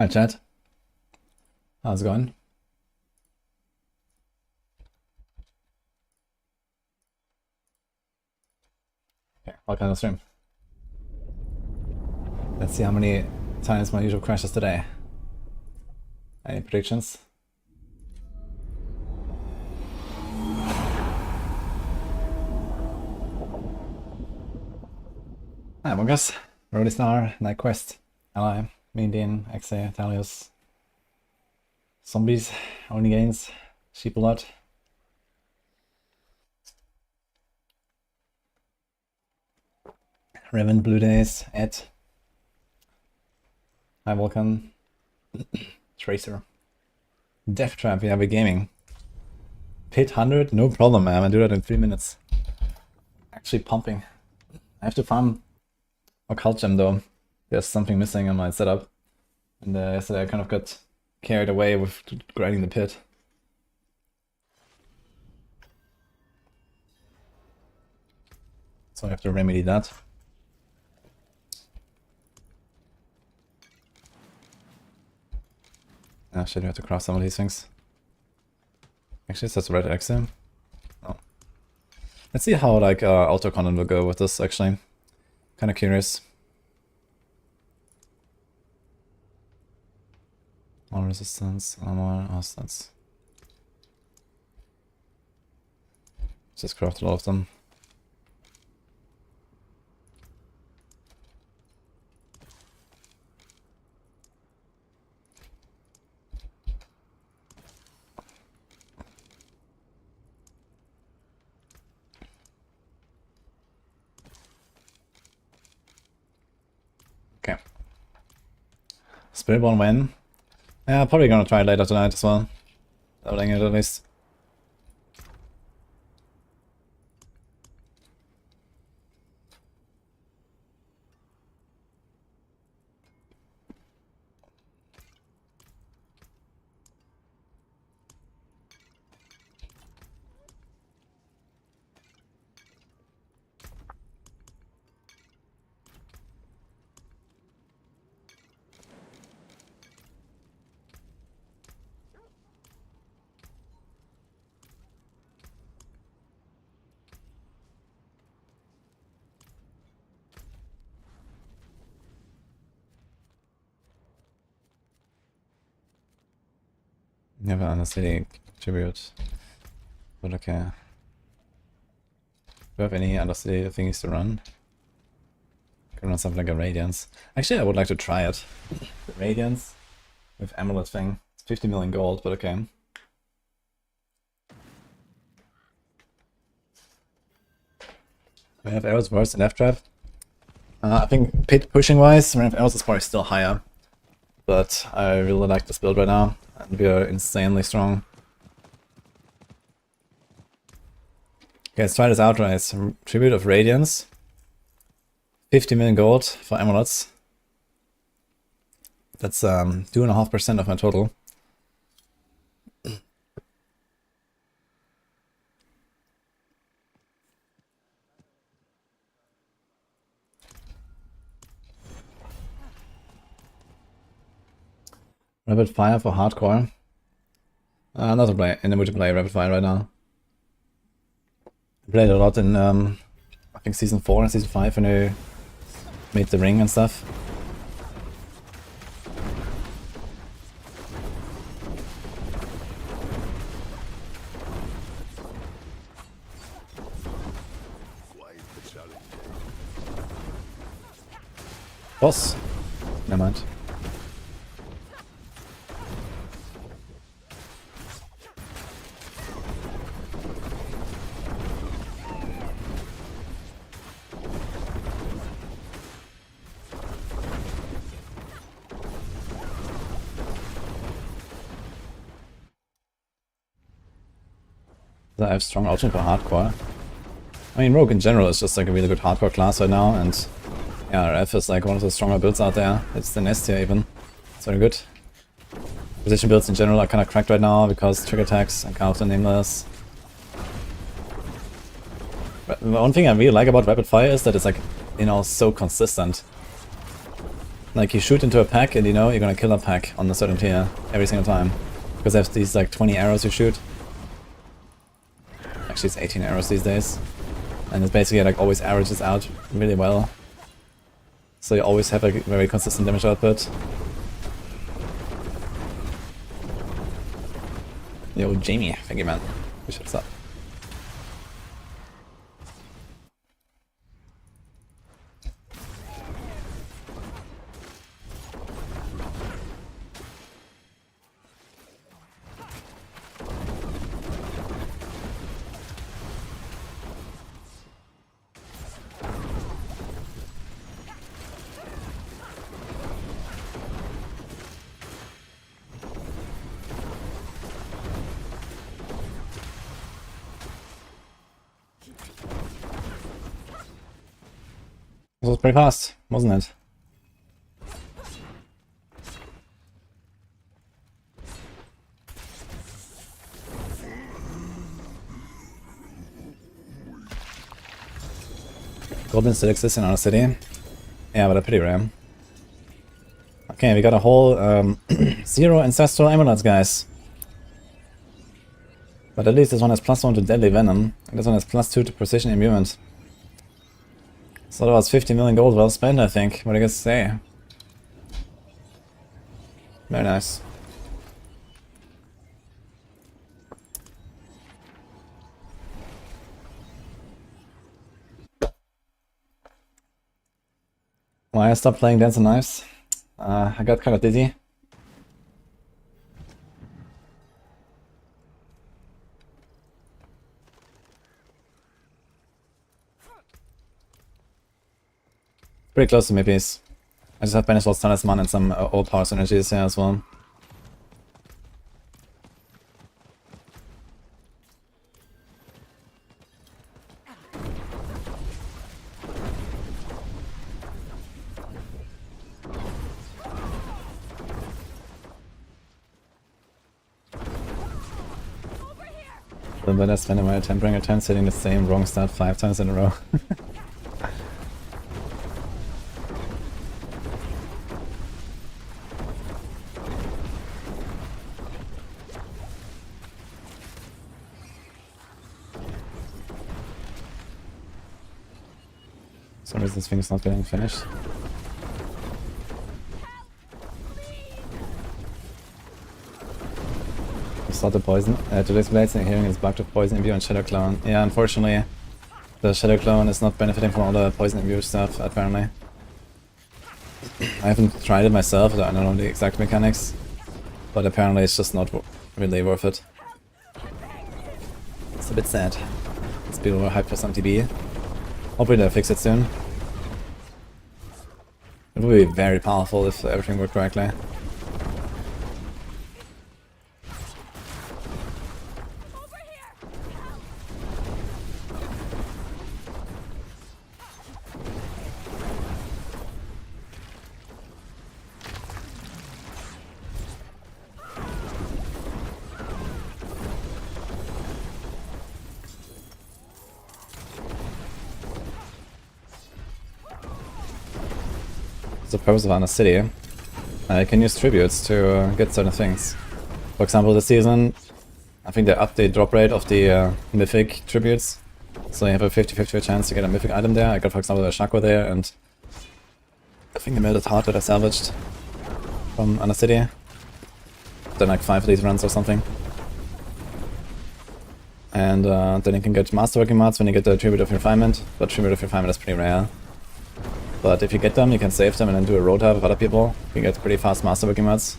Hi chat, how's it going? Okay, welcome to the stream. Let's see how many times my usual crashes today. Any predictions? Hi Mongus, Roddy Star, Night Quest, Ally, Median, Exile, Talius, Zombies, Only Gains, Sheep a lot. Raven, Blue Days, Ed. Hi Vulcan. Tracer. Death Trap, yeah, we're gaming. Pit 100, no problem man, I do that in 3 minutes. Actually pumping. I have to farm Occult Gem though. There's something missing on my setup. And yesterday I kind of got carried away with grinding the pit. So I have to remedy that. Actually, I have to craft some of these things. Actually, it says red Exile. Oh. Let's see how like auto content will go with this actually. Kind of curious. All resistance, armor, that's. Just crafted all of them. Okay. Spiritborn when? Yeah, probably gonna try it later tonight as well. Doubling it at least. Never honestly tribute. But okay. Do you have any undercity things to run? Can run something like a Radiance. Actually, I would like to try it. The Radiance with Amulet thing. It's 50 million gold, but okay. We have arrows worse than F-Trap. I think pit pushing wise, Ram of Arrows is probably still higher. But I really like this build right now. And we are insanely strong. Okay, let's try this out, guys. Tribute of Radiance. 50 million gold for amulets. That's 2.5% of my total. Rapid Fire for hardcore. Not to play in the multiplayer Rapid Fire right now. I played a lot in I think season 4 and season 5 when I made the ring and stuff. Boss. Never mind. I have strong option for hardcore. I mean, Rogue in general is just like a really good hardcore class right now, and yeah, RF is like one of the stronger builds out there. It's the S tier even. It's very good. Position builds in general are kind of cracked right now because trick attacks and counter nameless. But the one thing I really like about Rapid Fire is that it's like, you know, so consistent. Like, you shoot into a pack and you know you're gonna kill a pack on a certain tier every single time. Because there's these like 20 arrows you shoot. Actually it's 18 arrows these days. And it's basically like always averages out really well. So you always have a very consistent damage output. Yo, Jamie, thank you man. Appreciate what's up. This was pretty fast, wasn't it? Goblins still exist in our city. Yeah, but they're pretty rare. Okay, we got a whole 0 ancestral amulets, guys. But at least this one has +1 to deadly venom, and this one has +2 to precision imbuement. So that was 50 million gold well spent, I think. What do you guys say? Very nice. Why I stopped playing Dance and Knives? I got kind of dizzy. Pretty close to me, please. I just have Banishable Talisman and some old power synergies here as well. But I spent my tempering attempt hitting the same wrong start 5 times in a row. For some reason this thing is not getting finished. Start the poison. Today's blades and hearing is bugged with poison imbue and shadow clone. Yeah, unfortunately, the shadow clone is not benefiting from all the poison imbue stuff, apparently. I haven't tried it myself, so I don't know the exact mechanics, but apparently it's just not really worth it. It's a bit sad. These people were hyped for some TB. Hopefully they'll fix it soon. It would be very powerful if everything worked correctly. The purpose of Ana City, you can use tributes to get certain things. For example, this season, I think they upped the drop rate of the mythic tributes, so you have a 50-50 chance to get a mythic item there. I got, for example, a Shako there, and I think the melted heart that I salvaged from Ana City. Then like 5 of these runs or something. And then you can get masterworking mods when you get the tribute of refinement, but tribute of refinement is pretty rare. But if you get them, you can save them and then do a road hub with other people. You can get pretty fast masterworking mods.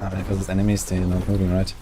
Ah, but because it's enemies, they're not moving, right?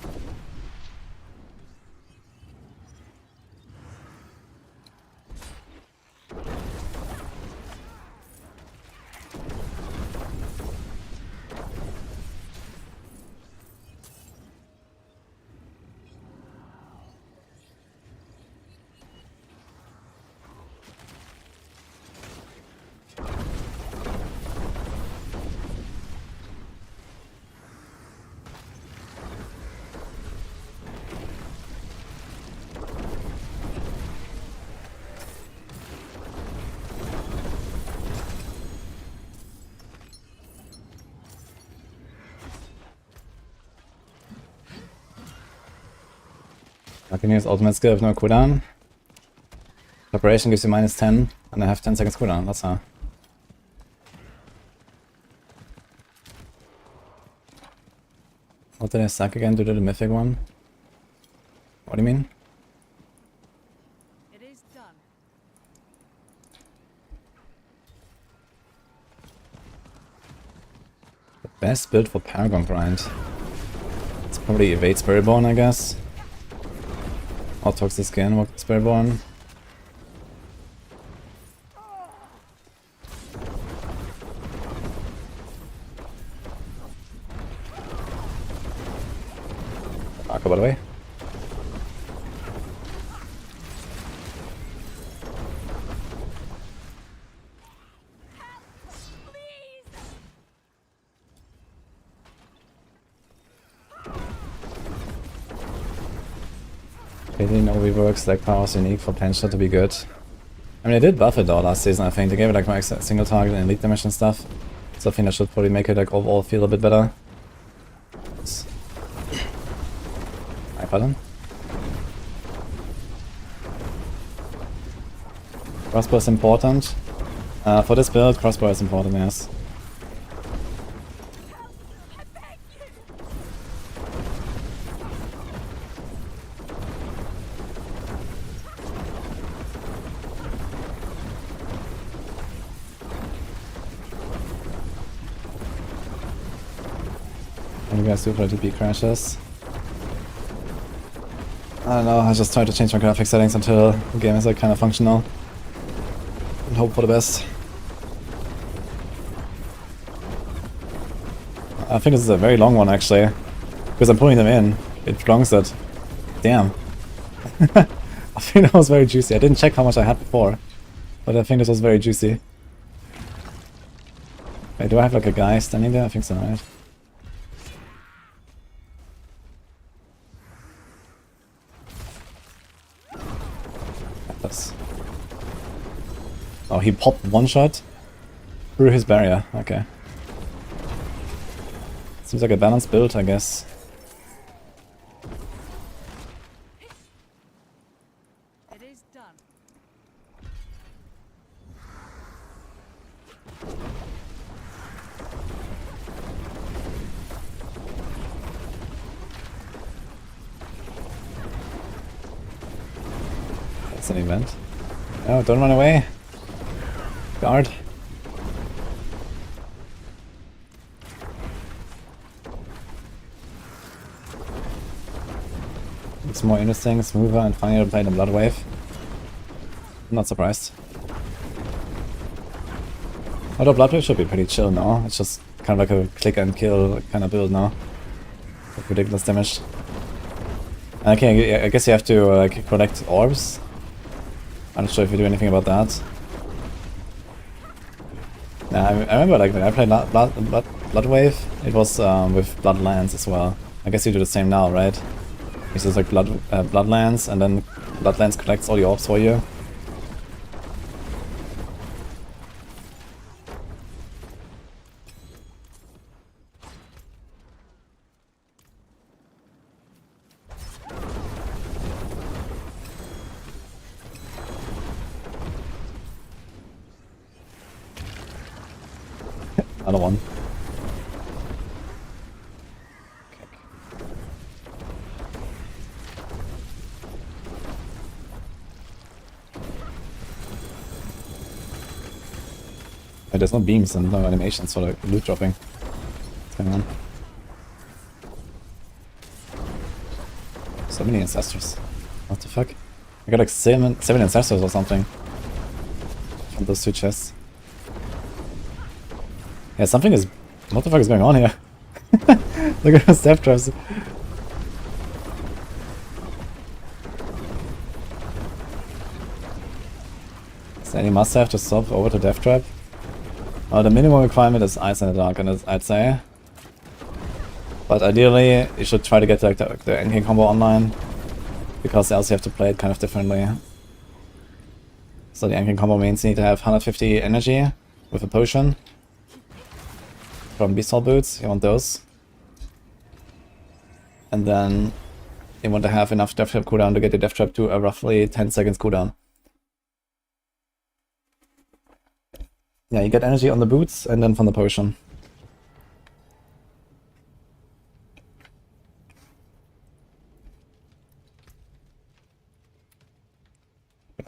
I can use ultimate skill with no cooldown. Preparation gives you -10, and I have 10 seconds cooldown, that's how. What did I sack again to do the mythic one? What do you mean? It is done. The best build for Paragon grind. It's probably evade Spiritborn, I guess. Or toxic skin with Spiritborn. Arco, by the way. Really no reworks, like powers unique for Plancher to be good. I mean, I did buff it though last season, I think. They gave it like my single target and elite damage and stuff. So I think that should probably make it like overall feel a bit better. Hi, pardon. Crossbow is important. For this build, crossbow is important, yes. What do you guys do for DP crashes? I don't know, I just try to change my graphics settings until the game is like kind of functional. And hope for the best. I think this is a very long one actually. Because I'm pulling them in. It prolongs it. Damn. I think that was very juicy. I didn't check how much I had before. But I think this was very juicy. Wait, do I have like a guy standing there? I think so, right? Oh, he popped one shot through his barrier. Okay. Seems like a balanced build, I guess. It is done. That's an event. Oh, don't run away. Guard. It's more interesting, smoother, and funnier to play than Blood Wave. I'm not surprised. Although Blood Wave should be pretty chill now. It's just kind of like a click and kill kind of build now. With ridiculous damage. Okay, I guess you have to like collect orbs. I'm not sure if you do anything about that. Yeah, I remember like when I played Blood Wave, it was with Bloodlands as well. I guess you do the same now, right? It's just like Bloodlands, and then Bloodlands collects all the orbs for you. Another one. Oh, there's no beams and no animations for the loot dropping. What's going on? So many ancestors. What the fuck? I got like seven ancestors or something from those two chests. Yeah, something is... What the fuck is going on here? Look at those death traps. Is there any must-have to swap over to death trap? Well, the minimum requirement is Ice in the Dark, and I'd say. But ideally, you should try to get like the endgame combo online, because else you have to play it kind of differently. So the endgame combo means you need to have 150 energy with a potion. From Beast Hall boots, you want those. And then You want to have enough death trap cooldown to get your death trap to a roughly 10 seconds cooldown. Yeah, you get energy on the boots and then from the potion.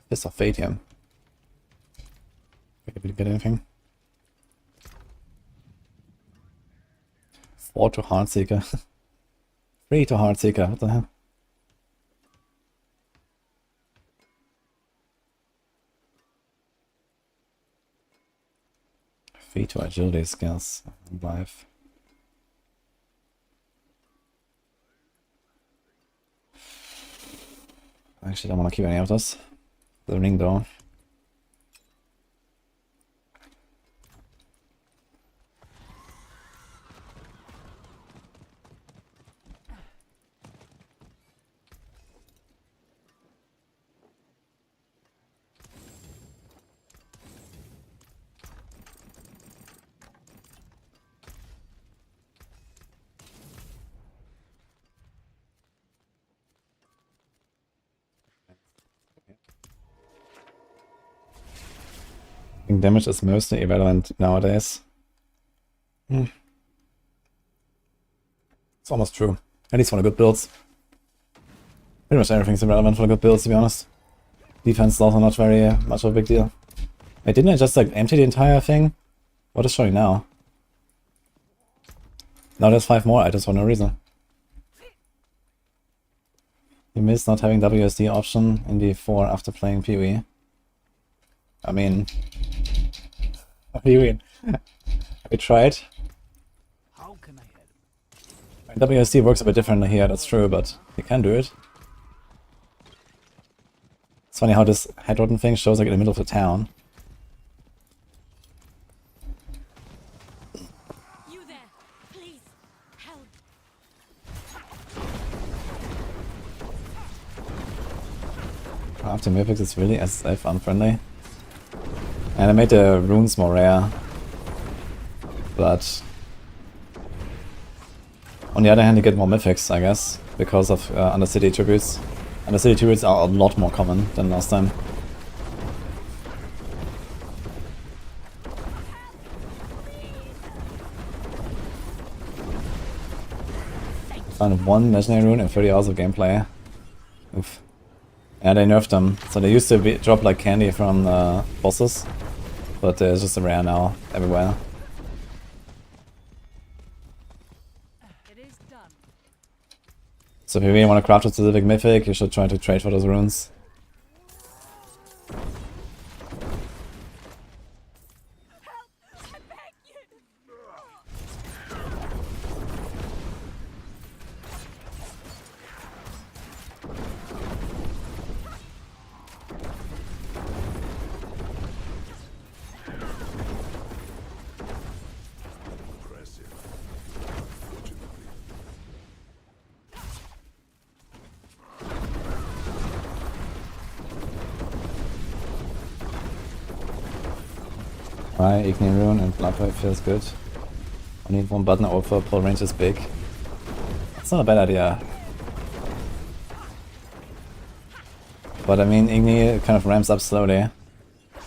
Fist of Fate here. Did we get anything? 4 to Heartseeker. 3 to Heartseeker, what the hell? Three to agility skills. 5. I actually don't want to keep any of this. The ring though. I think damage is mostly irrelevant nowadays. It's almost true. At least for the good builds. Pretty much everything's irrelevant for the good builds, to be honest. Defense is also not very much of a big deal. Wait, didn't I just like empty the entire thing? What is showing now? Now there's 5 more items for no reason. You missed not having WSD option in the 4 after playing PoE. I mean... What do you mean? We tried. How can I help? WSD works a bit differently here, that's true, but you can do it. It's funny how this head rotten thing shows like in the middle of the town. You there, please help. After Mythics is really SF unfriendly. And I made the runes more rare. But on the other hand you get more Mythics, I guess, because of Undercity tributes. Undercity tributes are a lot more common than last time. Found 1 legendary rune in 30 hours of gameplay. Oof. Yeah, they nerfed them. So they used to drop like candy from bosses, but it's just a rare now everywhere. It is done. So if you really want to craft a specific mythic, you should try to trade for those runes. Right, Igni Rune and Bloodpipe feels good. I need 1 button over, pull range is big. That's not a bad idea. But I mean, Igni kind of ramps up slowly.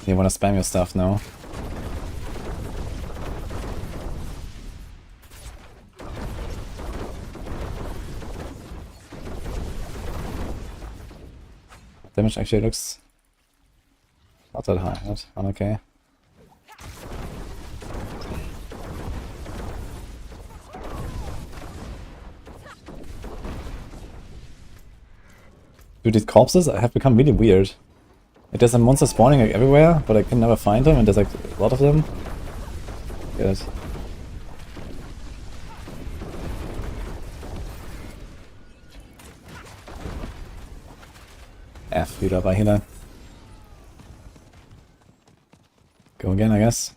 You wanna spam your stuff now. Damage actually looks not that high, that's okay. Dude, these corpses have become really weird. Like, there's a monster spawning like everywhere, but I can never find them, and there's like a lot of them. Good. F, wieder bei Healer. Go again, I guess.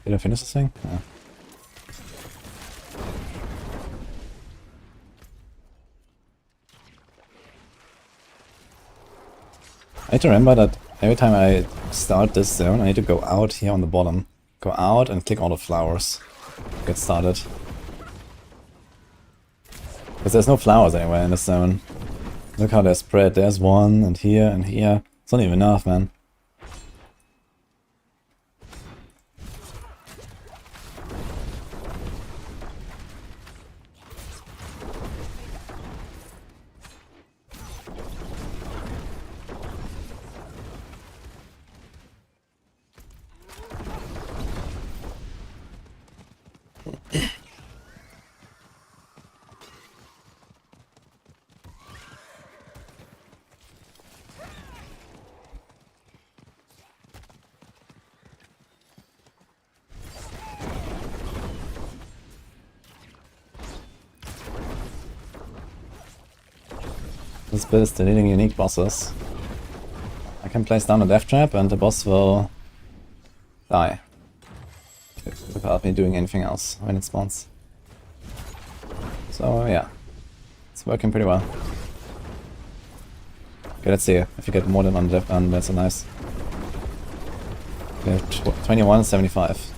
Did I finish this thing? Yeah. I need to remember that every time I start this zone, I need to go out here on the bottom. Go out and click all the flowers. Get started. Because there's no flowers anywhere in this zone. Look how they're spread. There's one, and here, and here. It's not even enough, man. This bit is deleting unique bosses. I can place down a death trap and the boss will die. Without me doing anything else when it spawns. So yeah, it's working pretty well. Okay, let's see if you get more than one death done, that's a nice. Okay, 2175.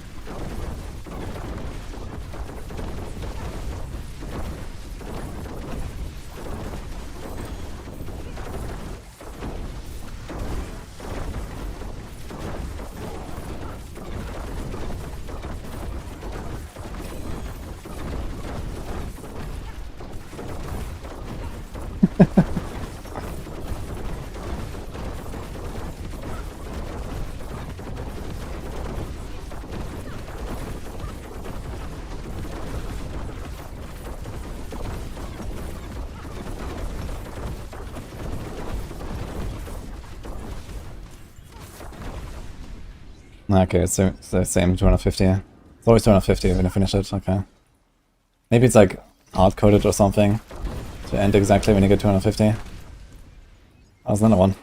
Okay, it's the same 250. It's always 250 when I finish it, okay. Maybe it's like hard-coded or something to end exactly when you get 250. Oh, there's another one.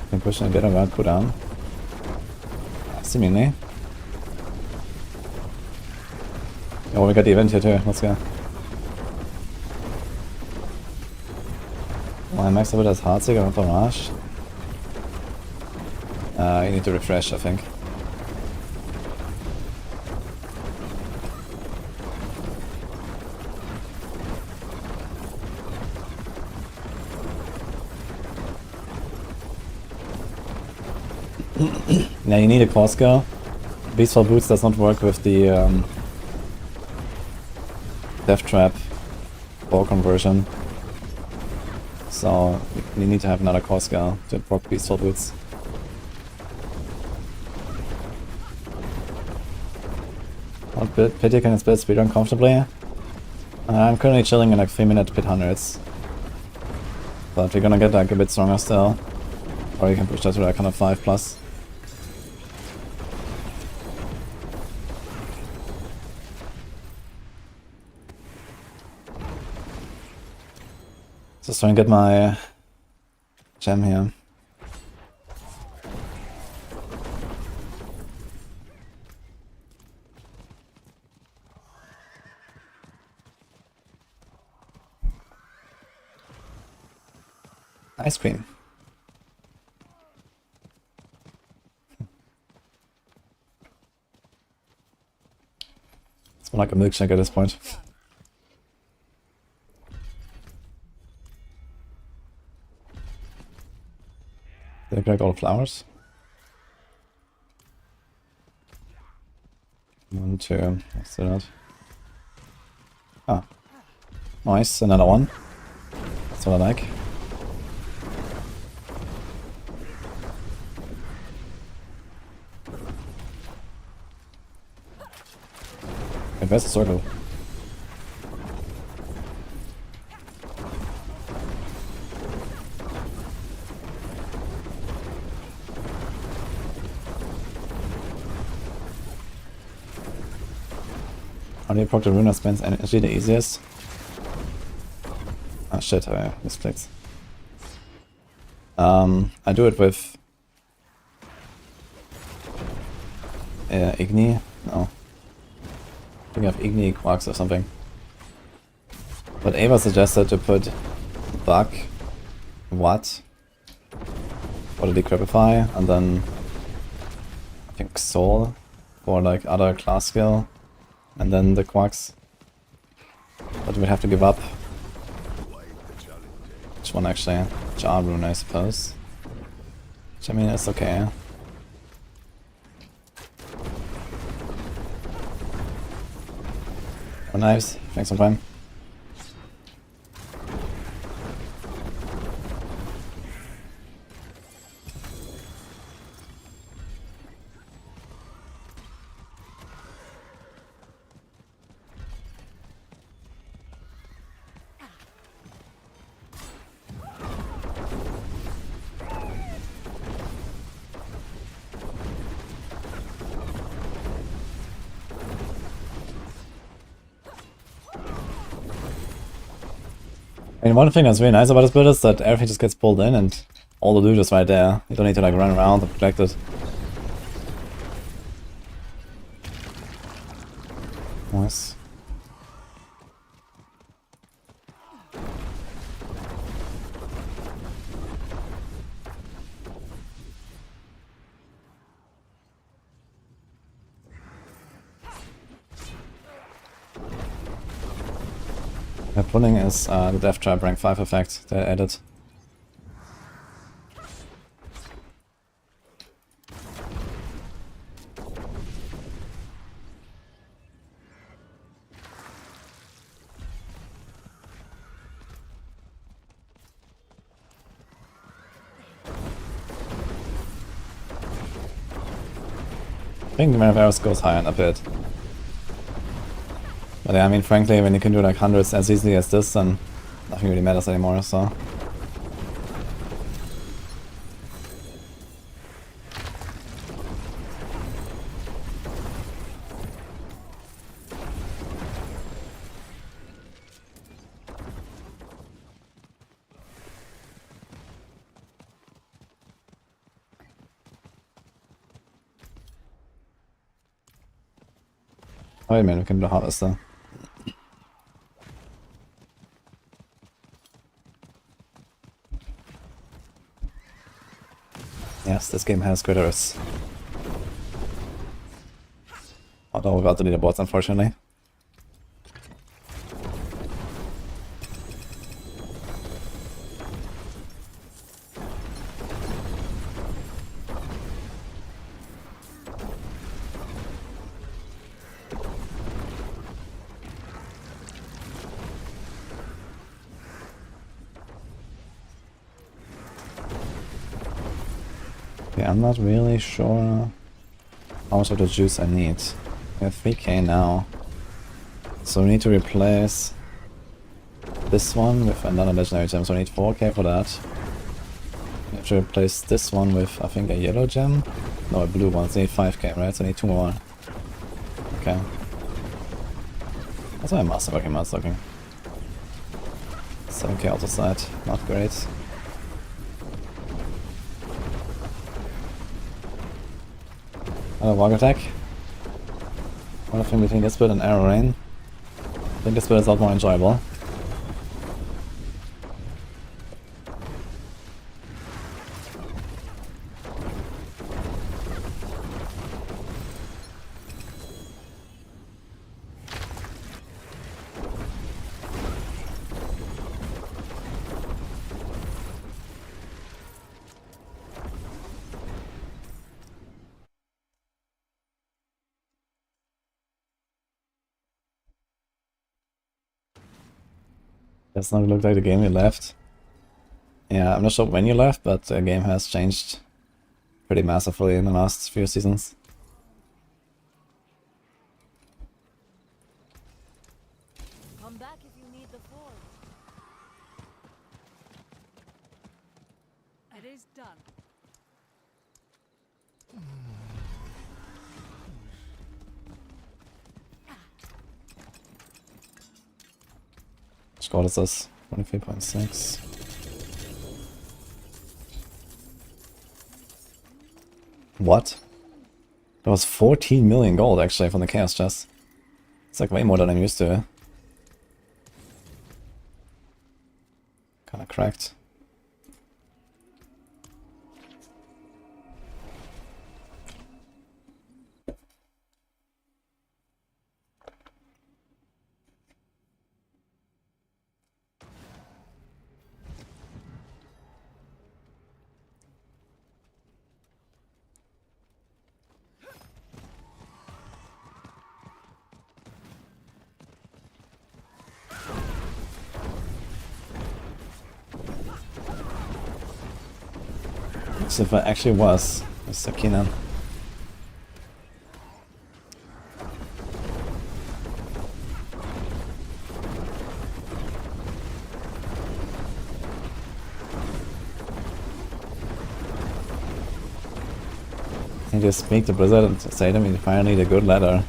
Can push a bit of that cooldown. Seemingly. Oh, we got the event here too, let's go. Well, I maxed out as Heartsick or Barrage. You need to refresh, I think. Yeah, you need a core skill. Beastful Boots does not work with the Death Trap ball conversion. So you need to have another core skill to proc Beastful Boots. What pit can I split speedrun comfortably? I'm currently chilling in like 3-minute pit hundreds. But we're gonna get like a bit stronger still. Or you can push that to like kind of 5+. Just trying to get my gem here. Ice cream. It's more like a milkshake at this point. Did I collect all the flowers? 1, 2, let's do that. Ah. Nice, another one. That's what I like. Okay, where's the circle? How do you proc the Runa spins energy the easiest? Ah shit, I misclicked. I do it with Igni? No. I think I have Igni Quarks or something. But Ava suggested to put Bug, What, for the Decrepify, and then I think Soul for like other class skill, and then the Quarks. But we'd have to give up. Which one actually? Jar Rune, I suppose. Which I mean, it's okay. Oh, knives. Thanks for time. I mean, one thing that's really nice about this build is that everything just gets pulled in and all the loot is right there. You don't need to like run around and protect it. Nice. The pulling is the Death Trap rank 5 effect they added. I think the Man of Arrows goes higher in a bit. But yeah, I mean, frankly, when you can do like hundreds as easily as this, then nothing really matters anymore, so... Oh, wait a minute, we can do Harvester. Yes, this game has critters. Although without the leaderboards, unfortunately. Yeah, I'm not really sure how much of the juice I need. We have 3k now. So we need to replace this one with another legendary gem, so I need 4k for that. We have to replace this one with, I think, a yellow gem? No, a blue one, so I need 5k, right? So I need 2 more. Okay. That's why I'm master fucking master looking. 7k auto side, not great. Another walk attack. What I think between this build and Arrow Rain. I think this build is a lot more enjoyable. Does not look like the game you left. Yeah, I'm not sure when you left, but the game has changed pretty massively in the last few seasons. Come back if you need the forge. It is done. much gold is this? 23.6. What? That was 14 million gold actually from the chaos chest. It's like way more than I'm used to. Kinda cracked. As if I actually was Mr. Keenan. I just speak to Blizzard and say to me, finally the good letter.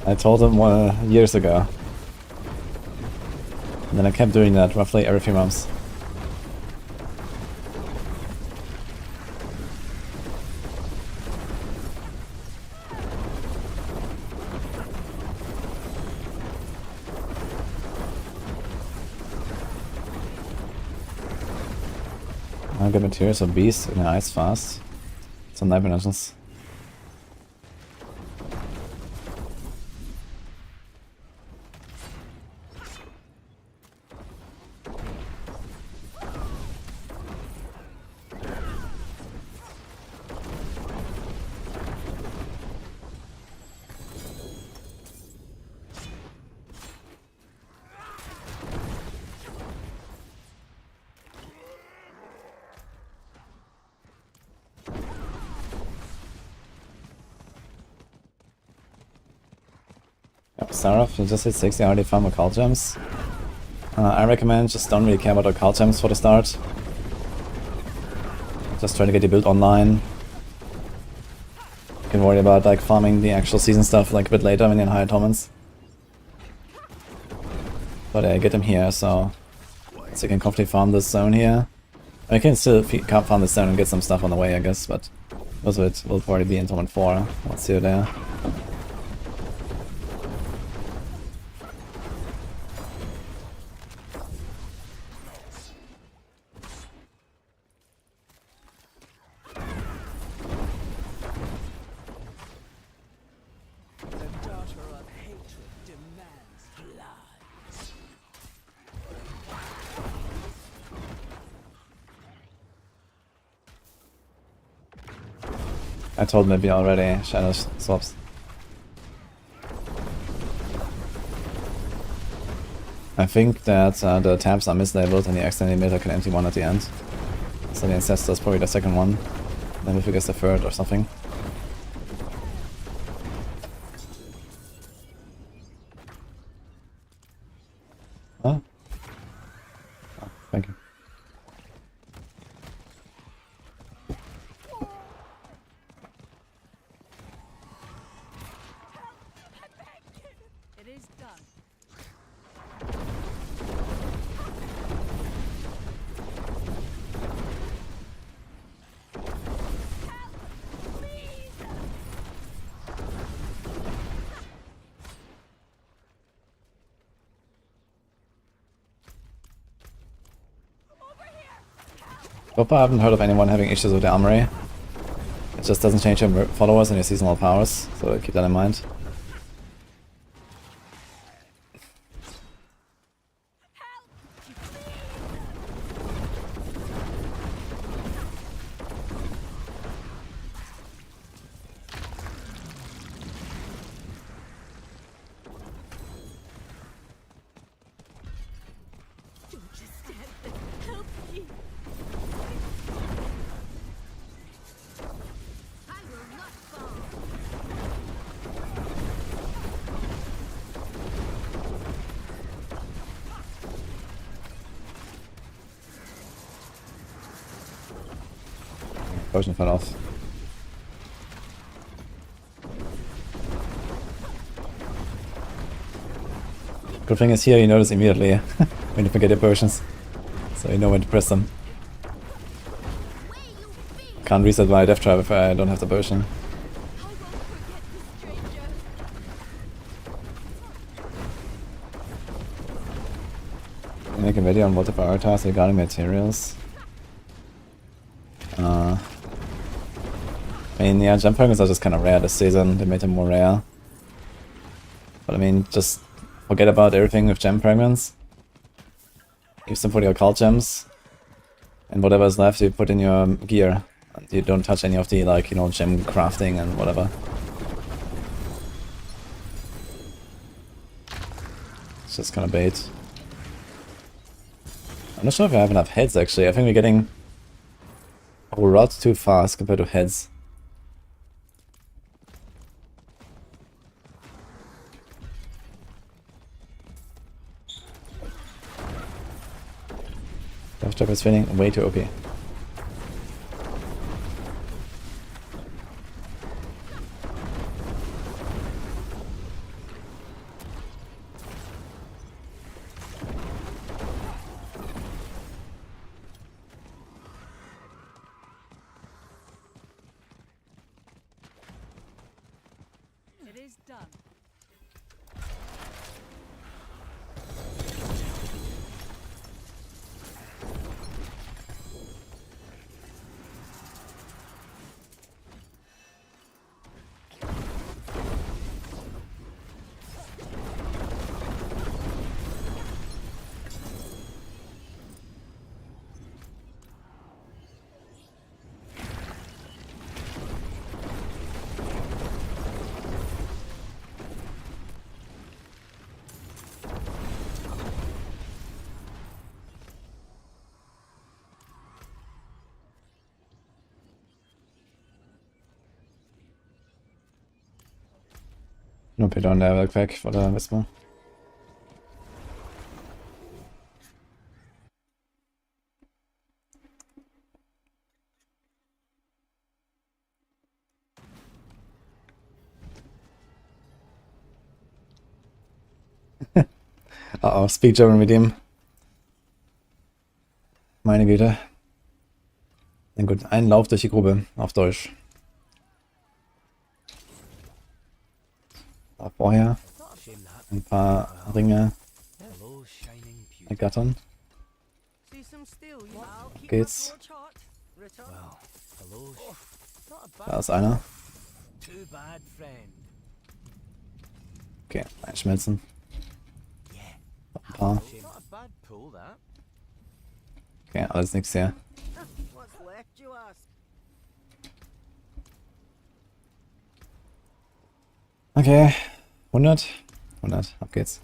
I told him years ago. And then I kept doing that roughly every few months. I'll get materials of beast in the ice fast. Some night dimensions. Saraf, you just hit 60, I already found my cult gems. I recommend just don't really care about the cult gems for the start. Just try to get your build online. You can worry about like farming the actual season stuff like a bit later when you're in higher torments. But get them here, so you can comfortably farm this zone here. I can still farm this zone and get some stuff on the way, I guess, but most of it will probably be in Torment 4 once you're there. I told maybe already, Shadow swaps. I think that the tabs are mislabeled and the extended emitter can empty one at the end. So the Ancestor is probably the second one. Then we figure the third or something. Huh? Oh, thank you. It is done. So far I haven't heard of anyone having issues with the armory. It just doesn't change your followers and your seasonal powers, so keep that in mind. Don't just stand there. Help me. I will not fall. Potion fell off. Good thing is here you notice immediately when you forget your potions. So you know when to press them. Can't reset my death trap if I don't have the potion. I won't forget the stranger. Make a video on what to prioritize regarding materials. I mean, yeah, gem fragments are just kind of rare this season. They made them more rare. But I mean, just forget about everything with gem fragments. Use them for your occult gems. And whatever is left you put in your gear. And you don't touch any of the, like, you know, gem crafting and whatever. It's just kind of bait. I'm not sure if I have enough heads actually. I think we're getting a lot too fast compared to heads. Death trap is feeling way too OP. It is done. Nur Peter und der Werk weg, oder wissen wir? Oh, Speak German mit ihm. Meine Güte. Na gut, ein Lauf durch die Grube auf Deutsch. Aber vorher ein paar Ringe ergattern. Auf geht's. Da ist einer. Okay, einschmelzen. Noch ein paar. Okay, alles nix hier. Okay, 100. 100, ab geht's.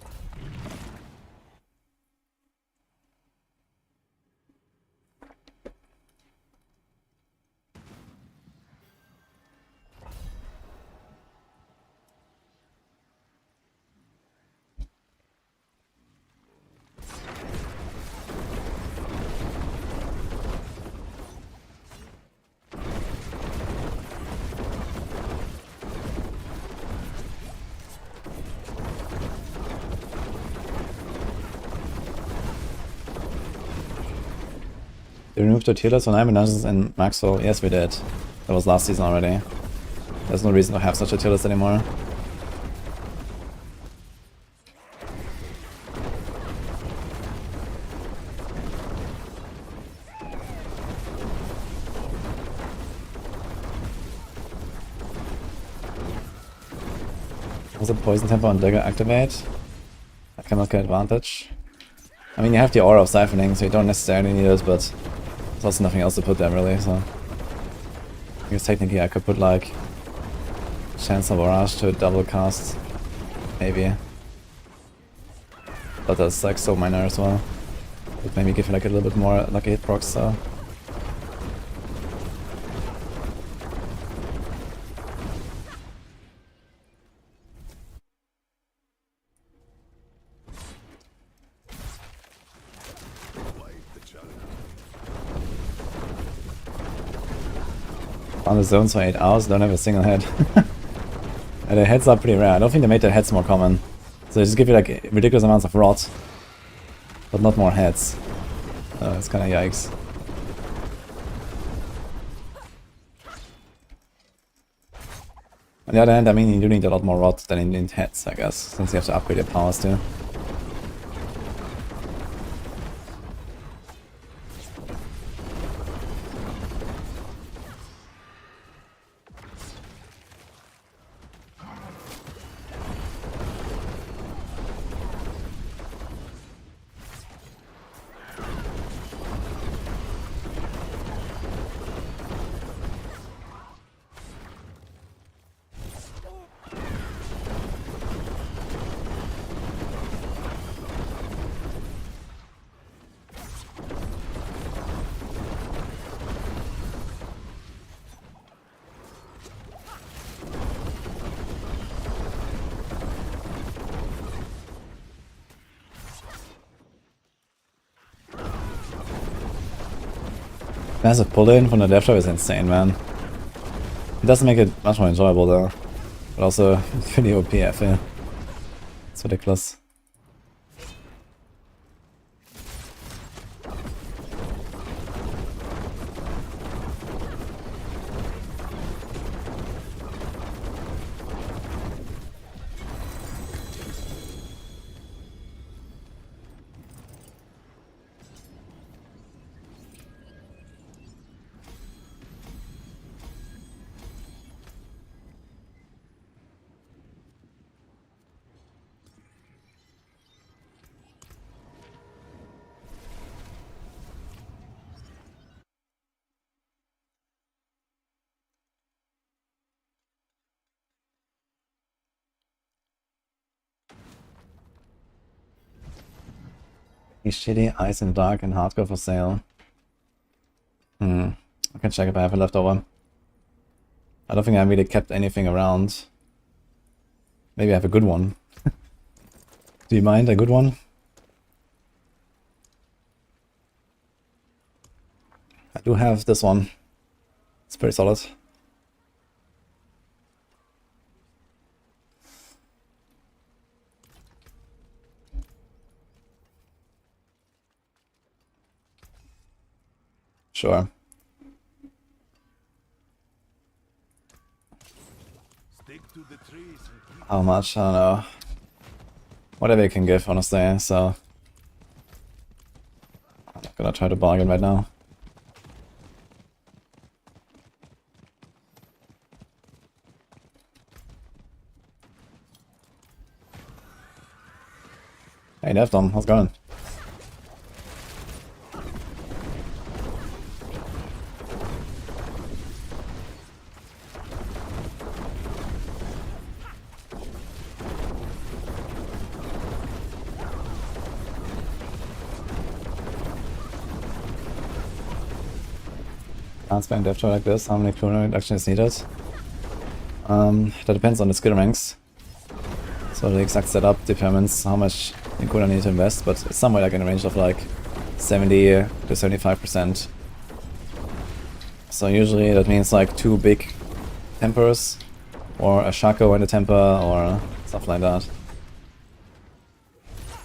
They removed the tier list on ambulances in Maxwell. Yes, we did. That was last season already. There's no reason to have such a tier list anymore. Was a poison temper on dagger activate? I cannot get advantage. I mean, you have the aura of siphoning, so you don't necessarily need it, but there's also nothing else to put there really, so I guess technically I could put like Chance of Barrage to double cast, maybe. But that's like so minor as well. Would maybe give you like a little bit more lucky hit procs, so. On the zones for 8 hours, don't have a single head. The heads are pretty rare. I don't think they made the heads more common. So they just give you like ridiculous amounts of rot, but not more heads. It's kind of yikes. On the other hand, I mean, you do need a lot more rot than you need heads, I guess, since you have to upgrade your powers too. Massive pull-in from the death trap is insane, man. It doesn't make it much more enjoyable though, but also pretty OP, I feel. It's ridiculous. Shitty Ice and Dark and Hardcore for sale. I can check if I have a leftover. I don't think I really kept anything around. Maybe I have a good one. Do you mind a good one? I do have this one. It's pretty solid. Sure. Stick to the trees and keep How much? I don't know. Whatever you can give, honestly, so... I'm not gonna try to bargain right now. Hey, Devdom, how's it going? Can't spend death like this. How many cooldown reduction is needed? That depends on the skill ranks. So the exact setup determines how much you cooldown need to invest, but it's somewhere like in the range of like 70 to 75%. So usually that means like 2 big tempers, or a Shaco and a temper, or stuff like that.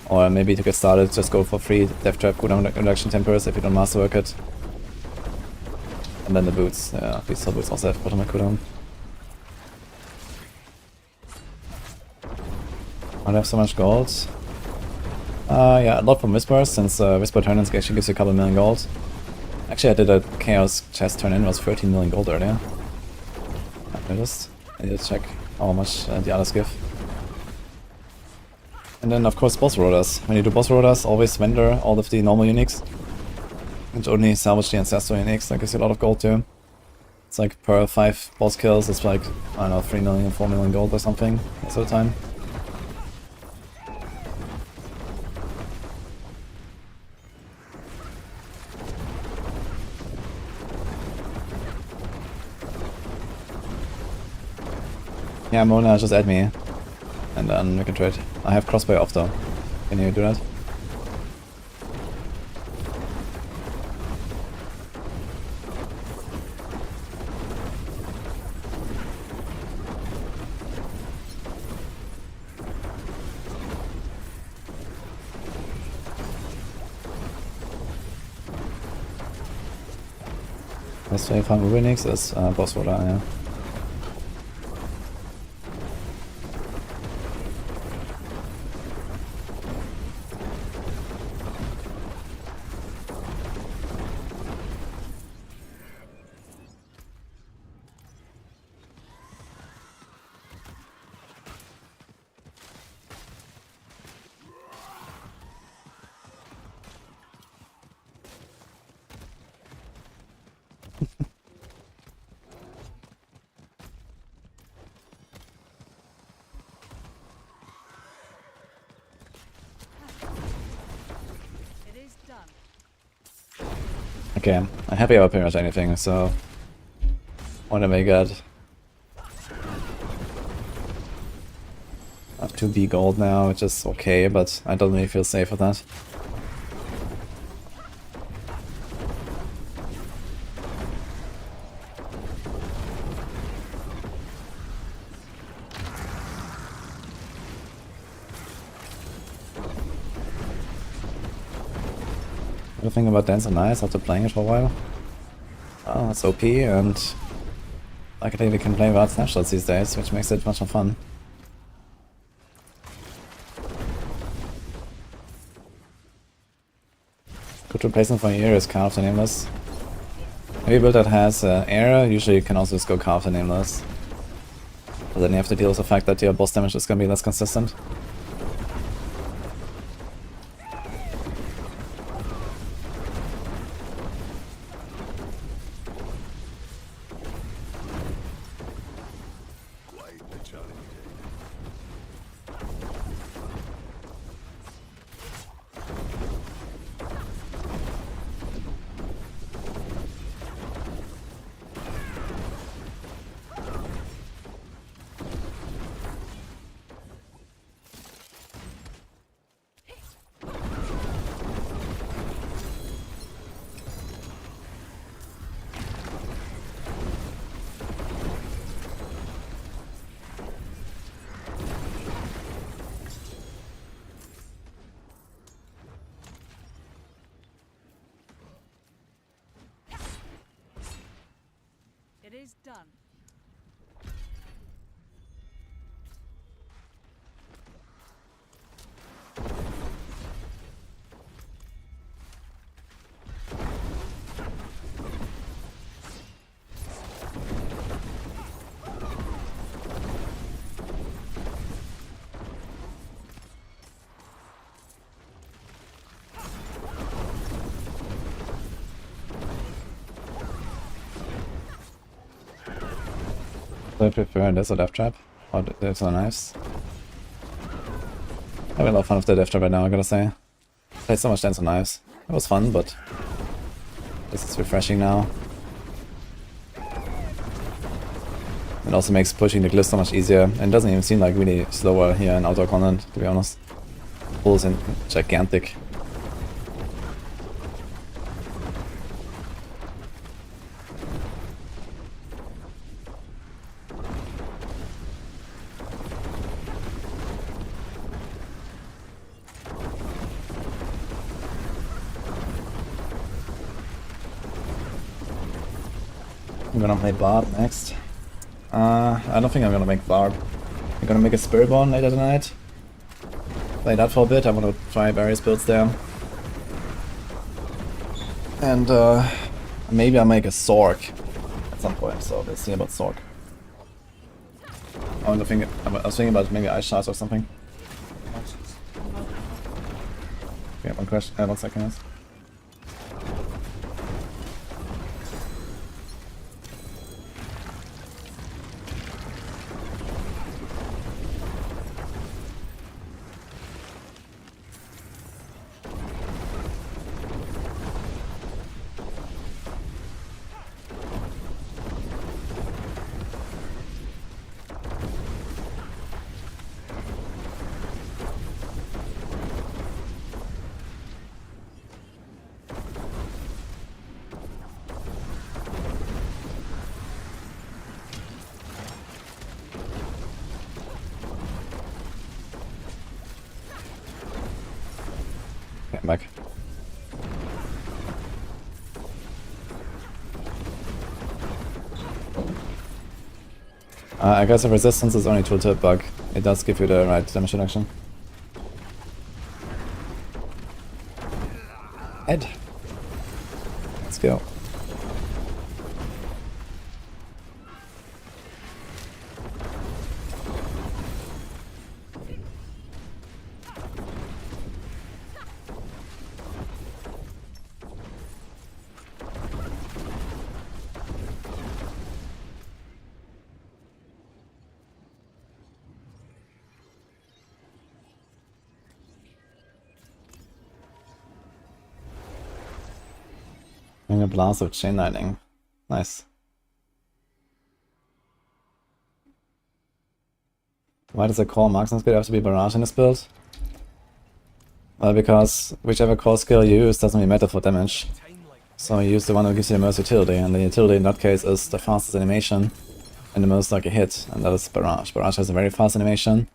Or maybe to get started, just go for free Death Trap cooldown reduction tempers if you don't masterwork it. And then the boots, yeah, these boots also have bottom cooldown. I have so much gold. Yeah, a lot from Whispers, since Whisper turn-ins actually gives you a couple million gold. Actually, I did a Chaos chest turn-in, it was 13 million gold earlier. I noticed. I need to check how much the others give. And then, of course, boss rollers. When you do boss rollers, always vendor all of the normal uniques. And only salvage the ancestral uniques, that gives you a lot of gold too. It's like per 5 boss kills, it's like, I don't know, 3 million, 4 million gold or something most of the time. Yeah, Mona, just add me. And then we can trade. I have crossbow off though. Can you do that? Was für von Ruinix ist Boss oder ja. It is done. Okay, I'm happy about pretty much anything, so whatever I got. I have 2B gold now, which is okay, but I don't really feel safe with that. What do you think about Dance and Ice after playing it for a while? Oh, it's OP, and I can think we can play without snapshots these days, which makes it much more fun. Good replacement for Air is Carve the Nameless. Maybe a build that has Air, usually you can also just go Carve the Nameless. But then you have to deal with the fact that your boss damage is gonna be less consistent. Quite the challenge. It is done. So I prefer this or Death Trap, or this or Knives. I have a lot of fun with the Death Trap right now, I gotta say. Played so much Dance and Knives. It was fun, but this is refreshing now. It also makes pushing the glyph so much easier, and it doesn't even seem like really slower here in outdoor content, to be honest. Pulls in gigantic. I'm gonna play Bard next. I don't think I'm gonna make Bard. I'm gonna make a Spiritborn later tonight. Play that for a bit. I wanna try various builds there. And maybe I'll make a Sork at some point, so let's see about Sork. I was thinking about maybe Ice Shards or something. Okay, one question, 1 second. Yes. Okay, I'm back. I guess the resistance is only tooltip bug. It does give you the right damage reduction. Ed. Let's go. And a blast of chain lightning. Nice. Why does a core marksman skill have to be barrage in this build? Well, because whichever core skill you use doesn't really matter for damage. So you use the one that gives you the most utility, and the utility in that case is the fastest animation and the most lucky hit, and that is barrage. Barrage has a very fast animation,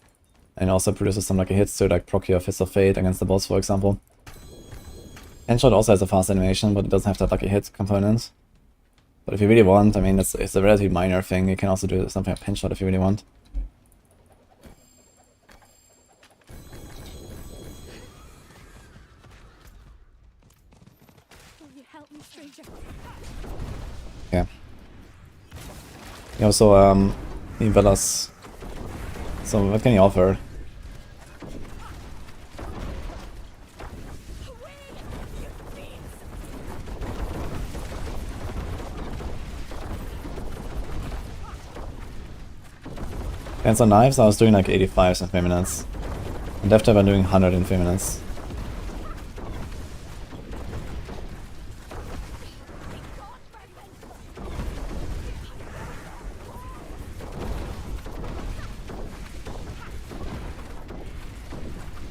and also produces some lucky hits to like proc your Fist of Fate against the boss, for example. Handshot also has a fast animation, but it doesn't have that lucky hit component. But if you really want, I mean, it's a relatively minor thing. You can also do something like pinch shot if you really want. Will you help me, stranger? Yeah. He also he Velas. So what can he offer? And on knives, I was doing like 85 in 3 minutes. And Death Trap I'm doing 100 in 3 minutes.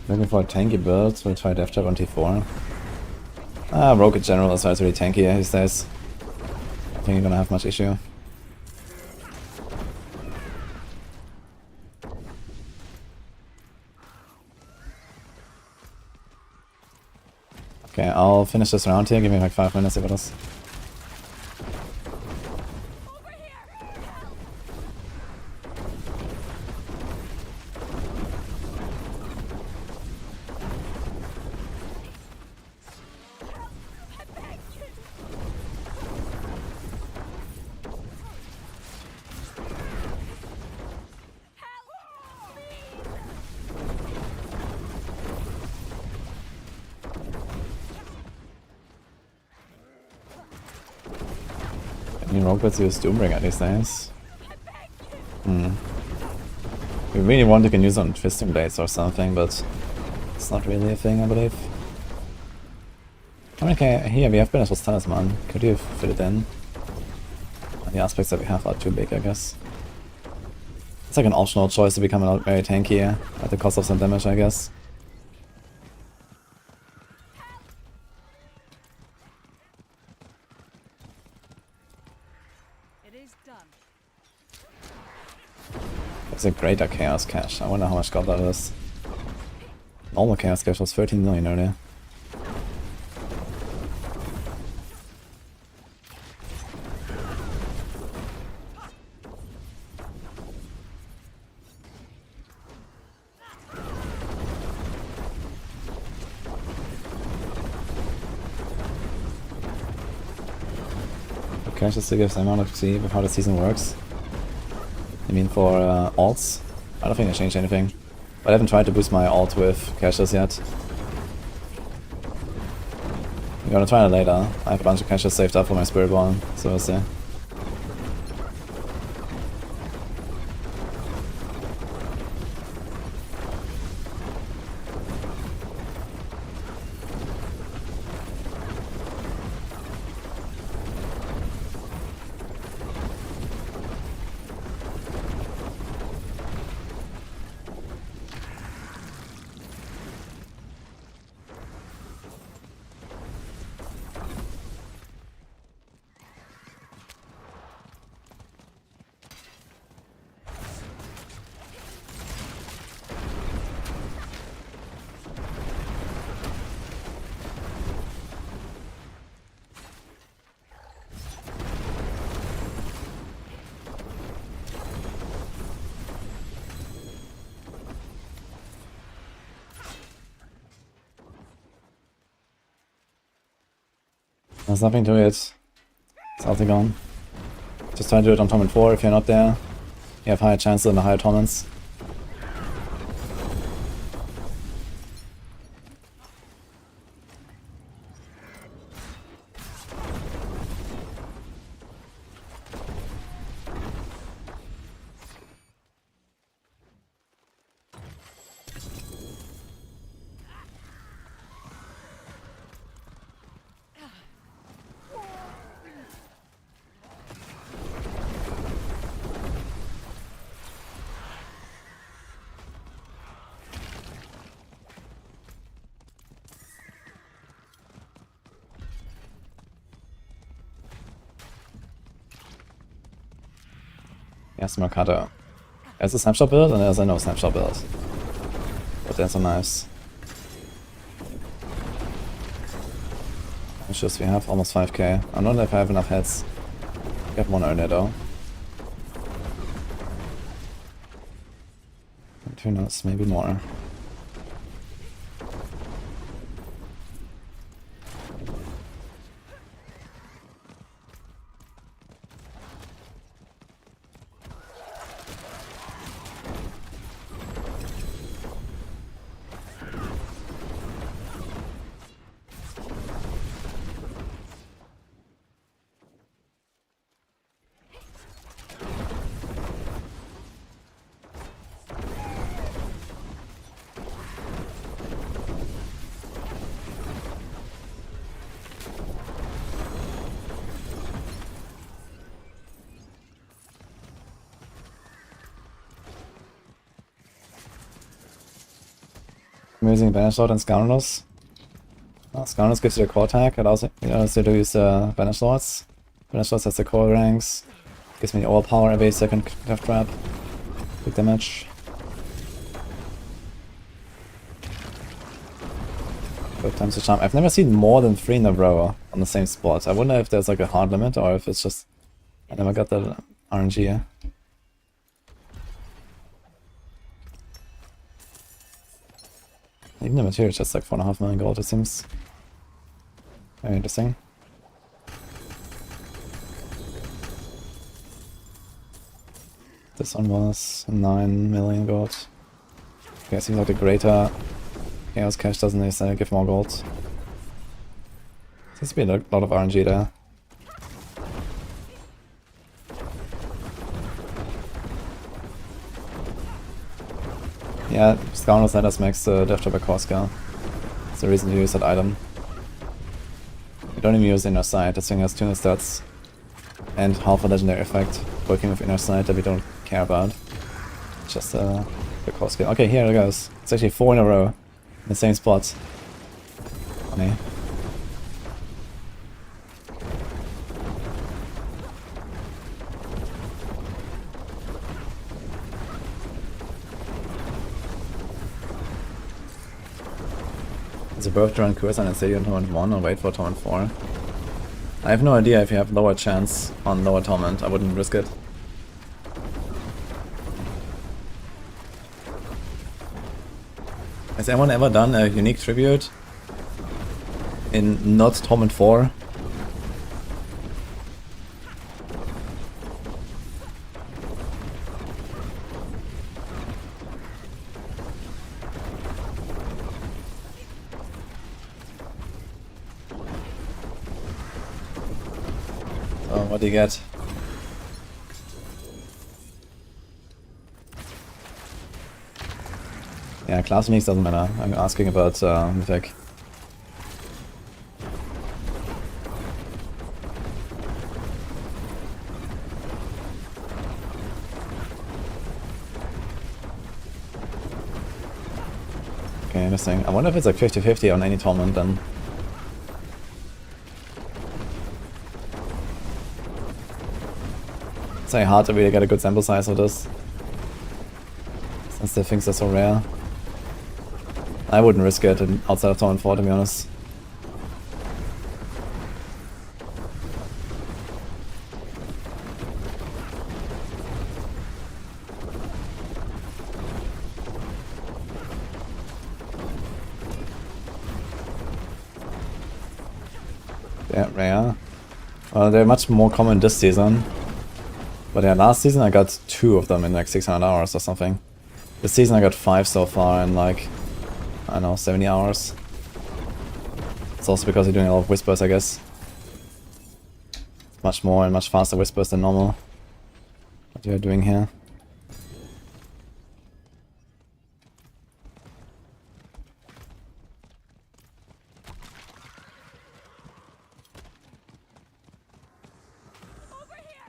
Looking for a tanky build, we'll try Death Trap on T4. Rogue in general is really tanky these days. I think you're gonna have much issue. Okay, I'll finish this round here, give me like 5 minutes if it is. Rogue builds use Doombringer these days. If you really want, you can use on Twisting Blades or something, but it's not really a thing, I believe. I mean, okay, here we have Beneficial Talisman. Could you fit it in? The aspects that we have are too big, I guess. It's like an optional choice to become a lot very tanky at the cost of some damage, I guess. It's a greater Chaos Cache. I wonder how much gold that is. Normal Chaos Cache was 13 million earlier. Okay, just to give some amount to see how the season works. I mean for alts, I don't think I changed anything. But I haven't tried to boost my alt with caches yet. I'm gonna try it later. I have a bunch of caches saved up for my Spiritborn, so we'll see. There's nothing to it. It's healthy gone. Just try to do it on torment 4 if you're not there. You have higher chances in the higher torments. Erste Markate. There's a snapshot build and there's a no snapshot build. But there's a nice. Just we have almost 5k. I don't know if I have enough heads. We have one earner though. And who knows, maybe more. I'm using Banish Lord and Scoundrels. Scoundrels gives you a core attack, it also you do use Banish Lords. Banish Lords has the core ranks. Gives me overpower every second death trap. Big damage. Both times the charm. I've never seen more than 3 in a row on the same spot. I wonder if there's like a hard limit or if it's just... I never got that RNG. Even the material is just like 4.5 million gold, it seems. Very interesting. This one was 9 million gold. Okay, it seems like the greater Chaos Cache doesn't necessarily give more gold. Seems to be a lot of RNG there. Yeah, Scoundrels let us makes the Death Trap a core skill. That's the reason to use that item. You don't even use Inner Sight, this thing has 2 stats. And half a legendary effect, working with Inner Sight that we don't care about. Just the core skill. Okay, here it goes. It's actually 4 in a row. In the same spot. Funny. Is it both to run Curse and Stadium Torment 1 or wait for Torment 4? I have no idea if you have lower chance on lower Torment, I wouldn't risk it. Has anyone ever done a unique tribute in not Torment 4? So what do you get? Yeah, class mix doesn't matter. I'm asking about Mythic. Okay, interesting. I wonder if it's like 50-50 on any torment then. It's like hard to really get a good sample size of this. Since the things are so rare. I wouldn't risk it outside of Torment 4, to be honest. They're rare. Well, they're much more common this season. But yeah, last season I got 2 of them in like 600 hours or something. This season I got 5 so far in like, I don't know, 70 hours. It's also because you're doing a lot of whispers, I guess. Much more and much faster whispers than normal. What you're doing here.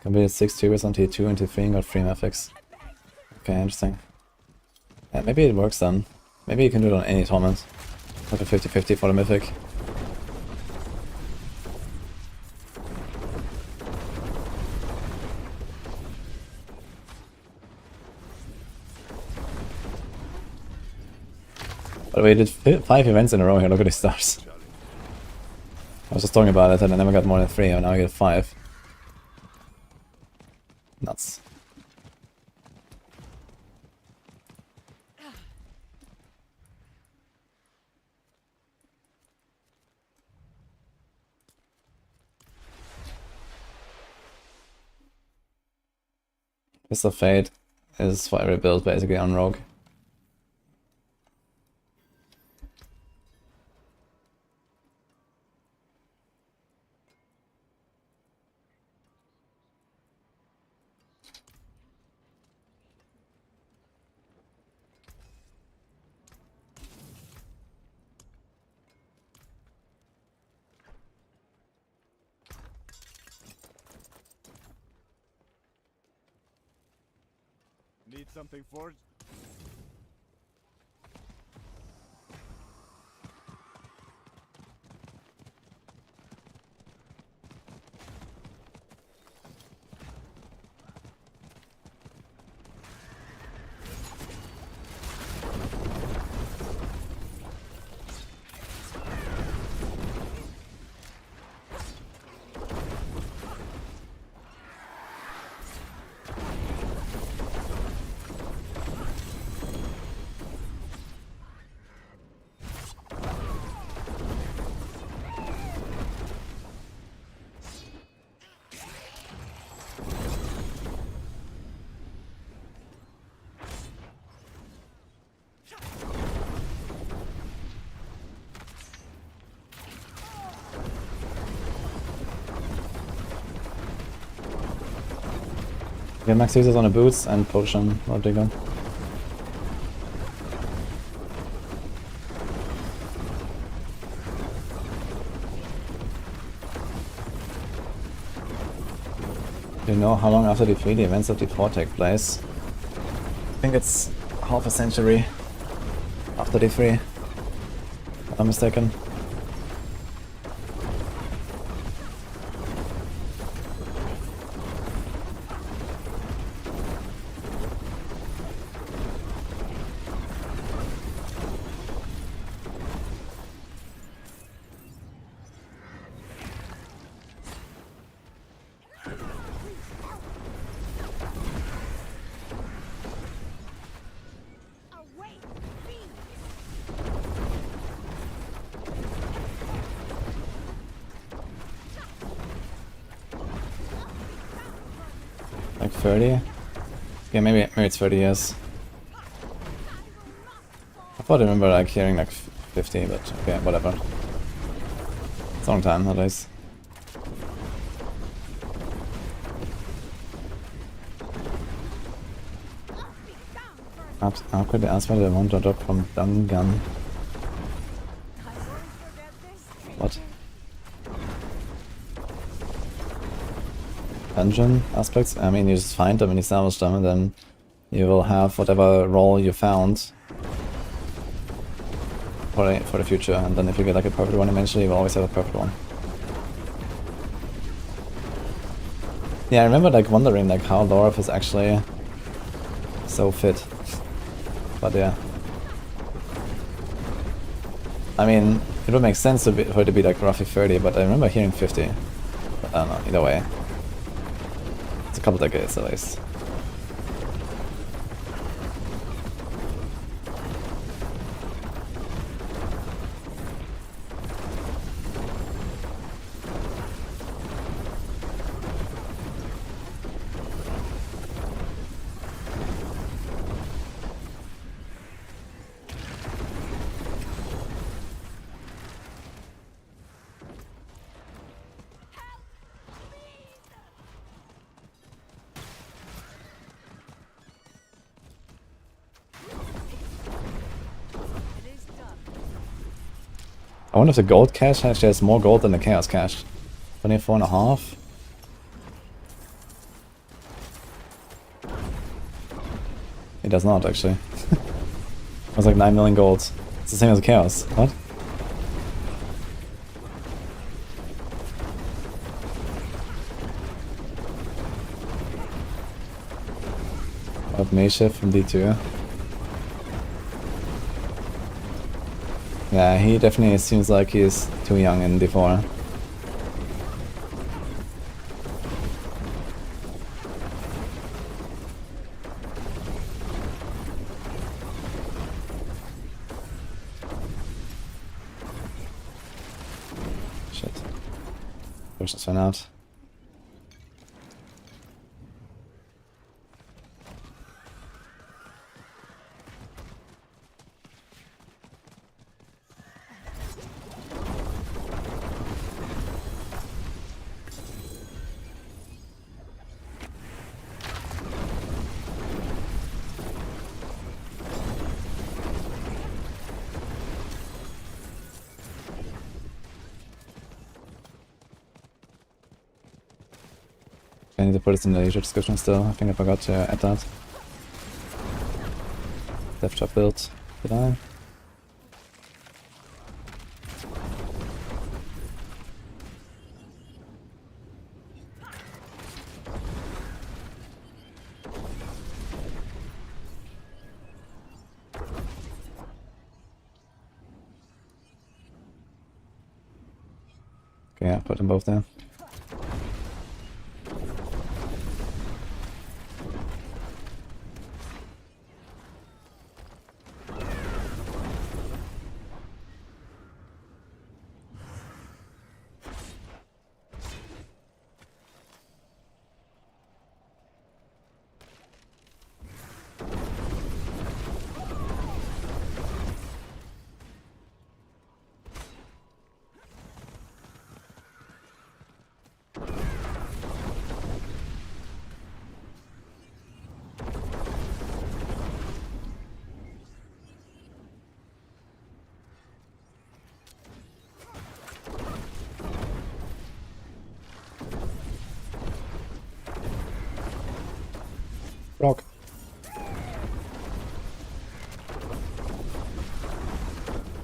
Completed 6 tubers on T2 and T3 and got 3 methics. Okay, interesting. Yeah, maybe it works then. Maybe you can do it on any tournament. Like a 50-50 for the mythic. By the way, I did 5 events in a row here, look at these stars. I was just talking about it and I never got more than 3, and now I get 5. Nuts. Fist of Fate is for every build basically on Rogue. Need something forged? Okay, max users on the boots and potion, what they got. Do you know how long after D3 the events of D4 take place? I think it's half a century after D3, if I'm mistaken. Like 30? Yeah, maybe it's 30 years. I thought I remember like hearing like 50, but okay, whatever. It's a long time nowadays. Upgrade the Asphalt I want to drop from Dungan. What? Dungeon aspects? I mean, you just find them and establish them, and then you will have whatever role you found for the future. And then if you get like a perfect one eventually, you will always have a perfect one. Yeah, I remember like wondering like how Lorf is actually so fit. But yeah. I mean, it would make sense for it to be like roughly 30, but I remember hearing 50. But I don't know, either way. It's a couple decades at least. I wonder if the gold cache actually has more gold than the chaos cache. 24.5. It does not actually. It was like 9 million gold. It's the same as the chaos. What? Of Mayshift from D2. Yeah, he definitely seems like he's too young in D4. Shit. Push this one out. I need to put this in the user description still. I think I forgot to add that. Dev job build. Did I? Okay, yeah, put them both there. Rock.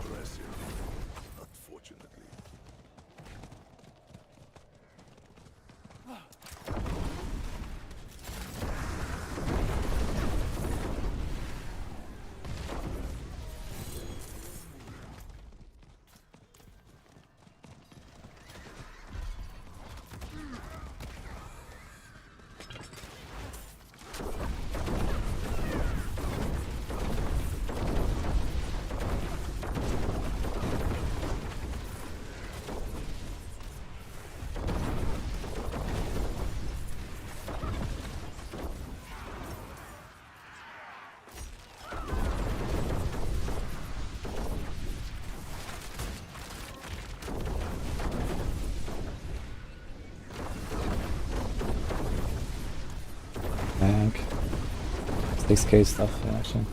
Impressive. Unfortunately. Bank. 6k stuff, yeah, actually.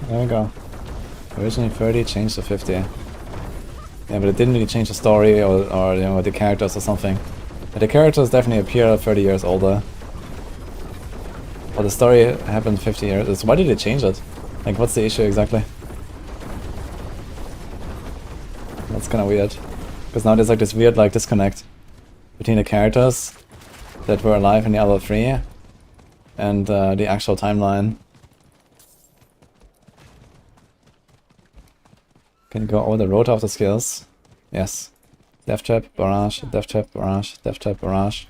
There we go. Originally 30, changed to 50. Yeah, but it didn't really change the story or you know, the characters or something. But the characters definitely appear 30 years older. But the story happened 50 years. So why did they change it? Like, what's the issue exactly? That's kind of weird. Because now there's like this weird like disconnect between the characters that were alive in the other three and the actual timeline. Can you go over the road of the skills? Yes. Death trap, barrage, death trap, barrage, death trap, barrage.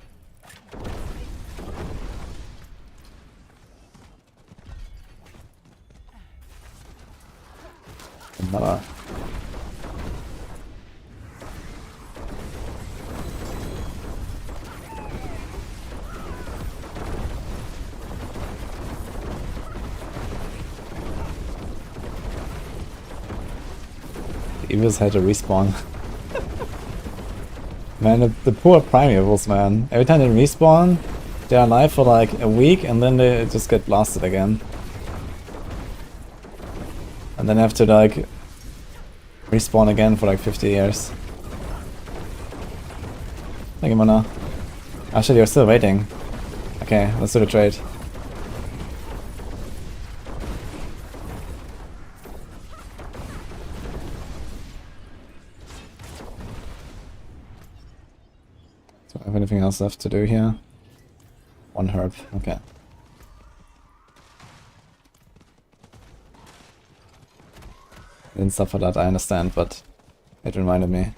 Another. Evil's had to respawn. Man, the poor Primeavals, man. Every time they respawn, they're alive for like a week and then they just get blasted again. And then have to like respawn again for like 50 years. Thank you, Mana. Actually, you're still waiting. Okay, let's do the trade. Do I have anything else left to do here? One herb, okay. Didn't suffer that, I understand, but it reminded me.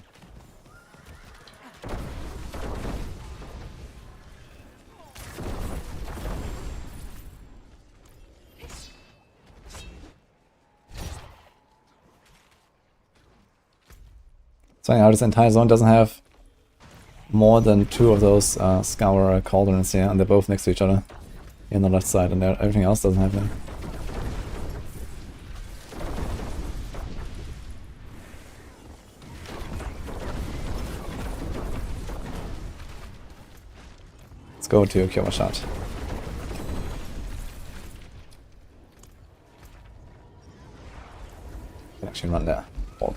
So anyhow, this entire zone doesn't have more than 2 of those Scour Cauldrons here, and they're both next to each other in the left side, and everything else doesn't have them. Let's go to Kyowa shot. Can actually run there. Bog.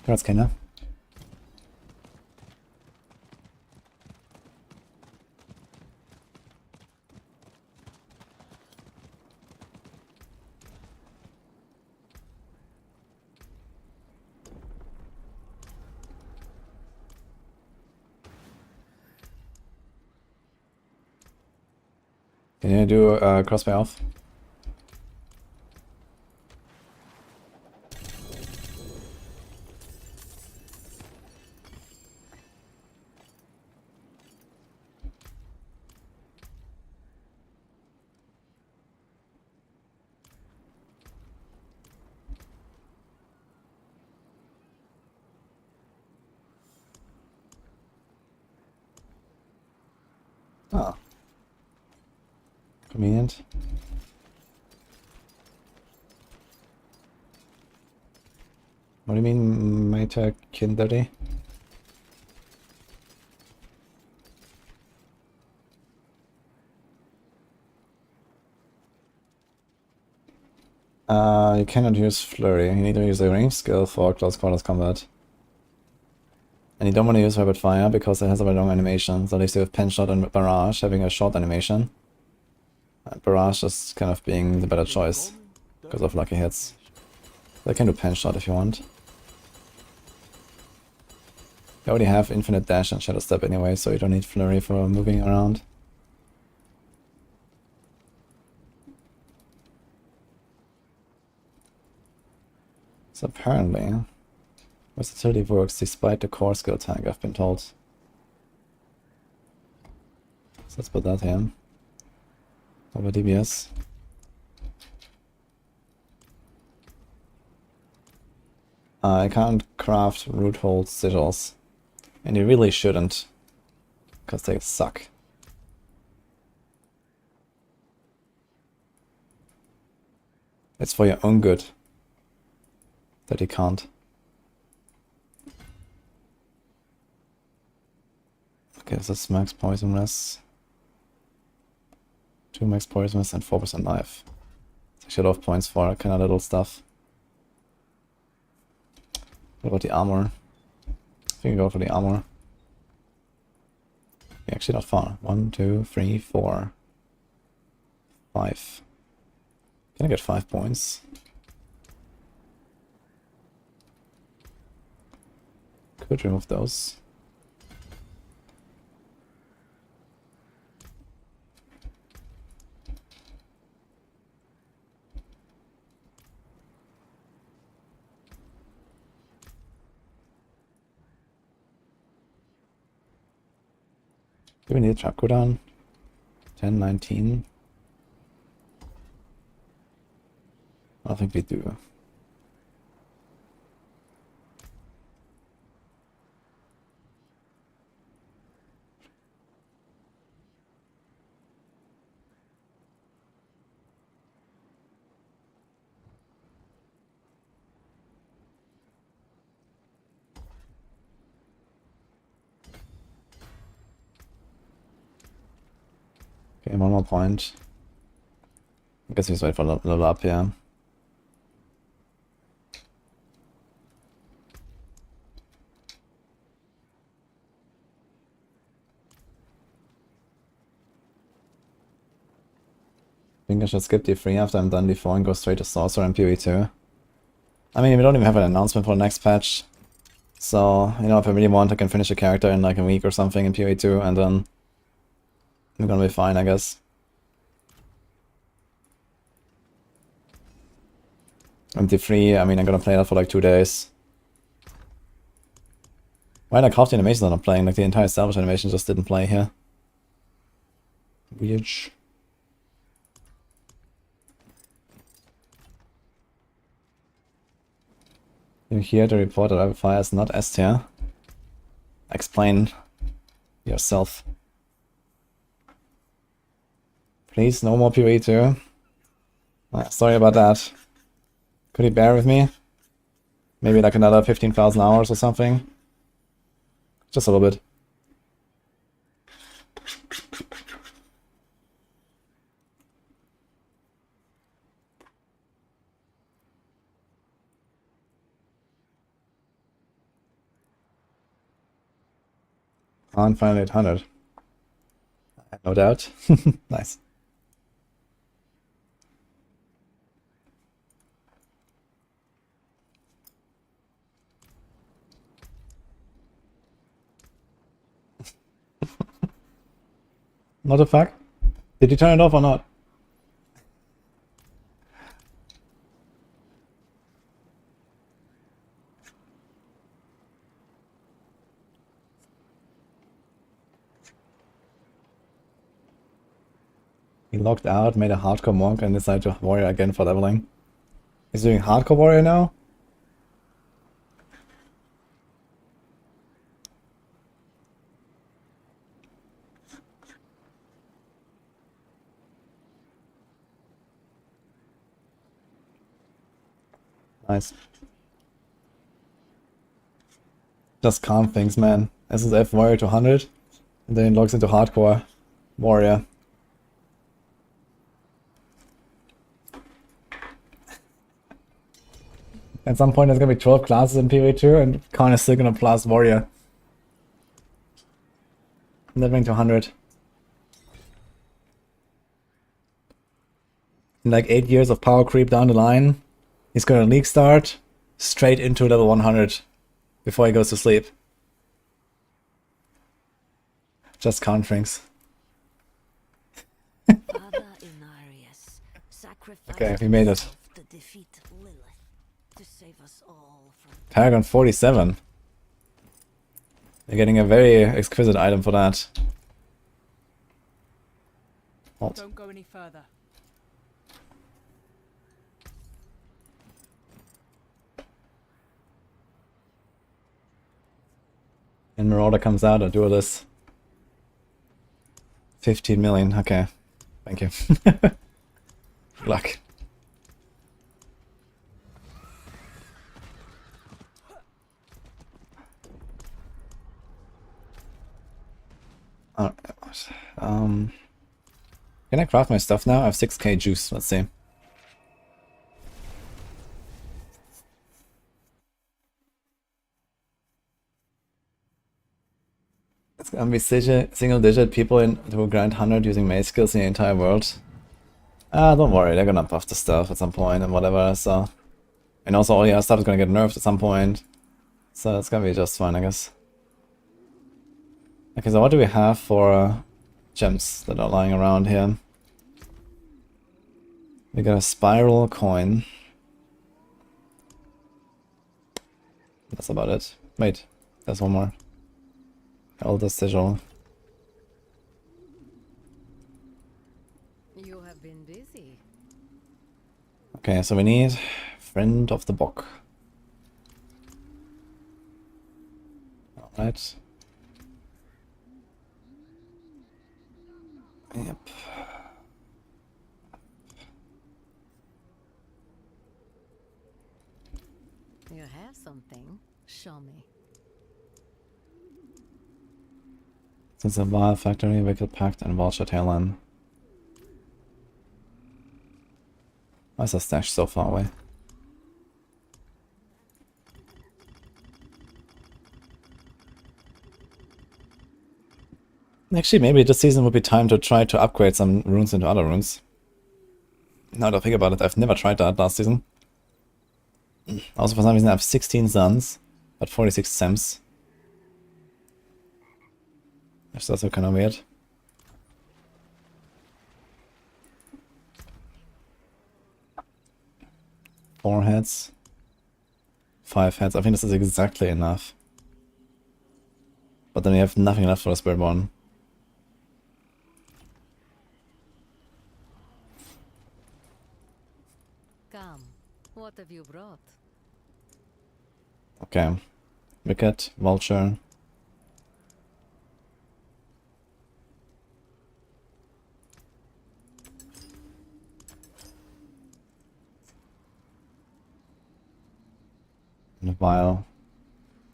That's Kenna. Can you do crossbow off? Oh. Convenient. What do you mean, Meta Kindari? You cannot use Flurry. You need to use a range skill for close quarters combat. And you don't want to use Rapid Fire because it has a very long animation. So at least you have Pen Shot and Barrage having a short animation. Barrage is kind of being the better choice because of lucky hits. So I can do Pen Shot if you want. You already have Infinite Dash and Shadow Step anyway, so you don't need Flurry for moving around. So apparently, versatility works despite the core skill tag, I've been told. So let's put that here. Over DBS. I can't craft root hold sigils. And you really shouldn't. Because they suck. It's for your own good that you can't. Okay, this is max poisonous. 2 max poisonous and 4% life. It's actually a lot of points for kind of little stuff. What about the armor? I think we go for the armor. Yeah, actually not far. 1, 2, 3, 4, 5. Can I get 5 points? Could remove those. Do we need a trap cooldown? 10, 19? I don't think we do. Okay, one more point. I guess we just wait for level up here. I think I should skip D3 after I'm done D4 and go straight to Sorcerer and PoE2. I mean, we don't even have an announcement for the next patch. So, you know, if I really want, I can finish a character in like a week or something in PoE2 and then I'm gonna be fine, I guess. And D3, I mean, I'm gonna play that for like 2 days. Why like half the animations are not playing? Like the entire salvage animation just didn't play here. Weird. You hear the report that Rapid Fire is not S tier. Explain yourself. Please, no more PoE2. Sorry about that. Could you bear with me? Maybe like another 15,000 hours or something? Just a little bit. On final 800. No doubt. Nice. What the fuck? Did you turn it off or not? He logged out, made a hardcore monk, and decided to warrior again for leveling. He's doing hardcore warrior now? Nice. Just calm things, man. SSF warrior to 100, and then he logs into hardcore warrior. At some point there's gonna be 12 classes in PoE2 and Khan is still gonna plus warrior. Leveling to 100. In like 8 years of power creep down the line, he's gonna league start straight into level 100 before he goes to sleep. Just counterings. Okay, we made it. Paragon 47. They're getting a very exquisite item for that. Halt. Don't go any further. And Marauder comes out, I'll do this. 15 million, okay. Thank you. Good luck. Can I craft my stuff now? I have 6k juice, let's see. It's gonna be single digit people who grind 100 using maze skills in the entire world. Don't worry, they're gonna buff the stuff at some point and whatever, so... And also all the other stuff is gonna get nerfed at some point. So it's gonna be just fine, I guess. Okay, so what do we have for gems that are lying around here? We got a spiral coin. That's about it. Wait, there's one more. Elder sigil. You have been busy. Okay, so we need Friend of the Book. Alright. Yep. You have something. Show me. Since the Wild Factory, Wicked Pact, and Vulture Tailend. Why is the stash so far away? Actually, maybe this season would be time to try to upgrade some runes into other runes. Now that I think about it, I've never tried that last season. Also, for some reason, I have 16 Suns, but 46 Sems. That's also kind of weird. Four heads. 5 heads. I think this is exactly enough. But then we have nothing left for the Spiritborn. Come. What have you brought? Okay. Wicket, Vulture. And a vial.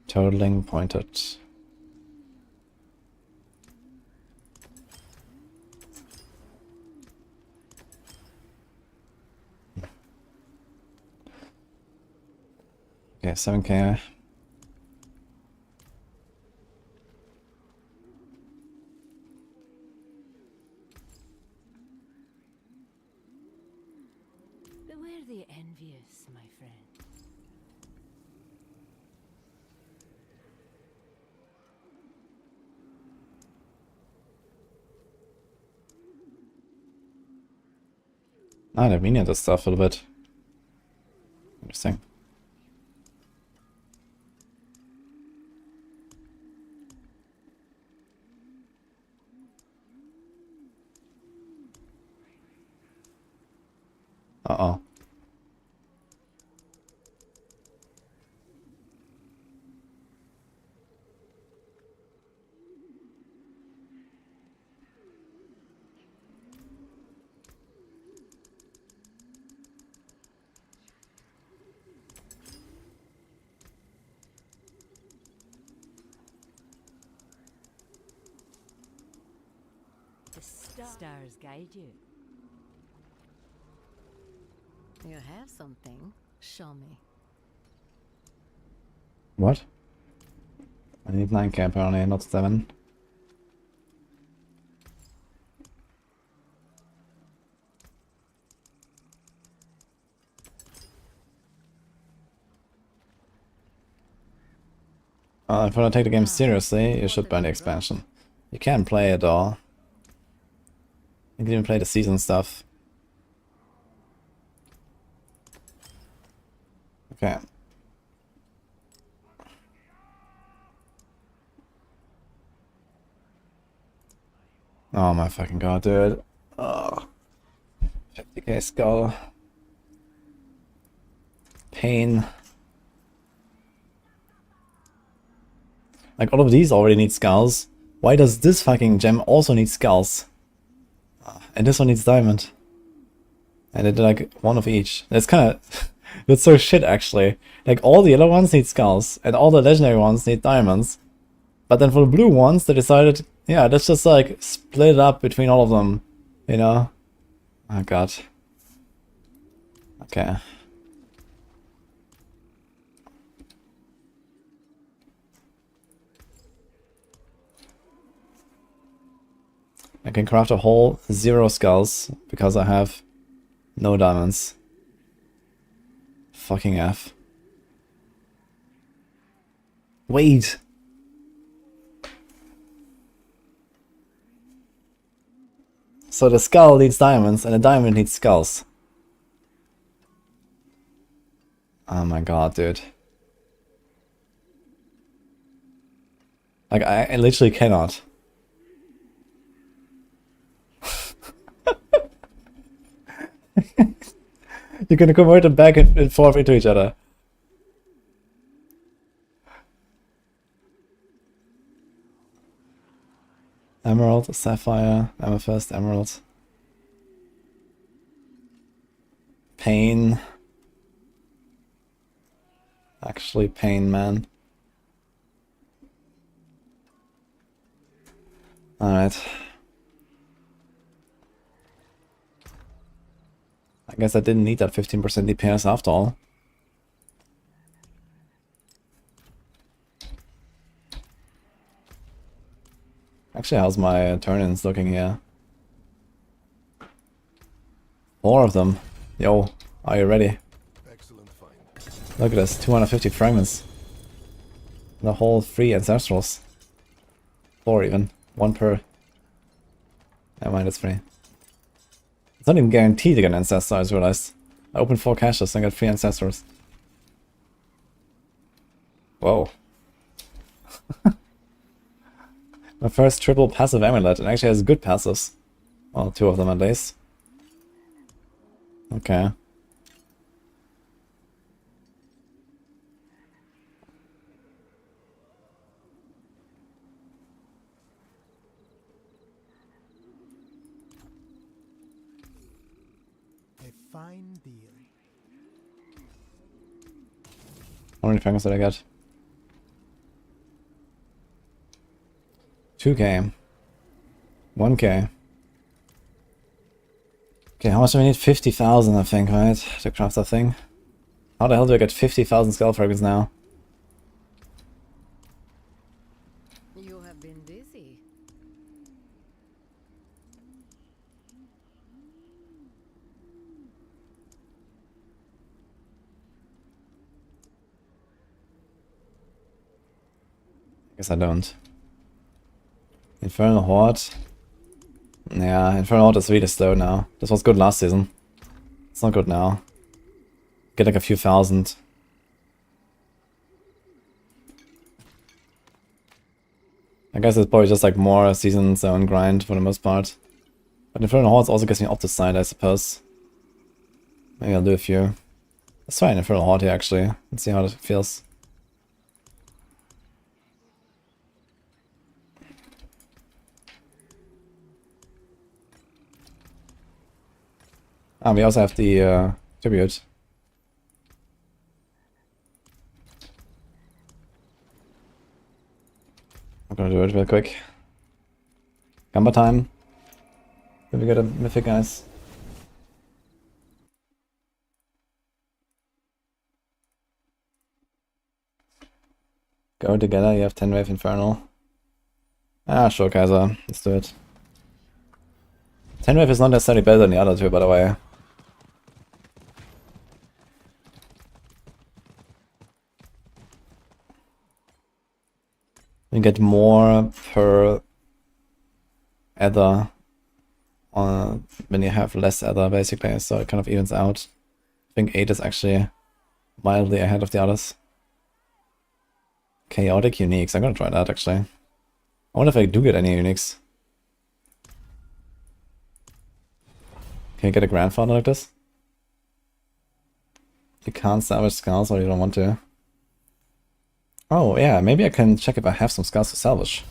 Totaling pointed. Okay, 7k. Beware the envious, my friend. Ah, they're minion this stuff a little bit. Interesting. Uh-oh. The stars guide you. You have something. Show me. What? I need 9k apparently, not 7. If you want to take the game seriously, you should buy the expansion. You can play it all. You can even play the season stuff. Okay. Oh my fucking god, dude. Oh. 50k skull. Pain. Like, all of these already need skulls. Why does this fucking gem also need skulls? And this one needs diamond. And it did like one of each. That's kind of... that's so shit, actually. Like, all the other ones need skulls, and all the legendary ones need diamonds. But then for the blue ones, they decided, yeah, let's just like split it up between all of them, you know? Oh god. Okay. I can craft a whole 0 skulls because I have no diamonds. Fucking F. Wait! So the skull needs diamonds and the diamond needs skulls. Oh my god, dude. Like, I literally cannot. You're gonna convert them back and forth into each other. Emerald, sapphire, amethyst, emerald. Pain. Actually, pain, man. Alright. I Guess I didn't need that 15% DPS after all. Actually, how's my turn-ins looking here? 4 of them. Yo, are you ready? Excellent find. Look at this, 250 fragments. The whole 3 ancestrals. 4 even. 1 per. Never mind, it's 3. It's not even guaranteed to get an ancestor, I just realized. I opened 4 caches and got 3 ancestors. Whoa. My first triple passive amulet, and actually has good passives. Well, 2 of them at least. Okay. A fine deal. How many fragments did I get? 2k. 1k. Okay, how much do we need? 50,000 I think, right? To craft that thing. How the hell do I get 50,000 skull fragments now? You have been busy. I guess I don't. Infernal Horde. Yeah, Infernal Horde is really slow now. This was good last season. It's not good now. Get like a few thousand. I guess it's probably just like more season zone grind for the most part. But Infernal Hordes also gets me off the side, I suppose. Maybe I'll do a few. Let's try an Infernal Horde here actually. Let's see how it feels. Ah, we also have the tribute. I'm gonna do it real quick. Gamba time. Did we get a mythic, guys? Go together, you have 10 wave infernal. Ah, sure, Kaiser. Let's do it. 10 wave is not necessarily better than the other two, by the way. You get more per ether when you have less ether, basically, so it kind of evens out. I think 8 is actually mildly ahead of the others. Chaotic uniques, I'm gonna try that actually. I wonder if I do get any uniques. Can you get a grandfather like this? You can't salvage skulls or you don't want to. Oh yeah, maybe I can check if I have some skulls to salvage.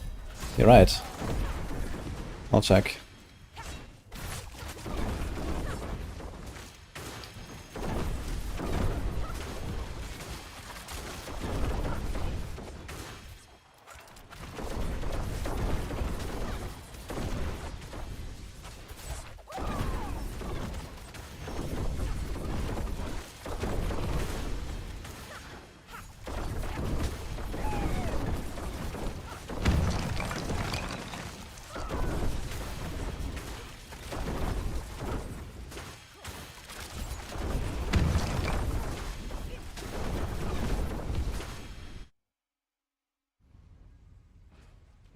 You're right. I'll check.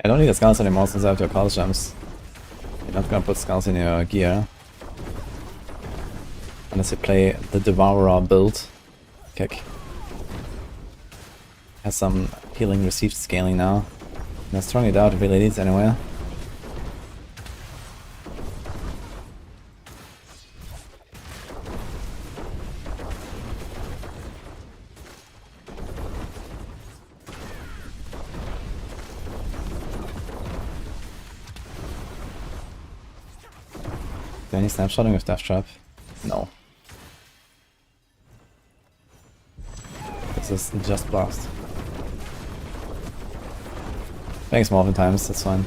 I don't need the skulls anymore since I have your call gems. You're not gonna put skulls in your gear. Unless you play the Devourer build. Kick. Has some healing received scaling now. And I strongly doubt it really leads anywhere. Any snapshotting with Death Trap? No. This is just blast. Thanks more times, that's fine.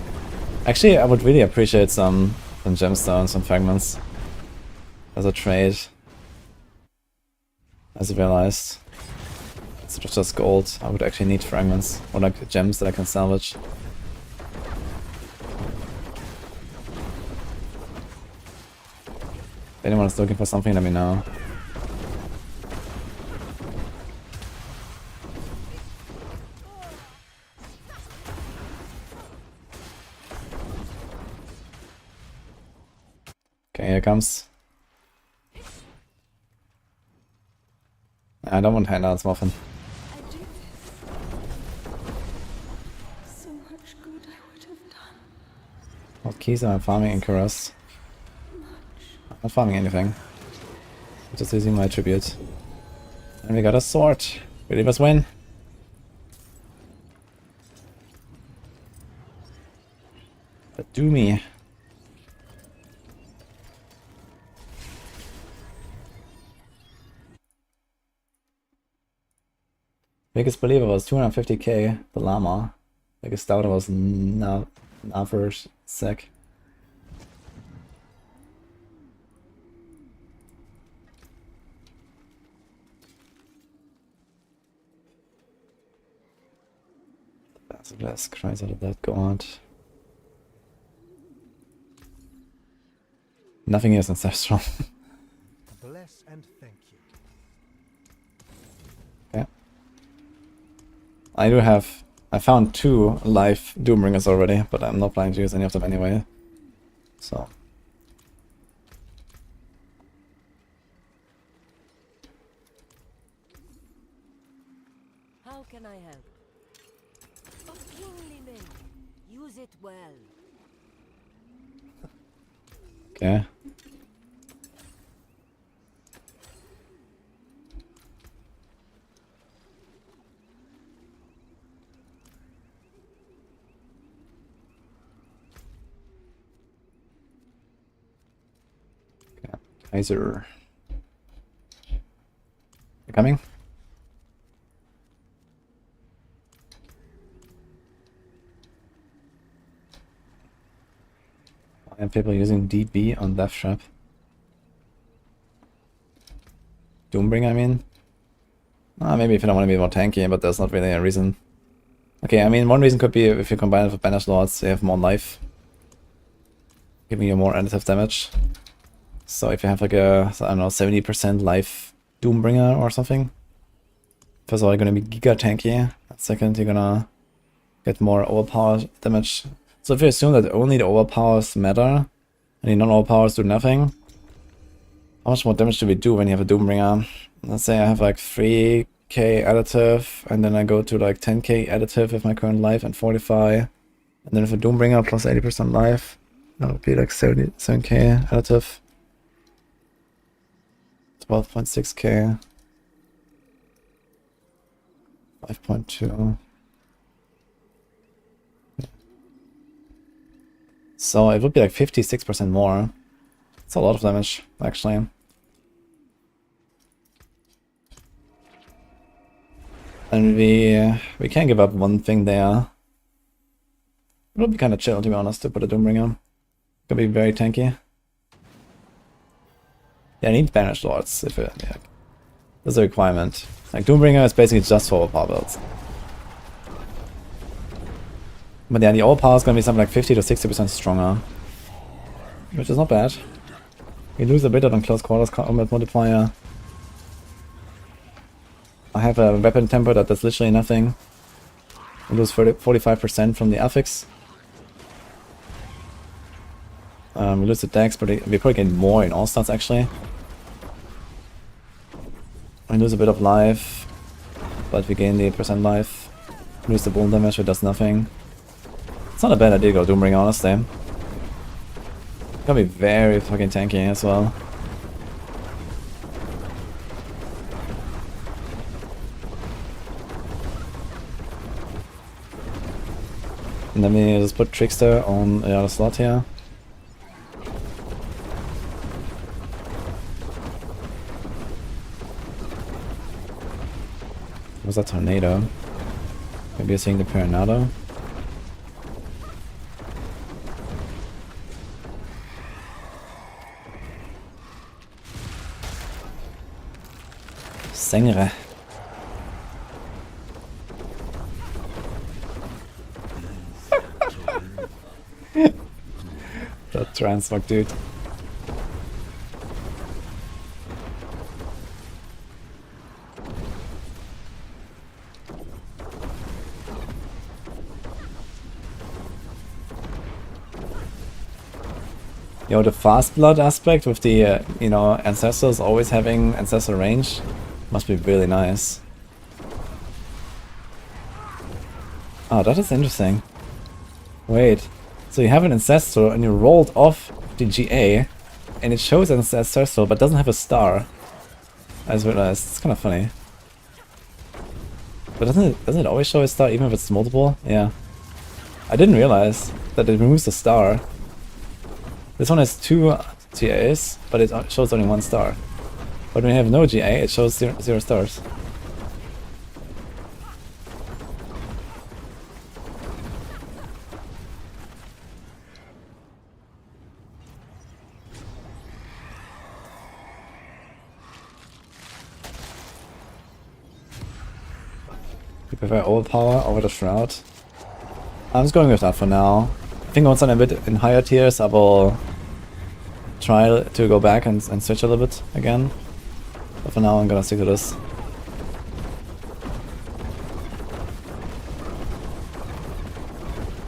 Actually, I would really appreciate some gemstones, some fragments as a trade. As I realized. Instead of just gold, I would actually need fragments. Or like gems that I can salvage. If anyone is looking for something, let me know. Okay, here it comes. I don't want handouts, Muffin. I did this. So much good I would have done. What keys am I farming? Enquiries. I'm not farming anything. I'm just using my attribute. And we got a sword. Believers win. But do me. Biggest believer was 250k, the llama. Biggest doubter was Naver's sec. Basilisk, Christ, how did that go out? Nothing is ancestral. Bless and thank you. Okay. I found 2 live Doomringers already, but I'm not planning to use any of them anyway. So. How can I help? A kingly men. Use it well. Okay. Kaiser. You coming? I have people using DB on Death Trap. Doombringer, I mean? Maybe if you don't want to be more tanky, but there's not really a reason. Okay, I mean, one reason could be if you combine it with Banish Lords, you have more life. Giving you more additive damage. So if you have like a, I don't know, 70% life Doombringer or something. First of all, you're gonna be giga tanky. Second, you're gonna get more overpower damage. So if you assume that only the overpowers matter, and the non-overpowers do nothing, how much more damage do we do when you have a Doombringer? Let's say I have like 3k additive, and then I go to like 10k additive with my current life and fortify. And then with a Doombringer plus 80% life, that would be like 77k additive. 12.6k. 5.2. So it would be like 56% more. It's a lot of damage, actually. And we can't give up one thing there. It would be kind of chill, to be honest, to put a Doombringer. Could be very tanky. Yeah, I need Banished Lords if it, yeah. There's a requirement. Like Doombringer is basically just for overpower builds. But yeah, the overpower is gonna be something like 50 to 60% stronger. Which is not bad. We lose a bit on close quarters combat multiplier. I have a weapon tempo that does literally nothing. We lose 45% from the affix. We lose the dex, but we probably gain more in all stats actually. We lose a bit of life, but we gain the percent life. We lose the bone damage, which does nothing. It's not a bad idea to go Doombringer, honestly. It's gonna be very fucking tanky as well. And then we just put Trickster on the other slot here. Was that tornado? Maybe you're seeing the Perenado. Sengre. That transmog, dude. Yo, the fast blood aspect with the, you know, ancestors always having ancestral range must be really nice. Oh, that is interesting. Wait, so you have an ancestral and you rolled off the GA and it shows an ancestral but doesn't have a star. I just realized, it's kind of funny. But doesn't it always show a star even if it's multiple? Yeah. I didn't realize that it removes the star. This one has 2 GAs, but it shows only 1 star. But when you have no GA, it shows 0 stars. You prefer overpower over the shroud? I'm just going with that for now. I think once I'm a bit in higher tiers, I will try to go back and switch a little bit again. But for now, I'm gonna stick to this.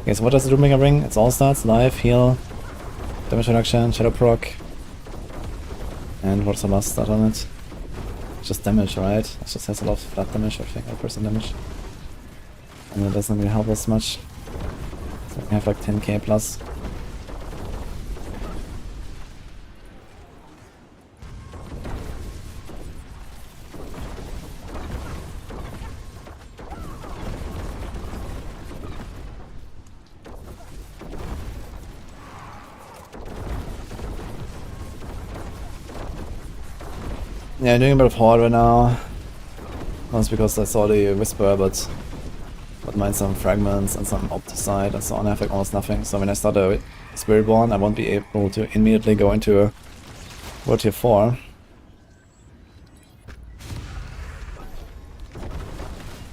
Okay, so what does the Doombringer bring? It's all stats, life, heal, damage reduction, shadow proc. And what's the last stat on it? Just damage, right? It just has a lot of flat damage, I think, or person damage. And it doesn't really help us much. So we have like 10k plus. Yeah, I'm doing a bit of horde right now. That's because I saw the Whisper, but mine some fragments and some opticide and so on. I have like almost nothing. So when I start a Spiritborn, I won't be able to immediately go into World Tier 4.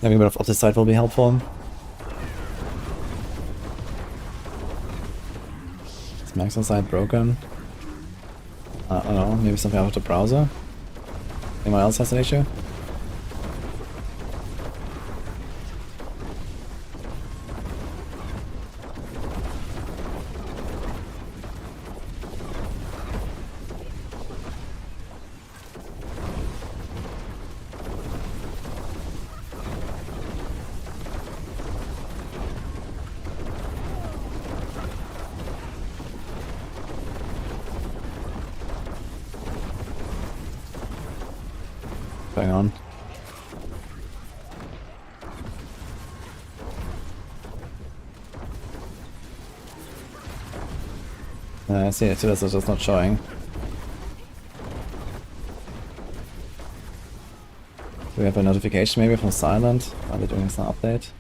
Having a bit of opticide will be helpful. Is max inside broken? I don't know, maybe something out of the browser? Anyone else has an issue? Going on. I see it, it's just not showing. Do we have a notification maybe from Silent? Are they doing some update?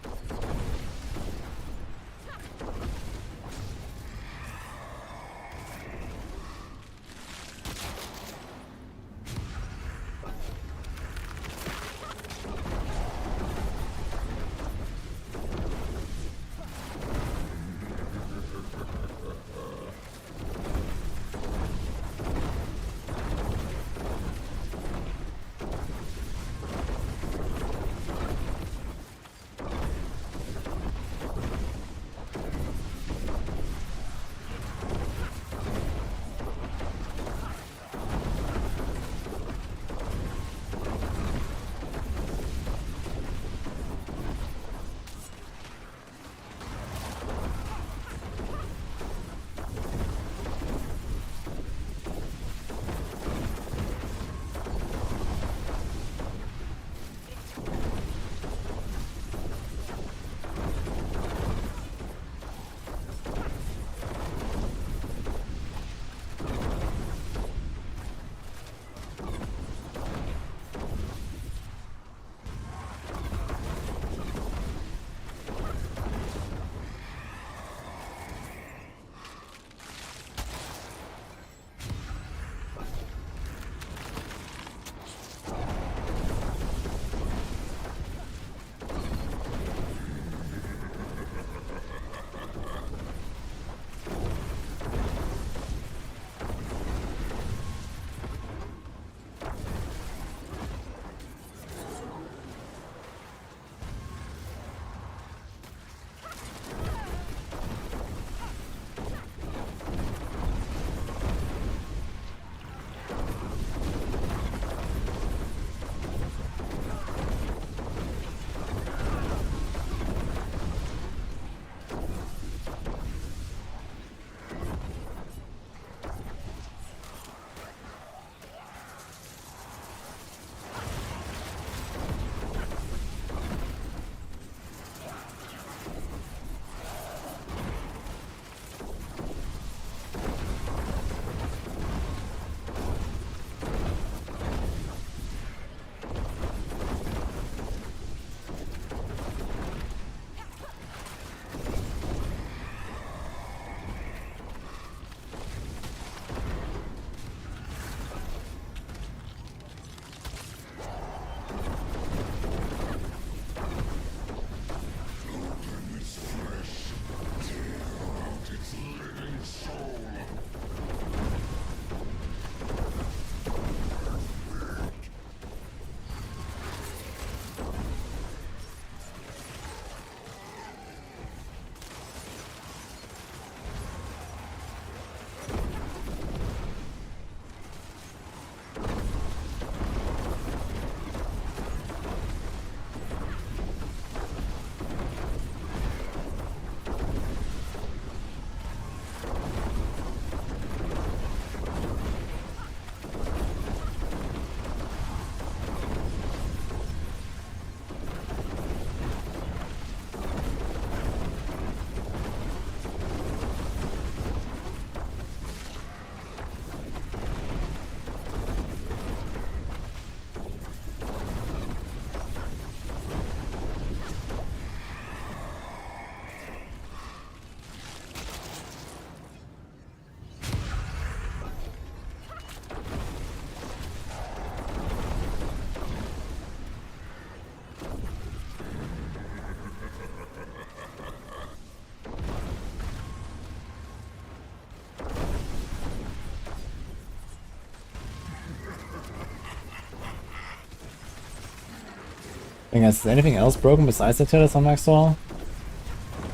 Hey guys, is anything else broken besides the Titters on Maxwell?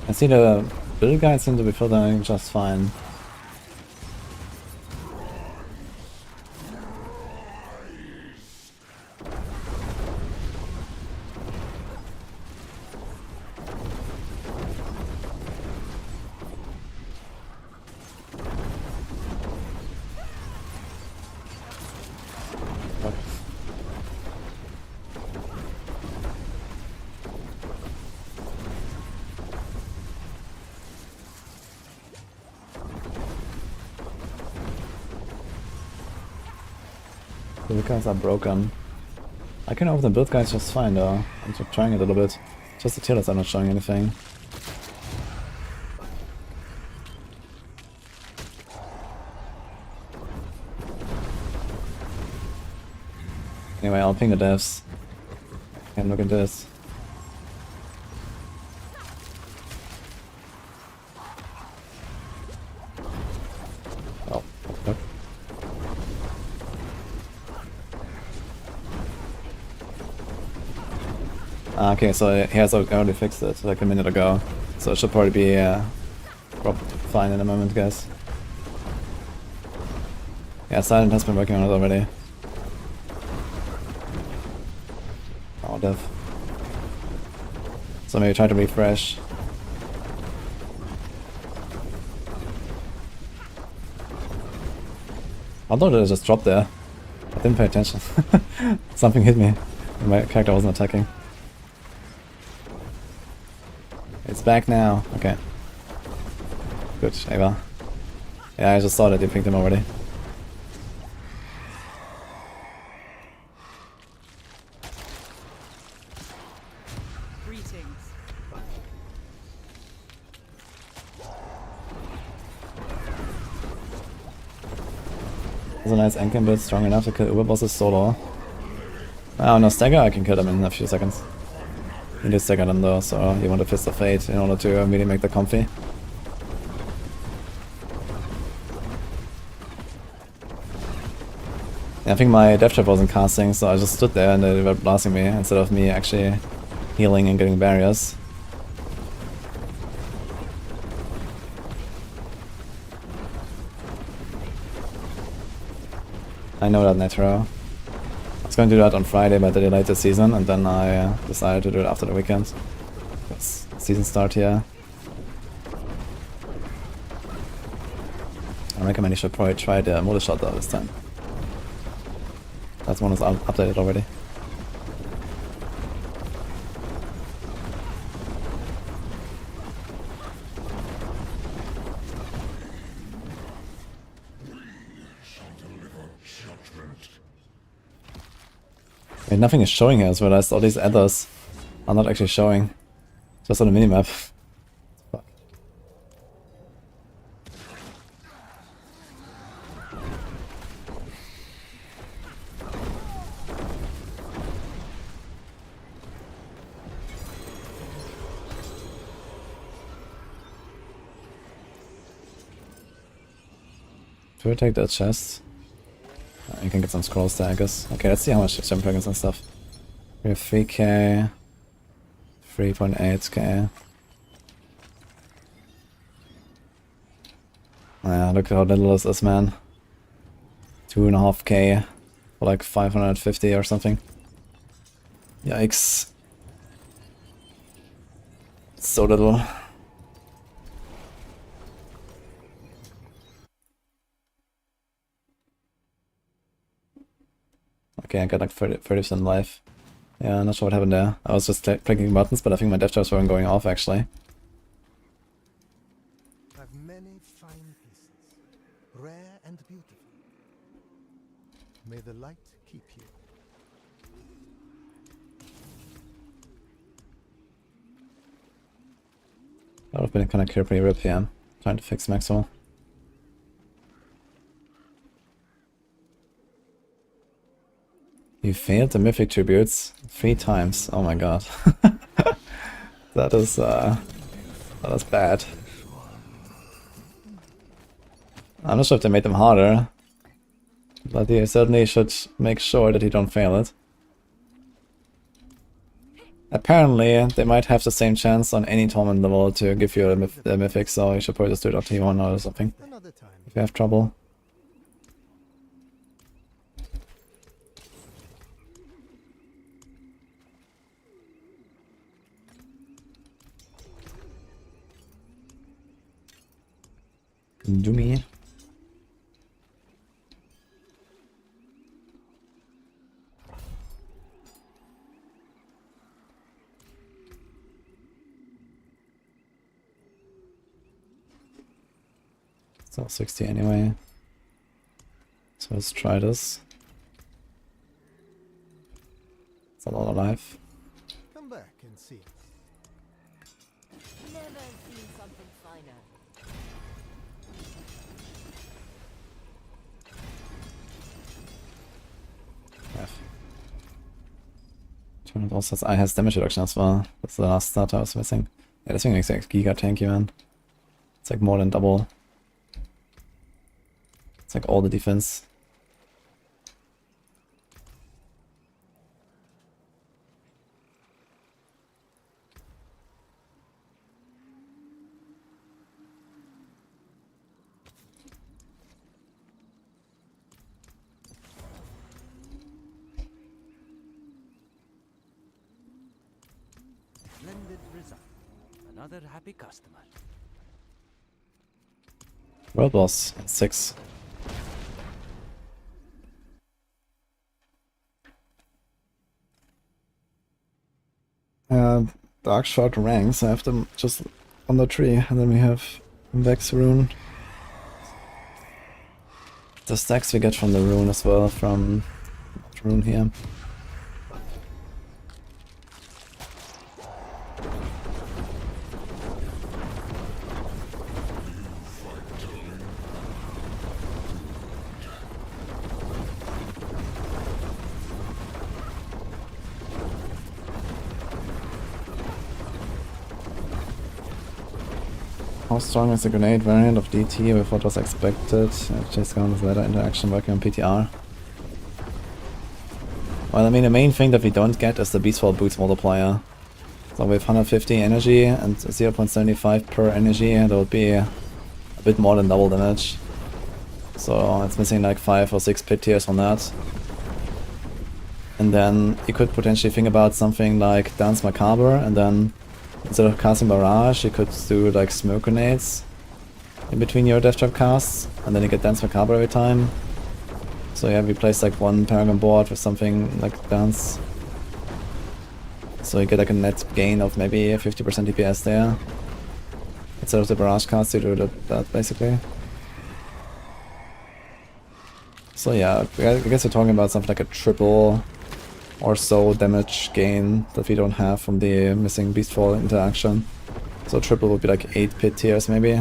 I see the build guys seem to be filtering just fine. The build guys are broken. I can open the build guys just fine though. I'm just trying it a little bit. Just the Titters are not showing anything. Anyway, I'll ping the devs. And look at this. Oh, fuck. Okay, so he has already fixed it like a minute ago. So it should probably be fine in a moment, guys. Yeah, Silent has been working on it already. Oh, dev. So maybe try to refresh. Although did it just drop there? I didn't pay attention. Something hit me. My character wasn't attacking. It's back now. Okay. Good, Ava. Yeah, I just saw that you picked him already. Greetings. There's a nice Enkin build, strong enough to kill Uber bosses solo. Oh, no stagger, I can kill them in a few seconds. You need to stagger them though, so you want a Fist of Fate in order to really make the comfy. Yeah, I think my death trap wasn't casting, so I just stood there and they were blasting me instead of me actually healing and getting barriers. I know that, Netro. I was going to do that on Friday, but they delayed the season, and then I decided to do it after the weekend. Because season start here. I recommend you should probably try the motor shot though this time. That one is updated already. Wait, nothing is showing here as well as all these others are not actually showing. Just on the minimap. Fuck. Do we take that chest? You can get some scrolls there, I guess. Okay, let's see how much jump dragons and stuff. We have 3k, 3.8k. Yeah, look how little this is, man. 2.5k for like 550 or something. Yikes. So little. Okay, I got like 30% life. Yeah, I'm not sure what happened there. I was just clicking buttons, but I think my death traps weren't going off actually. Have many fine pieces, rare and beautiful. May the light keep you. That would have been kind of clear pretty rip here. Trying to fix Maxwell. You failed the mythic tributes 3 times. Oh my god. that is bad. I'm not sure if they made them harder, but you certainly should make sure that you don't fail it. Apparently, they might have the same chance on any tournament level to give you a mythic, so you should probably just do it on T1 or something, Another time. if you have trouble. Do me. So 60 anyway. So let's try this. It's a lot of life. Come back and see us. Never seen something finer. F. 200 also has damage reduction as well. That's the last starter I was missing. Yeah, deswegen ist like giga tanky, man. It's like more than double. It's like all the defense. Splendid result. Another happy customer. World boss at 6. Dark Shard ranks, I have them just on the tree, and then we have Vex Rune. The stacks we get from the rune as well, from rune here. How strong is the grenade variant of DT with what was expected? Just gone with ladder interaction working on PTR. Well, I mean, the main thing that we don't get is the Beastfall Boots multiplier. So with 150 energy and 0.75 per energy, that would be a bit more than double damage. So it's missing like 5 or 6 pit tiers on that. And then you could potentially think about something like Dance Macabre, and then instead of casting Barrage, you could do like smoke grenades in between your Death Trap casts, and then you get Dance Macabre every time. So yeah, replace like one Paragon board with something like Dance. So you get like a net gain of maybe 50% DPS there. Instead of the Barrage cast, you do that basically. So yeah, I guess we're talking about something like a triple or so damage gain that we don't have from the missing Beastfall interaction. So triple would be like 8 pit tiers maybe.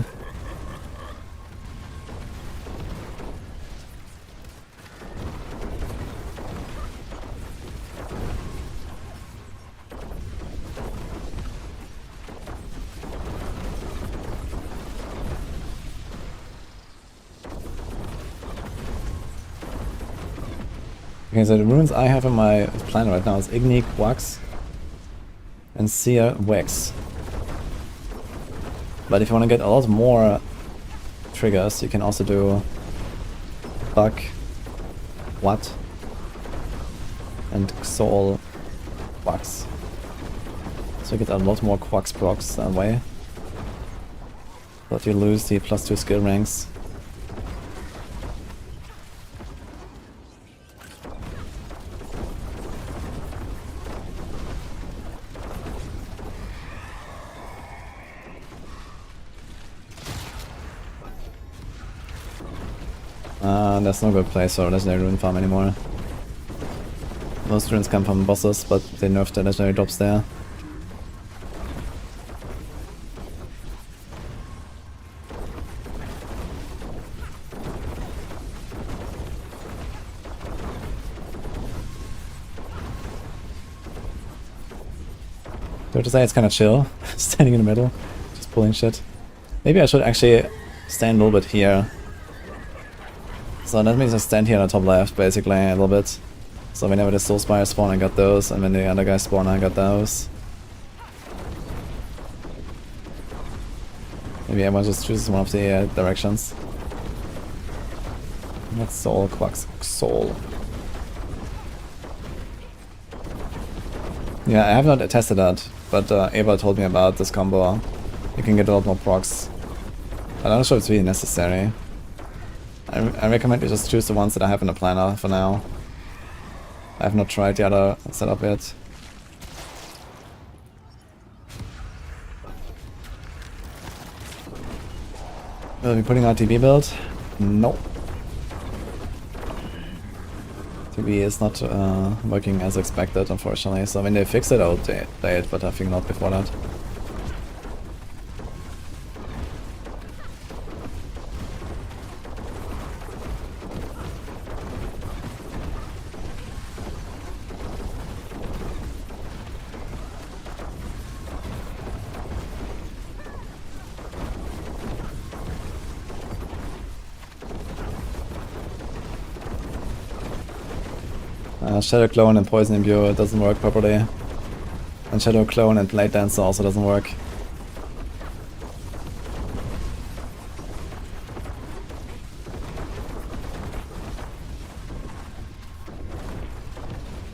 Okay, so the runes I have in my plan right now is Igni, Wax, and Seer, Wax. But if you want to get a lot more triggers, you can also do Bug, What, and Soul, Wax. So you get a lot more Quax procs that way. But you lose the +2 skill ranks. There's no good place for legendary rune farm anymore. Most runes come from bosses, but they nerfed the legendary drops there. So to say, it's kind of chill, standing in the middle, just pulling shit. Maybe I should actually stand a little bit here. So that means I stand here on the top left, basically, a little bit. So whenever the Soul Spire spawn, I got those, and when the other guys spawn, I got those. Maybe everyone just chooses one of the directions. What's soul? Quack's soul. Yeah, I have not tested that, but Ava told me about this combo. You can get a lot more procs. But I'm not sure if it's really necessary. I recommend you just choose the ones that I have in the planner for now. I have not tried the other setup yet. Will we be putting out TB build? No. TB is not working as expected, unfortunately. So when they fix it, I'll play it, but I think not before that. Shadow Clone and Poison Imbue doesn't work properly. And Shadow Clone and Blade Dancer also doesn't work.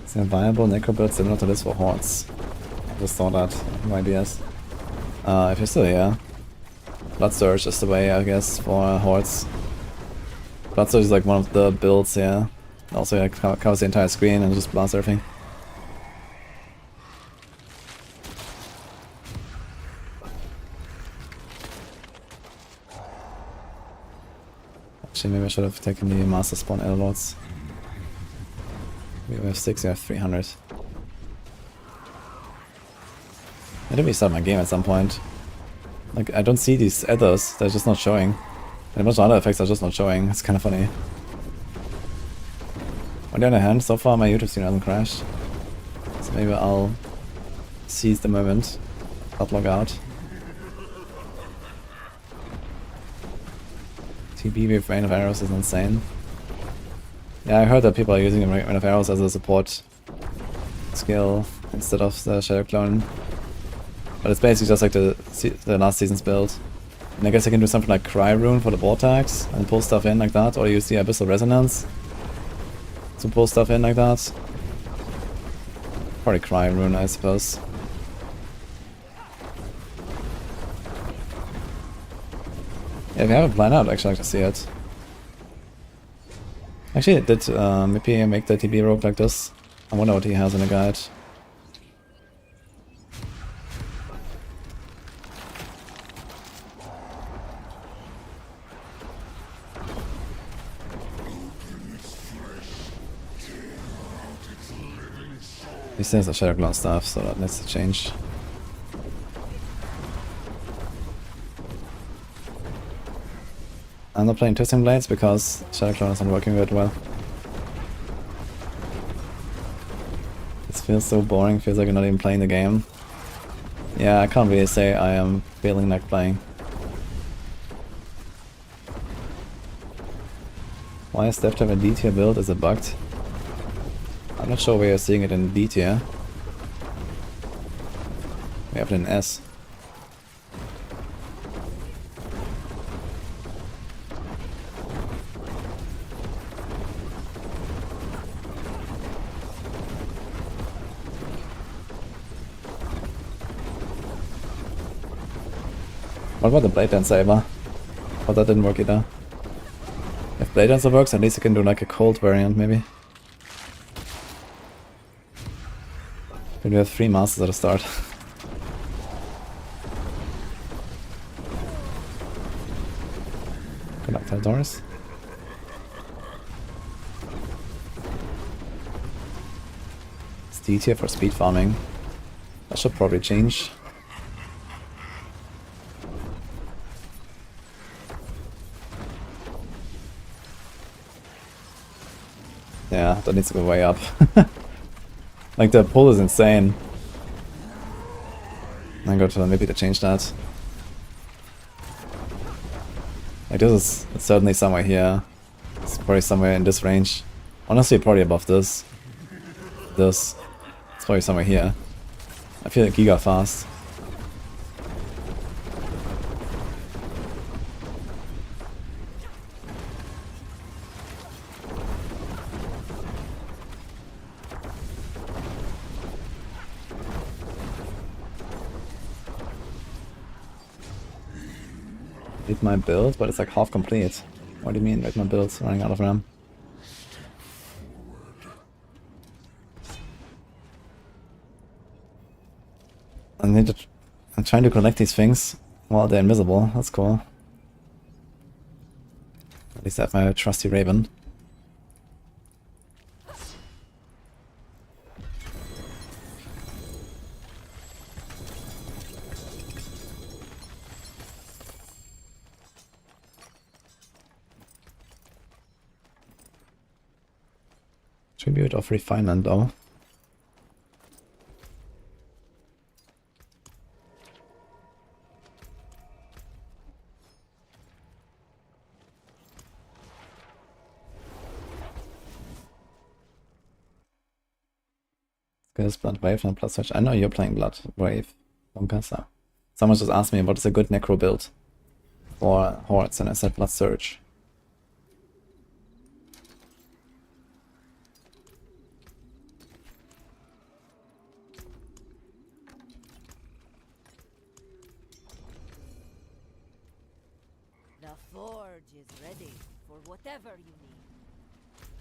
Is there a viable necro build similar to this for hordes? I just thought that. No ideas. If you're still here. Blood Surge is the way, I guess, for hordes. Blood Surge is like one of the builds here. Also, it covers the entire screen and just blasts everything. Actually, maybe I should have taken the Master Spawn Elords. We have 6, we have 300. I did restart my game at some point. Like, I don't see these others, they're just not showing. And a bunch of other effects are just not showing, it's kind of funny. On the other hand, so far my YouTube stream hasn't crashed. So maybe I'll seize the moment, not log out. TB with Rain of Arrows is insane. Yeah, I heard that people are using Rain of Arrows as a support skill instead of the Shadow Clone. But it's basically just like the last season's build. And I guess I can do something like Cry Rune for the Vortex and pull stuff in like that, or use the Abyssal Resonance to pull stuff in like that. Probably Cry Rune, I suppose. Yeah, if you have a plan out, I'd actually like to see it. Actually, did Mippy make the TB rogue like this? I wonder what he has in the guide. He still has a Shadow Clone stuff, so that needs to change. I'm not playing Twisting Blades because Shadow Clone isn't working very well. This feels so boring, feels like you're not even playing the game. Yeah, I can't really say I am feeling like playing. Why is Death Trap a D tier build? Is it bugged? I'm not sure where you're seeing it in D tier. We have it in S. What about the Blade Dancer, Eva? Oh, that didn't work either. If Blade Dancer works, at least you can do like a cold variant, maybe. We have 3 masters at the start. Good luck, Taldoris. It's D tier for speed farming. That should probably change. Yeah, that needs to go way up. Like, the pull is insane. I go to maybe to change that. Like, this is certainly somewhere here. It's probably somewhere in this range. Honestly, probably above this. This. It's probably somewhere here. I feel like giga fast. Read my build, but it's like half complete. What do you mean, read my build's running out of RAM? I'm trying to collect these things while they're invisible. That's cool. At least I have my trusty raven. Tribute of refinement though. This Blood Wave and plus Search. I know you're playing Blood Wave. So. Someone just asked me what is a good necro build for hordes, and I said Blood Surge. The forge is ready for whatever you need.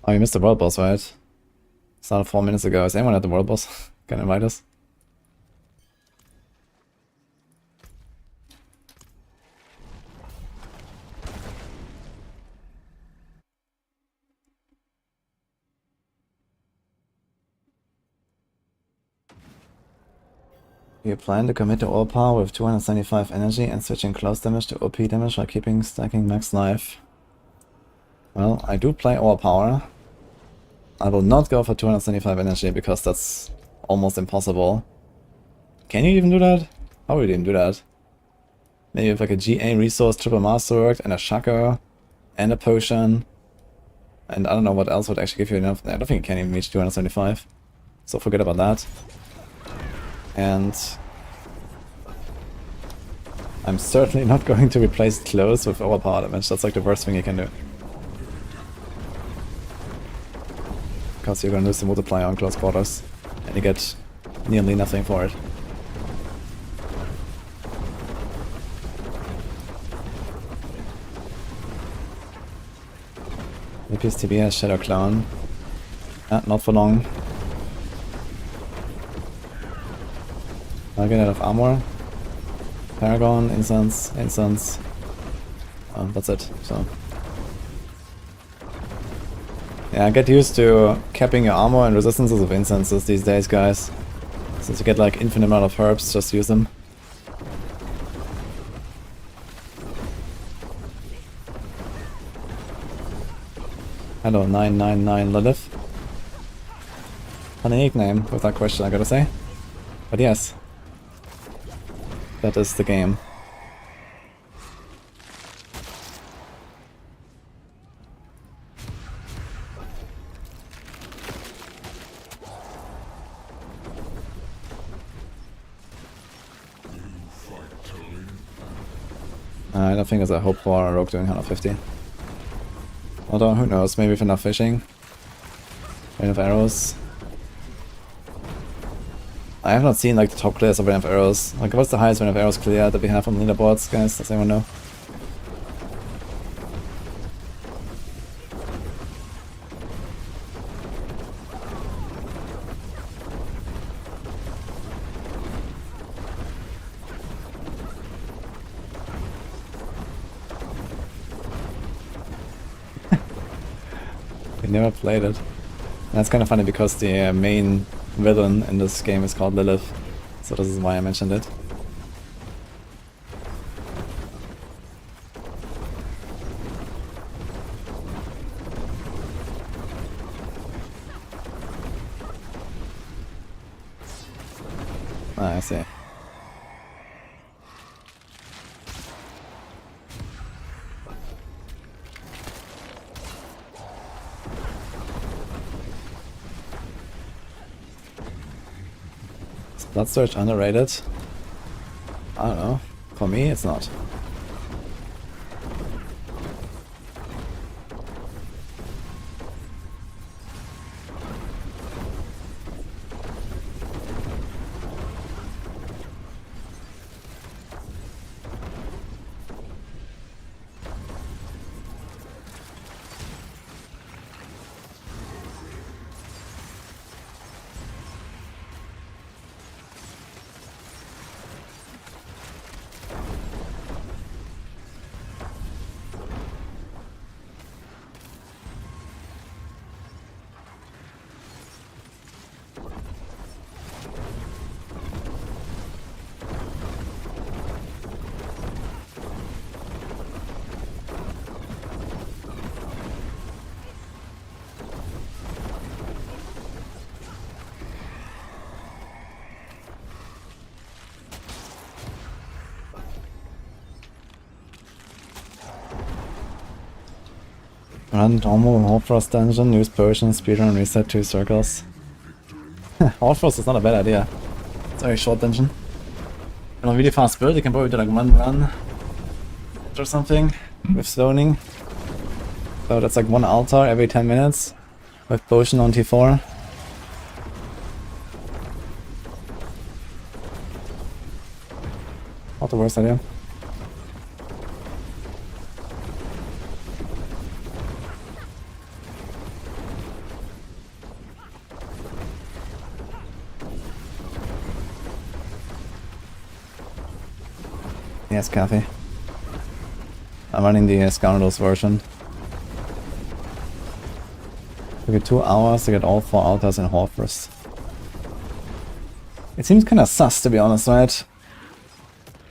Oh, you missed the world boss, right? Started 4 minutes ago. Is anyone at the world boss? Can invite us? You plan to commit to all power with 275 energy and switching close damage to OP damage while keeping stacking max life. Well, I do play overpower. I will not go for 275 energy because that's almost impossible. Can you even do that? How would you even do that? Maybe with like a GA resource, triple masterwork, and a shaka, and a potion. And I don't know what else would actually give you enough. I don't think you can even reach 275. So forget about that. And I'm certainly not going to replace close with overpower damage. That's like the worst thing you can do. Because you're going to lose the multiplier on close quarters, and you get nearly nothing for it. Maybe TB has Shadow Clown. Not for long. I'll get out of armor. Paragon, incense. That's it. So. Yeah, get used to capping your armor and resistances of incenses these days, guys. Since you get like infinite amount of herbs, just use them. Hello, 999 Lilith. Funny nickname, without question, I gotta say. But yes, that is the game. I don't think there's a hope for a rogue doing 150. Although, who knows, maybe with enough fishing. Rain of Arrows. I have not seen like the top clears of Rain of Arrows. Like, what's the highest Rain of Arrows clear that we have on the leaderboards, guys? Does anyone know? We never played it. That's kind of funny because the main villain in this game is called Lilith, so this is why I mentioned it. Ah, I see. Blood Surge underrated? I don't know. For me, it's not. Run normal Hallfrost dungeon, use potion, speedrun, reset 2 circles. Hallfrost is not a bad idea. It's a very short dungeon. And on really fast build, you can probably do like one run or something with stoning. So that's like one altar every 10 minutes with potion on T4. Not the worst idea. Yes, Kathy. I'm running the Scoundrels version. Took it 2 hours to get all 4 altars in Hallfrost. It seems kinda sus, to be honest, right?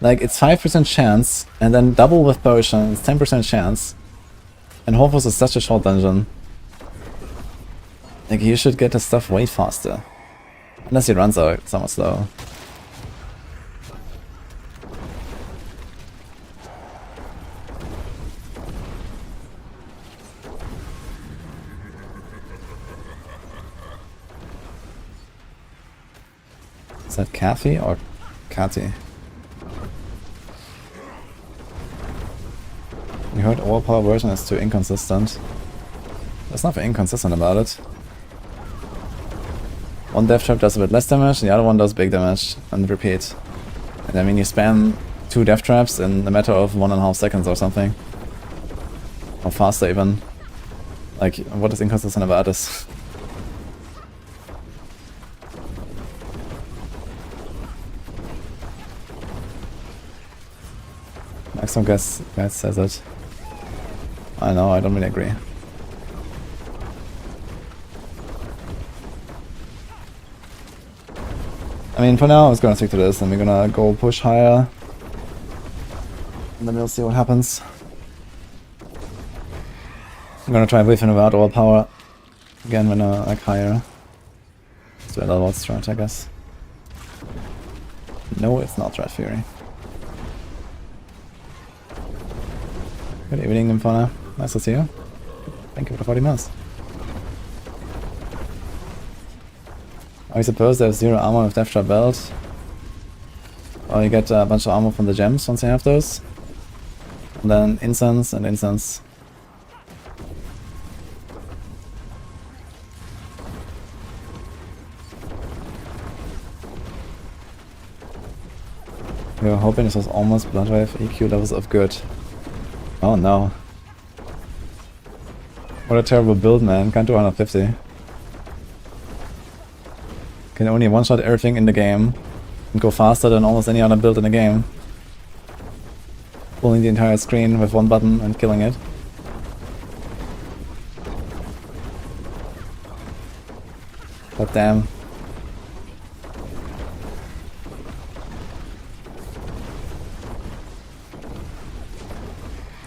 Like, it's 5% chance, and then double with potion, it's 10% chance. And Hallfrost is such a short dungeon. Like, you should get the stuff way faster. Unless he runs out somewhat slow. Is that Kathy or Kati? You heard overpower version is too inconsistent. There's nothing inconsistent about it. One death trap does a bit less damage, and the other one does big damage, and repeat. And I mean, you spam 2 death traps in a matter of 1.5 seconds or something. Or faster even. Like, what is inconsistent about this? Maximum guys says it. I know, I don't really agree. I mean, for now, I was gonna stick to this, and we're gonna go push higher. And then we'll see what happens. I'm gonna try with and without overpower. Again, when like higher. So another what's strat, I guess. No, it's not Red Fury. Good evening, Nymphona. Nice to see you. Thank you for the 40 months. I suppose there's 0 armor with Death Trap belt. Or you get a bunch of armor from the gems once you have those. And then incense and incense. We were hoping this was almost Bloodwave EQ levels of good. Oh no. What a terrible build, man. Can't do 150. Can only one-shot everything in the game. And go faster than almost any other build in the game. Pulling the entire screen with one button and killing it. But damn.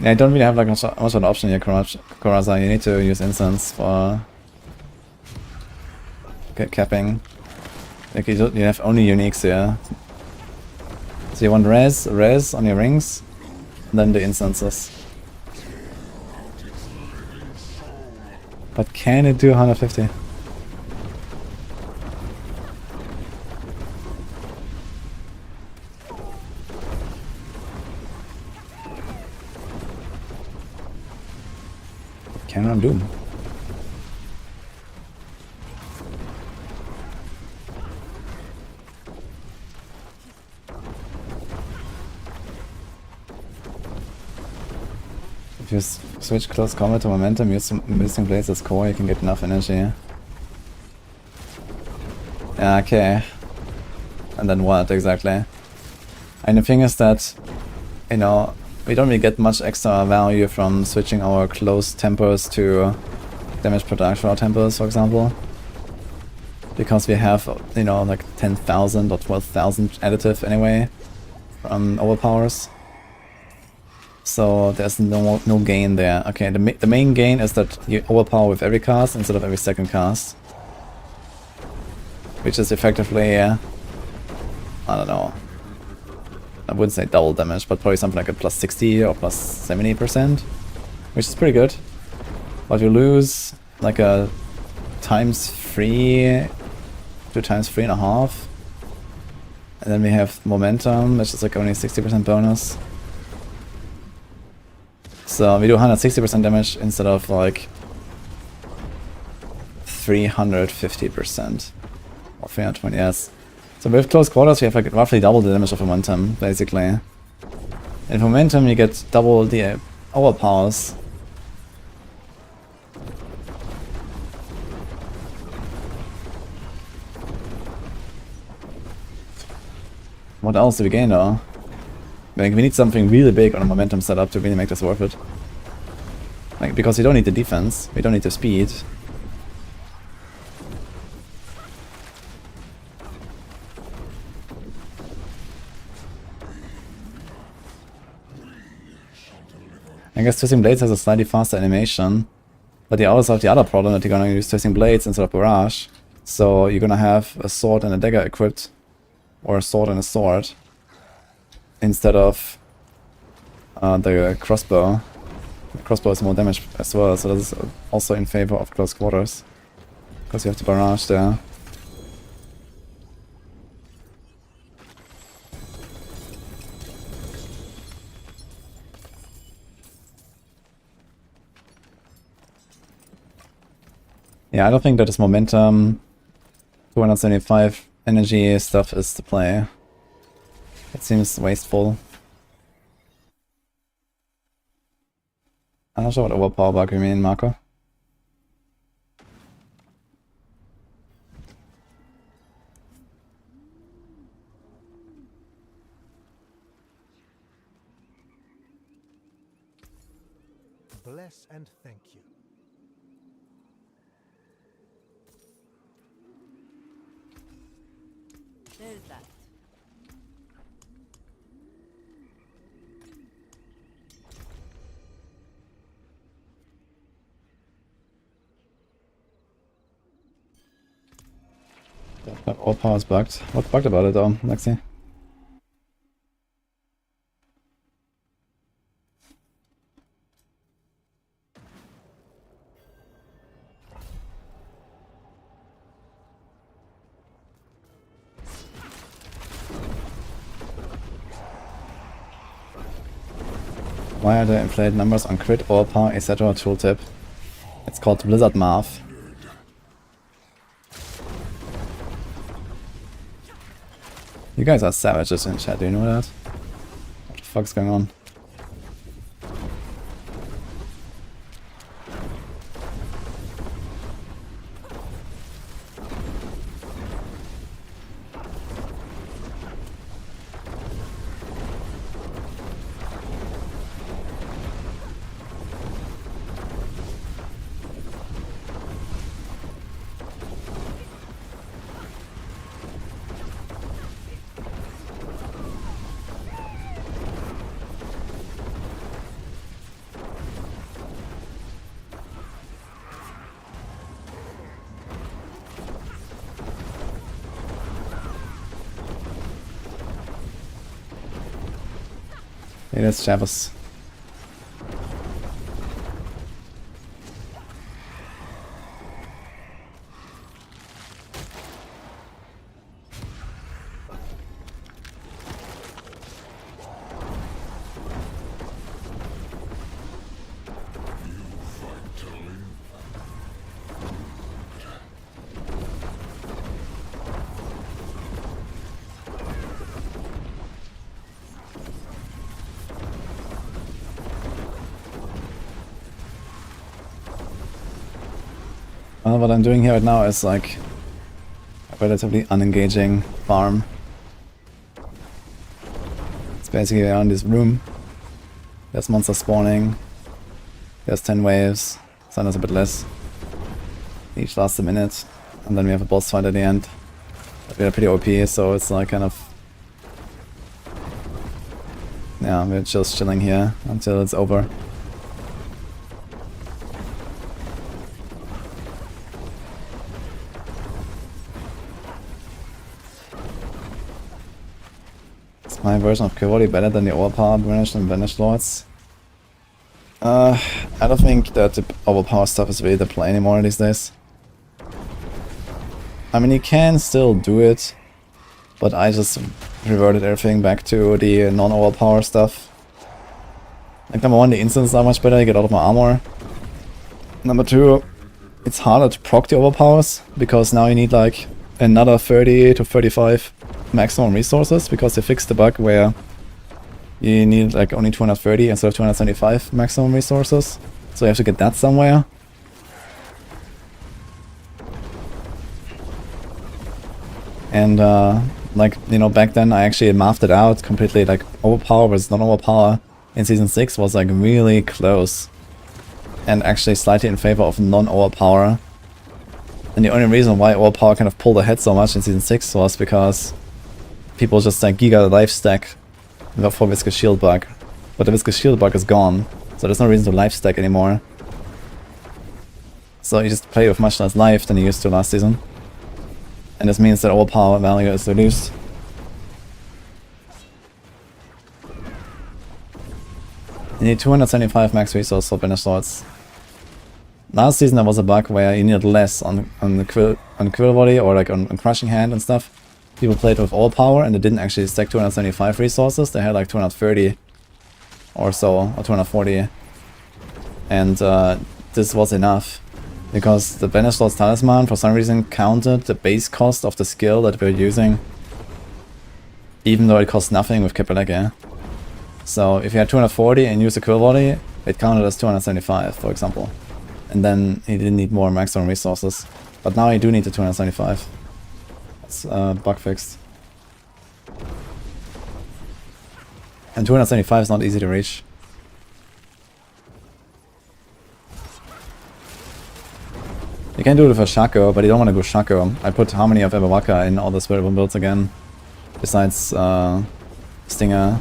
Yeah, I don't really have like much of an option here, Coraza. You need to use incense for capping. Like you have only uniques here. So you want res on your rings, and then the incenses. But can it do 150? Can run Doom. If you switch close combat to momentum, use missing blades as core, you can get enough energy. Yeah, okay. And then what exactly? And the thing is that, you know, we don't really get much extra value from switching our close tempers to damage production for our tempers, for example. Because we have, you know, like 10,000 or 12,000 additive anyway from overpowers. So there's no gain there. Okay, the main gain is that you overpower with every cast instead of every second cast. Which is effectively, I don't know. I wouldn't say double damage, but probably something like a plus 60 or plus 70%, which is pretty good. But we lose like a ×3 to ×3.5. And then we have momentum, which is like only 60% bonus. So we do 160% damage instead of like 350% or 320, yes. So with close quarters we have like roughly double the damage of momentum, basically. And momentum you get double the overpowers. What else do we gain though? Like, we need something really big on a momentum setup to really make this worth it. Like, because we don't need the defense, we don't need the speed. I guess Twisting Blades has a slightly faster animation, but you also have the other problem that you're gonna use Twisting Blades instead of Barrage. So you're gonna have a sword and a dagger equipped, or a sword and a sword, instead of the crossbow. The crossbow is more damage as well, so this is also in favor of close quarters, because you have the barrage there. Yeah, I don't think that this momentum 275 energy stuff is the play. It seems wasteful. I'm not sure what overpower bug you mean, Marco. Bless and thank you. There's that. All power is bugged. What's bugged about it though, Lexi? Why are the inflated numbers on crit, overpower, etc. tooltip? It's called Blizzard Math. You guys are savages in chat, do you know that? What the fuck's going on? Hey, that's Chavez. Well, what I'm doing here right now is like a relatively unengaging farm. It's basically around this room. There's monsters spawning. There's 10 waves. Sometimes a bit less. Each lasts a minute. And then we have a boss fight at the end. But we are pretty OP, so it's like kind of... Yeah, we're just chilling here until it's over. My version of Kiroli better than the overpowered Vanished and Vanished Lords? I don't think that the overpower stuff is really the play anymore these days. I mean, you can still do it, but I just reverted everything back to the non-overpower stuff. Like, number one, the instants are much better, you get out of my armor. Number two, it's harder to proc the overpowers, because now you need like another 30 to 35 maximum resources, because they fixed the bug where you need like only 230 instead of 275 maximum resources. So you have to get that somewhere. And like, you know, back then I actually mathed it out completely, like overpower versus non-overpower in Season 6 was like really close. And actually slightly in favor of non-overpower. And the only reason why overpower kind of pulled ahead so much in Season 6 was because people just like giga life stack for Viscous Shield bug. But the Viscous Shield bug is gone, so there's no reason to life stack anymore. So you just play with much less life than you used to last season. And this means that overpower value is reduced. You need 275 max resource for Banish Lords. Last season there was a bug where you needed less on Quill Body or like on Crushing Hand and stuff. People played with all power and they didn't actually stack 275 resources, they had like 230 or so, or 240. And this was enough, because the Banish Lord's Talisman for some reason counted the base cost of the skill that we're using, even though it costs nothing with Kapaleke. So if you had 240 and used the Quill Body, it counted as 275, for example. And then he didn't need more maximum resources. But now you do need the 275. It's bug fixed. And 275 is not easy to reach. You can do it with a Shaco, but you don't want to go Shaco. I put Harmony of Ebawaka in all the Spiritborn builds again. Besides Stinger.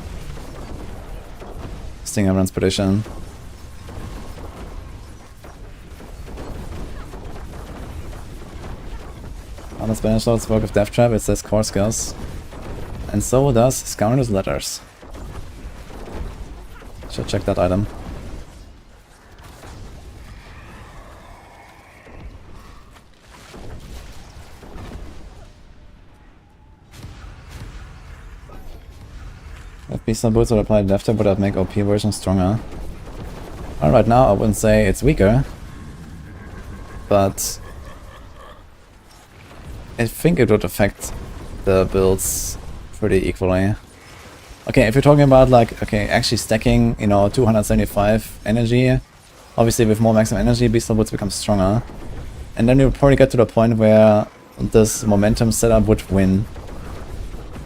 Stinger runs Perdition. How does Banish Lords work with Death Trap? It says core skills. And so does Scoundrel's Letters. Should check that item. If Beastman Boots would apply Death Trap, would that make OP version stronger? Well, right now I wouldn't say it's weaker, but I think it would affect the builds pretty equally. Okay, if you're talking about like, okay, actually stacking, you know, 275 energy, obviously with more maximum energy, Beastman Boots become stronger. And then you'll probably get to the point where this momentum setup would win.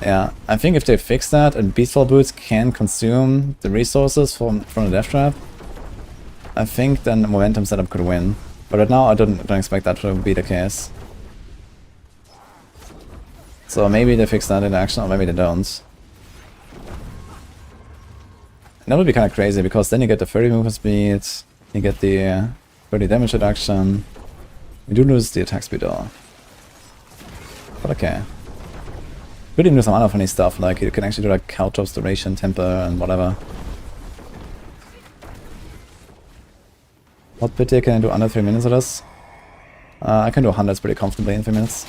Yeah, I think if they fix that and Beastfall Boots can consume the resources from the Death Trap, I think then the momentum setup could win. But right now I don't expect that to be the case. So maybe they fix that in action, or maybe they don't. And that would be kind of crazy, because then you get the 30 movement speed, you get the 30 damage reduction. You do lose the attack speed though. But okay. Could even do some other funny stuff, like you can actually do like Caltrops, Duration, Temper, and whatever. What bit can I do under 3 minutes of this? I can do 100s pretty comfortably in 3 minutes.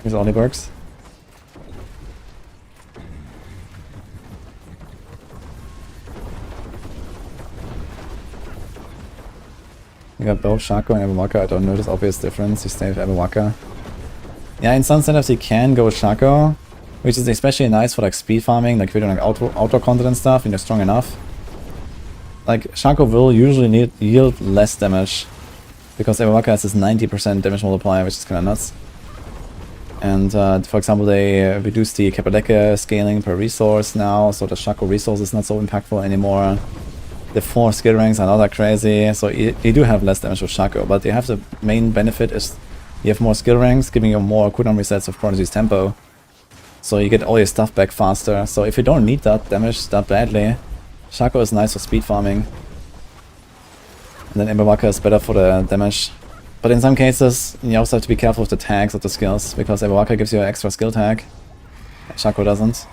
Here's all the works. You got both Shaco and Ebawaka. I don't notice obvious difference. You stay with Ebawaka. Yeah, in some setups you can go with Shaco, which is especially nice for like speed farming, like if you're doing like outdoor content and stuff and you're strong enough. Like Shaco will usually yield less damage, because Ebawaka has this 90% damage multiplier, which is kind of nuts. And for example, they reduce the Kapaleke scaling per resource now, so the Shaco resource is not so impactful anymore. The 4 skill ranks are not that crazy, so you do have less damage with Shaco, but you have the main benefit is you have more skill ranks, giving you more cooldown resets of Prodigy's tempo. So you get all your stuff back faster, so if you don't need that damage that badly, Shaco is nice for speed farming. And then Ebawaka is better for the damage. But in some cases, you also have to be careful with the tags of the skills, because Ebawaka gives you an extra skill tag. Shaco doesn't.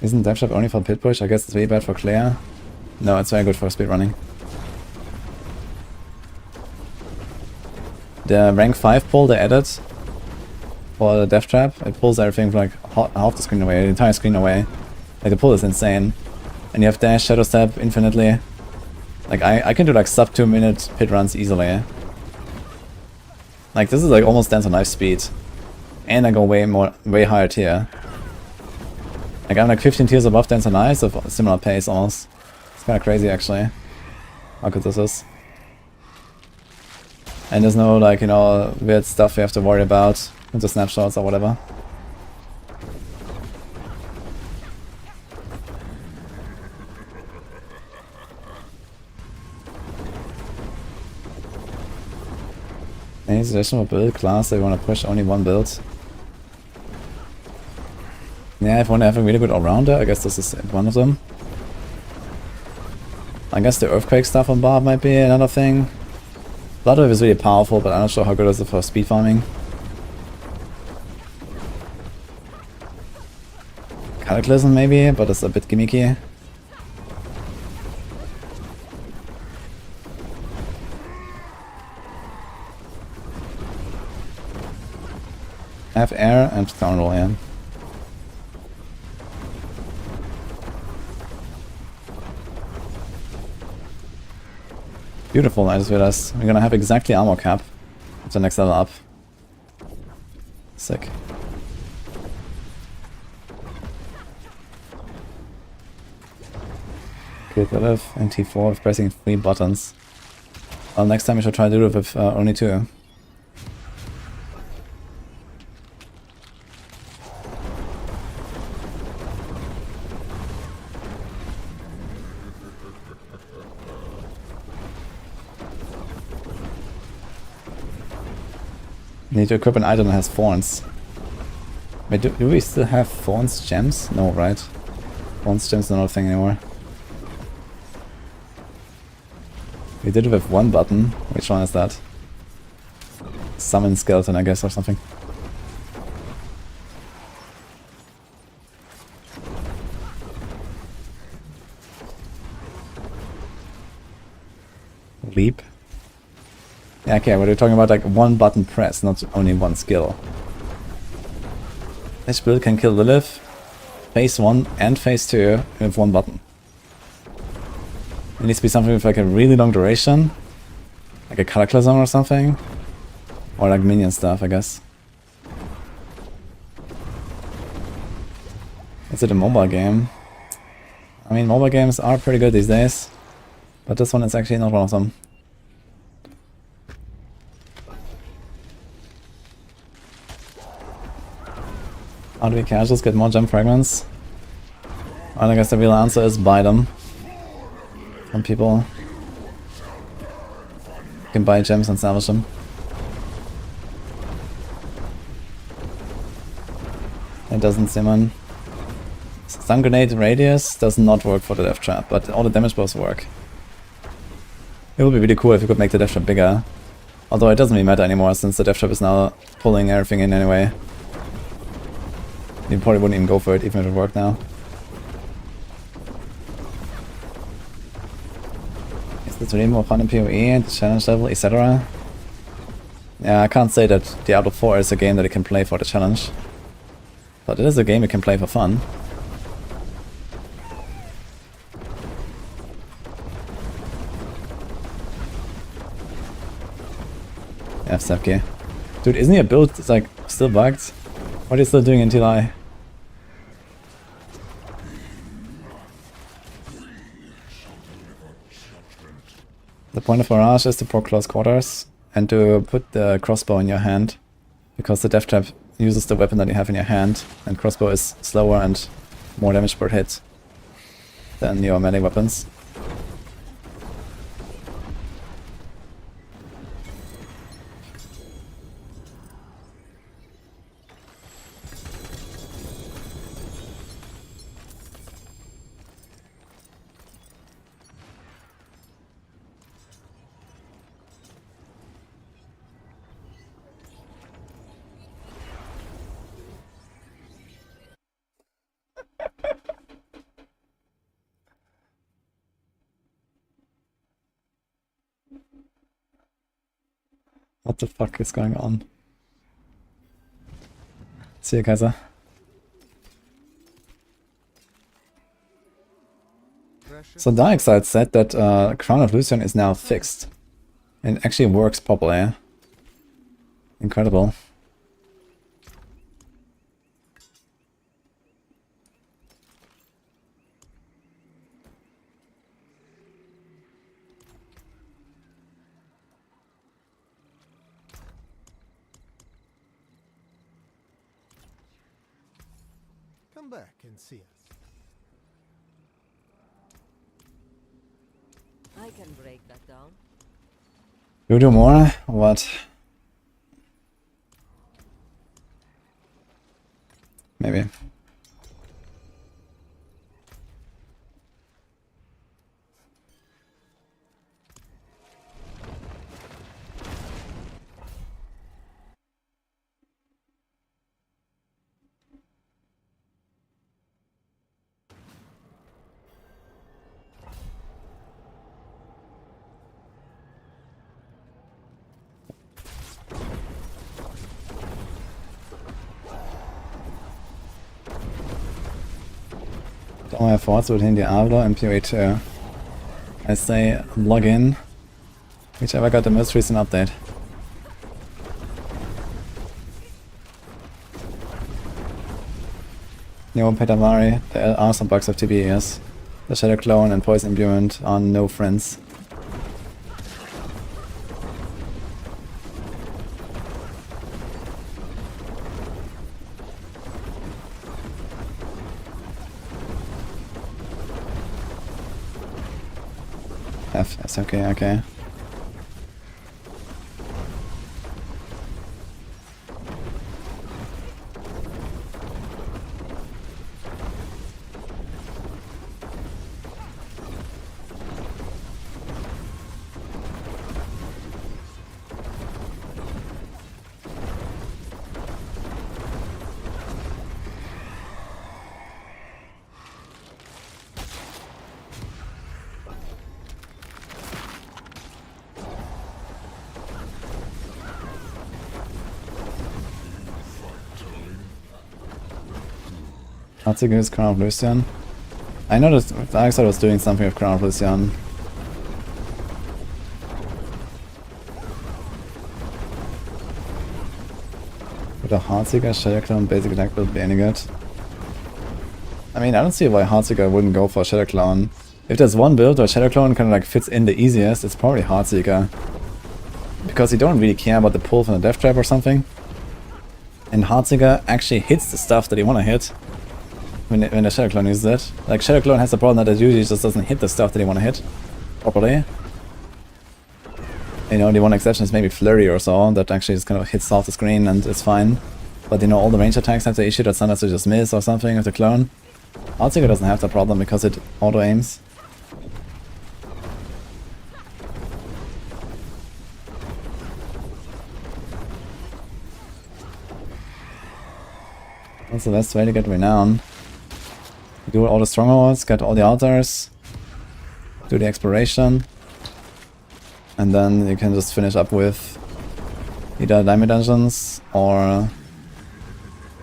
Isn't Death Trap only for pit push? I guess it's really bad for Claire. No, it's very good for speedrunning. The rank 5 pull they added for the Death Trap, it pulls everything from like half the screen away, the entire screen away. Like the pull is insane. And you have dash, shadow step infinitely. Like I can do like sub 2 minute pit runs easily. Like this is like almost dance on knife speed. And I go way higher tier. Like I'm like 15 tiers above Dance on Ice of similar pace almost. It's kinda crazy actually. How good this is. And there's no like, you know, weird stuff you have to worry about with the snapshots or whatever. Any suggestion for build class that you wanna push only one build? Yeah, if you want to have a really good all-rounder, I guess this is one of them. I guess the Earthquake stuff on Barb might be another thing. Bloodwave is really powerful, but I'm not sure how good it is for speed farming. Cataclysm maybe, but it's a bit gimmicky. Have air and counter roll, yeah. Beautiful, I just realized we're gonna have exactly armor cap at the next level up. Sick. Good relief and T4 with pressing 3 buttons. Well, next time we should try to do it with only 2. Need to equip an item that has thorns. Wait, do we still have thorns gems? No, right? Thorns gems are not a thing anymore. We did it with one button. Which one is that? Summon skeleton, I guess, or something. Leap. Yeah, okay, but we're talking about like one button press, not only one skill. This build can kill Lilith, phase 1 and phase 2 with one button. It needs to be something with like a really long duration, like a Cataclysm or something, or like minion stuff, I guess. Is it a mobile game? I mean, mobile games are pretty good these days, but this one is actually not one of them. How do we casuals get more gem fragments? Well, I guess the real answer is buy them from people. You can buy gems and salvage them. It doesn't summon. Stun grenade radius does not work for the death trap, but all the damage bows work. It would be really cool if you could make the death trap bigger. Although it doesn't really matter anymore since the death trap is now pulling everything in anyway. You probably wouldn't even go for it even if it worked now. Is this really more fun in PoE, the challenge level, etc.? Yeah, I can't say that Diablo 4 is a game that you can play for the challenge. But it is a game you can play for fun. Yeah, Sepke. Dude, isn't your build like still bugged? What are you still doing until I... The point of Barrage is to proc close quarters and to put the crossbow in your hand, because the death trap uses the weapon that you have in your hand, and crossbow is slower and more damage per hit than your melee weapons. What the fuck is going on? See you, Kaiser. So Exile said that Crown of Lucian is now fixed. It actually works properly. Incredible. Come back and see us. I can break that down. You do more? What? Maybe. All my thoughts within Diablo and PoE 2. I say log in, whichever got the most recent update. Yo, Petamari, there are some bugs of TB, yes. The Shadow Clone and Poison Imbuement are no friends. F, yes, okay, okay. Herzig is Crown of Lucian. I noticed Exile was doing something with Crown of Lucian. With a Heartseeker, Shadow Clone basic attack build be any good? I mean, I don't see why Heartseeker wouldn't go for Shadow Clone. If there's one build where Shadow Clone kind of like fits in the easiest, it's probably Heartseeker. Because you don't really care about the pull from the Death Trap or something. And Heartseeker actually hits the stuff that you want to hit. When the Shadow Clone uses it. Like, Shadow Clone has the problem that it usually just doesn't hit the stuff that you want to hit properly. You know, the one exception is maybe Flurry or so, that actually just kind of hits off the screen and it's fine. But you know, all the range attacks have the issue that sometimes they just miss or something with the clone. Heartseeker doesn't have that problem because it auto-aims. That's the best way to get renown. Do all the strongholds, get all the altars, do the exploration, and then you can just finish up with either diamond dungeons or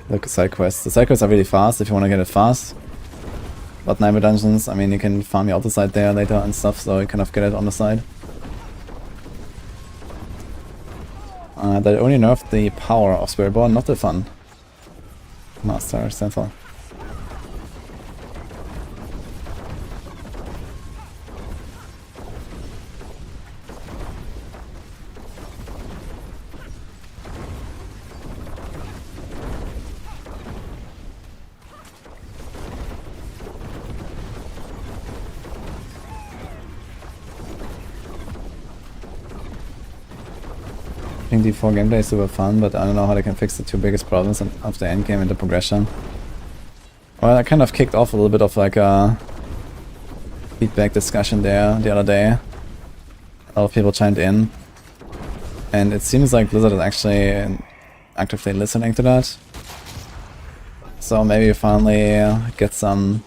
the side quests. The side quests are really fast if you want to get it fast, but diamond dungeons, I mean, you can farm your auto side there later and stuff, so you kind of get it on the side. They only nerfed the power of Spiritborn, not the fun. Master Central. think D4 gameplay is super fun, but I don't know how they can fix the two biggest problems of the endgame and the progression. Well, I kind of kicked off a little bit of like a feedback discussion there the other day. A lot of people chimed in. And it seems like Blizzard is actually actively listening to that. So maybe we finally get some,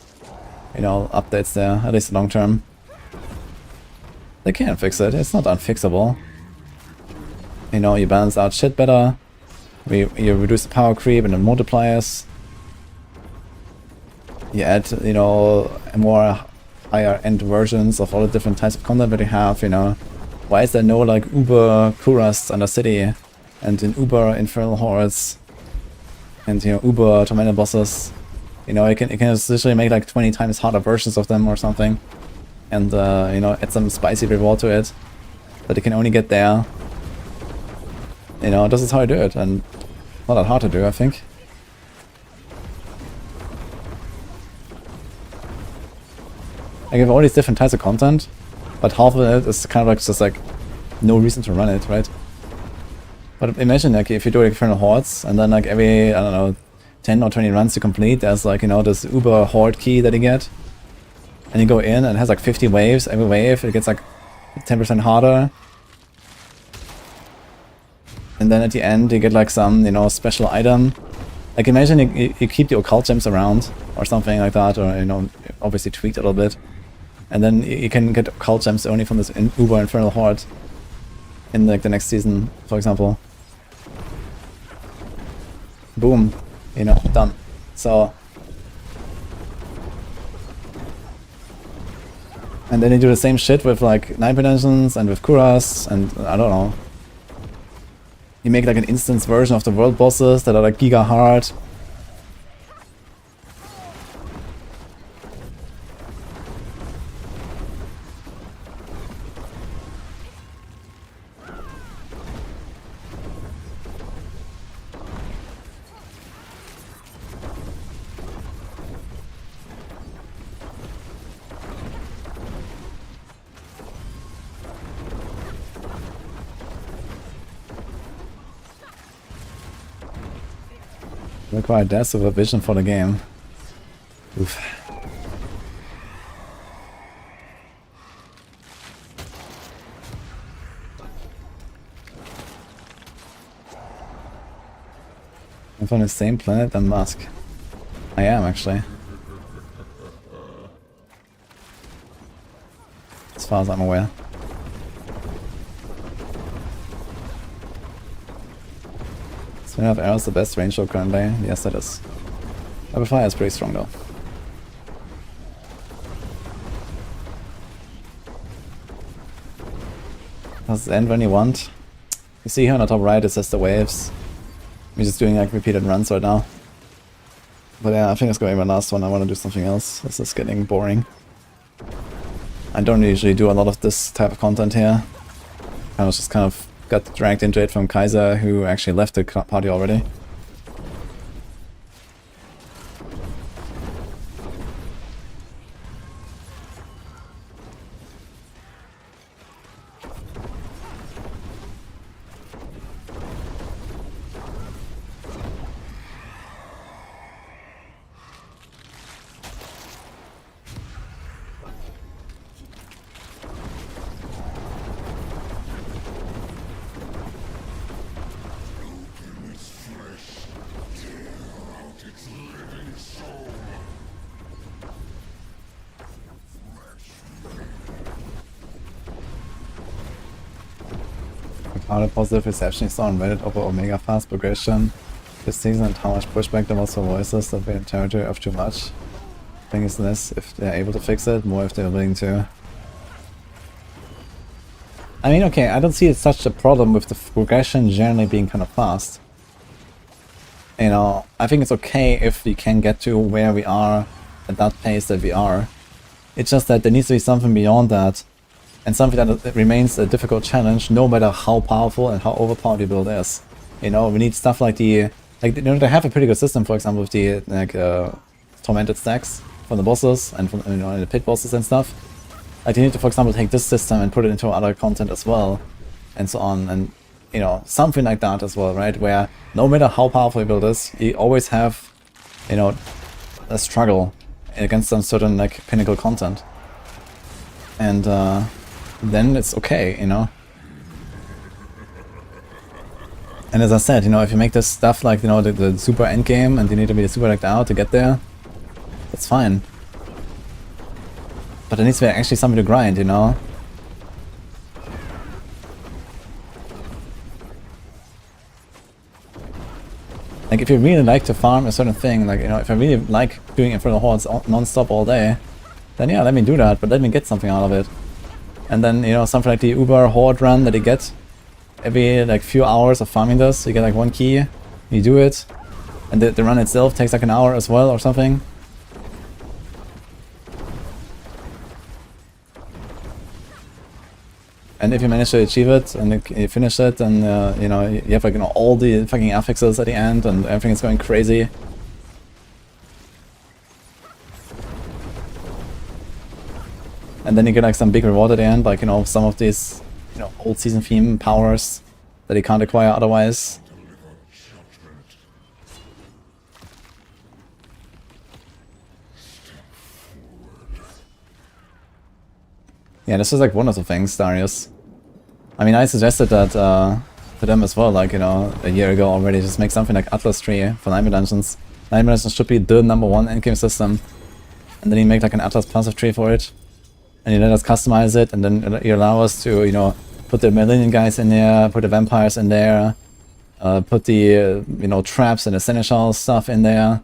you know, updates there, at least long term. They can fix it, it's not unfixable. You know, you balance out shit better, you reduce the power creep and the multipliers. You add, you know, more higher end versions of all the different types of content that you have, you know. Why is there no like Uber Kuras under City and in Uber Infernal Hordes and, you know, Uber Tormented Bosses? You know, you can literally make like 20 times harder versions of them or something. And, you know, add some spicy reward to it. But you can only get there. You know, this is how I do it, and not that hard to do, I think. I give all these different types of content, but half of it is kind of like just like no reason to run it, right? But imagine like if you do like Infernal Hordes, and then like every, I don't know, 10 or 20 runs to complete, there's like, you know, this Uber Horde key that you get. And you go in and it has like 50 waves, every wave it gets like 10% harder. And then at the end you get like some, you know, special item. Like imagine you keep the occult gems around or something like that, or, you know, obviously tweak it a little bit. And then you can get occult gems only from this Uber Infernal Horde in like the next season, for example. Boom, you know, done. So, and then you do the same shit with like Night Dimensions and with Kuras and I don't know. You make like an instance version of the world bosses that are like giga hard. Require death supervision for the game. Oof. I'm on the same planet than Musk. I am actually. As far as I'm aware. Spin of Arrow is the best range show currently. Yes, it is. Level Fire is pretty strong though. Does it end when you want? You see here on the top right it says the waves. I'm just doing like repeated runs right now. But yeah, I think it's going to be my last one. I want to do something else. This is getting boring. I don't usually do a lot of this type of content here. I was just kind of got dragged into it from Kaiser, who actually left the party already. How the positive reception is on Reddit over Omega fast progression this season and how much pushback there was for voices that were in territory of too much. I think it's less if they're able to fix it, more if they're willing to. I mean, okay, I don't see it such a problem with the progression generally being kind of fast. You know, I think it's okay if we can get to where we are at that pace that we are. It's just that there needs to be something beyond that. And something that remains a difficult challenge, no matter how powerful and how overpowered your build is. You know, we need stuff like you know, they have a pretty good system, for example, with the like tormented stacks from the bosses and from, you know, the pit bosses and stuff. Like, you need to, for example, take this system and put it into other content as well, and so on. And you know, something like that as well, right? Where no matter how powerful you build is, you always have, you know, a struggle against some certain like pinnacle content. And then it's okay, you know. And as I said, you know, if you make this stuff like, you know, the super end game and you need to be super decked out to get there, that's fine. But there needs to be actually something to grind, you know. Like, if you really like to farm a certain thing, like, you know, if I really like doing Infernal Hordes non-stop all day, then yeah, let me do that, but let me get something out of it. And then, you know, something like the Uber Horde run that you get every, like, few hours of farming this, you get, like, one key, you do it, and the run itself takes, like, an hour as well or something. And if you manage to achieve it and you finish it, and you know, you have like, you know, all the fucking affixes at the end and everything is going crazy. And then you get like some big reward at the end, like, you know, some of these, you know, old season theme powers that you can't acquire otherwise. Yeah, this is like one of the things, Darius. I mean, I suggested that to them as well, like, you know, a year ago already, just make something like Atlas Tree for Nightmare Dungeons. Nightmare Dungeons should be the #1 endgame system. And then you make like an Atlas passive tree for it. And you let us customize it, and then you allow us to, you know, put the Millennium guys in there, put the vampires in there, put the, you know, traps and the seneschal stuff in there,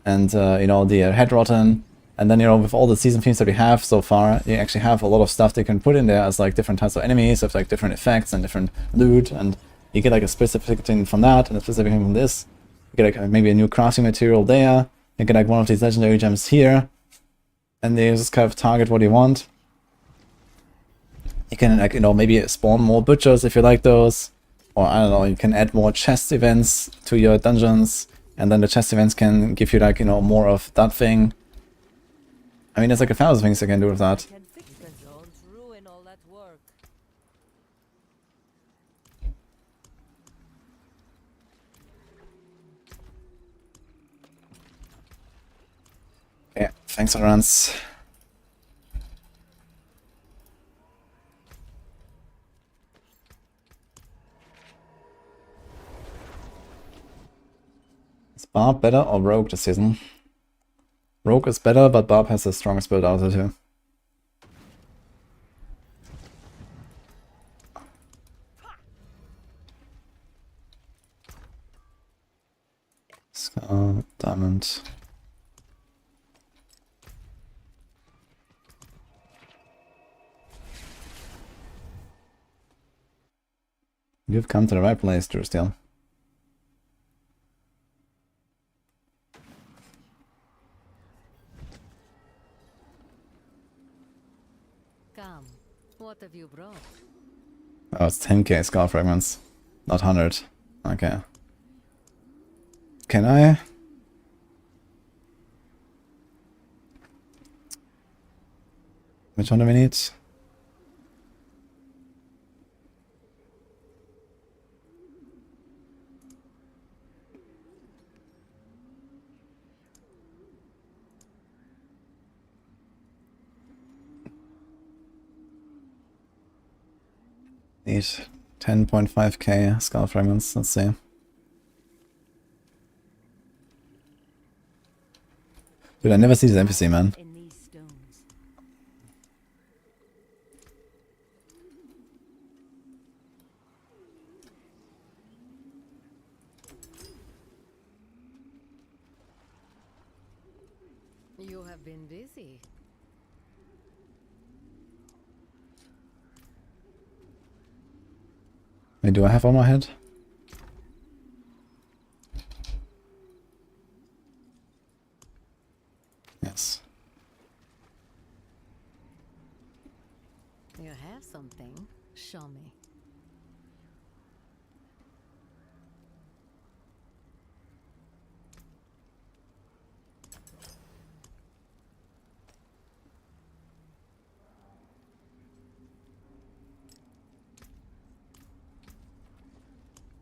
and, you know, the head rotten. And then, you know, with all the season themes that we have so far, you actually have a lot of stuff they can put in there as like different types of enemies with like different effects and different loot, and you get like a specific thing from that and a specific thing from this. You get like maybe a new crafting material there. You get like one of these legendary gems here, and they just kind of target what you want. You can, like, you know, maybe spawn more butchers if you like those, or I don't know, you can add more chest events to your dungeons, and then the chest events can give you like, you know, more of that thing. I mean, there's like 1,000 things you can do with that. Can fix the don't ruin all that work. Yeah, thanks for runs. Is Barb better or Rogue this season? Rogue is better, but Barb has the strongest build out of the two. Scar, Diamond. You've come to the right place, Drew Steel. Come, what have you brought? Oh, it's 10k Scar Fragments, not 100. Okay. Can I? Which one do we need? Need 10.5k Skull Fragments, let's see. Dude, I never see this NPC, man. In these stones. You have been busy. Wait, do I have on my head? Yes. You have something. Show me.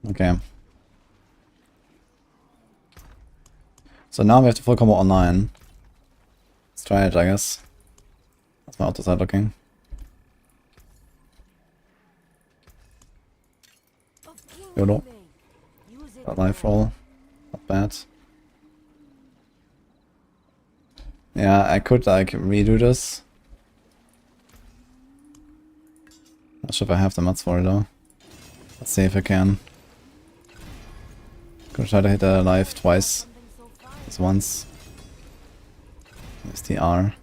Okay. So now we have the full combo online. Let's try it, I guess. That's my auto side looking. Of kingly YOLO. men, use it A life well. roll. Not bad. Yeah, I could like redo this. Not sure if I have the mats for it though. Let's see if I can. Gonna try to hit a life twice. Something so fine. Just once. There's the R.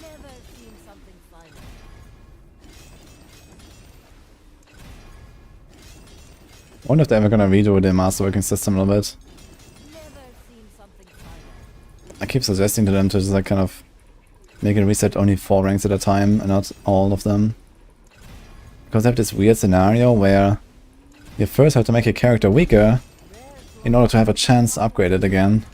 Never seen something finer. I wonder if they're ever gonna redo the master working system a little bit. Never seen something finer. I keep suggesting to them to just like kind of make it reset only 4 ranks at a time and not all of them. Because they have this weird scenario where you first have to make your character weaker in order to have a chance to upgrade it again.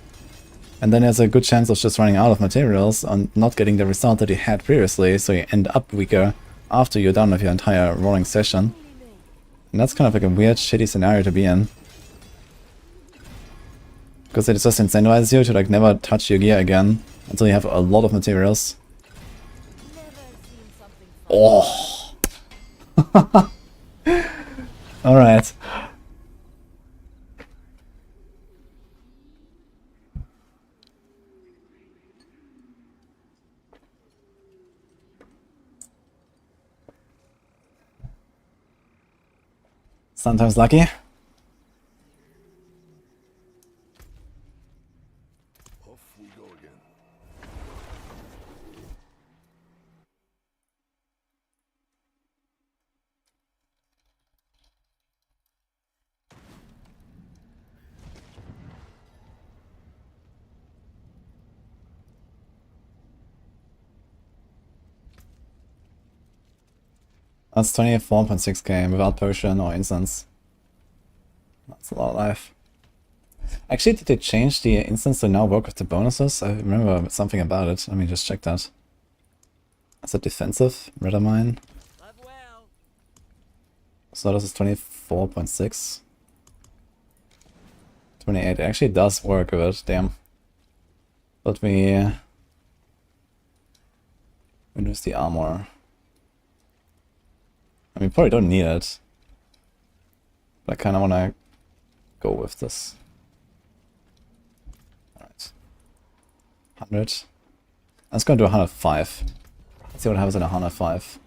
And then there's a good chance of just running out of materials and not getting the result that you had previously, so you end up weaker after you're done with your entire rolling session. And that's kind of like a weird, shitty scenario to be in. Because it just incentivizes you to like never touch your gear again until you have a lot of materials. Never seen something finer. Oh! Alright. Sometimes lucky. Off we go again. That's 24.6k without potion or instance. That's a lot of life. Actually, did they change the instance to now work with the bonuses? I remember something about it. Let me just check that. Is it defensive? Redamine? Live well. So this is 24.6. 28. It actually does work with it, damn. But we lose the armor. I mean, probably don't need it. But I kind of want to go with this. Alright. 100. Let's go to 105. Let's see what happens in 105.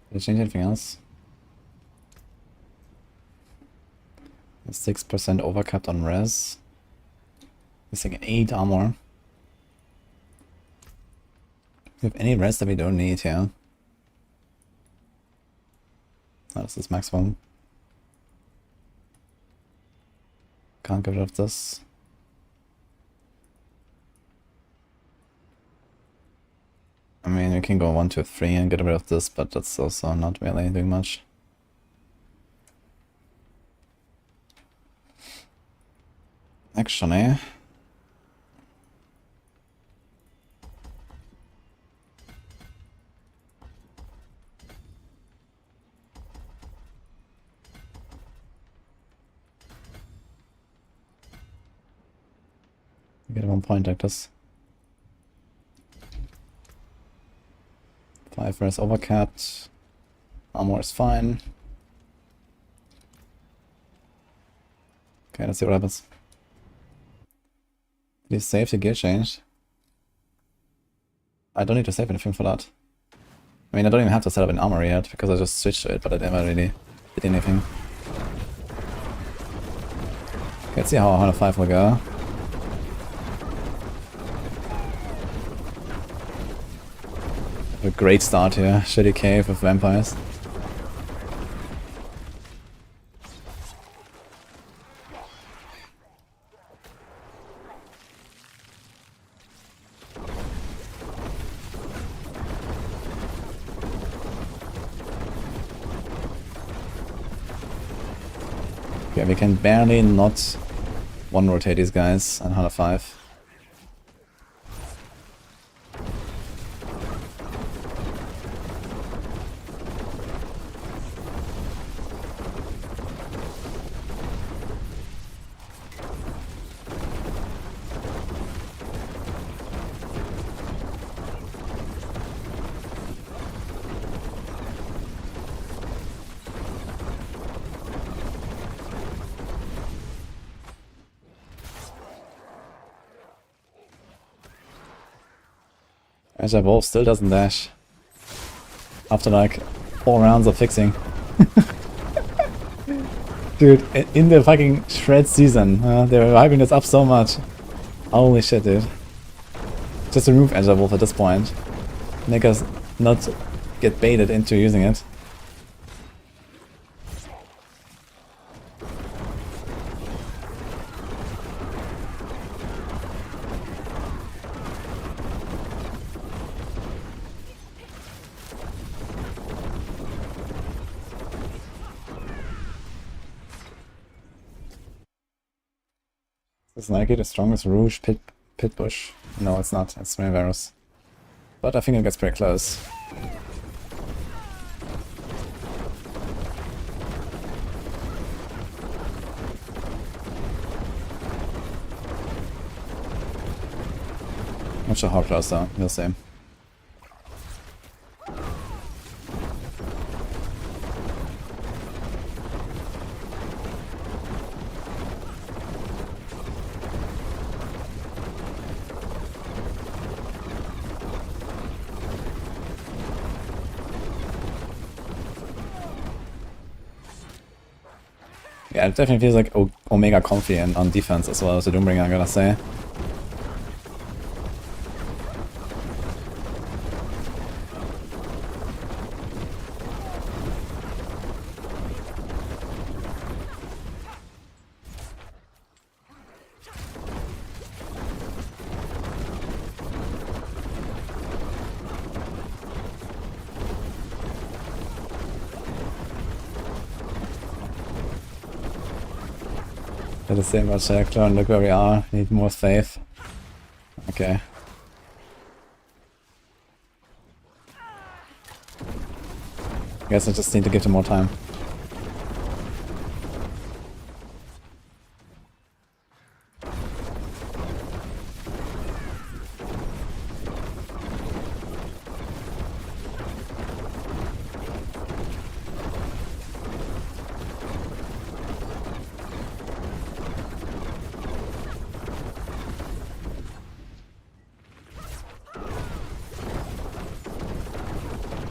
Did it change anything else? 6% overcapped on res. Missing 8 armor. We have any res that we don't need here. Oh, this is maximum. Can't get rid of this. I mean, we can go 1, 2, 3 and get rid of this, but that's also not really doing much. Actually, get 1 point like this. 5 res overcapped. Armor is fine. Okay, let's see what happens. Did you save the gear change? I don't need to save anything for that. I mean, I don't even have to set up an armor yet, because I just switched to it, but I never really did anything. Okay, let's see how 105 will go. A great start here. Shitty cave with vampires. Okay, we can barely not one rotate these guys on 105. Azure Wolf still doesn't dash. After like 4 rounds of fixing. Dude, in the fucking shred season, they were hyping this up so much. Holy shit, dude. Just remove Azure Wolf at this point. Make us not get baited into using it. Is Nike the strongest Rouge pit bush? No, it's not. It's Rainvirus. But I think it gets pretty close. Not sure how close though. We'll see. Yeah, it definitely feels like Omega comfy and on defense as well as the Doombringer, I gotta say. Did the same about Sector and look where we are. Need more faith. Okay. Guess I just need to give them more time.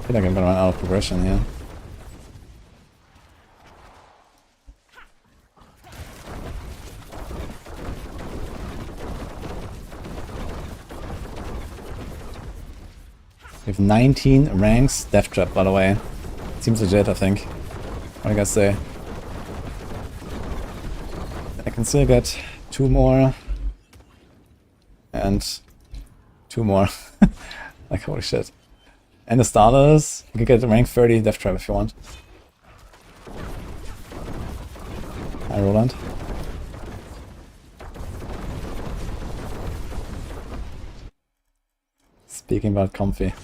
I feel like I'm gonna run out of progression here. We have 19 ranks. Death Trap, by the way. Seems legit, I think. What do you guys say? I can still get 2 more. And 2 more. Like, holy shit. And the starters, you can get rank 30 Death Trap if you want. Hi, Roland. Speaking about comfy.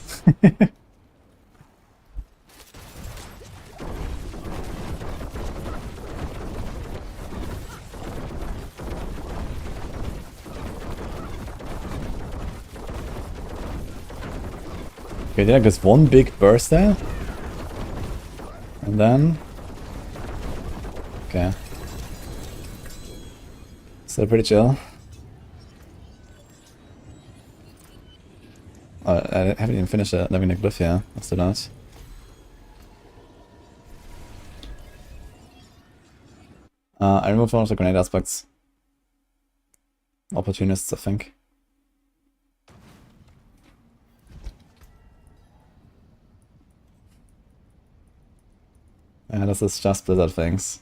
Okay, did like this one big burst there? And then... Okay. Still pretty chill. Oh, I haven't even finished leveling the glyph here. Let's do that. I removed one of the grenade aspects. Opportunists, I think. Yeah, this is just Blizzard things.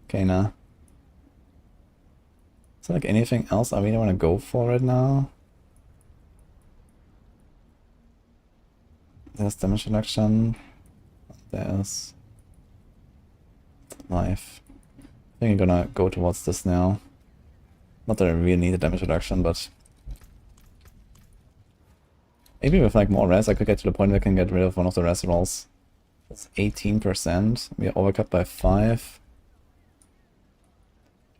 Okay, now. Is there like anything else I really want to go for right now? There's damage reduction. There's life. think I'm gonna go towards this now. Not that I really need a damage reduction, but maybe with like more res I could get to the point where I can get rid of one of the res rolls. That's 18%. We are overcut by 5.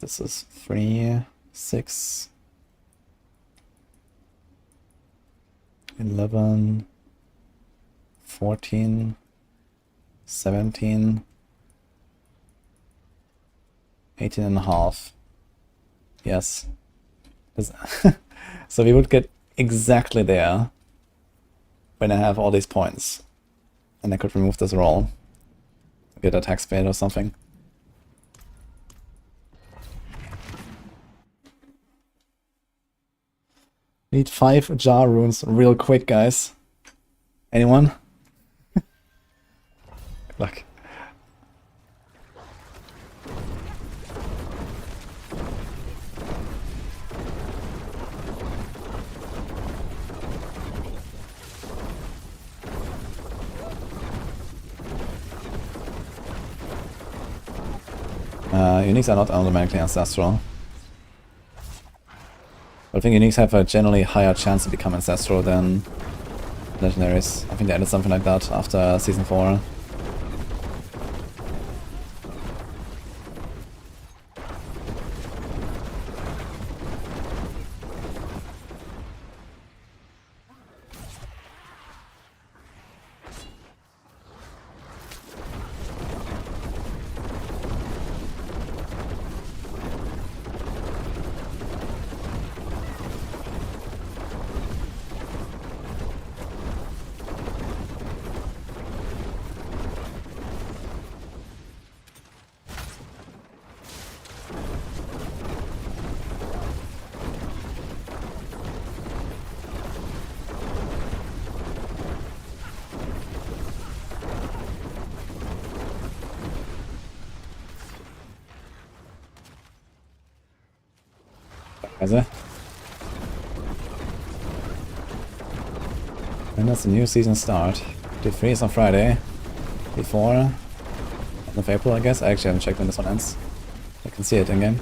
This is 3, 6, 11, 14, 17, 18 and a half. Yes. So we would get exactly there when I have all these points. And I could remove this roll. Get attack speed or something. Need 5 jar runes real quick, guys. Anyone? Good luck. Uniques are not automatically ancestral. But I think uniques have a generally higher chance to become ancestral than legendaries. I think they added something like that after season 4. When does the new season start? Day 3 is on Friday. Day 4 end of April, I guess. I actually haven't checked when this one ends. I can see it in game.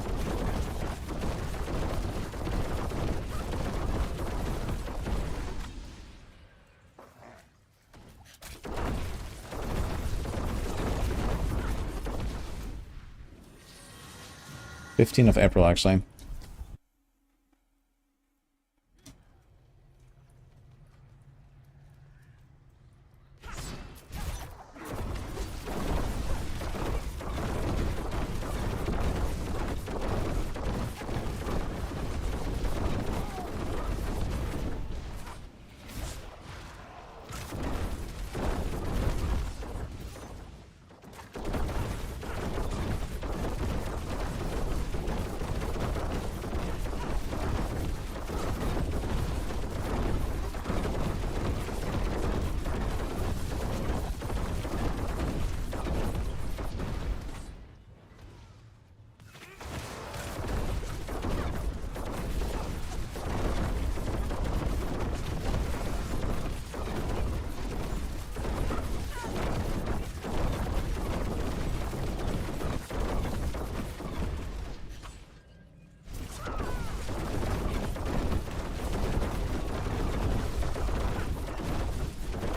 `15th of April, actually.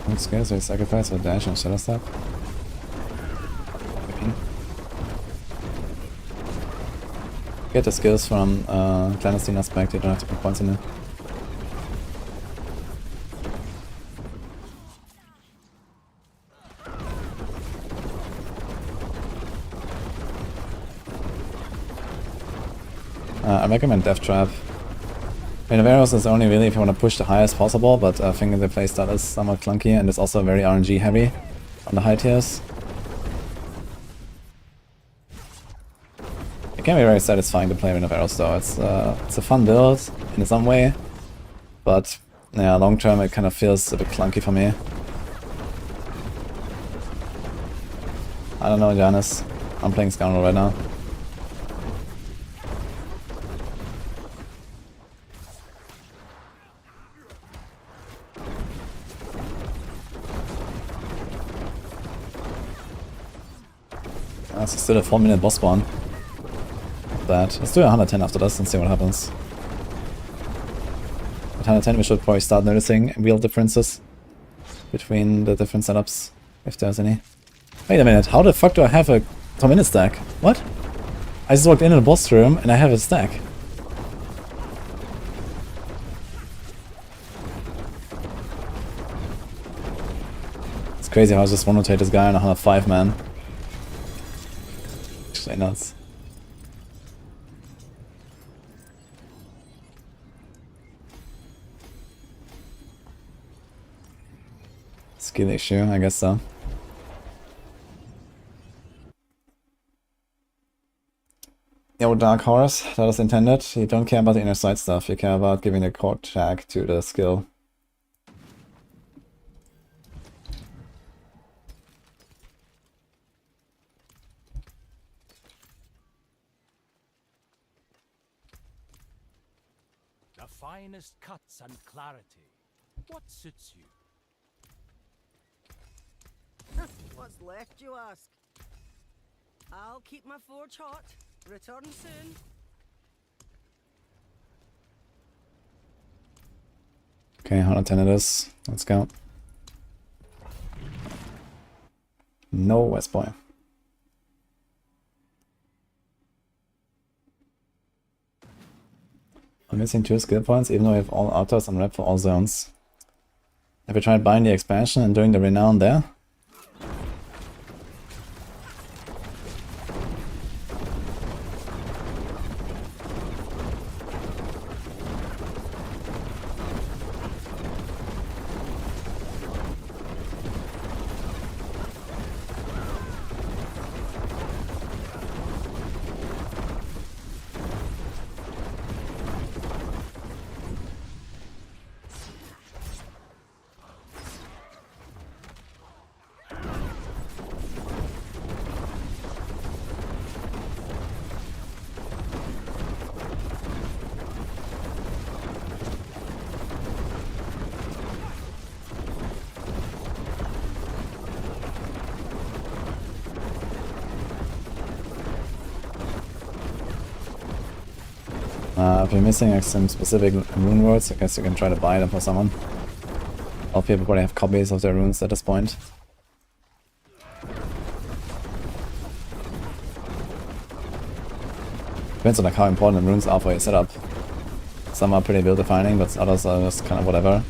What skills are sacrifice or dash and shadow step? Get the skills from clandestine aspect, you don't have to put points in it. I recommend Death Trap. I mean, Varus is only really if you want to push the highest possible, but I think the playstyle is somewhat clunky and it's also very RNG heavy on the high tiers. It can be very satisfying to play with Varus though. It's a fun build in some way, but yeah, long term it kind of feels a bit clunky for me. I don't know, Giannis. I'm playing Scoundrel right now. That's still a 4-minute boss spawn. bad. Let's do 110 after this and see what happens. At 110 we should probably start noticing real differences between the different setups, if there's any. Wait a minute, how the fuck do I have a 2-minute stack? What? I just walked in the boss room and I have a stack. It's crazy how I just one-rotate this guy on 105, man. Actually nuts. Skill issue, I guess so. Yo, Dark Horse, that is intended. You don't care about the inner sight stuff, you care about giving the core tag to the skill. The finest cuts and clarity. What suits you? What's left, you ask? I'll keep my forge hot. Return soon. Okay, 110 it is. Let's go. No West Boy. I'm missing 2 skill points, even though we have all autos unwrapped for all zones. Have you tried buying the expansion and doing the renown there? If you're missing like, some specific rune words, I guess you can try to buy them for someone. All people probably have copies of their runes at this point. Depends on like how important the runes are for your setup. Some are pretty build defining, but others are just kind of whatever.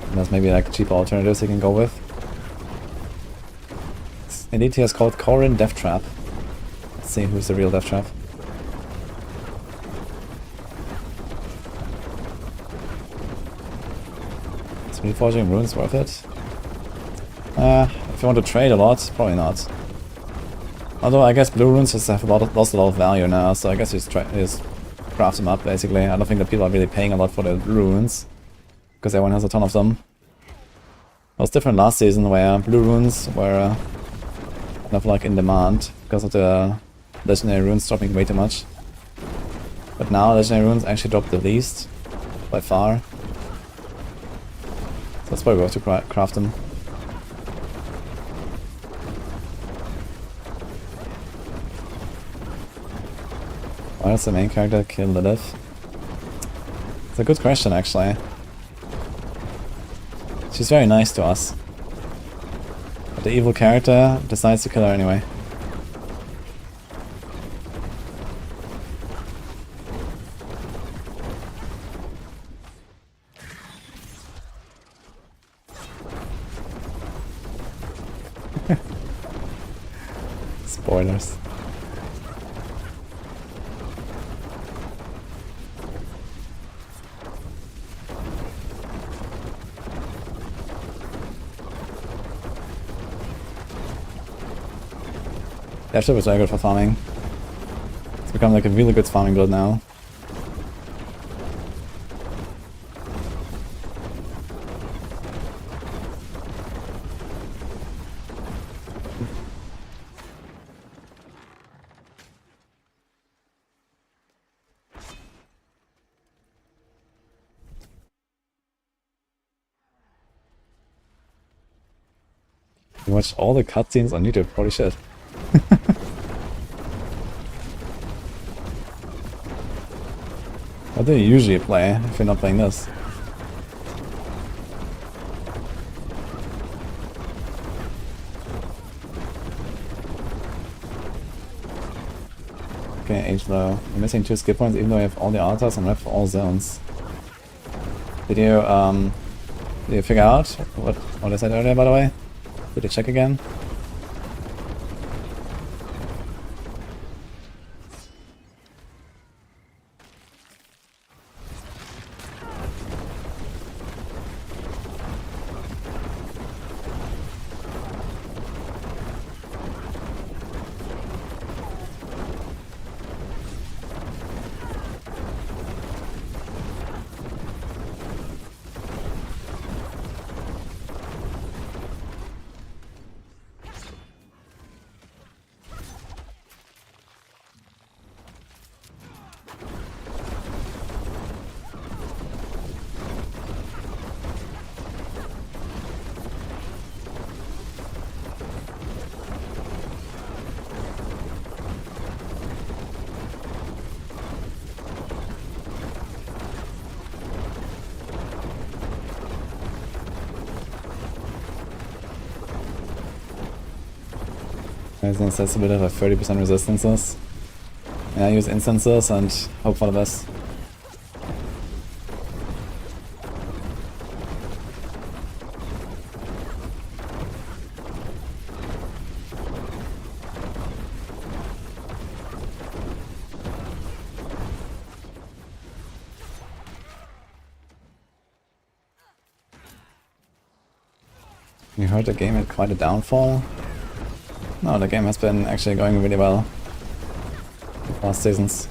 And there's maybe like cheaper alternatives you can go with. Indeed, he is called Corin Death Trap. Let's see who's the real Death Trap. Is reforging runes worth it? If you want to trade a lot, probably not. Although I guess blue runes just have lost a lot of value now, so I guess you just craft them up basically. I don't think that people are really paying a lot for the runes, because everyone has a ton of them. It was different last season where blue runes were kind of like in demand because of the legendary runes dropping way too much. But now legendary runes actually drop the least, by far. So that's probably worth to craft them. Why does the main character kill Lilith? It's a good question actually. She's very nice to us. But the evil character decides to kill her anyway. Spoilers. Death is very good for farming. It's become like a really good farming build now. You watched all the cutscenes on YouTube, holy shit. What do you usually play if you're not playing this? Okay, age low. You're missing 2 skill points even though you have all the altars and rep for all zones. Did you figure out what I said earlier, by the way? Did you check again? There's an accessibility of 30% resistances. Yeah, I use instances and hope for the best. You heard the game had quite a downfall? No, the game has been actually going really well the past seasons.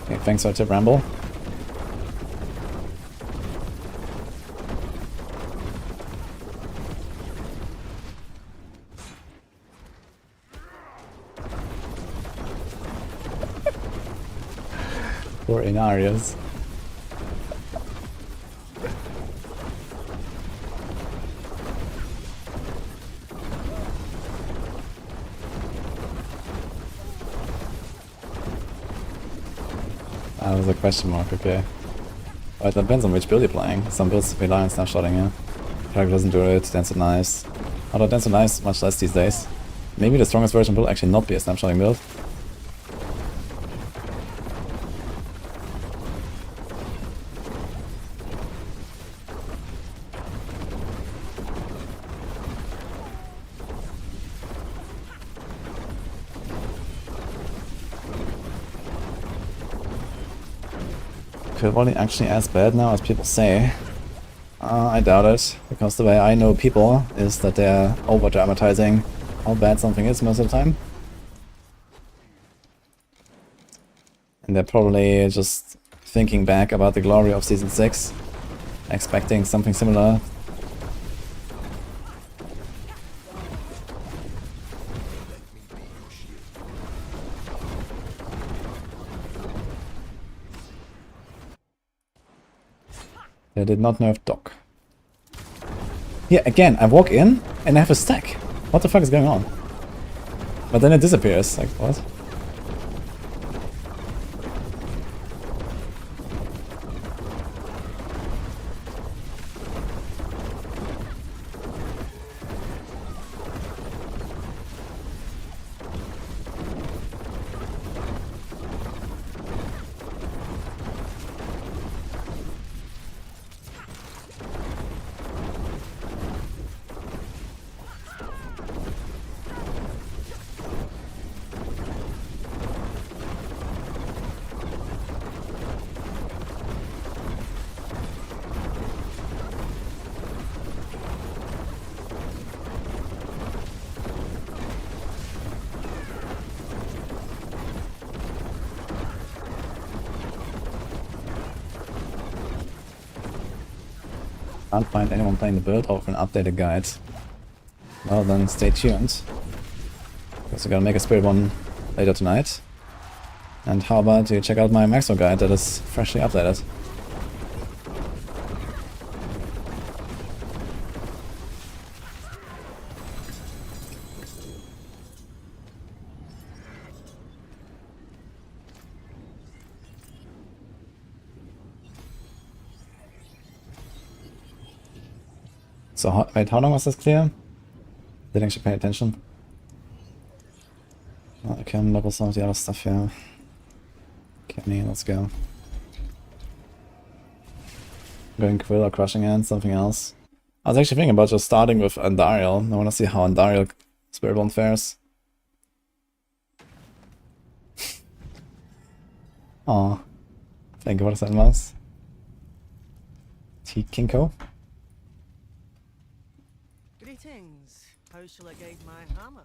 Okay, thanks for the tip, Ramble. Poor Enquiries. That was a question mark, okay. Well, it depends on which build you're playing. Some builds rely on snapshotting, yeah. Character doesn't do it, Dance with Nice. Although Dance with Nice much less these days. Maybe the strongest version will actually not be a snapshotting build. Probably actually as bad now as people say. I doubt it, because the way I know people is that they're over dramatizing how bad something is most of the time. And they're probably just thinking back about the glory of Season 6, expecting something similar. They did not nerf Doc. Yeah, again, I walk in and I have a stack. What the fuck is going on? But then it disappears. Like, what? Can't find anyone playing the build or an updated guide. Well then, stay tuned. Because we're gonna make a Spiritborn later tonight. And how about you check out my Maxwell guide that is freshly updated. So, wait, how long was this clear? Didn't actually pay attention. Oh, I can level some of the other stuff here. Kenny, let's go. Going Quill or Crushing Hand, something else. I was actually thinking about just starting with Andariel. I want to see how Andariel Spiritborn fares. Aw. Thank you for the 7 months. T Kinko. Greetings. How shall I guide my hammer?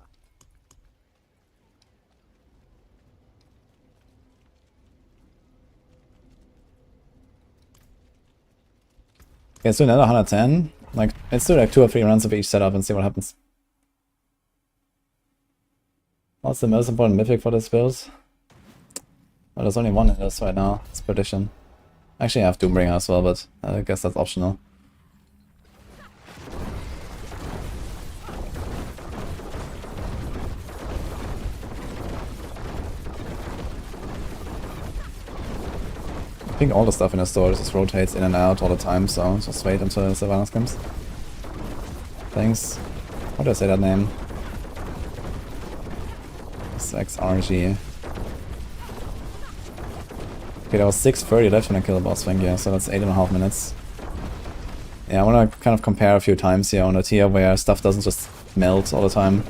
Okay, let's do another 110. Like, let's do like 2 or 3 runs of each setup and see what happens. What's the most important mythic for this build? Well, there's only one in this right now. It's Perdition. Actually, I have Doombringer as well, but I guess that's optional. I think all the stuff in the store just rotates in and out all the time, so just wait until Sylvanas comes. Thanks. How do I say that name? XRG. Okay, there was 6:30 left when I killed the boss thing, yeah, so that's 8.5 minutes. Yeah, I want to kind of compare a few times here on the tier where stuff doesn't just melt all the time.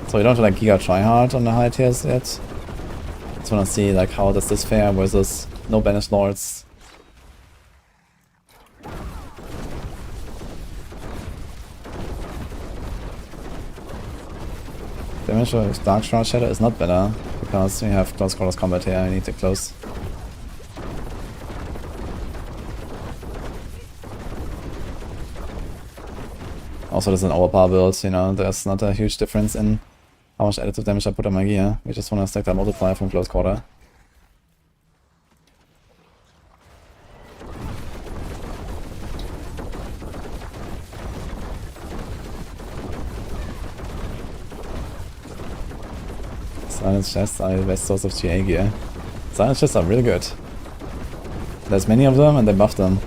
So you don't have to like giga try hard on the high tiers yet. Just want to see like how does this fare versus no banished lords. Damage with Dark Shroud Shadow is not better because we have close quarters combat here. I need to close. Also, this is an overpower build, you know, there's not a huge difference in how much additive damage I put on my gear. We just want to stack that multiplier from close quarter. Silence chests are the best source of GA gear. Silence chests are really good. There's many of them and they buff them.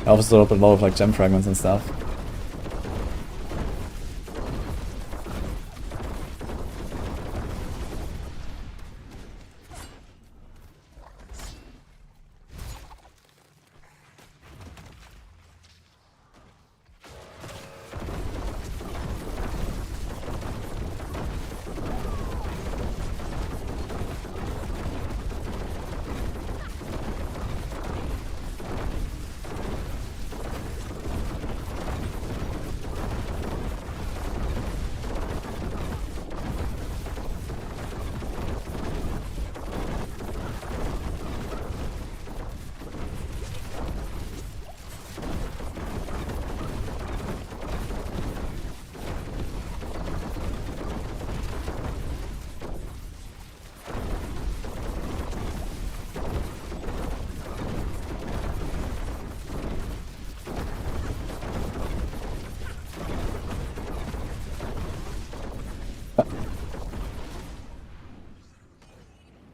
I also drop a lot of like gem fragments and stuff.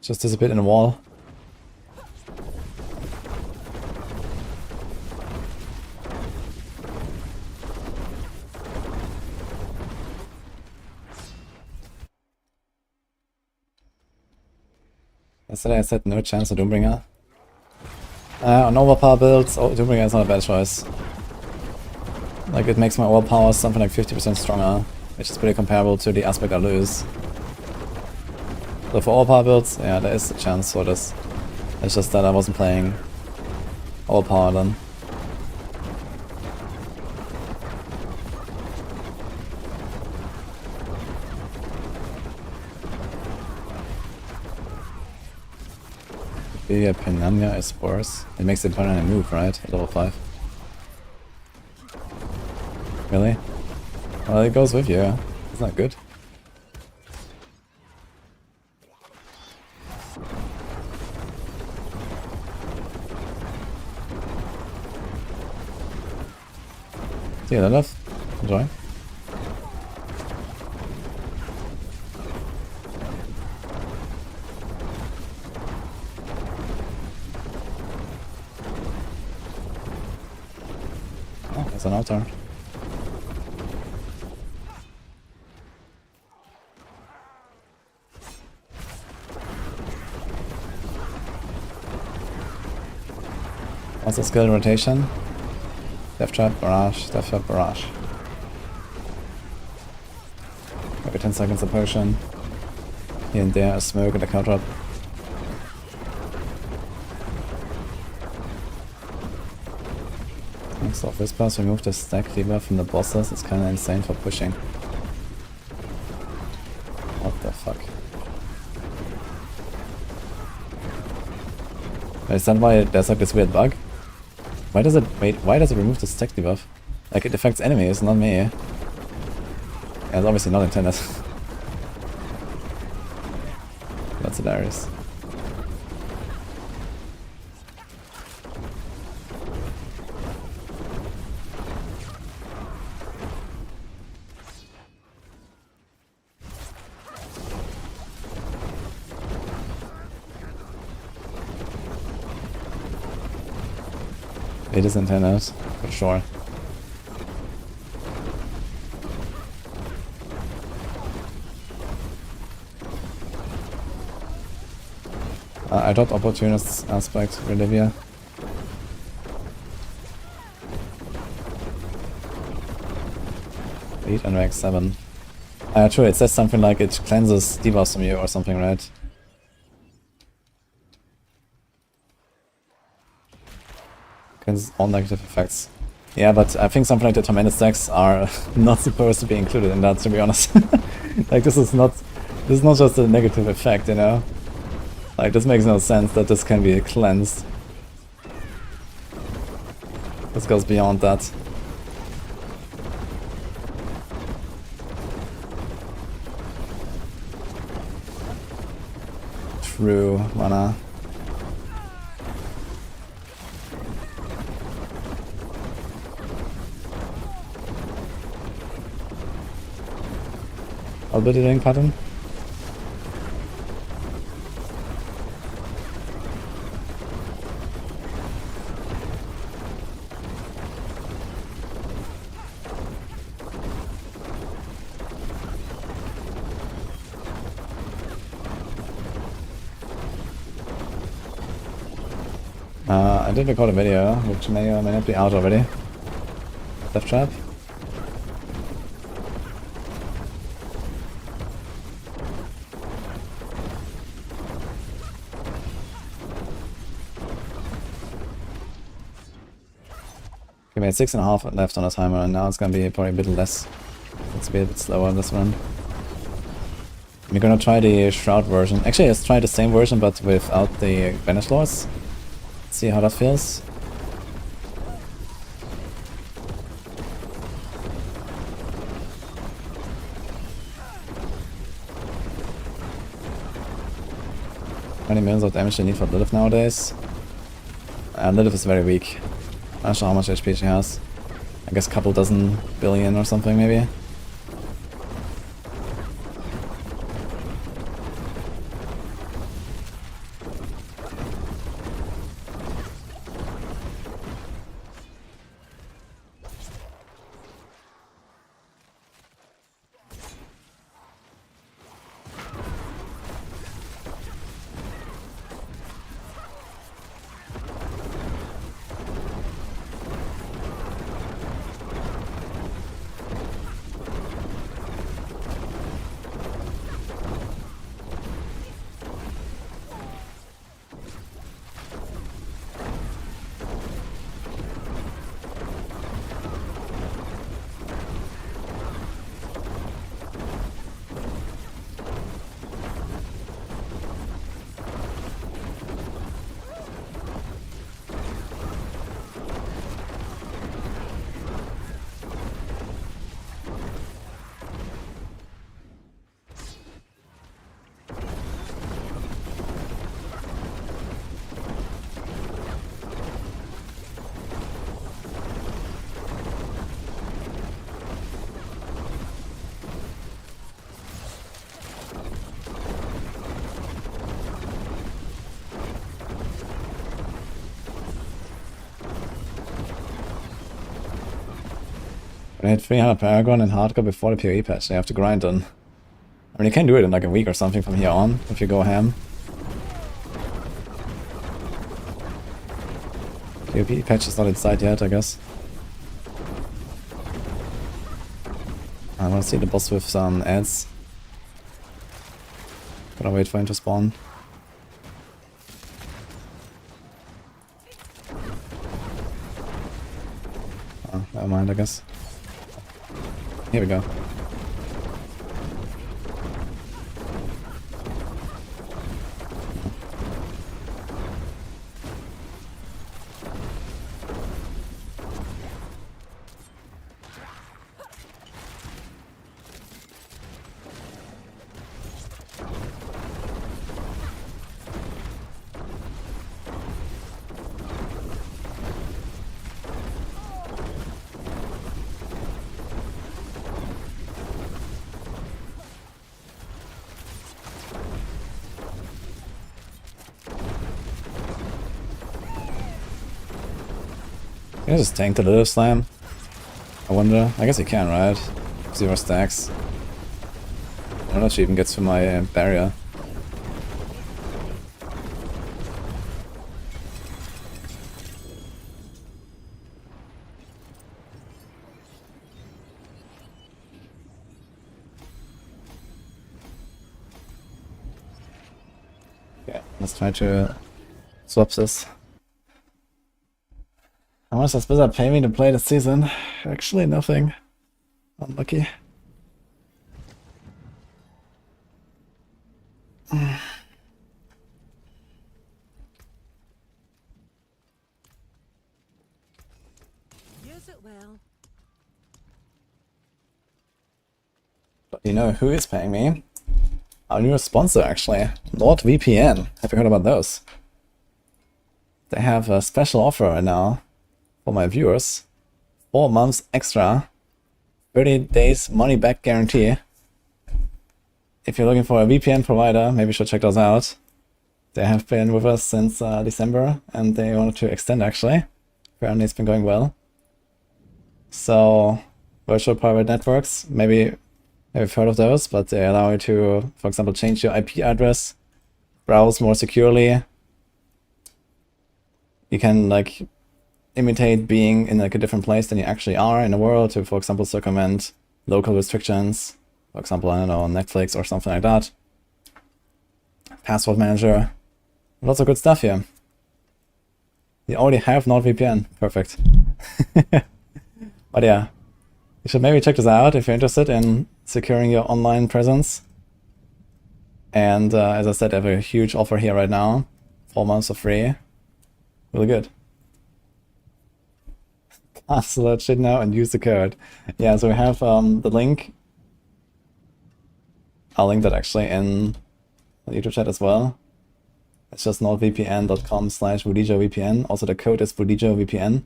Just disappeared in a wall. Yesterday I said no chance of Doombringer. On overpower builds, Doombringer is not a bad choice. Like, it makes my overpower something like 50% stronger, which is pretty comparable to the aspect I lose. So for overpower builds, yeah, there is a chance for this. It's just that I wasn't playing overpower then. The Penanya is worse. It makes the Penanya move, right? At level 5. Really? Well, it goes with you. It's not good. See you later. Enjoy. It's an outer. What's the skill rotation? Death Trap, Barrage, Death Trap, Barrage. Maybe 10 seconds a potion. Here and there, a smoke and a counter up. Next off this pass, remove the stack debuff from the bosses. It's kinda insane for pushing. What the fuck? Is that why there's like this weird bug? Why does it why does it remove the stack debuff? Like it affects enemies, not me. Yeah, it's obviously not intended. That's hilarious. It is intended, for sure. I dropped Opportunist aspect, Redivia. Eight and rank 7. True, it says something like it cleanses debuffs from you or something, right? Cleanses all negative effects. Yeah, but I think something like the tormented stacks are not supposed to be included in that, to be honest. Like this is not just a negative effect, you know? Like this makes no sense that this can be cleansed. This goes beyond that. True, mana. Albediting pattern? I did record a video, which may or may not be out already. Death Trap. Okay, we had 6.5 left on the timer, and now it's gonna be probably a bit less. Let's be a bit slower on this run. We're gonna try the Shroud version. Actually, let's try the same version, but without the Banish Lords. See how that feels. How many millions of damage they need for Lilith nowadays? Lilith is very weak. I'm not sure how much HP she has. I guess a couple dozen billion or something maybe. I hit 300 Paragon in hardcore before the PoE patch. They have to grind on. I mean, you can do it in like a week or something from here on, if you go ham. PoE patch is not inside yet, I guess. I want to see the boss with some ads. Gotta wait for him to spawn. Oh, never mind, I guess. Here we go. Can I just tank the little slam? I wonder. I guess he can, right? 0 stacks. I don't know if she even gets through my barrier. Okay, let's try to swap this. How much does Blizzard pay me to play this season? Actually, nothing. Unlucky. Use it well. But you know who is paying me? Our newest sponsor, actually. NordVPN. Have you heard about those? They have a special offer right now for my viewers. 4 months extra. 30 days money back guarantee. If you're looking for a VPN provider, maybe you should check those out. They have been with us since December, and they wanted to extend actually. Apparently it's been going well. So, virtual private networks, maybe you've heard of those, but they allow you to, for example, change your IP address, browse more securely. You can like imitate being in like a different place than you actually are in the world to, for example, circumvent local restrictions. For example, I don't know, on Netflix or something like that. Password manager. Lots of good stuff here. You already have NordVPN. Perfect. But yeah, you should maybe check this out if you're interested in securing your online presence. And as I said, I have a huge offer here right now. 4 months for free. Really good. Cancel that shit now and use the code. Yeah, so we have the link. I'll link that actually in the YouTube chat as well. It's just nordvpn.com/wudijovpn. Also the code is wudijovpn.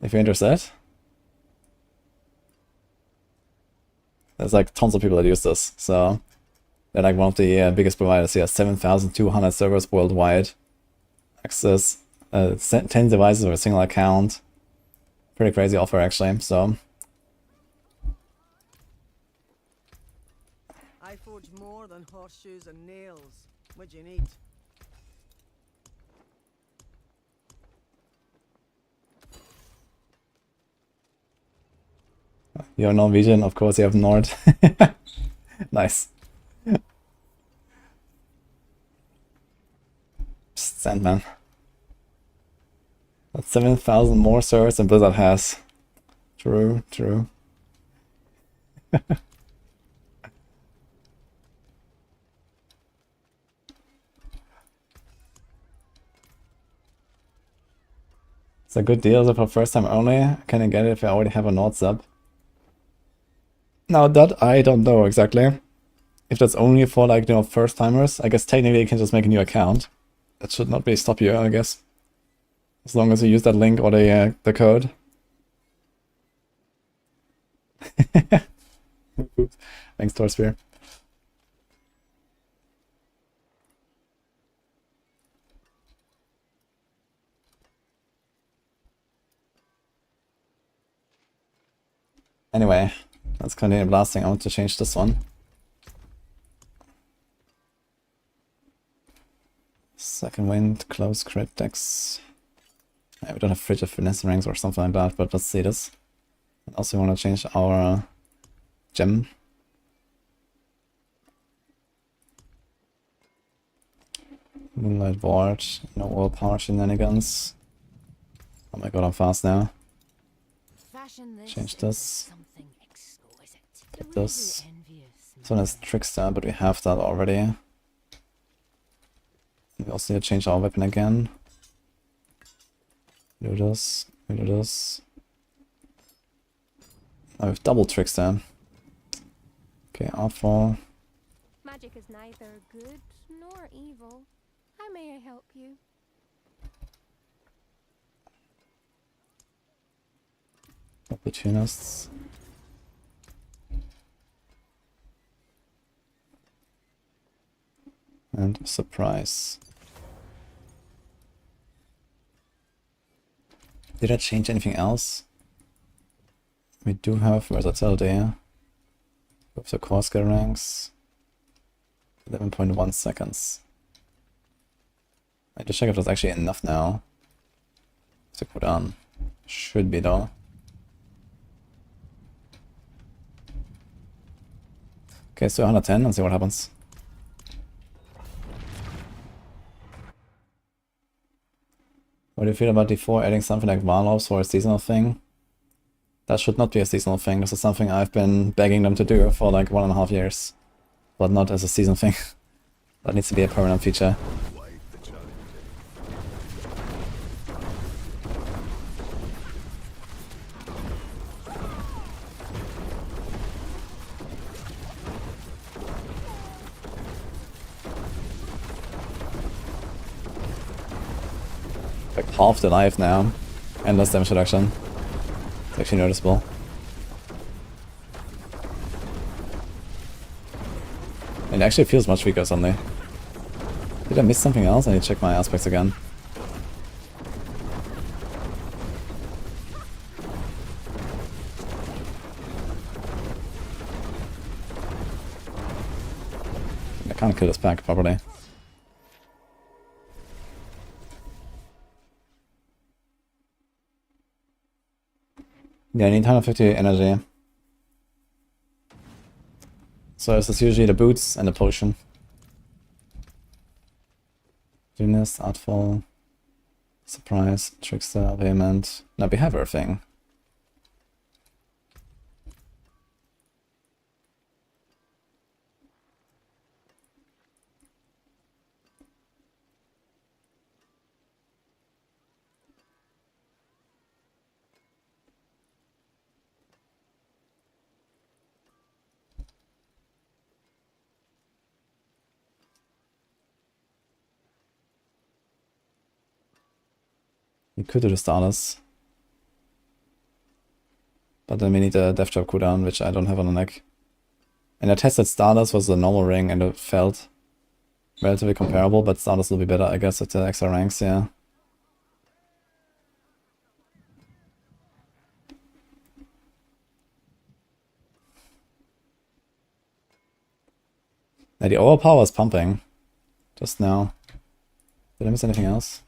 If you're interested. There's like tons of people that use this, so they're like one of the biggest providers here. 7,200 servers worldwide. Access 10 devices with a single account. Pretty crazy offer actually, so. I forge more than horseshoes and nails. What do you need? You're Norwegian, of course you have Nord. Nice. Sandman. That's 7,000 more servers than Blizzard has. True, true. It's a good deal for first time only. Can I get it if I already have a Nord sub? Now that I don't know exactly. If that's only for like, you know, first timers, I guess technically you can just make a new account. That should not be stop you, I guess. As long as you use that link or the code. Oops. Thanks, Torsphere. Anyway, let's continue blasting. I want to change this one. Second wind, close crit decks. Yeah, we don't have frigid finesse ranks or something like that, but let's see this. Also, we want to change our gem. Moonlight Ward, no overpower shenanigans. Oh my god, I'm fast now. Change this. Get this. This one is Trickster, but we have that already. We also need to change our weapon again. Do this, we do this. Now we have double Trickster. Okay, awful. Magic is neither good nor evil. How may I help you? Opportunists. And surprise. Did I change anything else? We do have versatility. With the core skill ranks. 11.1 seconds. I just check if that's actually enough now. To put on. Should be though. Okay, so 110 and see what happens. What do you feel about D4 adding something like Varlops for a seasonal thing? That should not be a seasonal thing. This is something I've been begging them to do for like 1.5 years. But not as a season thing. That needs to be a permanent feature. Like half the life now. And less damage reduction. It's actually noticeable. It actually feels much weaker suddenly. Did I miss something else? I need to check my aspects again. I can't kill this pack properly. Yeah, I need 150 energy. So this is usually the boots and the potion. Genius, Artful, Surprise, Trickster, Vehement. Now we have everything. We could do the Stardust. But then we need a Death Trap cooldown, which I don't have on the neck. And I tested Stardust was the normal ring and it felt relatively comparable, but Stardust will be better, I guess, at the extra ranks, yeah. Now the overpower is pumping. Just now. Did I miss anything else?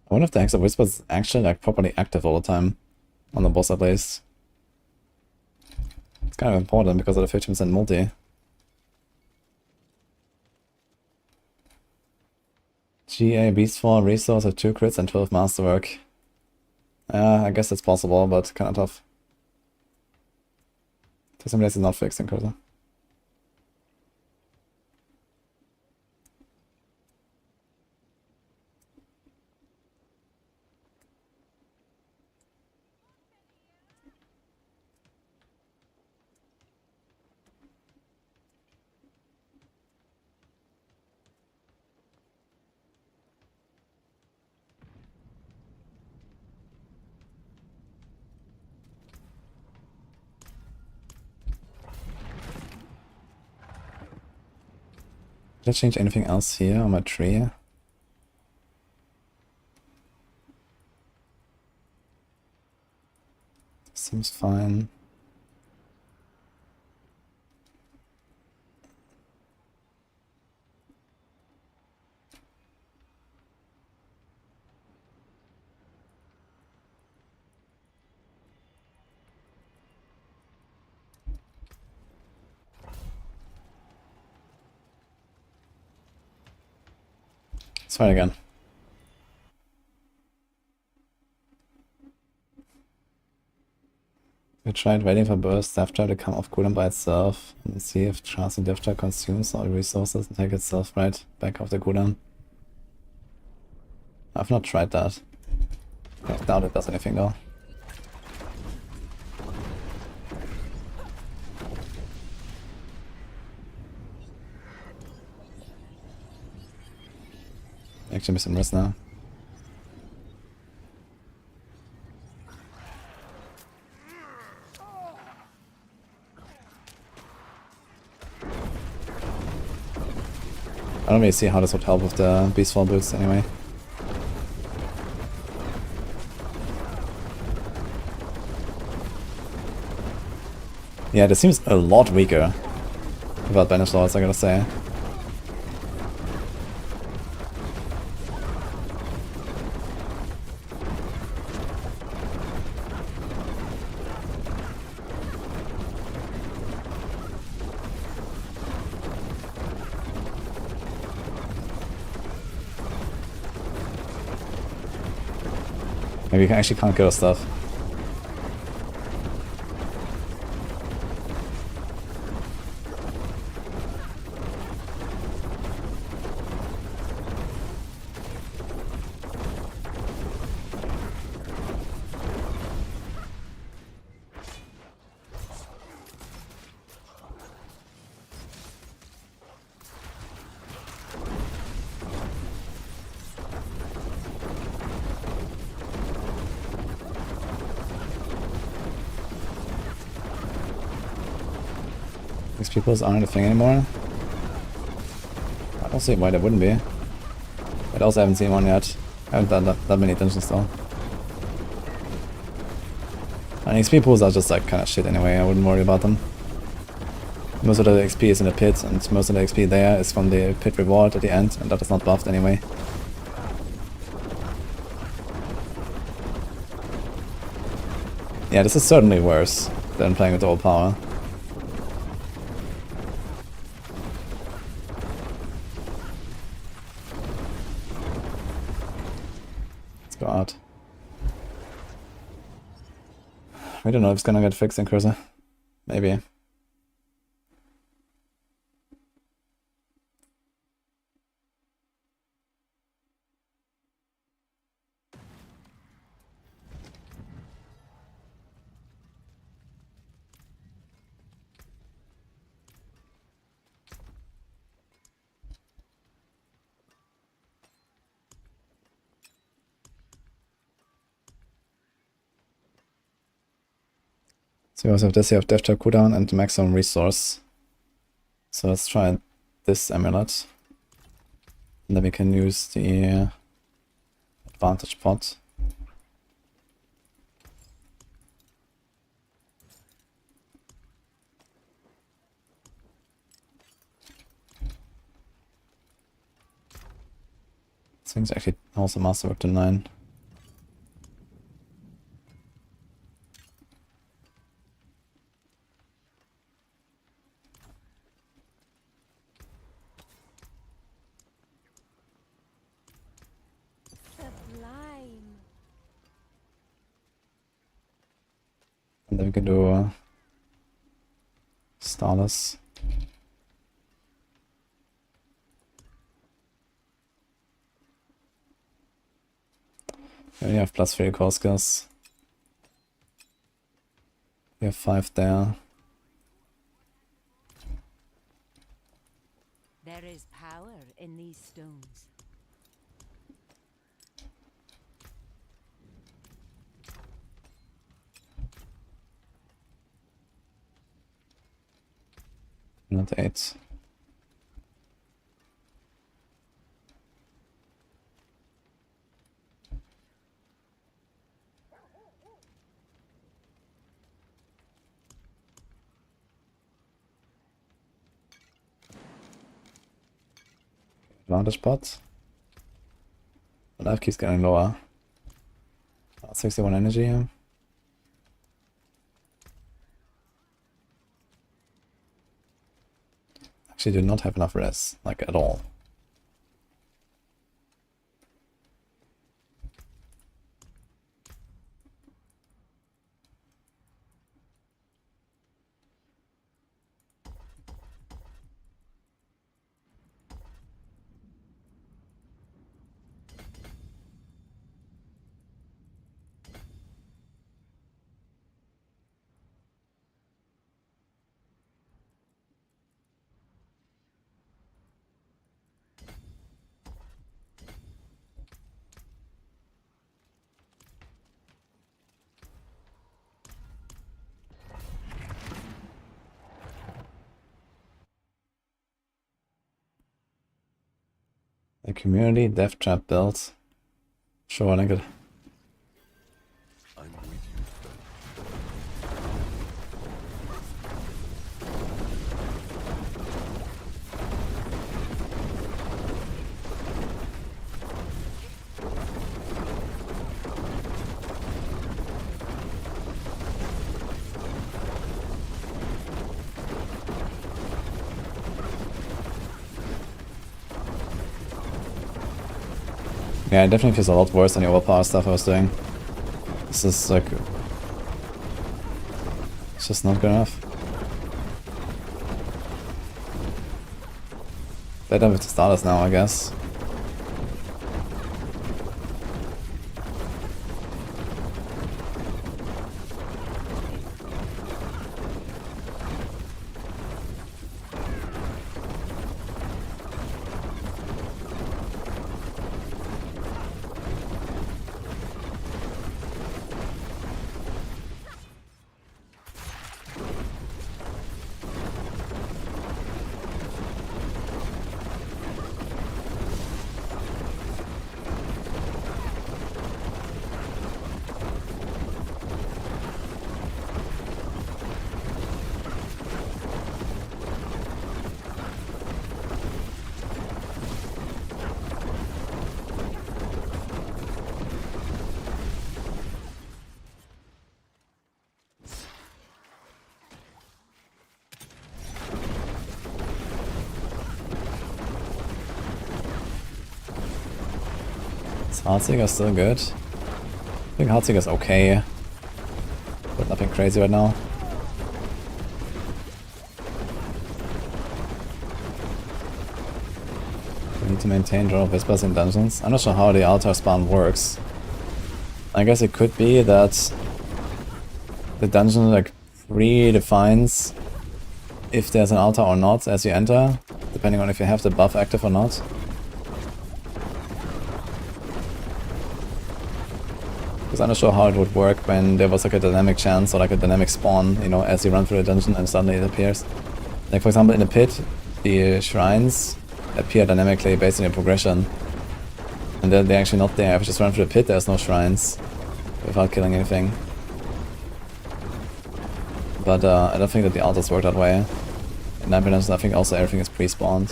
I wonder if the Hex of Whisper is actually like properly active all the time on the boss at least. It's kind of important because of the 50% multi. GA Beastfall resource of 2 crits and 12 masterwork. I guess it's possible, but kinda tough. Somebody is not fixed in Cursor. Did I change anything else here on my tree? Seems fine. Let's try it again. We tried waiting for burst Death Trap to come off cooldown by itself and see if Chance and Death Trap consumes all the resources and take itself right back off the cooldown. I've not tried that. I doubt it does anything though. Actually missing rest now. I don't really see how this would help with the Beastfall boots anyway. Yeah, this seems a lot weaker without Banish Lords, I gotta say. Maybe we actually can't kill stuff. These peoples aren't a thing anymore. I don't see why they wouldn't be. But I also haven't seen one yet. I haven't done that many dungeons though. And XP pools are just like kind of shit anyway, I wouldn't worry about them. Most of the XP is in the pit, and most of the XP there is from the pit reward at the end, and that is not buffed anyway. Yeah, this is certainly worse than playing with all power. Let's go out. We don't know if it's gonna get fixed in Cursor. Maybe. So we also have this, you have Death Trap cooldown and maximum resource. So let's try this amulet. And then we can use the advantage pot. This thing's actually also masterwork to 9. And then we can do Starless. Yeah, we have +3 core skills. We have 5 there. There is power in these stones. Not 8. Advantage pot. The life keeps getting lower. 61 energy here. Actually do not have enough res, like at all. The community death trap build. Sure, I think it. I'm with you, friend. Yeah, it definitely feels a lot worse than the overpower stuff I was doing. This is like... It's just not good enough. Better with the starters now, I guess. Heartseeker's still good. I think Heartseeker's okay, but nothing crazy right now. We need to maintain draw of Whispers in dungeons. I'm not sure how the altar spawn works. I guess it could be that the dungeon like redefines if there's an altar or not as you enter, depending on if you have the buff active or not. Because I'm not sure how it would work when there was like a dynamic chance or like a dynamic spawn, you know, as you run through the dungeon and suddenly it appears. Like for example in the pit, the shrines appear dynamically based on your progression. And then they're actually not there. If you just run through the pit, there's no shrines without killing anything. But I don't think that the altars work that way. In Ambulance, I think also everything is pre-spawned.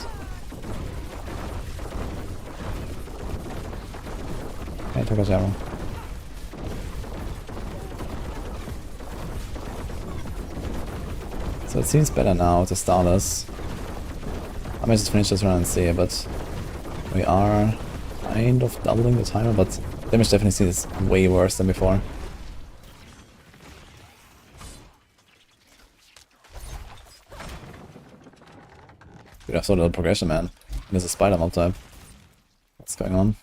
Okay, took a arrow. So it seems better now to start us. I might just finish this run and see, but we are kind of doubling the timer, but damage definitely seems way worse than before. Dude, I have so little progression, man. There's a spider mob type. What's going on?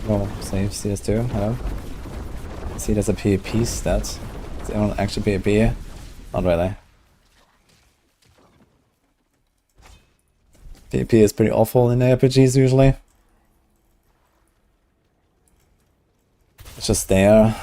Oh, save CS2, hello. See, there's a PvP stat. Is anyone actually PvP? Not really. PvP is pretty awful in RPGs usually. It's just there.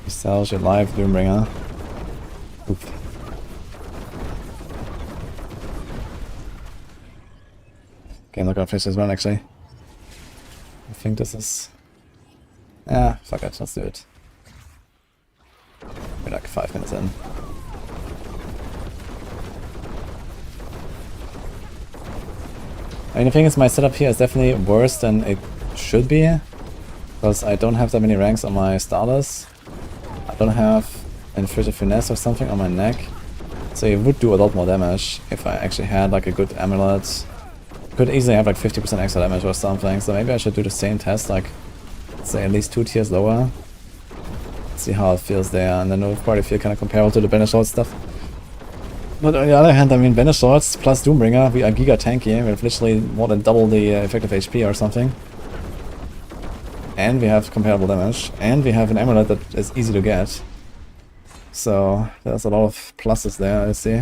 Sells your live Doombringer. Oop. Okay, I'm not gonna finish this one actually. I think this is... Yeah, fuck it, let's do it. We're like 5 minutes in. I mean, the thing is, my setup here is definitely worse than it should be. Because I don't have that many ranks on my starters. I don't have Inferior Finesse or something on my neck, so it would do a lot more damage if I actually had like a good amulet. Could easily have like 50% extra damage or something, so maybe I should do the same test, like say at least 2 tiers lower. See how it feels there, and then it would probably feel kind of comparable to the Banner Sword stuff. But on the other hand, I mean, Banner Swords plus Doombringer, we are giga tanky, we have literally more than double the effective HP or something. And we have comparable damage, and we have an amulet that is easy to get. So there's a lot of pluses there, I see.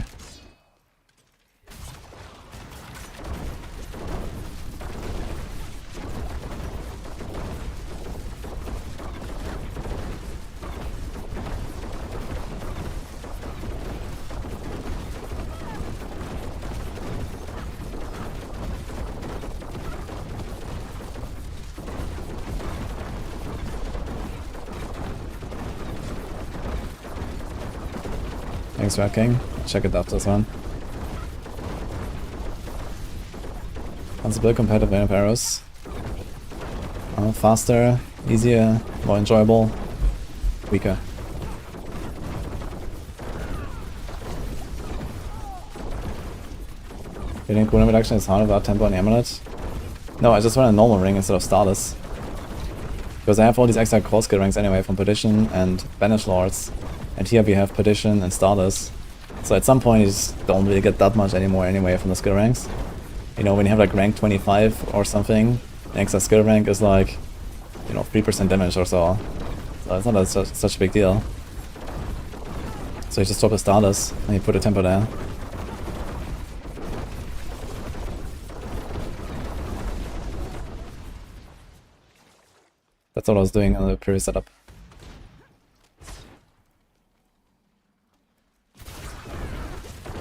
Thanks, Rat King. Check it after this one. Possible compared to Venom Arrows. Faster, easier, more enjoyable, weaker. Getting cooldown reduction is hard without tempo and amulet. No, I just run a normal ring instead of starters. Because I have all these extra core skill ranks anyway from Perdition and Banish Lords. And here we have Perdition and starters. So at some point you just don't really get that much anymore anyway from the skill ranks. You know, when you have like rank 25 or something, the extra skill rank is like, you know, 3% damage or so. So it's not such a big deal. So you just drop the starters and you put a tempo there. That's what I was doing on the previous setup.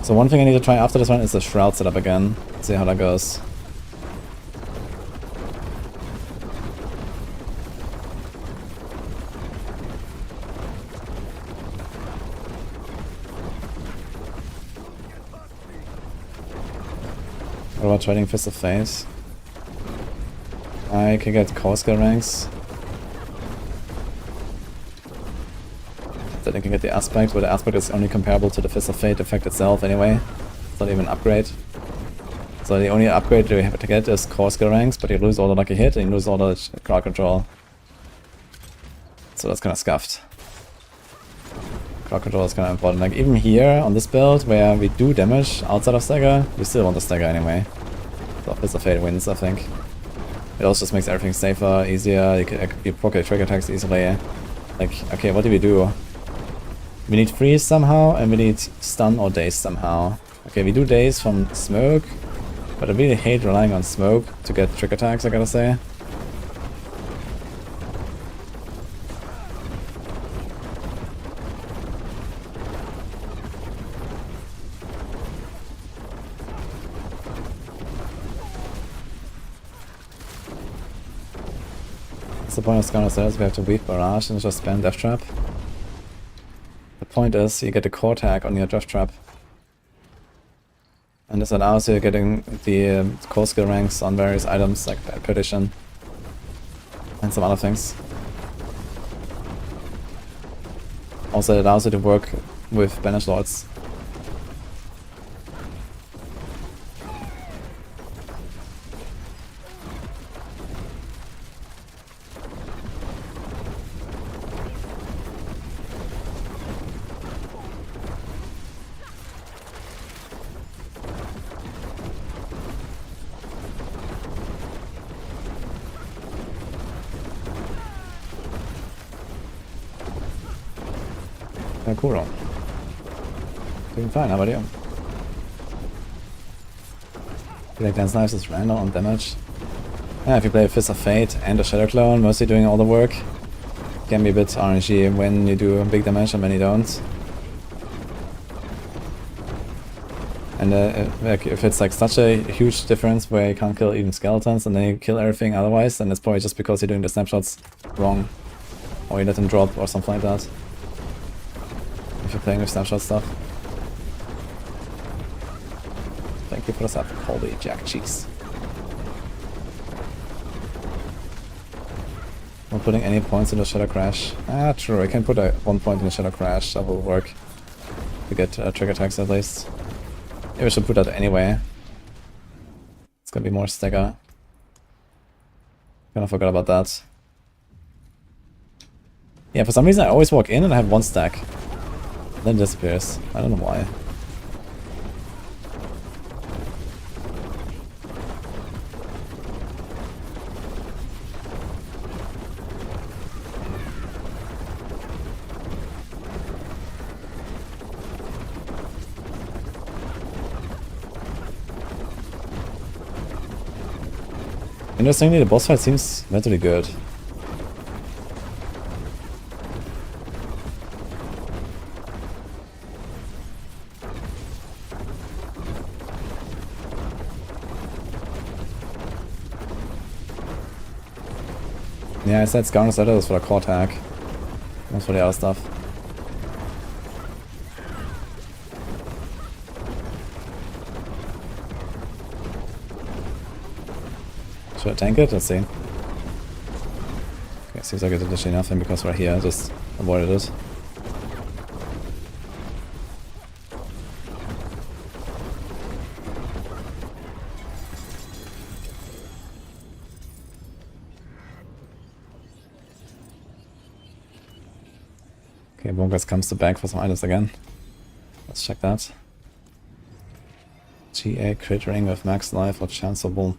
So one thing I need to try after this one is the Shroud setup again. See how that goes. What about trading Fist of Fate? I can get core skill ranks. Then I can get the aspect, but the aspect is only comparable to the Fist of Fate effect itself anyway. It's not even an upgrade. So the only upgrade you have to get is core skill ranks, but you lose all the lucky hit and you lose all the crowd control. So that's kind of scuffed. Crowd control is kind of important. Like even here on this build where we do damage outside of stagger, we still want the stagger anyway. So Fist of Fate wins, I think. It also just makes everything safer, easier. You proc trigger attacks easily. Like, okay, what do we do? We need freeze somehow, and we need stun or daze somehow. Okay, we do daze from smoke, but I really hate relying on smoke to get trick attacks, I gotta say. What's the point of Scout Stairs? We have to weave barrage and just spam Death Trap. The point is, you get a core tag on your Death Trap. And this allows you getting the core skill ranks on various items like Perdition and some other things. Also, it allows you to work with Banished Lords. Yeah, cool. Doing fine, how about you? I feel like Dance Knives is random on damage. Yeah, if you play a Fist of Fate and a Shadow Clone, mostly doing all the work, it can be a bit RNG when you do big damage and when you don't. And like if it's like such a huge difference where you can't kill even skeletons and then you kill everything otherwise, then it's probably just because you're doing the snapshots wrong. Or you let them drop or something like that. If you're playing with snapshot stuff. Thank you for the sub, holy jack cheese. Not putting any points in the Shadow Crash. Ah, true, I can put 1 point in the Shadow Crash, that will work. To get trigger attacks at least. Maybe I should put that anyway. It's gonna be more stagger. Kinda forgot about that. Yeah, for some reason I always walk in and I have 1 stack. Then it disappears. I don't know why. Interestingly, the boss fight seems mentally good. Yeah, I said Scout Setter is for the core tag. That's for the other stuff. Should I tank it? Let's see. Okay, seems like I did literally nothing because we're here, just avoided it. Okay, Bonkers comes to bag for some items again. Let's check that. GA crit ring with max life or chanceable.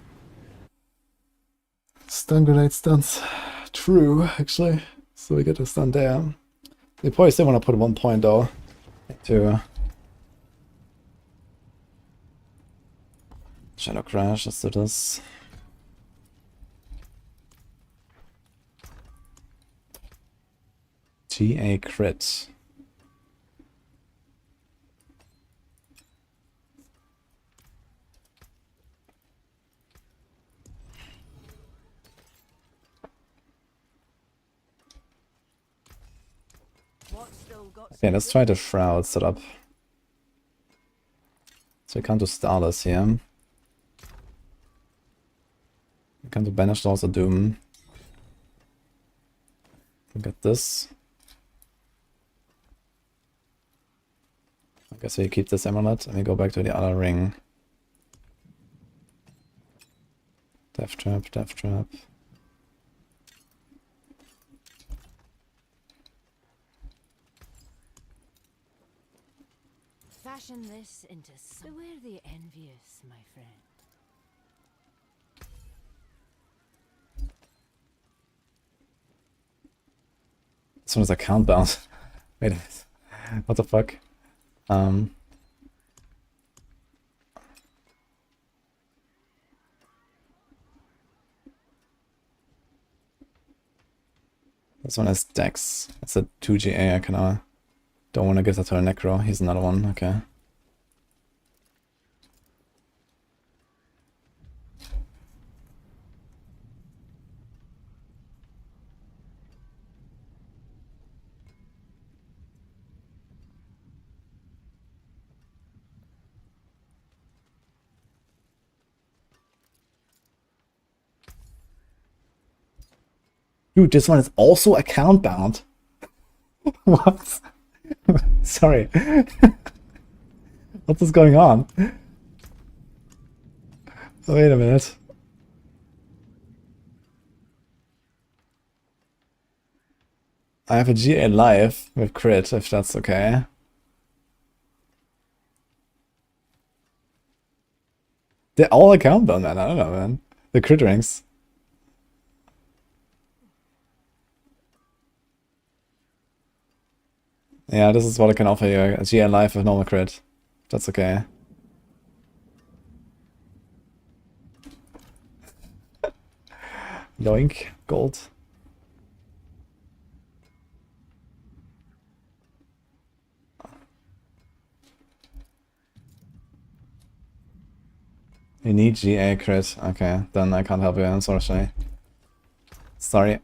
Stun grenade stunts. True, actually. So we get a stun there. They probably still want to put 1 point though. To Shadow Crash, let's do this. GA crit. Okay, let's try the Shroud setup. So we can't do Starless here. We can't do Banished Laws of Doom. We got this. I guess we keep this amulet and we go back to the other ring. Death Trap, Death Trap. Fashion this into some. Beware the envious, my friend. This one is a countdown. Wait a minute. What the fuck? This one is Dex. It's a 2 GA. I can don't want to give that to a Necro. He's another one. Okay. Dude, this one is also account bound. What? Sorry. What is going on? Wait a minute. I have a GA live with crit, if that's okay. They're all account bound, man. I don't know, man. The crit ranks. Yeah, this is what I can offer you. A GA live with normal crit. That's okay. Yoink. Gold. You need GA crit. Okay, then I can't help you, unfortunately. Sorry.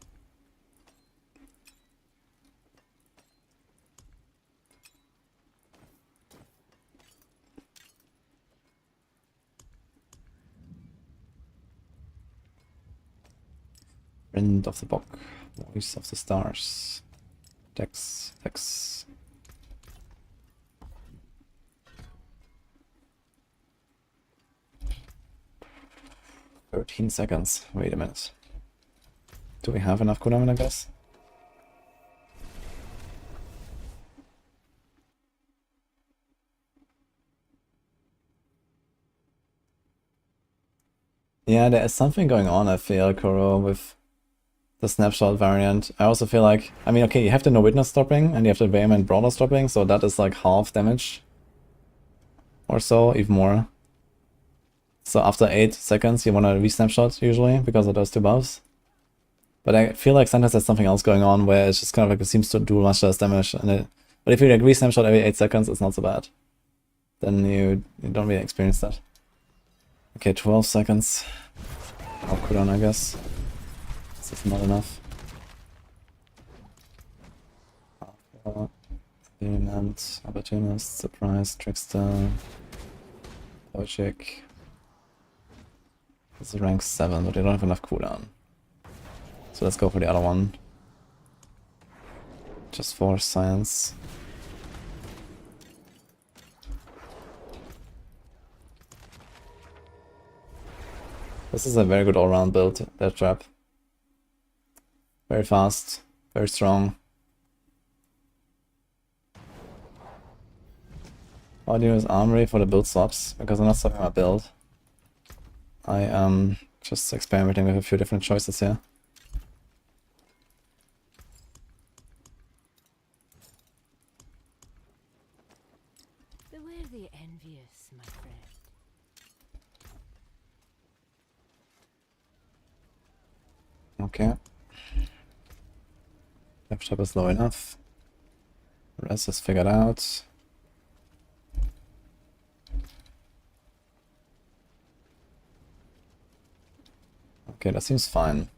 Wind of the Bock. Voice of the Stars. Dex. Dex. $13. Wait a minute. Do we have enough cooldown, I guess? Yeah, there is something going on, I feel, Koro, with the snapshot variant. I also feel like, I mean, okay, you have the no witness stopping and you have the vehement brawler stopping, so that is like half damage or so, even more. So after 8 seconds, you want to re-snapshot usually because of those two buffs. But I feel like sometimes there's something else going on where it's just kind of like it seems to do much less damage. But if you like re-snapshot every 8 seconds, it's not so bad. Then you don't really experience that. Okay, 12 seconds. I'll cooldown, I guess. This is not enough. Vehement, Opportunist, Surprise, Trickster, Logic. This is rank 7, but they don't have enough cooldown. So let's go for the other one. Just for science. This is a very good all-round build, that trap. Very fast, very strong. Audio is Armory for the build swaps, because I'm not swapping my build. I am just experimenting with a few different choices here. Beware the envious, my friend. Okay. Left top is low enough. Rest is figured out. Okay, that seems fine.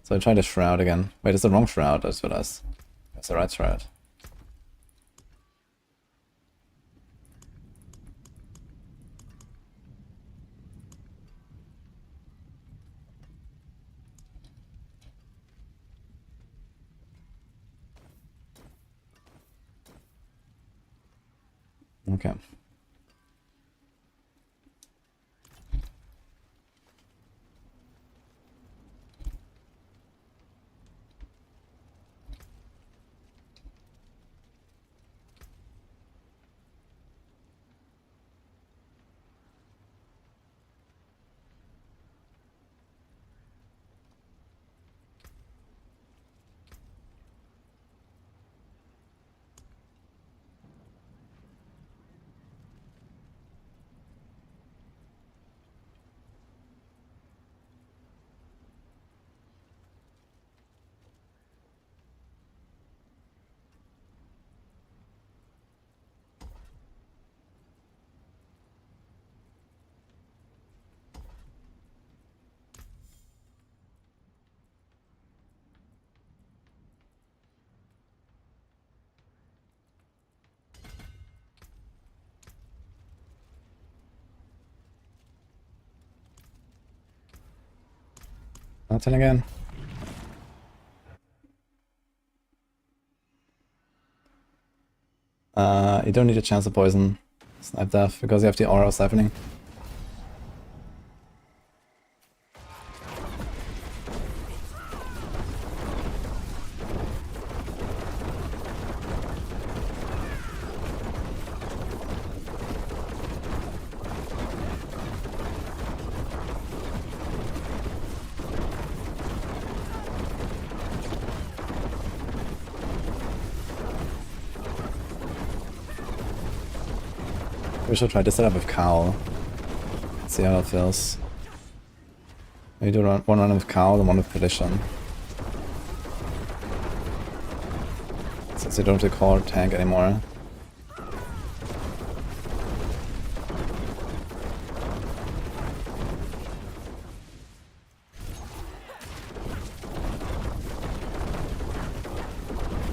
So I try the shroud again. Wait, it's the wrong shroud, I just realized. It's the right shroud. Okay. Not 10 again. You don't need a chance of poison. Snipe death because you have the aura of siphoning. We should try this setup with Cowl. See how that feels. Maybe do one run with Cowl and one with Perdition. Since you don't have to call tank anymore.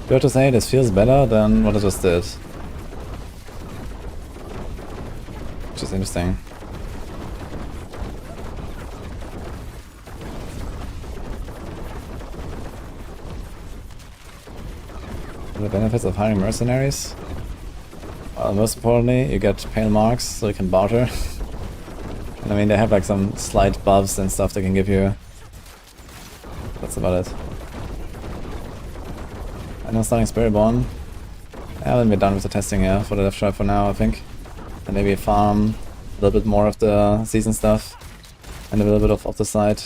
You have to say this feels better than what I just did. Which is interesting. The benefits of hiring mercenaries? Well, most importantly, you get pale marks, so you can barter. And I mean, they have like some slight buffs and stuff they can give you. That's about it. I know starting Spiritborn. Yeah, then we're done with the testing here for the left tribe for now, I think. And maybe farm a little bit more of the season stuff. And a little bit of off the side.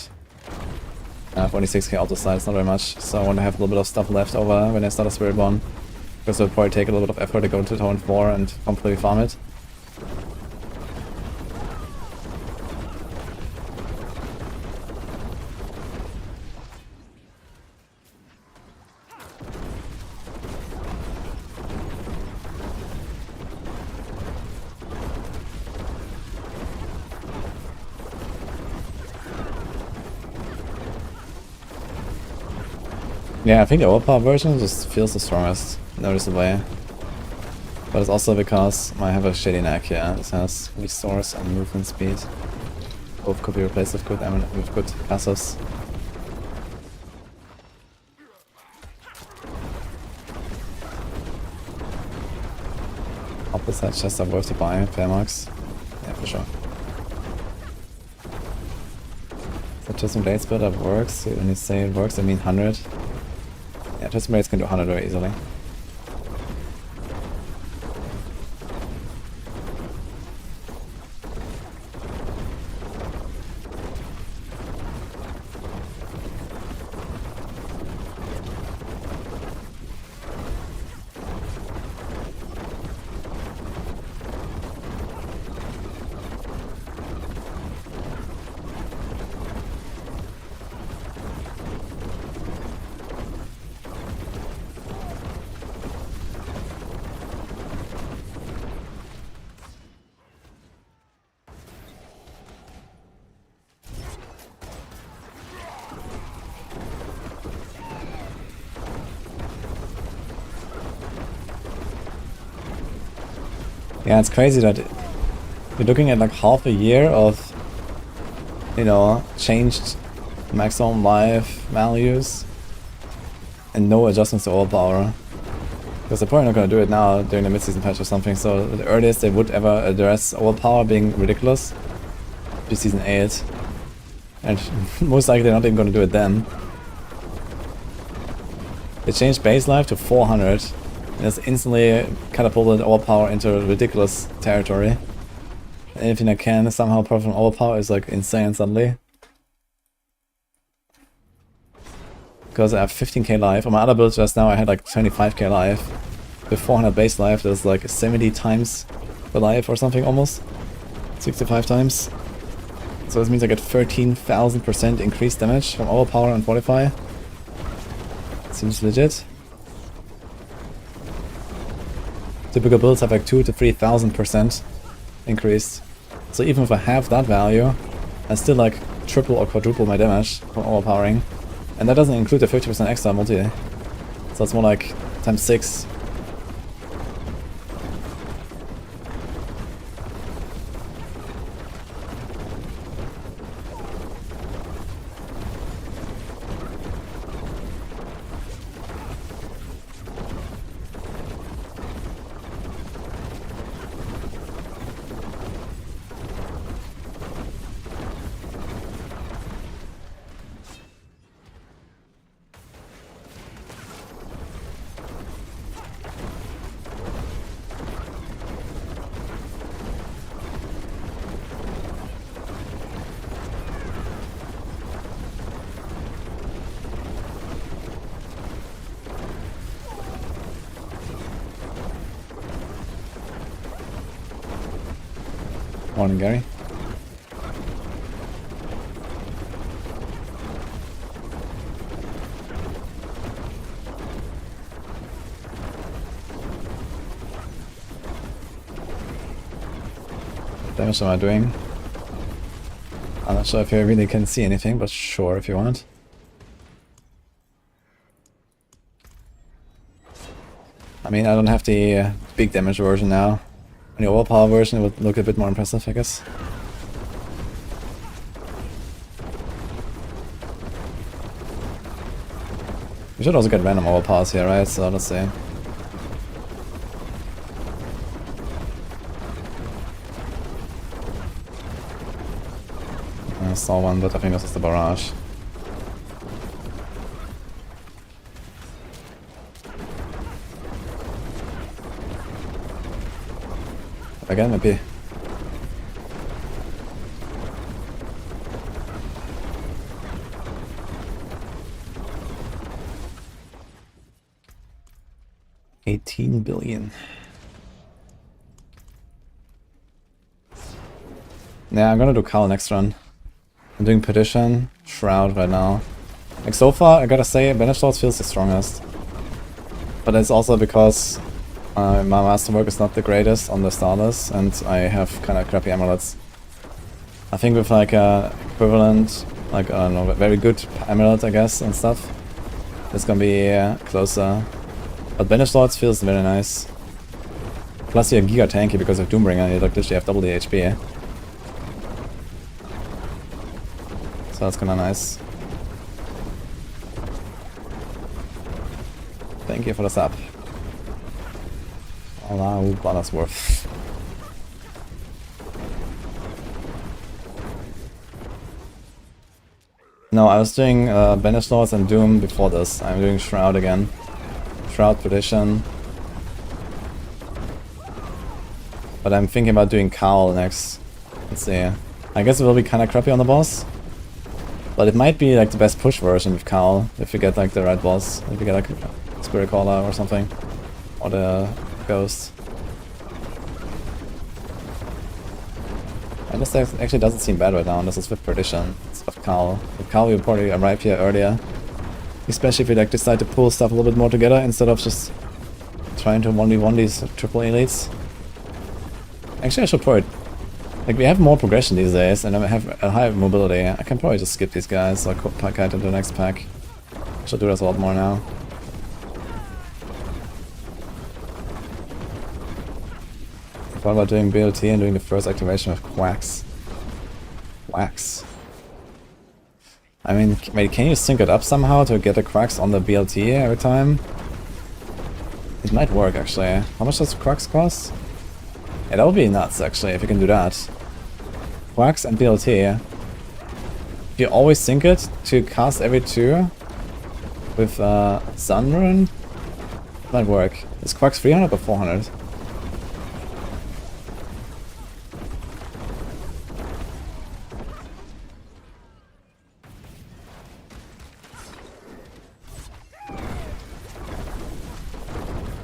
I have only 6k off the side, it's not very much. So I want to have a little bit of stuff left over when I start a Spiritborn. Because it will probably take a little bit of effort to go to Torrent 4 and completely farm it. Yeah, I think the overpower version just feels the strongest, noticeably. But it's also because I have a shitty neck here. This has restores and movement speed. Both could be replaced with good passives. Opposite chests are worth to buy, fair marks. Yeah, for sure. So Twisting Blade Splitter works. When you say it works, I mean 100. Yeah, Twisting Blades can do 100 very easily. Yeah, it's crazy that you're looking at like half a year of, you know, changed maximum life values and no adjustments to overpower. Because they're probably not going to do it now during the mid-season patch or something, so the earliest they would ever address overpower being ridiculous is season 8. And most likely they're not even going to do it then. They changed base life to 400. And it's instantly catapulted overpower into ridiculous territory. Anything that can somehow profit from overpower is like insane suddenly. Because I have 15k life. On my other build just now I had like 25k life. With 400 base life there's like 70 times the life or something almost. 65 times. So this means I get 13,000% increased damage from overpower and fortify. Seems legit. Typical builds have like 2,000 to 3,000% increased. So even if I have that value, I still like triple or quadruple my damage from overpowering. And that doesn't include the 50% extra multi. So it's more like times 6. Morning, Gary. What damage am I doing? I'm not sure if you really can see anything, but sure if you want. I mean, I don't have the big damage version now. On the overpower version it would look a bit more impressive, I guess. We should also get random overpowers here, right? So let's see. I saw one, but I think this is the barrage. Again, maybe. $18 billion. Yeah, I'm gonna do Carl next run. I'm doing Petition, Shroud right now. Like so far, I gotta say, Banish Swords feels the strongest. But it's also because my masterwork is not the greatest on the starters, and I have kind of crappy amulets. I think with like a equivalent, like I don't know, very good amulet, I guess, and stuff, it's gonna be closer. But Banish Swords feels very nice. Plus you're giga tanky because of Doombringer, you like literally have double the HP. So that's kinda nice. Thank you for the sub. Oh, that's worth. No, I was doing Banish Lords and Doom before this. I'm doing Shroud again. Shroud Petition. But I'm thinking about doing Cowl next. Let's see. I guess it will be kinda crappy on the boss. But it might be like the best push version with Cowl, if you get like the right boss. If you get like Spirit Caller or something. Or the Ghost. And this actually doesn't seem bad right now, this is with Perdition. It's with Cowl. With Cowl you'll probably arrive here earlier. Especially if you like decide to pull stuff a little bit more together instead of just trying to 1v1 these triple elites. Actually I should probably... Like we have more progression these days and I have a higher mobility. I can probably just skip these guys or pack out into the next pack. I should do this a lot more now. What about doing BLT and doing the first activation of Quacks? Quacks. I mean, wait, can you sync it up somehow to get the Quacks on the BLT every time? It might work actually. How much does Quacks cost? Yeah, that would be nuts actually if you can do that. Quacks and BLT. If you always sync it to cast every 2 with Sunrun, it might work. Is Quacks 300 or 400?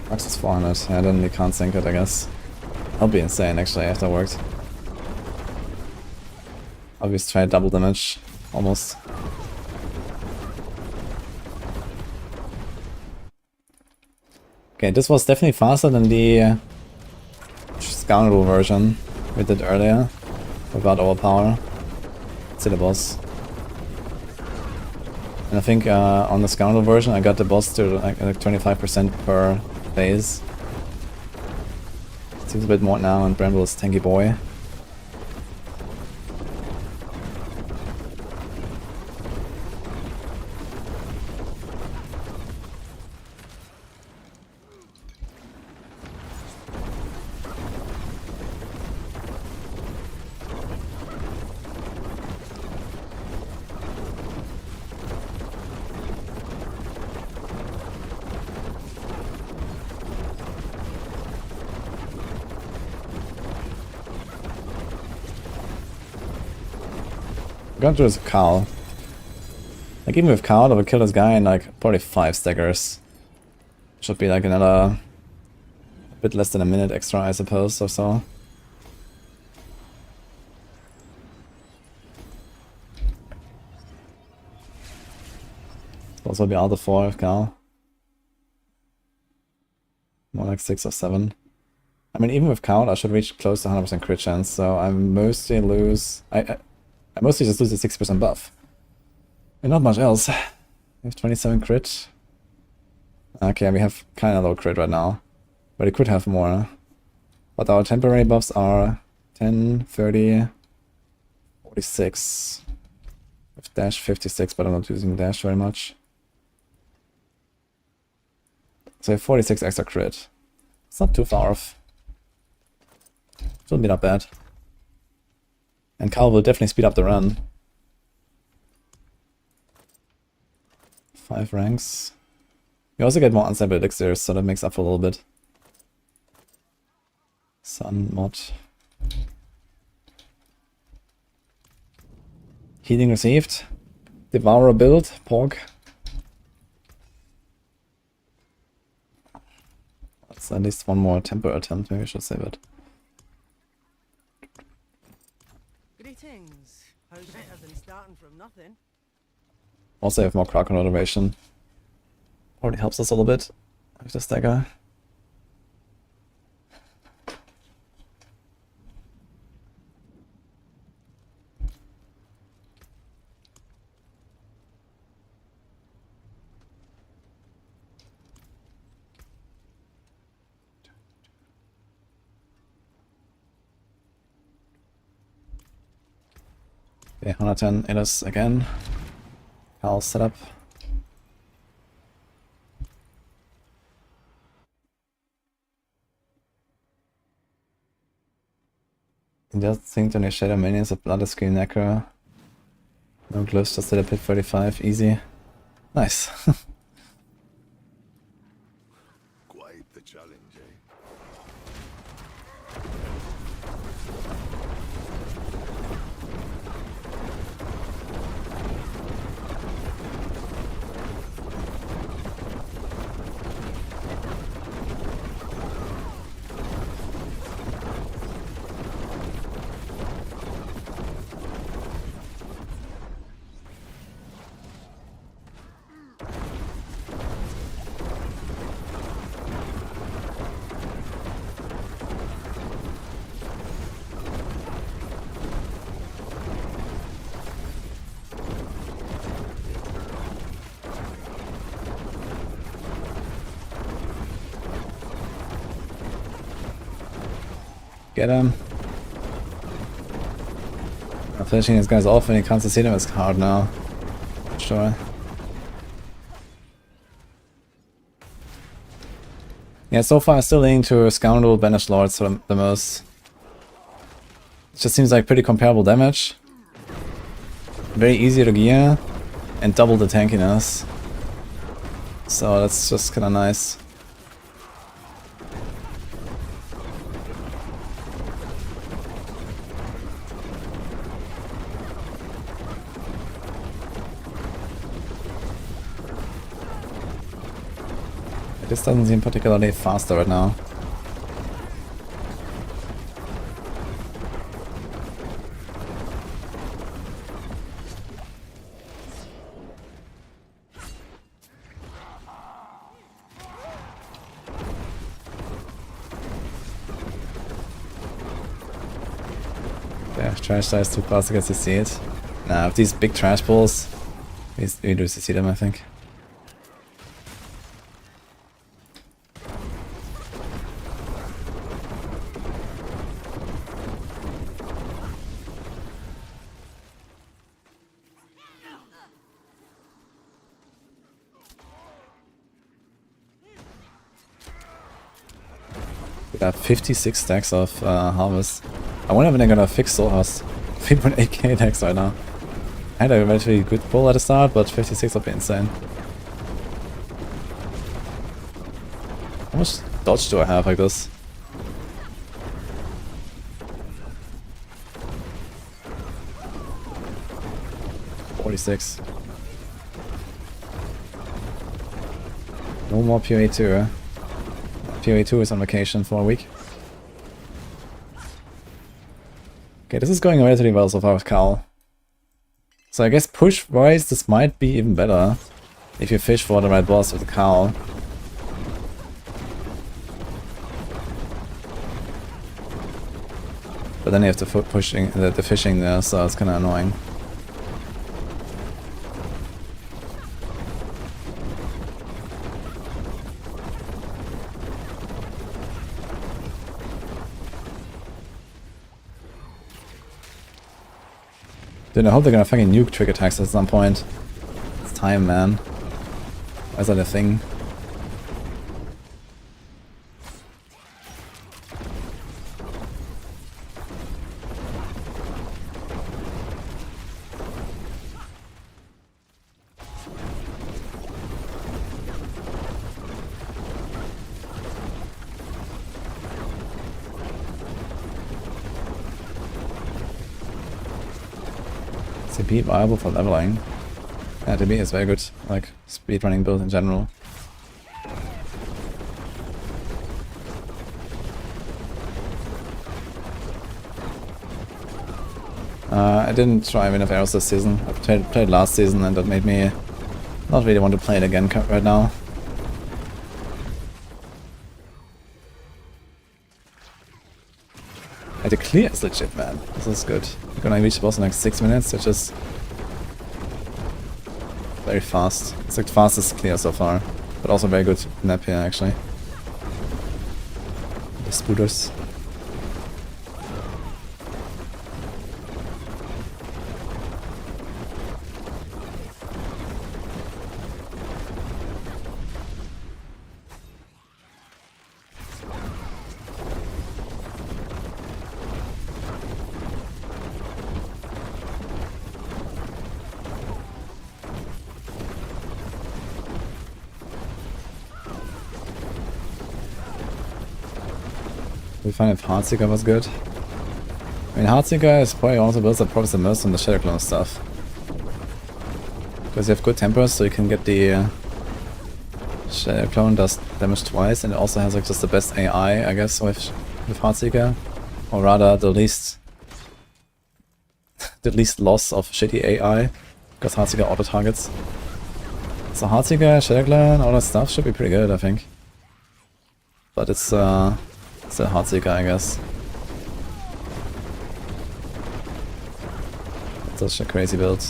Quacks is 400. Yeah, then we can't sync it, I guess. That'll be insane actually if that worked. I'll just try double damage, almost. Okay, this was definitely faster than the Scoundrel version we did earlier, without overpower. Let's see the boss. And I think on the Scoundrel version I got the boss to like 25% per phase. Seems a bit more now, and Bramble is tanky boy. I'm gonna do this with Carl. Like even with Carl I would kill this guy in like probably 5 staggers. Should be like another bit less than a minute extra I suppose or so. Those will be all the 4 with Cal. More like 6 or 7. I mean, even with count, I should reach close to 100% crit chance, so I mostly lose... I mostly just lose the 6% buff. And not much else. We have 27 crit. Okay, we have kind of low crit right now. But it could have more. But our temporary buffs are 10, 30, 46. With dash 56, but I'm not using dash very much. So 46 extra crit. It's not too far off. Shouldn't be that bad. And Carl will definitely speed up the run. 5 ranks. We also get more unstable elixirs, so that makes up for a little bit. Sun mod. Healing received. Devourer build. Pork. That's at least one more tempo attempt, maybe I should save it. Greetings. How's better than starting from nothing? Also have more Kraken automation. Already helps us a little bit with this dagger. Okay, 110 it is again. I'll set up. Just think to shadow minions of Blood Screen Necro. No glyphs, just did a pit 35, easy. Nice. Quite the challenge, eh? Get him. Finishing these guys off when he can't see them is hard now. Sure. Yeah, so far I'm still leaning to Scoundrel Banished Lords for the most. It just seems like pretty comparable damage. Very easy to gear. And double the tankiness. So that's just kinda nice. This doesn't seem particularly faster right now. Yeah, trash dice too fast against CC it. Nah, with these big trash balls, we do CC them, I think. We got 56 stacks of harvest. I wonder when they're gonna fix Soulhouse. 3.8k attacks right now. I had a relatively good pull at the start, but 56 would be insane. How much dodge do I have like this? $46. No more PoE2. PoE2 is on vacation for a week. Okay, this is going relatively well so far with Cal. So I guess push-wise this might be even better. if you fish for the right boss with the cow. But then you have to pushing the fishing there, so it's kind of annoying. Dude, I hope they're gonna fucking nuke trick attacks at some point. It's time, man. Why is that a thing? CP viable for leveling. Yeah, to me it's very good, like speedrunning build in general. I didn't try Wind of Arrows this season. I played last season and that made me not really want to play it again right now. And the clear is legit, man. This is good. We're gonna reach the boss in like 6 minutes, which is very fast. It's like the fastest clear so far. But also very good map here, actually. The spooters. We find if Heartseeker was good. I mean, Heartseeker is probably also builds that probably the most on the Shadow Clone stuff. Because you have good tempers, so you can get the Shadow Clone does damage twice, and it also has like just the best AI, I guess, with Heartseeker. Or rather, the least loss of shitty AI, because Heartseeker auto targets. So Heartseeker, Shadow Clone, all that stuff should be pretty good, I think. But it's a Heartseeker, I guess. It's such a crazy build.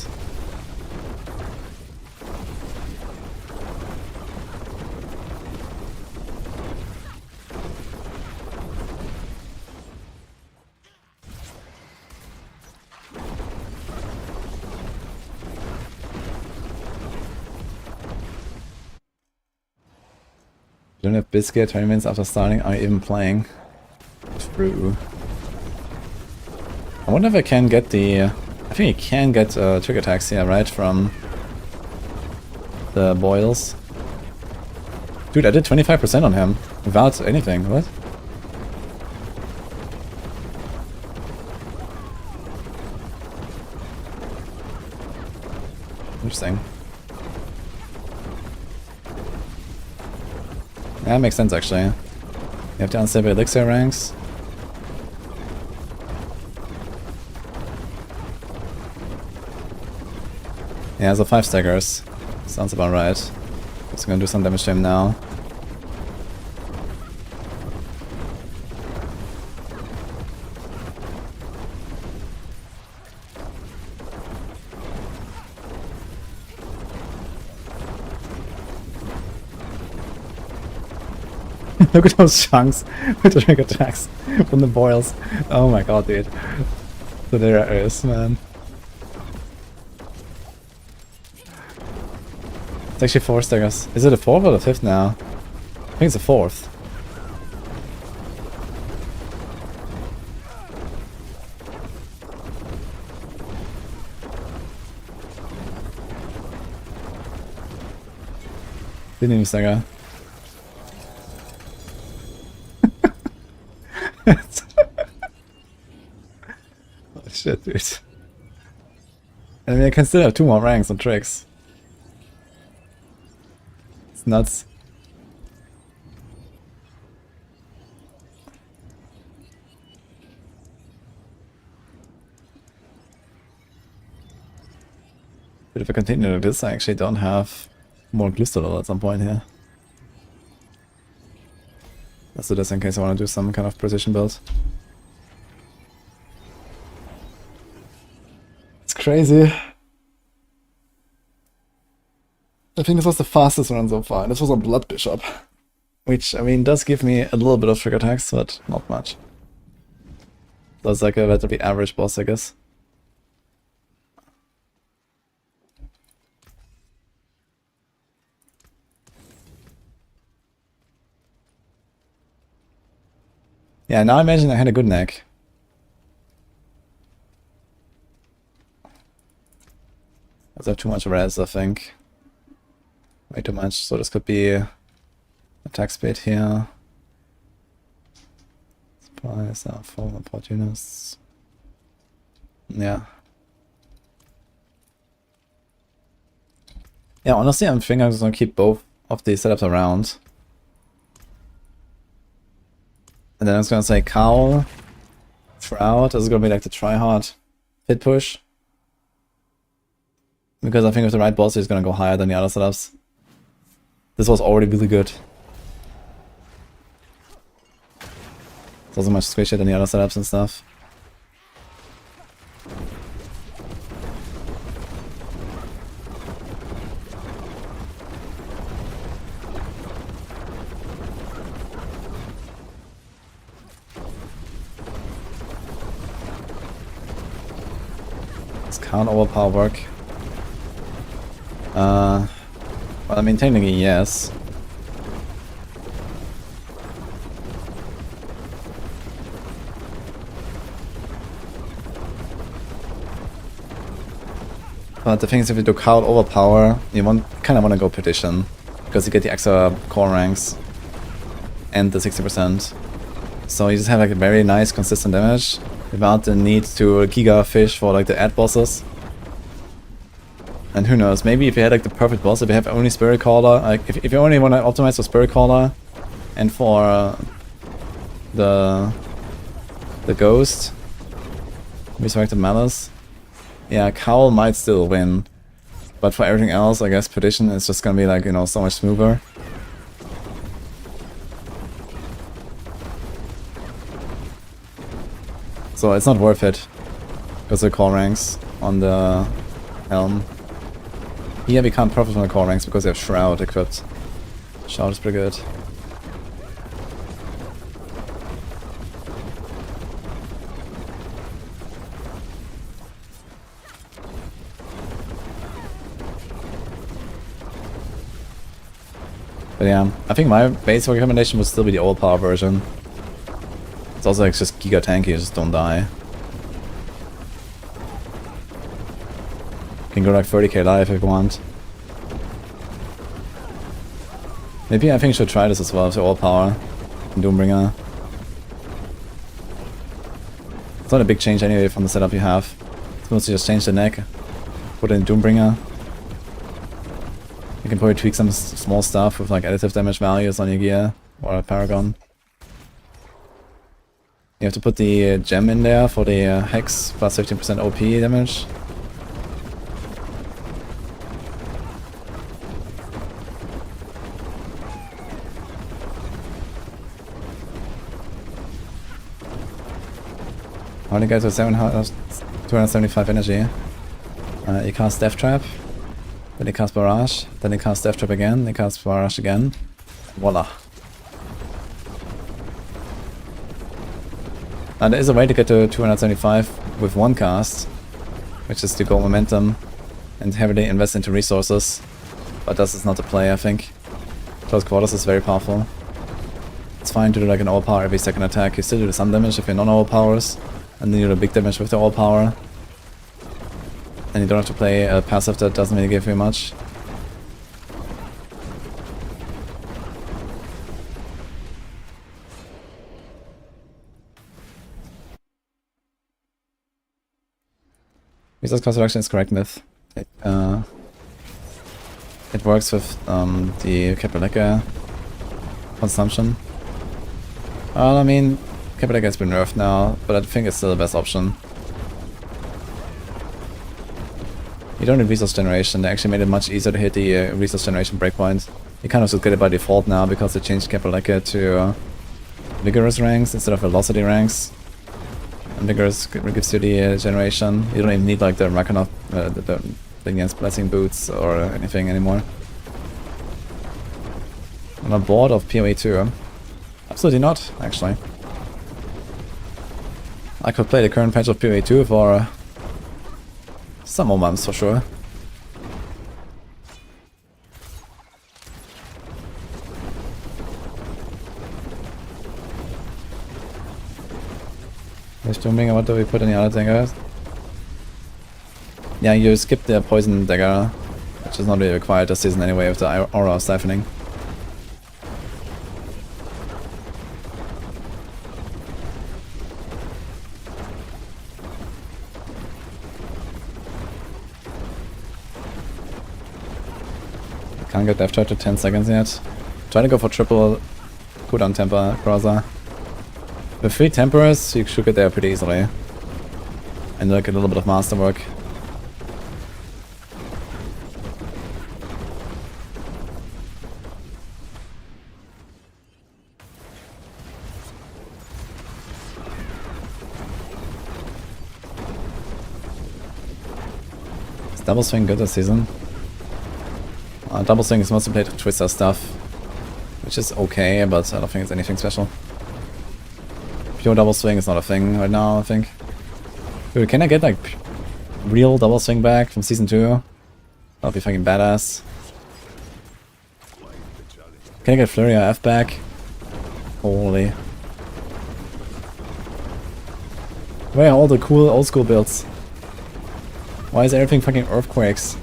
You don't have Biscuit 20 minutes after starting, are you even playing? True. I wonder if I can get the... I think you can get trick attacks here, right? From the boils. Dude, I did 25% on him without anything. What? Interesting. Yeah, that makes sense actually. You have to unstable elixir ranks. Yeah, so 5 staggers. Sounds about right. Just gonna do some damage to him now. Look at those chunks with the trick attacks from the boils. Oh my god, dude. So there it is, man. It's actually 4 staggers. Is it a 4th or the 5th now? I think it's a 4th. Didn't even stagger. Oh shit, dude. I mean, I can still have 2 more ranks on tricks. It's nuts. But if I continue to do this, I actually don't have more Glistalol at some point here. Let's do this in case I want to do some kind of precision build. It's crazy. I think this was the fastest run so far. This was a Blood Bishop. Which, I mean, does give me a little bit of trigger attacks, but not much. So it's like a relatively average boss, I guess. Yeah, now imagine I had a good neck. I have too much res, I think. Way too much, so this could be attack speed here. Supplies are for opportunists. Yeah. Yeah, honestly, I'm thinking I'm just gonna keep both of these setups around. And then I was gonna say Cowl, Shroud, this is gonna be like the try-hard pit push. Because I think with the right boss he's gonna go higher than the other setups. This was already really good. It's also much squishier than the other setups and stuff. This can't overpower work. Well, I mean, technically, yes. But the thing is, if you do Cloud Overpower, you kind of want to go Perdition. Because you get the extra core ranks and the 60%. So you just have like a very nice, consistent damage without the need to Giga Fish for like the ad bosses. And who knows, maybe if you had like the perfect boss, if you have only Spirit Caller, like if you only want to optimize for Spirit Caller and for the Ghost, Resurrected Malice, yeah, Cowl might still win. But for everything else, I guess Perdition is just gonna be like, you know, so much smoother. So it's not worth it, because the core ranks on the Helm. Here we can't profit from the core ranks because we have Shroud equipped. Shroud is pretty good. But yeah, I think my base recommendation would still be the overpower version. It's also like just giga tanky, you just don't die. You can go like 30k life if you want. Maybe I think I should try this as well, so overpower in Doombringer. It's not a big change anyway from the setup you have. It's mostly just change the neck, put it in Doombringer. You can probably tweak some small stuff with like additive damage values on your gear or a Paragon. You have to put the gem in there for the Hex plus 15% OP damage. Only guys with 275 energy. You cast Death Trap, then you cast Barrage, then you cast Death Trap again, you cast Barrage again. Voila. There is a way to get to 275 with one cast, which is to go momentum and heavily invest into resources. But this is not the play, I think. Close Quarters is very powerful. It's fine to do like an overpower every second attack. You still do some damage if you're non-overpowers. And then you do the big damage with the overpower. And you don't have to play a passive that doesn't really give you much. Resource cost reduction is correct myth. It works with the Capeleka consumption. Well, I mean, Capeleka has been nerfed now, but I think it's still the best option. You don't need resource generation. They actually made it much easier to hit the resource generation breakpoint. You kind of just get it by default now because they changed Capeleka to vigorous ranks instead of velocity ranks. And vigorous gives you the generation. You don't even need like the Rakanov, the against blessing boots or anything anymore. Am I bored of PoE 2? Absolutely not, actually. I could play the current patch of PoE 2 for some more months for sure. What do we put in the other daggers? Yeah, you skip the poison dagger, which is not really required this season anyway with the aura of siphoning. Can't get death charge to 10 seconds yet. Try to go for triple cooldown temper crosser. With 3 temperers, you should get there pretty easily. And like a little bit of masterwork. Is double swing good this season? Double swing is mostly played with Twister stuff, which is okay, but I don't think it's anything special. Pure double swing is not a thing right now, I think. Dude, can I get like real double swing back from season 2? That'll be fucking badass. Can I get Flurry or F back? Holy. Where are all the cool old school builds? Why is everything fucking earthquakes?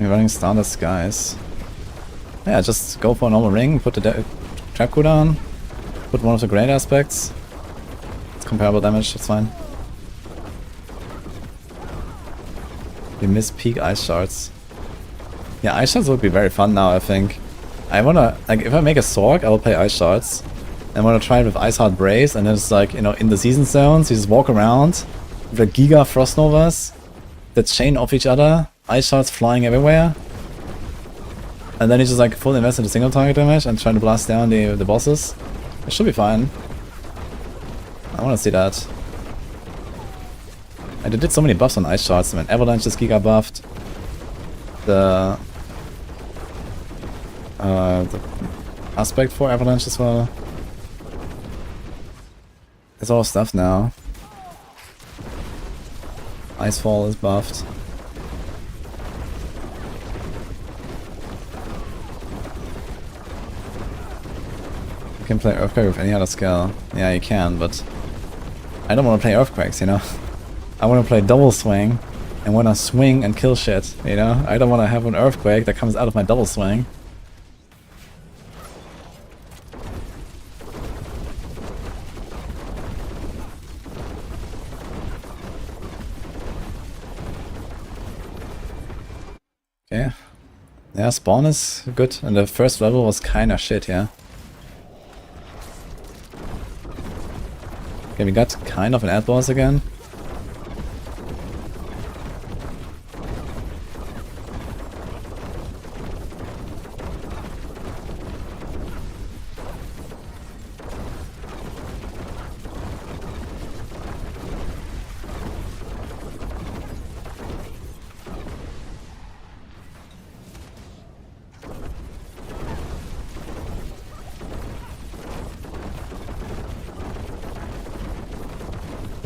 We're running standard skies. Yeah, just go for a normal ring, put the trap cooldown, put one of the great aspects. It's comparable damage, it's fine. We miss peak ice shards. Yeah, ice shards would be very fun now, I think. I wanna, like, if I make a Sorg, I will play ice shards. I wanna try it with Ice Heart Brace, and then it's like, you know, in the season zones, you just walk around with the Giga Frost Novas that chain off each other. Ice shards flying everywhere, and then you just like full invest into single target damage and try to blast down the bosses. It should be fine. I want to see that. I did so many buffs on ice shards. I mean, Avalanche is Giga buffed. The aspect for Avalanche as well. It's all stuff now. Icefall is buffed. You can play Earthquake with any other skill. Yeah, you can, but I don't want to play Earthquakes, you know? I want to play double swing and want to swing and kill shit, you know? I don't want to have an Earthquake that comes out of my double swing. Okay. Yeah, spawn is good, and the first level was kinda shit, yeah. Okay, we got kind of an ad boss again.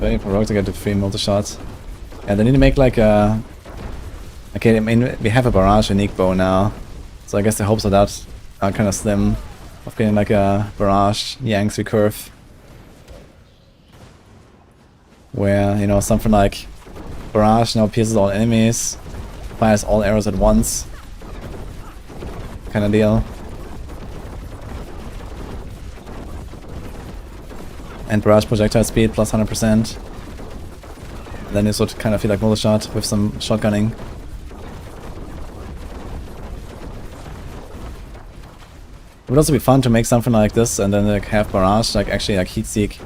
Waiting for Rogue to get the free multi-shots. Yeah, they need to make like a... Okay, I mean, we have a barrage unique bow now. So I guess the hopes of that are kind of slim. Of getting like a barrage Yanks recurve. Where, you know, something like barrage now pierces all enemies. Fires all arrows at once. Kind of deal. And barrage projectile speed plus 100%. Then you sort of kind of feel like multi shot with some shotgunning. It would also be fun to make something like this and then like have barrage, like actually like heatseek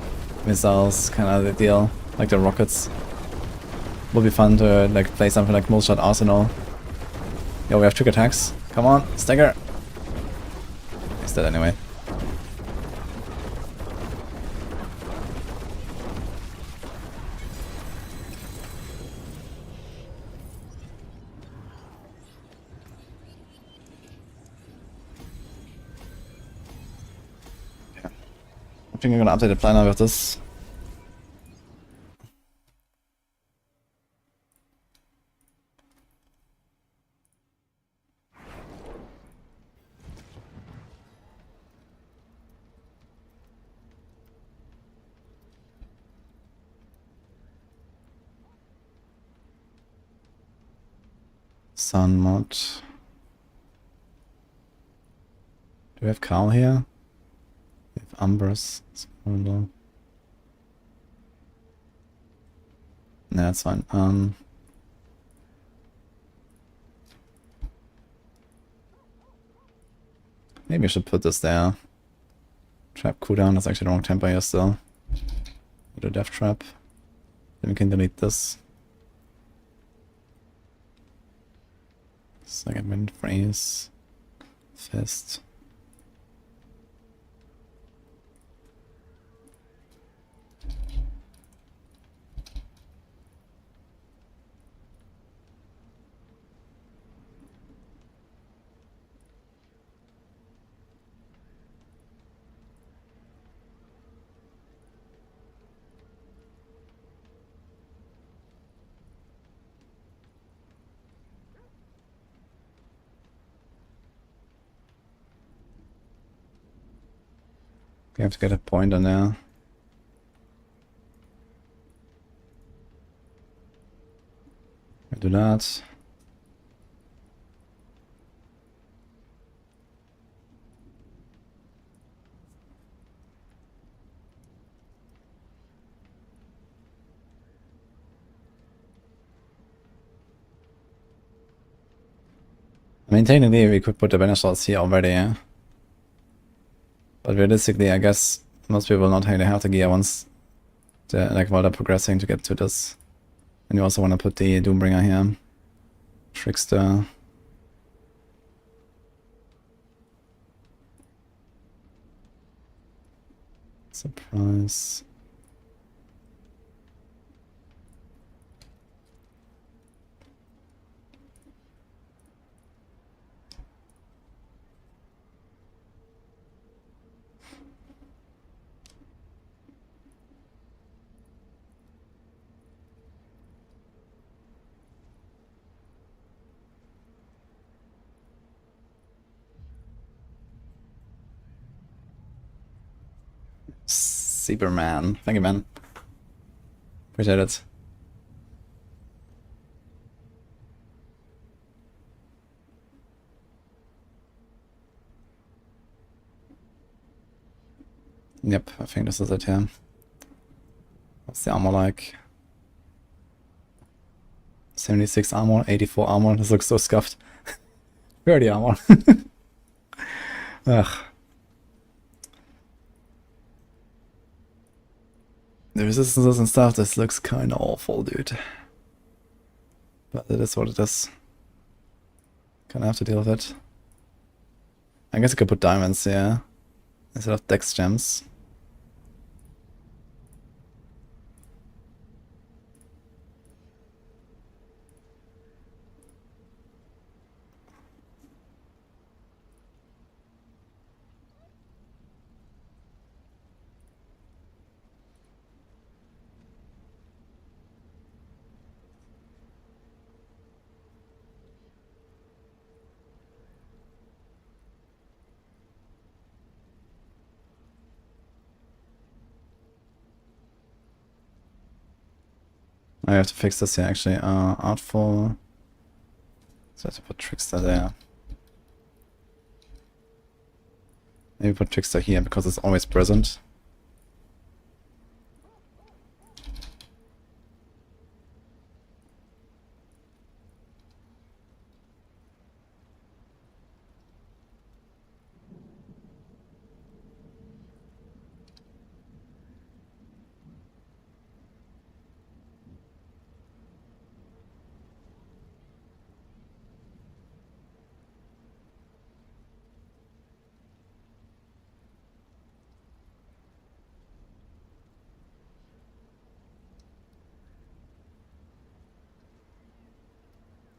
missiles, kind of the deal, like the rockets. Would be fun to like play something like multi shot arsenal. Yo, we have trick attacks. Come on, stagger. He's dead anyway. I think I'm gonna update the planner with this. Sun mod. Do we have Carl here? We have Umbers. No, that's fine. Maybe I should put this there. Trap cooldown, that's actually the wrong tempo here still. Put a death trap. Then we can delete this. Second wind phrase. Fist. We have to get a point on there. We do that. I mean, technically we could put the banner shots here already, yeah? But realistically, I guess most people will not really have the gear once they're, like, while they're progressing to get to this. And you also want to put the Doombringer here. Trickster. Surprise. Superman. Thank you, man. Appreciate it. Yep, I think this is it here. What's the armor like? 76 armor, 84 armor. This looks so scuffed. 30 armor. Ugh. The resistances and stuff, this looks kinda awful, dude. But it is what it is. Gonna have to deal with it. I guess I could put diamonds here instead of dex gems. I have to fix this here actually. Artful. So I have to put Trickster there. Maybe put Trickster here because it's always present.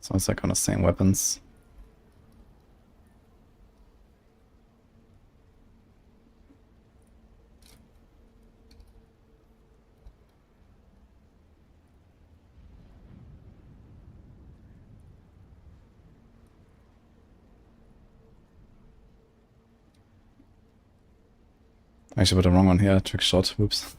So it's like on the same weapons. Actually put the wrong one here, trick shot, whoops.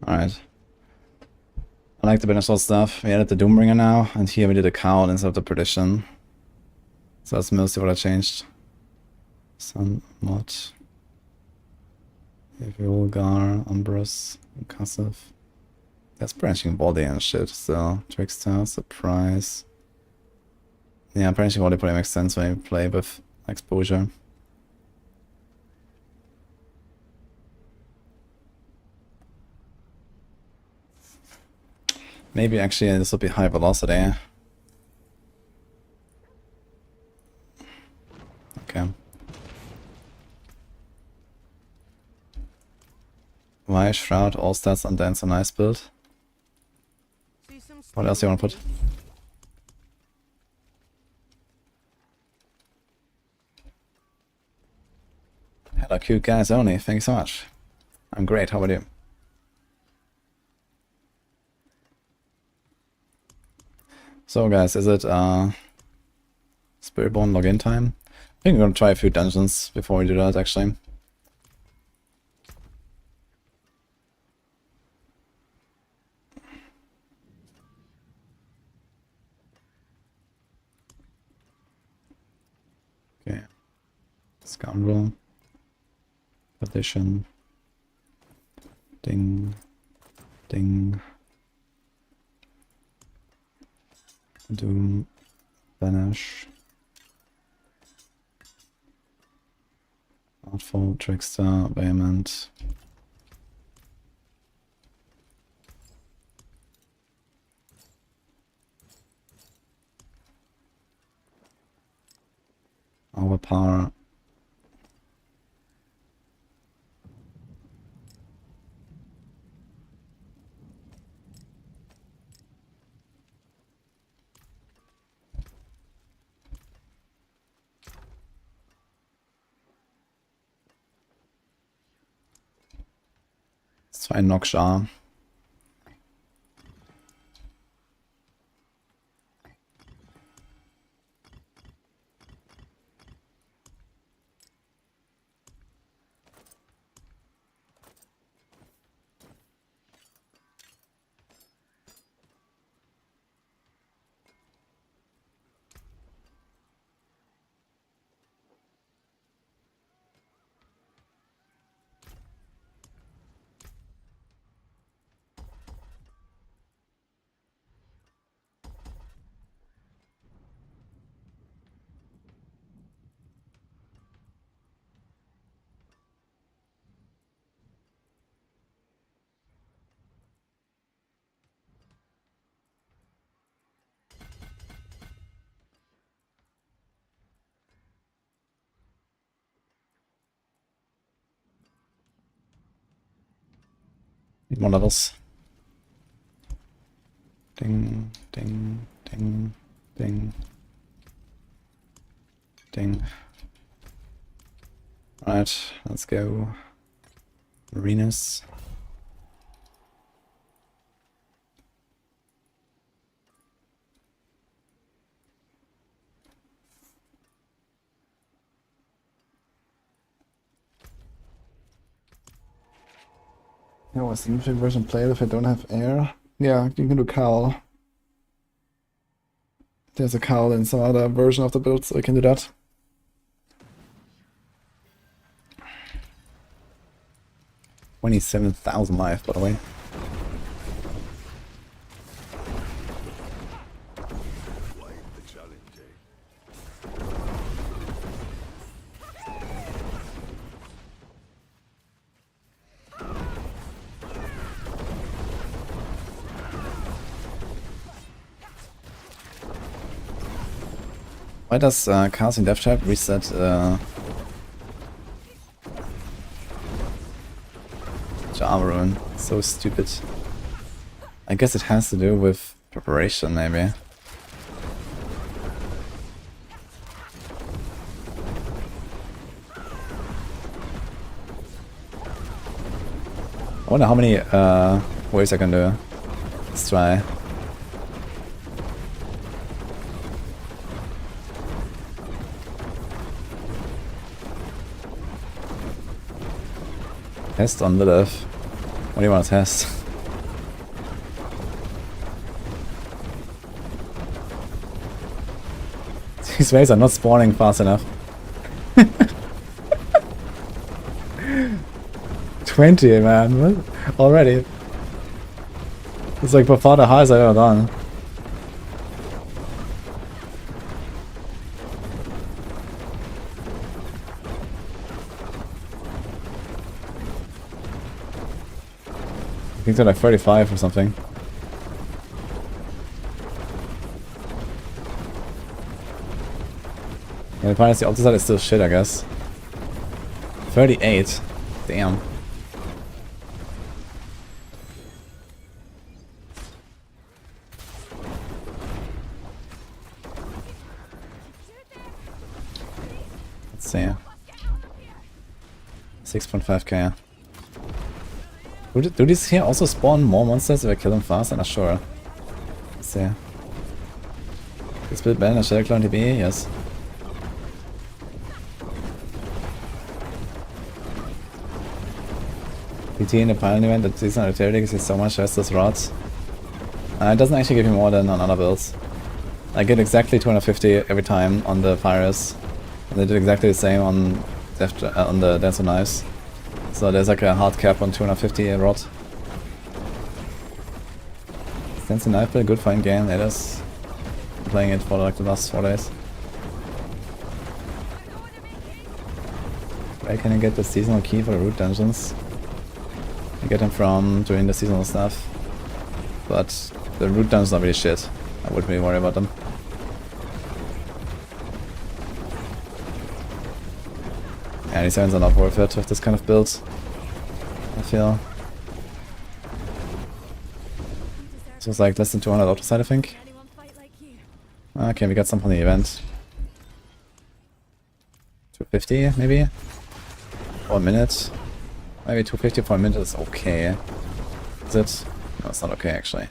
Alright. I like the beneficial stuff. We added the Doombringer now, and here we did a cowl instead of the Perdition. So that's mostly what I changed. Somewhat. Vulgar, Umbrus, Concussive. That's branching body and shit, so Trickster, Surprise. Yeah, branching body probably makes sense when you play with exposure. Maybe actually this will be high velocity. Okay. Why Shroud, All Stats, and Dance a nice build? See some What else do you want to put? Hello cute guys only, thank you so much. I'm great, how about you? So guys, is it Spiritborn login time? I think we're gonna try a few dungeons before we do that actually. Okay. Scoundrel. Petition. Ding. Ding. Doom. Vanish. Artful, Trickster, Vehement. Overpower. Zwei Noksha. Need more levels. Ding, ding, ding, ding, ding. Alright, let's go. Arenas. Yeah, was the infantry version playable if I don't have air? Yeah, you can do cowl. There's a cowl in some other version of the build, so I can do that. 27,000 life, by the way. Quite the challenge, eh? Why does casting Death Trap reset Java Rune? So stupid. I guess it has to do with preparation, maybe. I wonder how many ways I can do. Let's try. Test on Lilith. What do you want to test? These waves are not spawning fast enough. 20, man. What? Already. It's like by far the highest I've ever done. I think they're like 35 or something. Yeah, the point is the opposite is still shit, I guess. 38. Damn. Let's see. 6.5k. Do these here also spawn more monsters if I kill them fast? I'm not sure. Let's see. Is build better than Shadow Clone TB? Yes. PT in the pilot event at season utility gives you so much restless rods. It doesn't actually give you more than on other builds. I get exactly 250 every time on the Fires. And they did exactly the same on the Dance of Knives. So there's like a hard cap on 250 rod. Dance of Knife build, good fine game, it is. I'm playing it for like the last 4 days. Where can you get the seasonal key for the root dungeons? You get them from doing the seasonal stuff. But the root dungeons are really shit. I wouldn't really worry about them. Yeah, these events are not worth it with this kind of build, I feel. This was like less than 200 auto side, I think. Okay, we got some from the event. 250 maybe? For a minute? Maybe 250 for a minute is okay. Is it? No, it's not okay actually.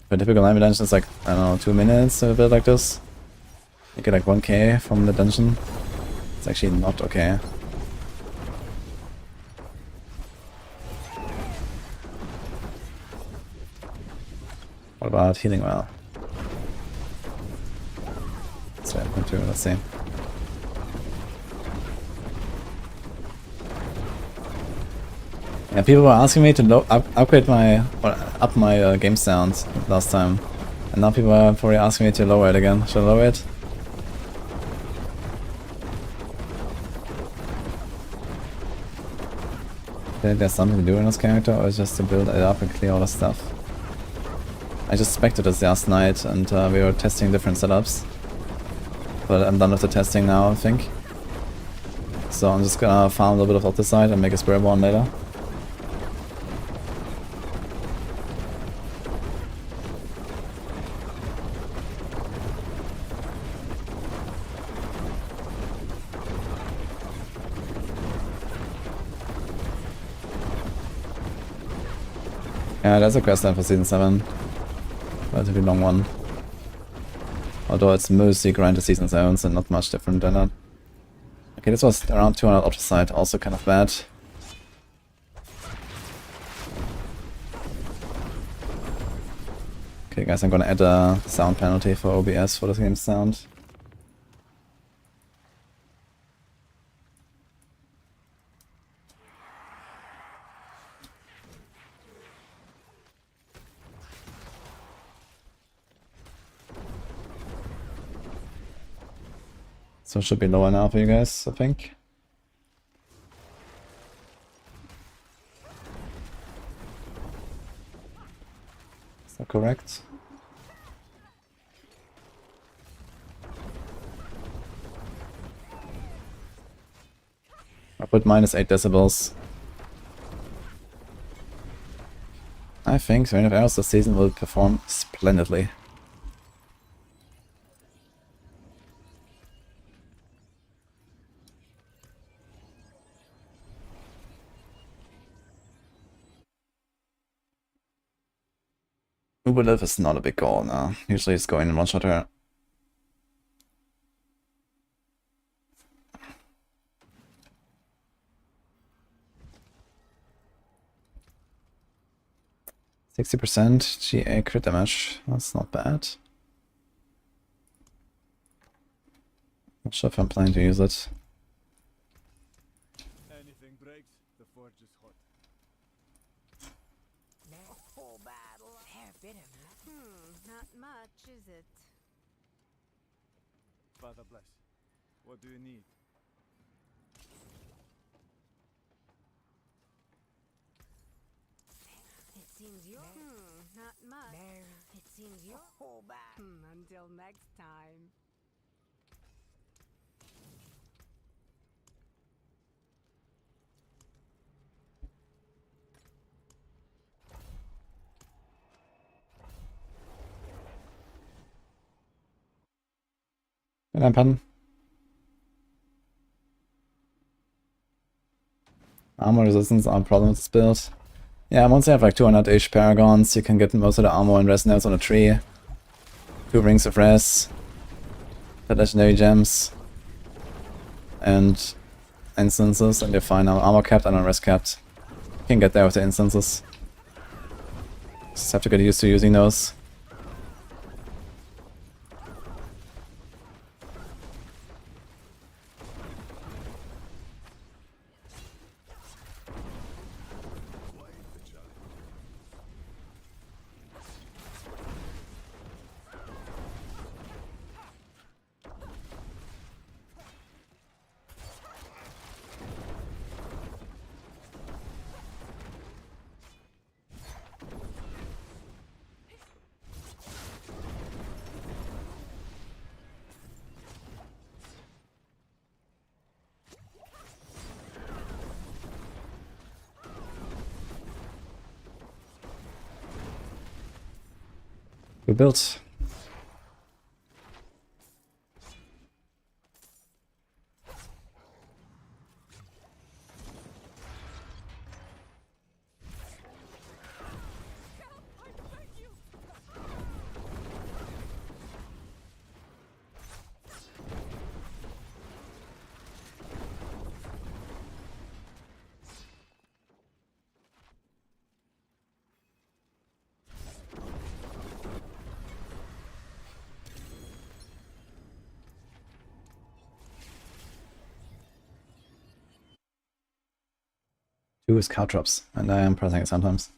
For a typical Nightmare dungeon, it's like, I don't know, 2 minutes to build like this. You get like 1k from the dungeon. It's actually not okay. What about healing well? So, let's see. Yeah, people were asking me to upgrade my or up my game sound last time, and now people are probably asking me to lower it again. Should I lower it? There's something to do in this character, or just to build it up and clear all the stuff? I just spected this last night, and we were testing different setups. But I'm done with the testing now, I think. So I'm just gonna farm a little bit of this side and make a Spiritborn later. Yeah, that's a questline for Season 7. Relatively long one. Although it's mostly grind to Season 7, so not much different than that. Okay, this was around 200 auto side, also kind of bad. Okay guys, I'm gonna add a sound penalty for OBS for this game's sound. So it should be lower now for you guys, I think. Is that correct? I put -8 decibels. I think Rain of Arrows this season will perform splendidly. Uberlive is not a big goal now. Usually it's going in one shot her. %60% GA crit damage. That's not bad. Not sure if I'm planning to use it. Anything breaks, the forge is hot. Whole battle. Fair bit of Not much, is it? Father bless. What do you need? It seems you're Not much. It seems you're Whole battle. Until next time. And I'm pen. Armor resistance are a problem with this build. Yeah, once you have like 200-ish paragons, you can get most of the armor and resonance on a tree. 2 rings of res, the legendary gems, and instances, and you're fine now. Armor capped and res capped. You can get there with the instances. Just have to get used to using those. We built. Two is caltrops, and I am pressing it sometimes.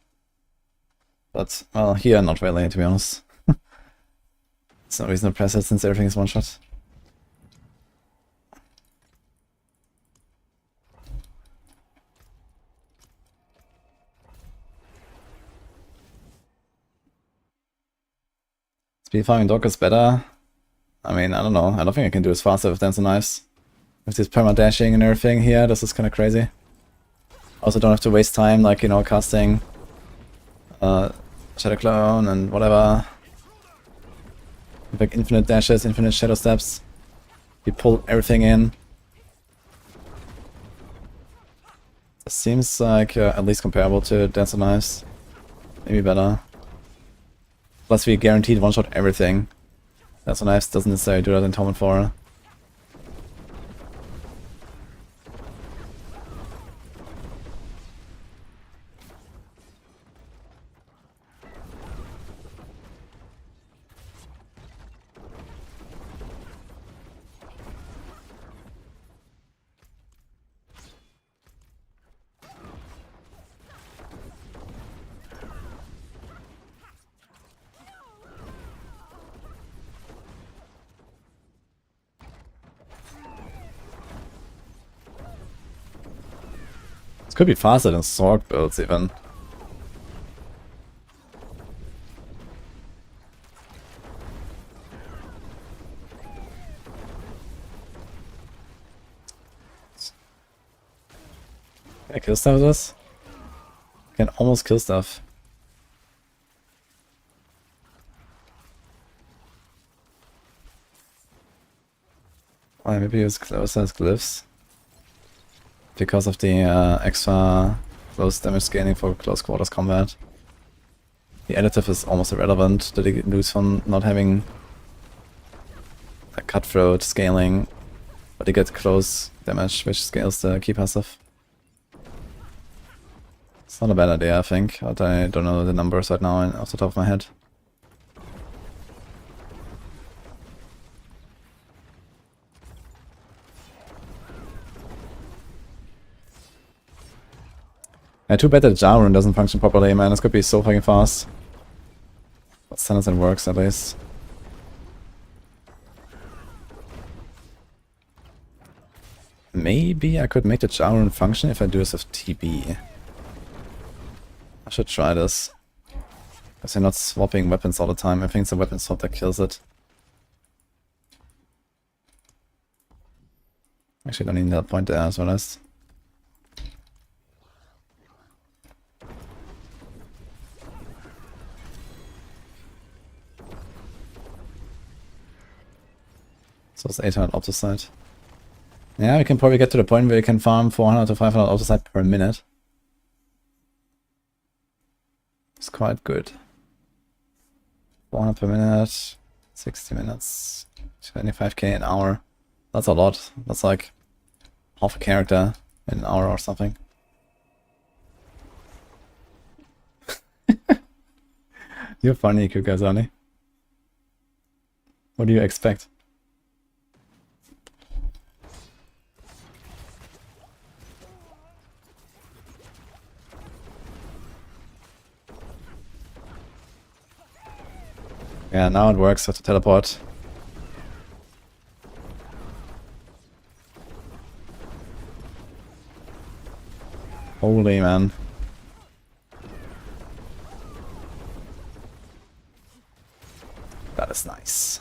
But, well, here not really, to be honest. There's no reason to press it since everything is one shot. Speed farming dog is better. I mean, I don't know. I don't think I can do as fast with Dance and Knives. With this perma-dashing and everything here, this is kind of crazy. Also don't have to waste time, like, you know, casting Shadow Clone and whatever. Like infinite dashes, infinite shadow steps. You pull everything in. This seems like at least comparable to Dance and Knives. Maybe better. Plus we guaranteed one-shot everything. Dance and Knives doesn't necessarily do that in Torment 4. Could be faster than Sorg builds even. Can I kill stuff with this? I can almost kill stuff. Why maybe use closer as glyphs? Because of the extra close damage scaling for close quarters combat. The additive is almost irrelevant that they lose from not having a cutthroat scaling, but they get close damage which scales the key passive. It's not a bad idea, I think, but I don't know the numbers right now off the top of my head. Yeah, too bad that Jarun doesn't function properly, man. This could be so fucking fast. But standards it works at least. Maybe I could make the Jarun function if I do this with TB. I should try this. Because they're not swapping weapons all the time. I think it's a weapon swap that kills it. Actually, don't need that point there as well as. So it's 800 opposite. Yeah, we can probably get to the point where we can farm 400 to 500 opposite per minute. It's quite good. 400 per minute, 60 minutes, 25k an hour. That's a lot. That's like half a character in an hour or something. You're funny, Kukazani. What do you expect? Yeah, now it works with the teleport. Holy man. That is nice.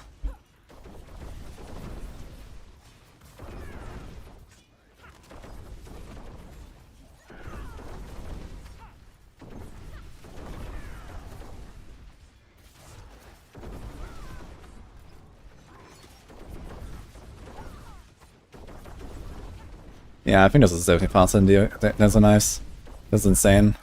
Yeah, I think this is definitely faster than the knives. That's insane.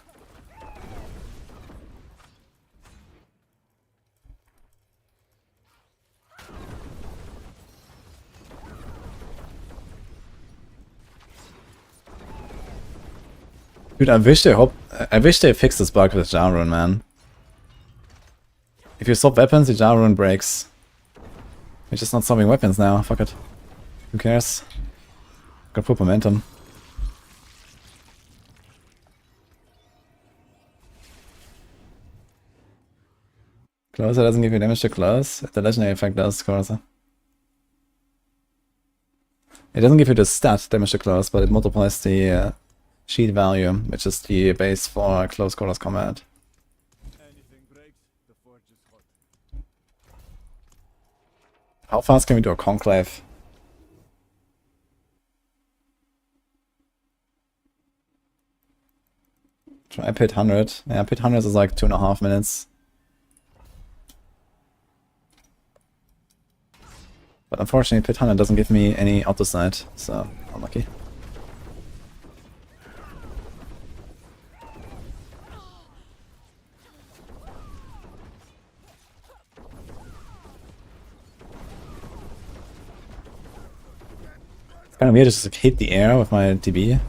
Dude, I wish they fixed this bug with Jarun, man. If you swap weapons, the Jarun breaks. We're just not swapping weapons now. Fuck it. Who cares? Got full momentum. Closer doesn't give you damage to close. The legendary effect does, Closer. It doesn't give you the stat damage to close, but it multiplies the sheet value, which is the base for close quarters combat. Anything breaks, the forge is hot. How fast can we do a conclave? Try pit 100. Yeah, pit 100 is like 2.5 minutes. But unfortunately, pit 100 doesn't give me any auto sight, so unlucky. It's kind of weird to just hit the air with my TB.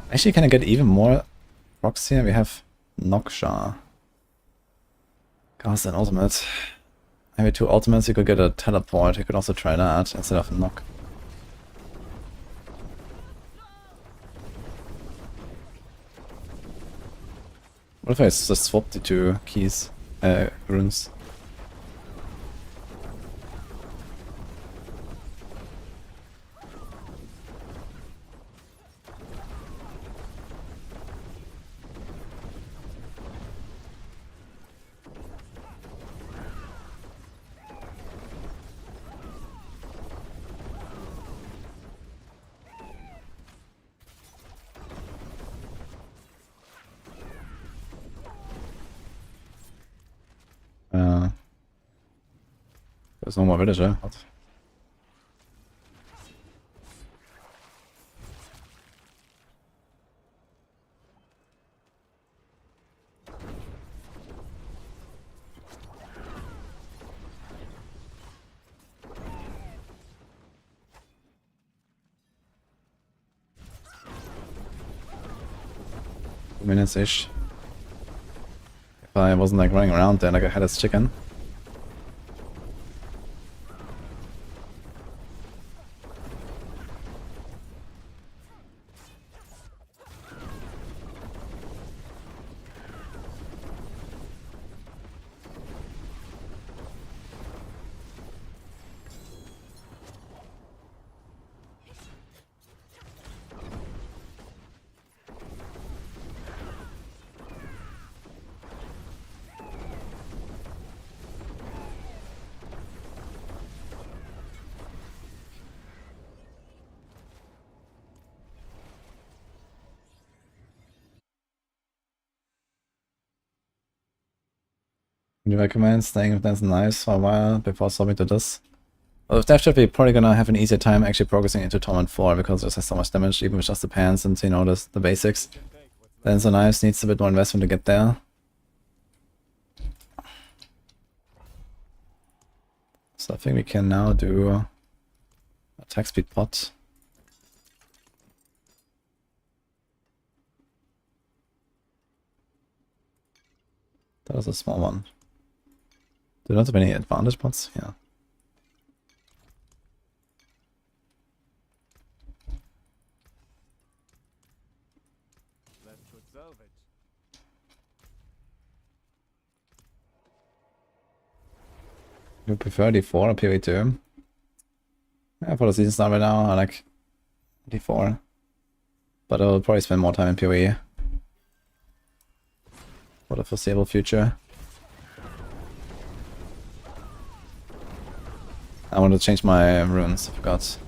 Actually, can I get even more rocks here? We have Noksha. Cast an ultimate. Maybe 2 ultimates, you could get a teleport. You could also try that instead of a knock. What if I just swap the two keys, runes? There's no more villager. What? Minutes-ish. If I wasn't like running around there like I had as chicken. Would you recommend staying with Dance and Knives for a while before swapping to this? Well, with Death Trap, we're probably gonna have an easier time actually progressing into Torment 4 because it just has so much damage, even with just the pants and, you know, the basics. Dance and Knives needs a bit more investment to get there. So I think we can now do attack speed pot. That was a small one. Do you not have any advantage pots? Yeah. Let's put salvage. You prefer D4 or PV2? Yeah, for the season start right now, I like D4. But I'll probably spend more time in PvE for the foreseeable future. I want to change my runes, I forgot.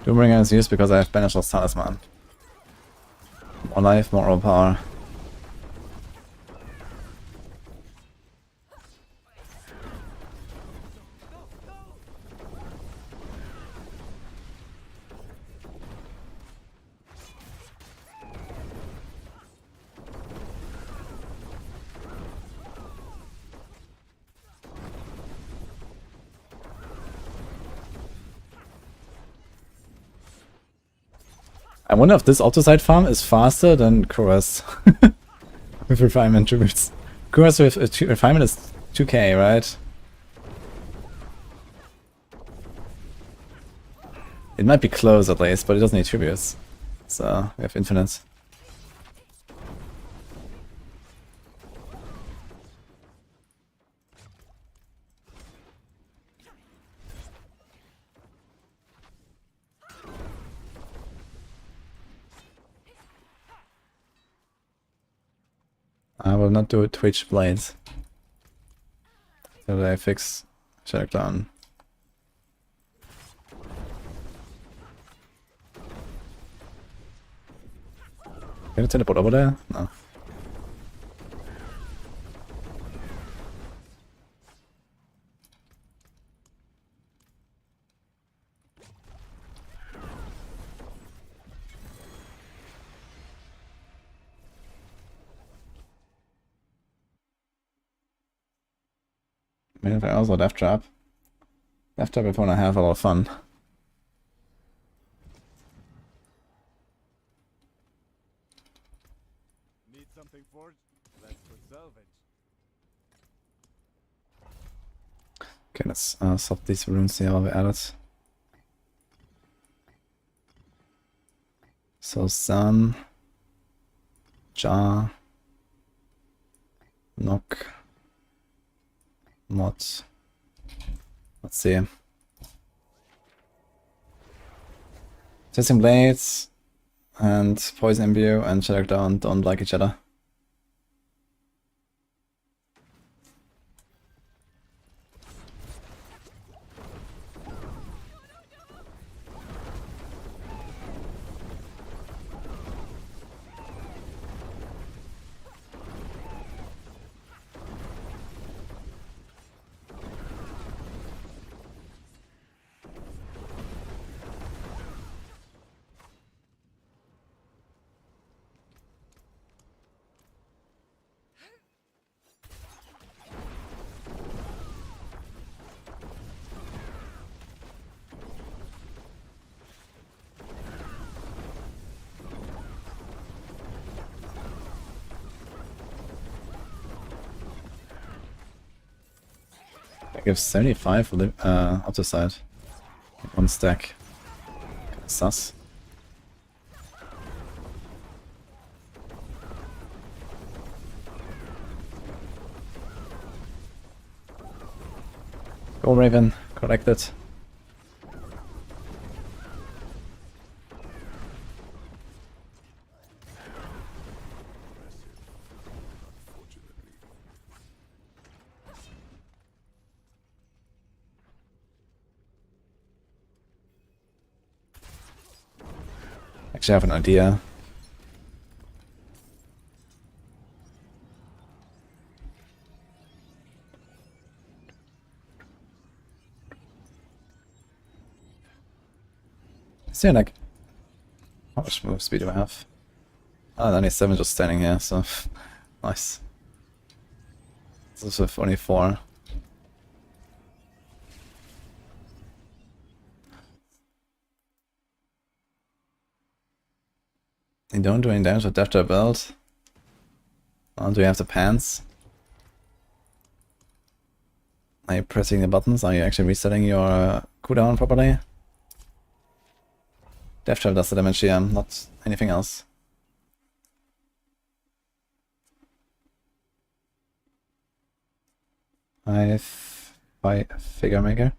Doombringer is used because I have Banisher's Talisman. More life, more overpower. I wonder if this auto-side farm is faster than Kuras with refinement tributes. Kuras with refinement is 2k, right? It might be close at least, but it doesn't need tributes. So we have infinite. I will not do Twitch blades till I fix Shadow. Can you teleport over there? No. Maybe also Death Trap. Death Trap if I wanna have a lot of fun. Need something forged? Let's put salvage. Okay, let's swap these runes here we added. So Sun, Jar, Knock, Mod. Let's see. Testing Blades and Poison Imbue and Shadow Down don't like each other. That gives 75 for the outer side. One stack. Sus. Go Raven, collect it. Actually, I have an idea. See, like, how much move speed do I have? Oh, 97 just standing here, so nice. This is with only 4. You don't do any damage with Death Trap build. Do you have the pants? Are you pressing the buttons? Are you actually resetting your cooldown properly? Death Trap does the damage here, not anything else. By Figure Maker.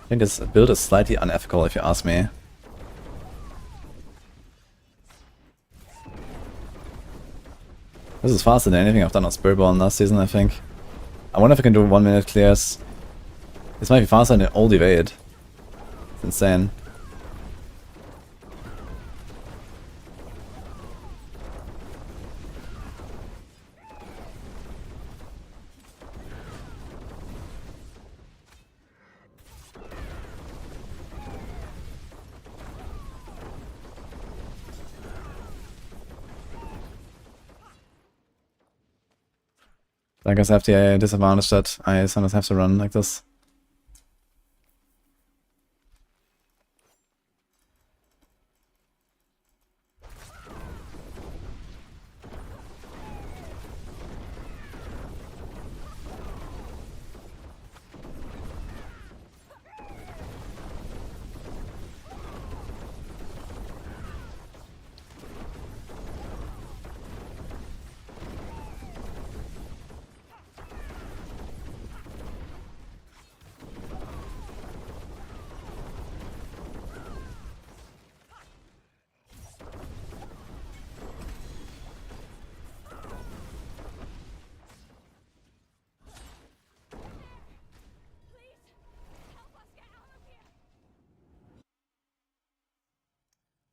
I think this build is slightly unethical if you ask me. This is faster than anything I've done on Spiritborn last season, I think. I wonder if I can do 1 minute clears. This might be faster than old evade. It's insane. I guess I have the disadvantage that I sometimes have to run like this.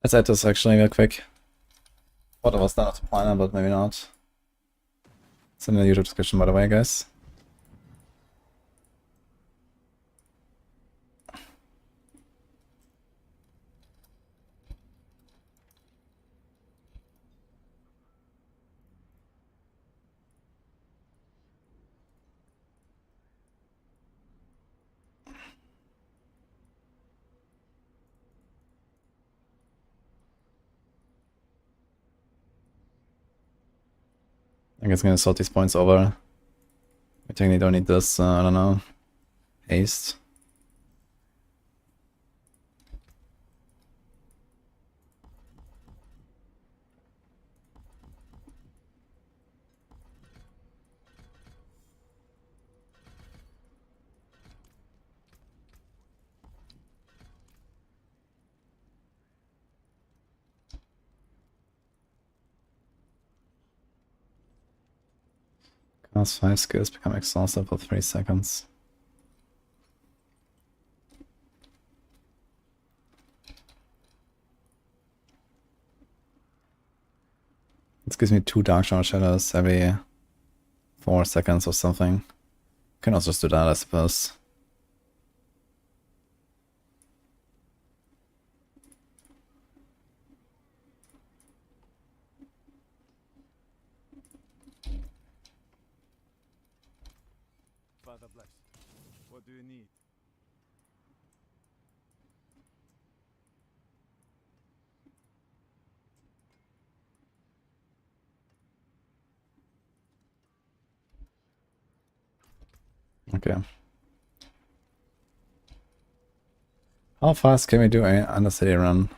Let's add this actually real quick. Thought I was done with the planner, but maybe not. It's in the YouTube description, by the way, guys. guess I'm gonna sort these points over. I technically don't need this, I don't know. Haste. Cast 5 skills become exhausted for 3 seconds. This gives me 2 Dark Shadows every 4 seconds or something. Can also just do that, I suppose. Father bless. What do you need? Okay. How fast can we do an Undercity run?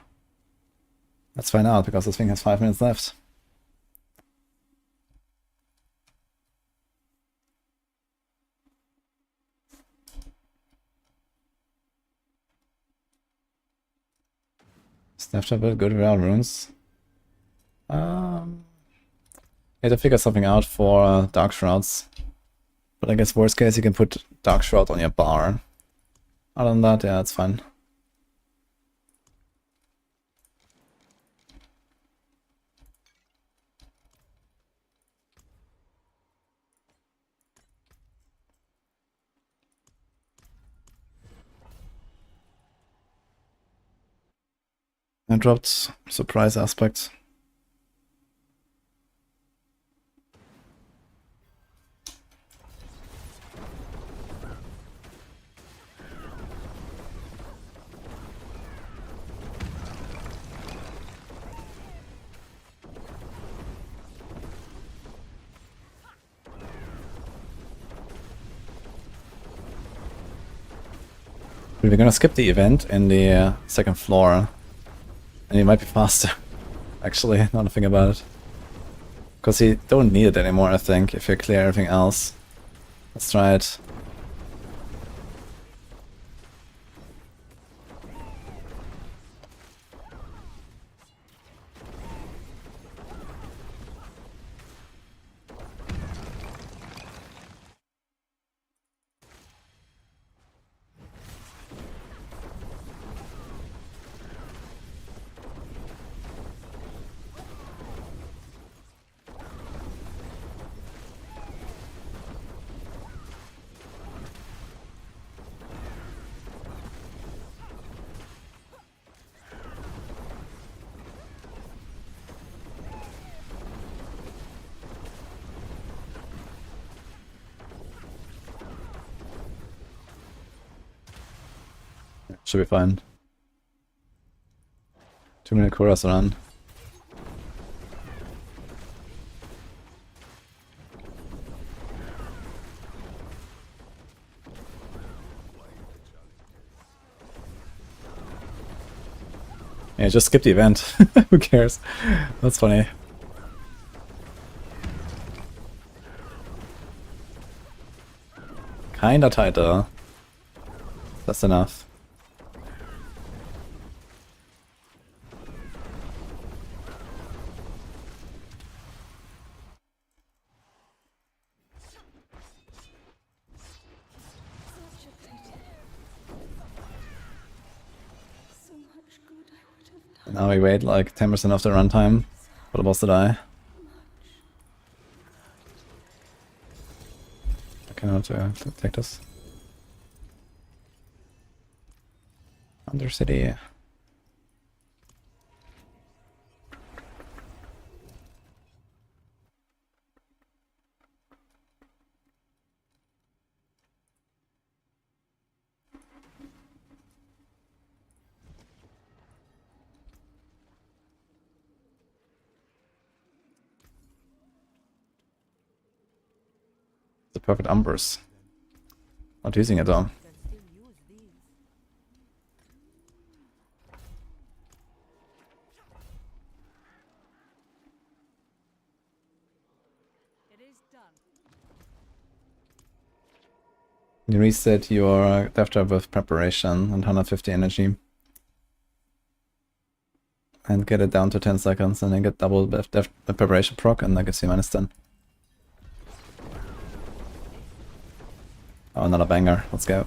Let's find out, because this thing has 5 minutes left. Snapped up with good without runes. Yeah, to figure something out for Dark Shrouds. But I guess worst case you can put Dark Shroud on your bar. Other than that, yeah, it's fine. I dropped surprise aspect. We're gonna skip the event in the second floor. And it might be faster, actually, now that I think about it. Because you don't need it anymore, I think, if you clear everything else. Let's try it. Should be fine. 2-minute chorus run. Yeah, just skip the event. Who cares? That's funny. Kinda tight though. That's enough. Such a pity. So much good I would have done. Now we wait like 10% of the runtime for the boss to die. I cannot take this. Undercity. perfect umbers. Not using it though. Can still use these. It is done. You reset your death trap with preparation and 150 energy. And get it down to 10 seconds, and then get double death preparation proc, and that gives you -10. Oh, another banger. Let's go.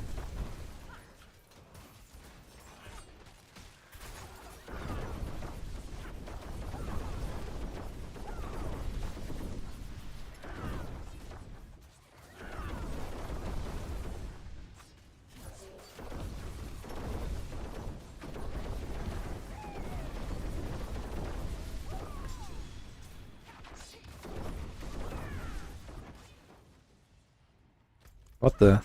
What the?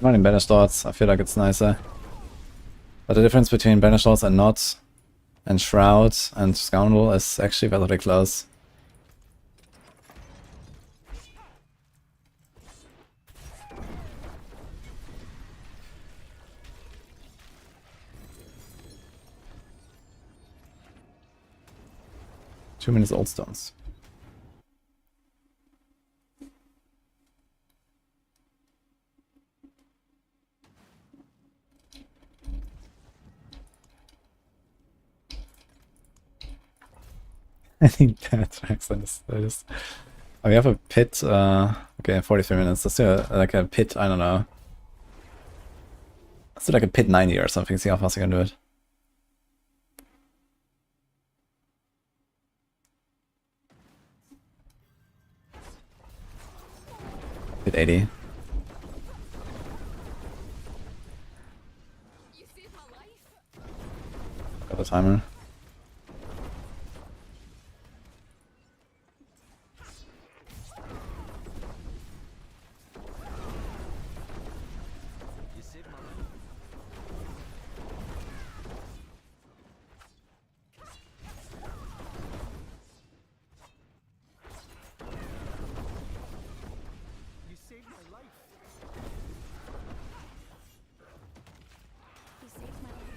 Running Banish Lords, I feel like it's nicer. But the difference between Banish Lords and not, and Shroud and Scoundrel is actually relatively close. Two minutes old stones. I think that tracks this. Oh, we have a pit, okay, 43 minutes. Let's do like a pit, I don't know. Let's do like a pit 90 or something, see how fast I can do it. Pit 80. You saved my life. Got the timer. You saved my life. You saved my life. You saved my life.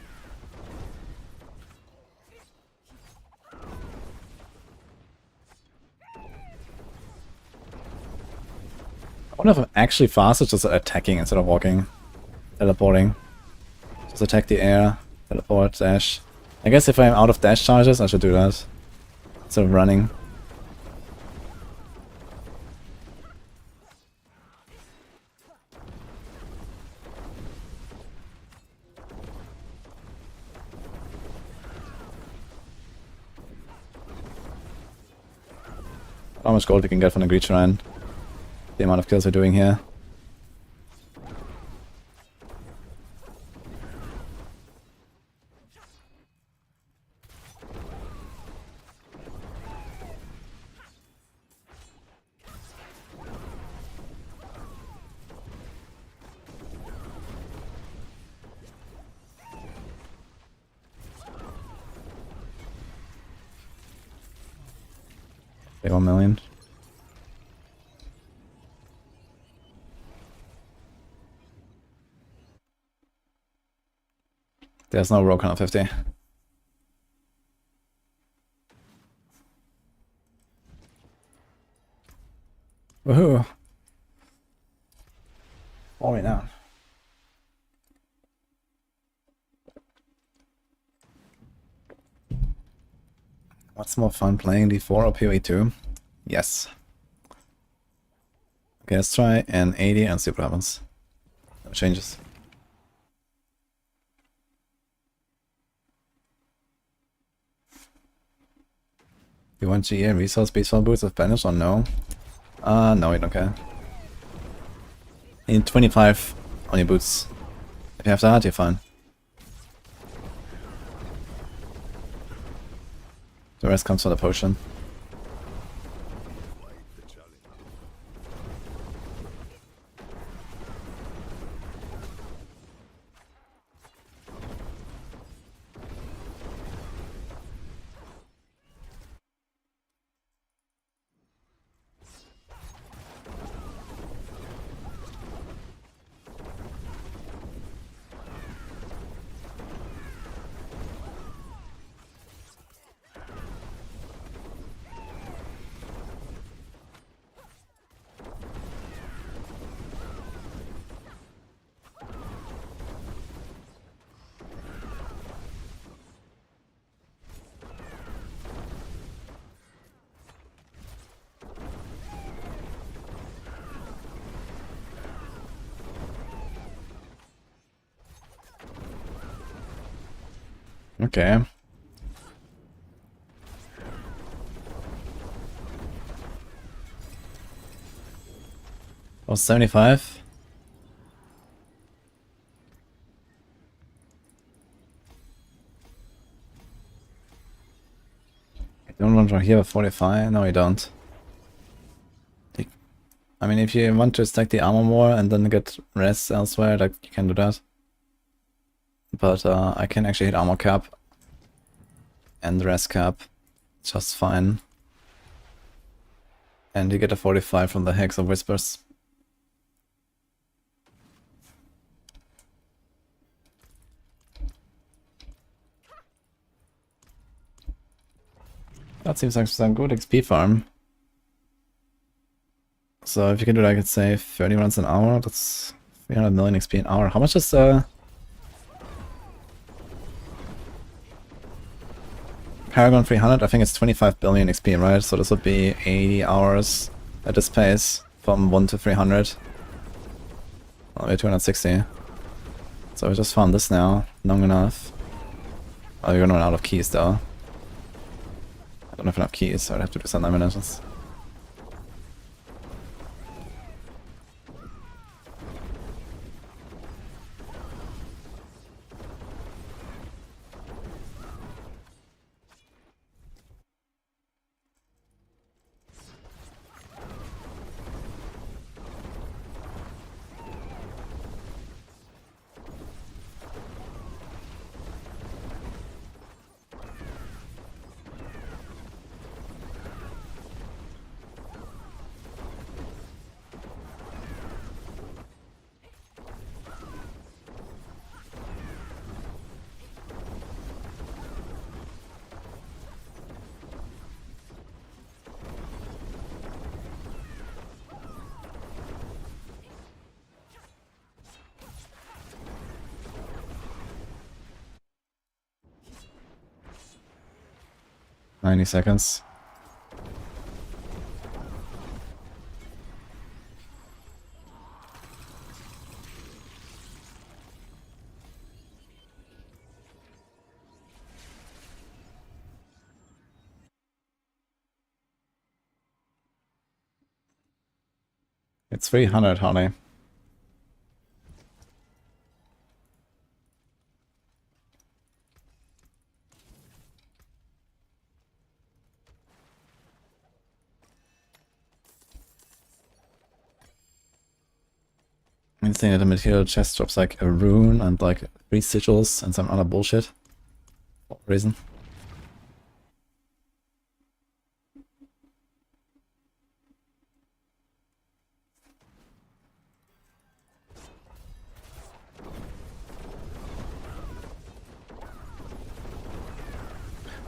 I wonder if I'm actually faster just attacking instead of walking. Teleporting. Just attack the air, teleport, dash. I guess if I'm out of dash charges, I should do that. Instead of running. How much gold we can get from the Greed Shrine. The amount of kills we're doing here. Okay, 1 million. There's no rogue 150. Woohoo! Falling down. What's more fun, playing D4 or PoE2? Yes. Okay, let's try an 80 and see what happens. No changes. You want GE and resource baseball boots with banish or no? No, we don't care. You need 25 on your boots. If you have that, you're fine. The rest comes from the potion. Okay. Oh, 75. You don't want to heal 45? No, you don't. I mean, if you want to stack the armor more and then get rest elsewhere, like, you can do that. But I can actually hit armor cap and rest cap just fine. And you get a 45 from the Hex of Whispers. That seems like some good XP farm. So if you can do like, let's say 30 runs an hour, that's 300 million XP an hour. How much is Paragon 300? I think it's 25 billion XP, right? So this would be 80 hours at this pace from 1 to 300. Well, we're 260. So we just found this now, long enough. Oh, you're gonna run out of keys though. I don't have enough keys, so I'd have to do some laminations. Seconds. It's 300, honey. Insane that the material chest drops like a rune and like 3 sigils and some other bullshit. For what reason?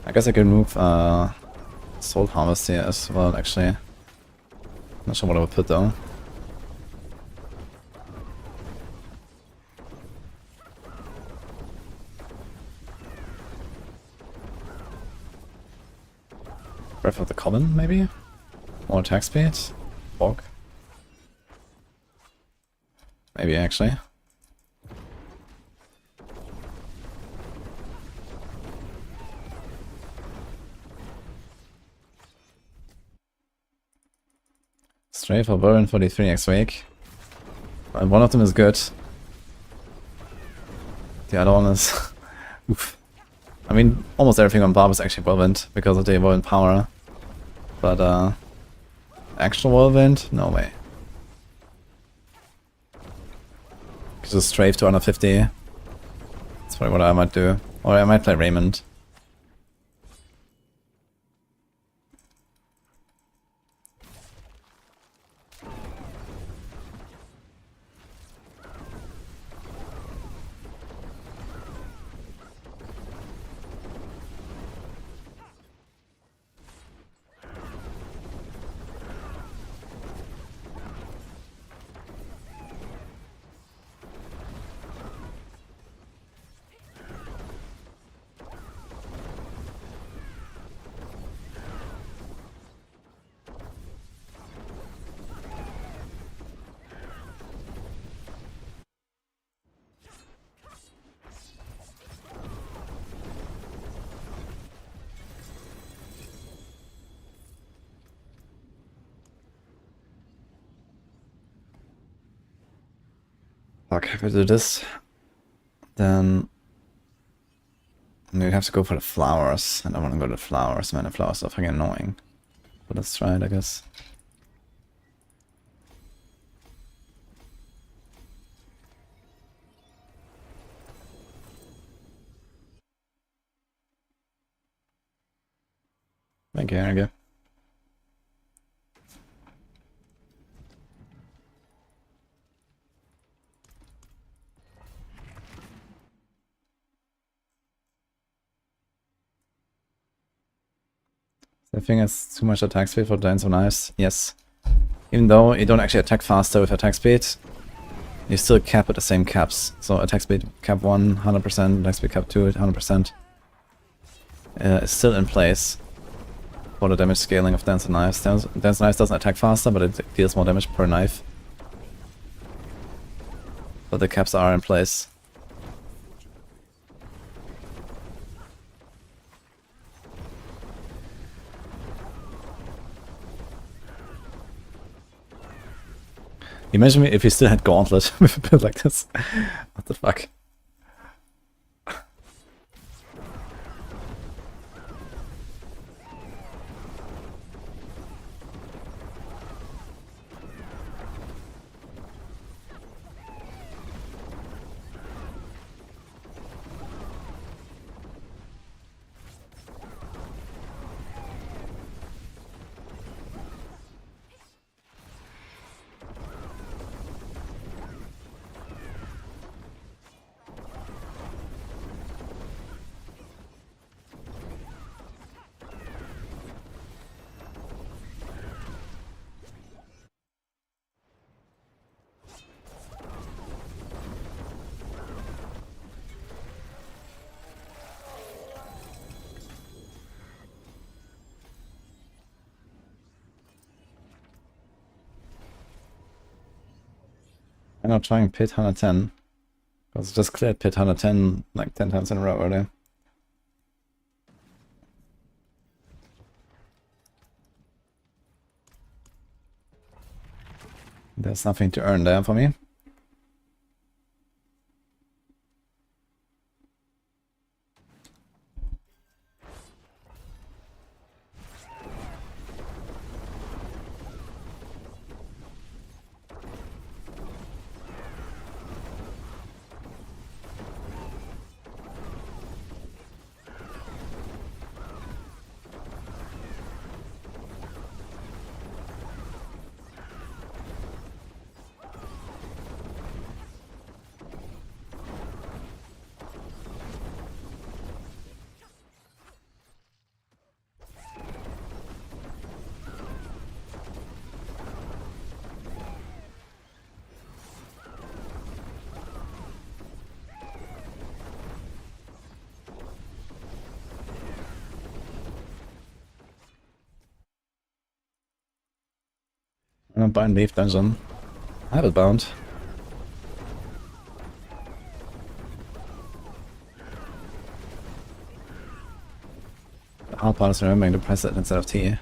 I guess I can move Soul Harvest here as well, actually. Not sure what I would put though. Breath of the Common, maybe? More attack speed? Bog? Maybe actually. Stray for Burn 43x Wake. And one of them is good. The other one is... Oof. I mean, almost everything on Barb is actually Whirlwind because of the Whirlwind power. But, actual Whirlwind? No way. Just strafe to under 50. That's probably what I might do. Or I might play Raymond. Fuck, if I do this, then we have to go for the flowers. I don't want to go to the flowers, man. The flowers are fucking annoying. But let's try it, I guess. Thank you, Erge. I think it's too much attack speed for Dance of Knives. Yes. Even though you don't actually attack faster with attack speed, you still cap at the same caps. So attack speed cap 1, 100%, attack speed cap 2, 100%. Is still in place for the damage scaling of Dance of Knives. Dance of Knives doesn't attack faster, but it deals more damage per knife. But the caps are in place. Imagine if he still had Gauntlet with a build like this. What the fuck? I'm not trying pit 110. Because I just cleared pit 110 like 10 times in a row already. There's nothing to earn there for me. I'm gonna bind Leaf Dungeon. I have it bound. The hard part is remembering to press it instead of T.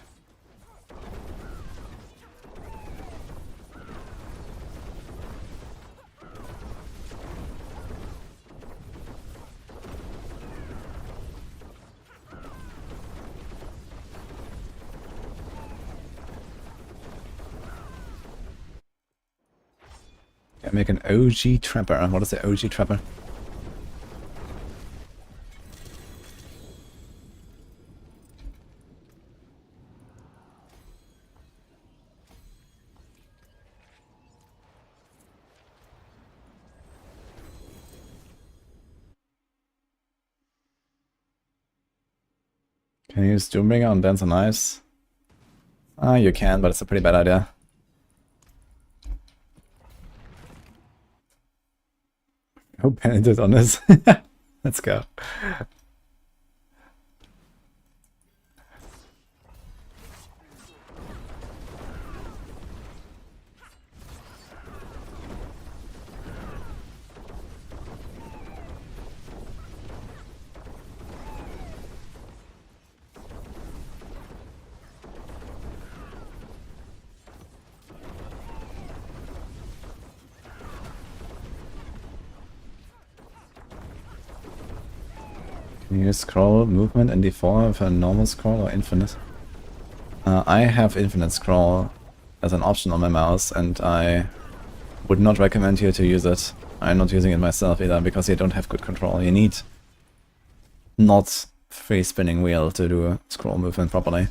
Yeah, make an OG Trapper. What is the OG Trapper? Can you use Doombringer on Dance on Ice? Ah, you can, but it's a pretty bad idea. Oh, Penitent on this. Let's go. Can you use scroll movement in D4 with a normal scroll or infinite? I have infinite scroll as an option on my mouse, and I would not recommend you to use it. I'm not using it myself either, because you don't have good control. You need not free spinning wheel to do a scroll movement properly.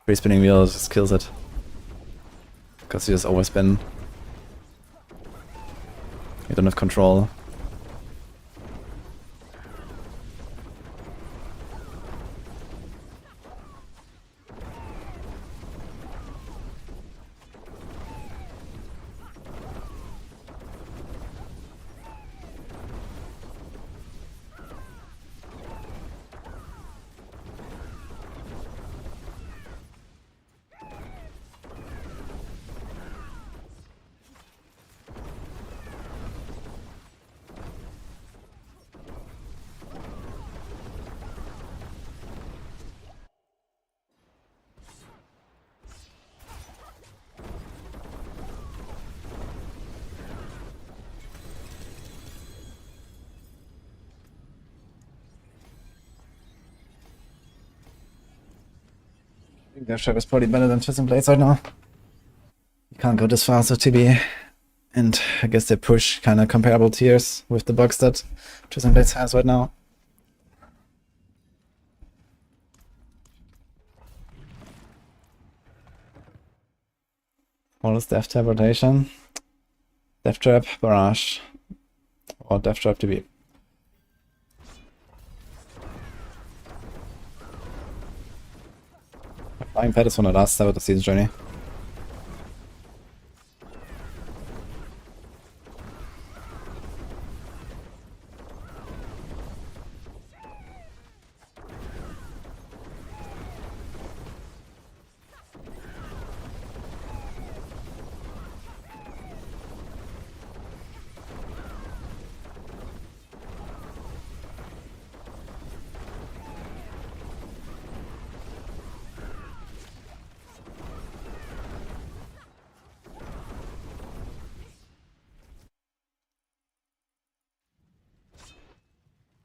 Free spinning wheel just kills it, because you just overspin. You don't have control. I think their ship is probably better than Twisting Blades right now. You can't go this fast with TB. And I guess they push kind of comparable tiers with the bugs that Twisting Blades has right now. What is Death Trap rotation? Death Trap, Barrage, or Death Trap TB. Flying Pet is from the last step of the season journey.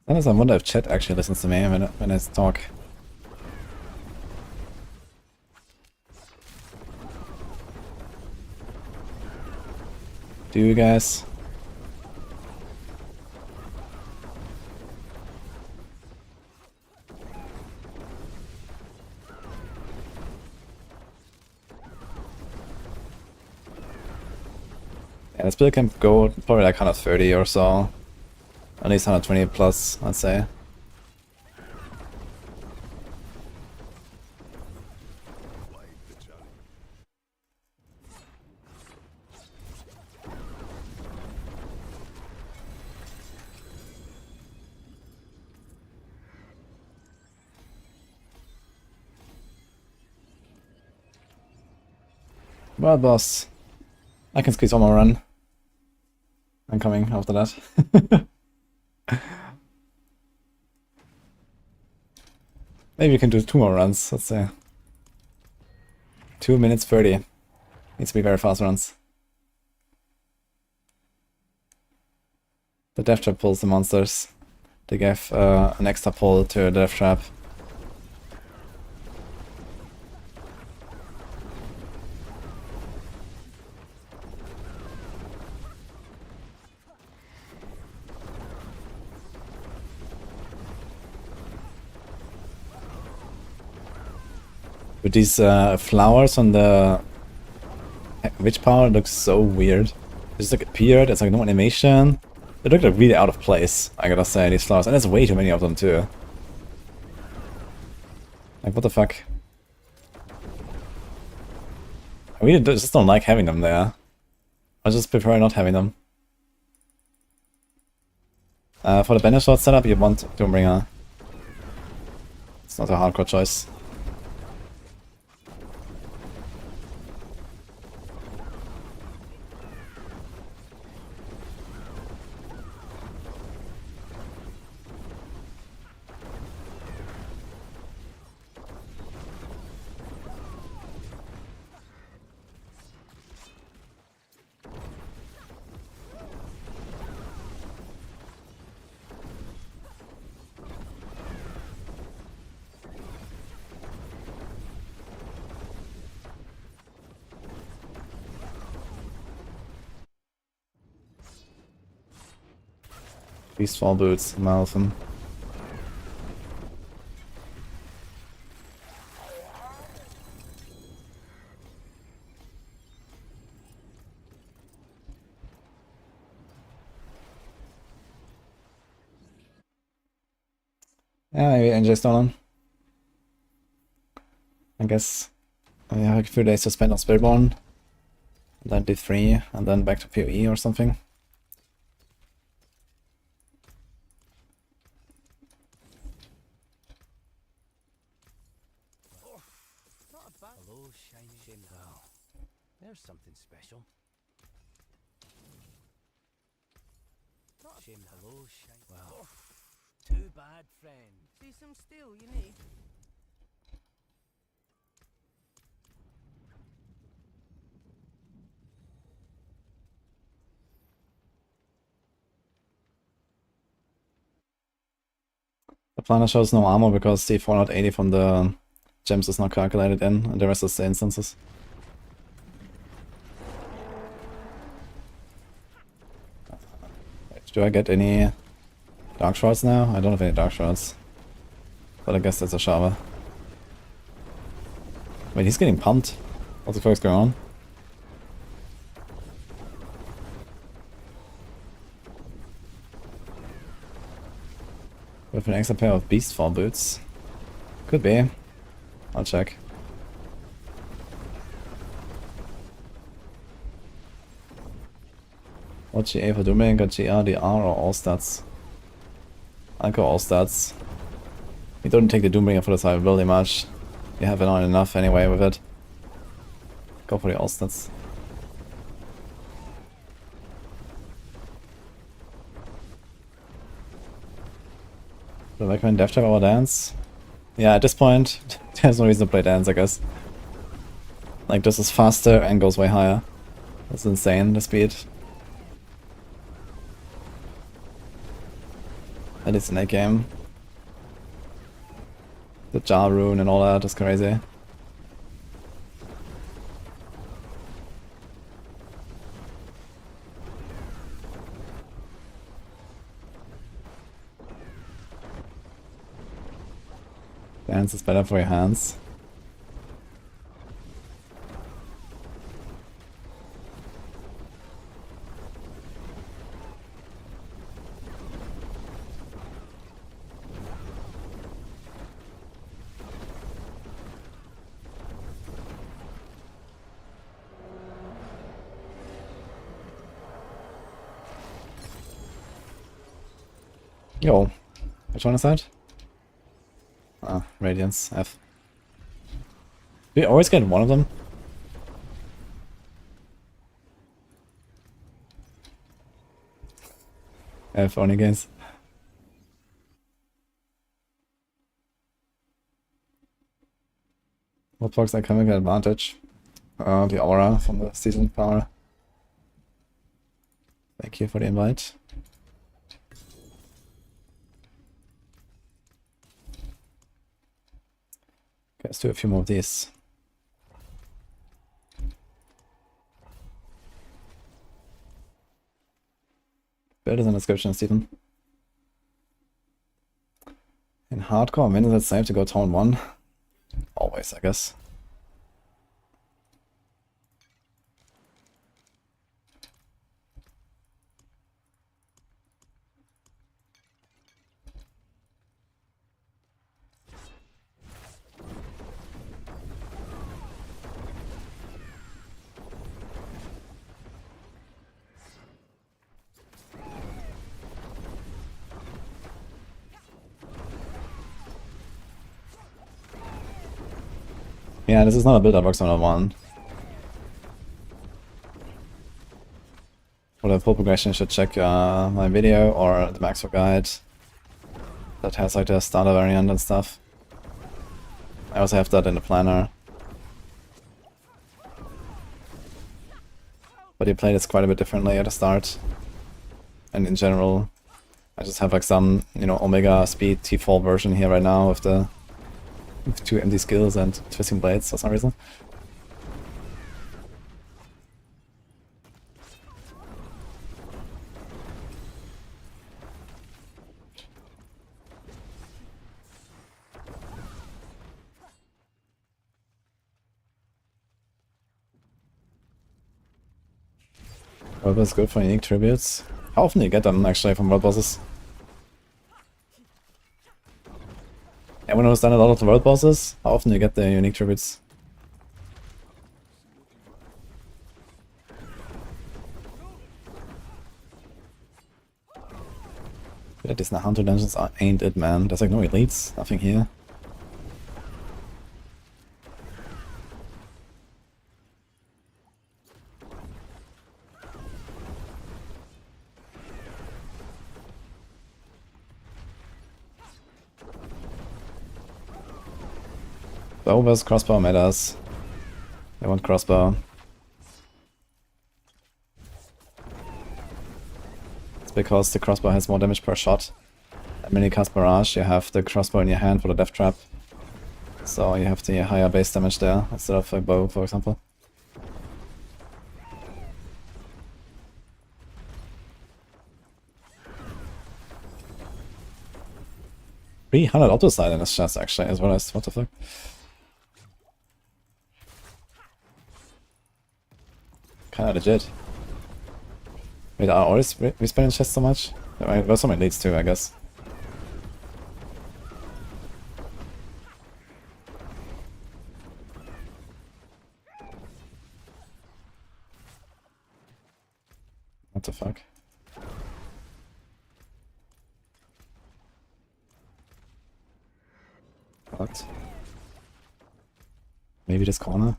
Sometimes I wonder if chat actually listens to me when I talk. Do you guys? Yeah, this build can go probably like 130 or so. At least 120 plus, I'd say. Well, boss. I can squeeze one more run. I'm coming after that. Maybe we can do 2 more runs, let's say. 2 minutes 30. Needs to be very fast runs. The Death Trap pulls the monsters. They gave an extra pull to the Death Trap. With these flowers on the witch power, it looks so weird. It just like appeared, it's like no animation. They look like really out of place, I gotta say, these flowers. And there's way too many of them too. Like, what the fuck? I really just don't like having them there. I just prefer not having them. For the Banish Sword setup, you want Doombringer. It's not a hardcore choice. Beastfall boots, Maltham. Yeah, maybe NJ stolen. I guess we have a few days to spend on Spiritborn. Then D3, and then back to PoE or something. Hello, shiny. Wow, there's something special. Hello, shiny. Wow. Too bad, friend. See some steel you need. The planner shows no armor because the 480 from the gems is not calculated in, and the rest is the instances. Wait, do I get any dark shards now? I don't have any dark shards. But I guess that's a shower. Wait, he's getting pumped. What the fuck is going on? With an extra pair of Beastfall boots. Could be. I'll check. What GA for Dooming? Got GR, DR, or all stats? I'll go all stats. You don't take the Doombringer for the survivability much. You have it on enough anyway with it. Go for the all stats. Do I recommend Death Trap over Dance? Yeah, at this point, there's no reason to play Dance, I guess. Like, this is faster and goes way higher. That's insane, the speed. And it's an 8 game. The Jar Rune and all that is crazy. Dance is better for your hands. Yo, which one is that? Ah, Radiance, F. Do you always get one of them? If only gains. What box are coming at advantage? The aura from the season power. Thank you for the invite. Okay, let's do a few more of these. Build is in the description, Stephen. In hardcore, when is it safe to go turn 1? Always, I guess. Yeah, this is not a build that works on a 1. For the full progression, you should check my video or the Maxwell guide that has like the starter variant and stuff. I also have that in the planner. But you play this quite a bit differently at the start. And in general, I just have like some, you know, Omega Speed T4 version here right now with 2 empty skills and twisting blades for some reason. World boss is good for unique tributes. How often do you get them actually from world bosses? Anyone who's done a lot of the world bosses? How often do you get the unique tributes? Yeah, these Nahanto dungeons ain't it, man. There's like no elites, nothing here. Bow versus crossbow matters. I want crossbow. It's because the crossbow has more damage per shot. At mini cast barrage, you have the crossbow in your hand for the death trap. So you have the higher base damage there instead of a bow, for example. $300 auto slide in this chest actually, as well as what the fuck. Kinda legit. Wait, are always respawning chests so much? There's so many leads too, I guess. What the fuck? What? Maybe this corner?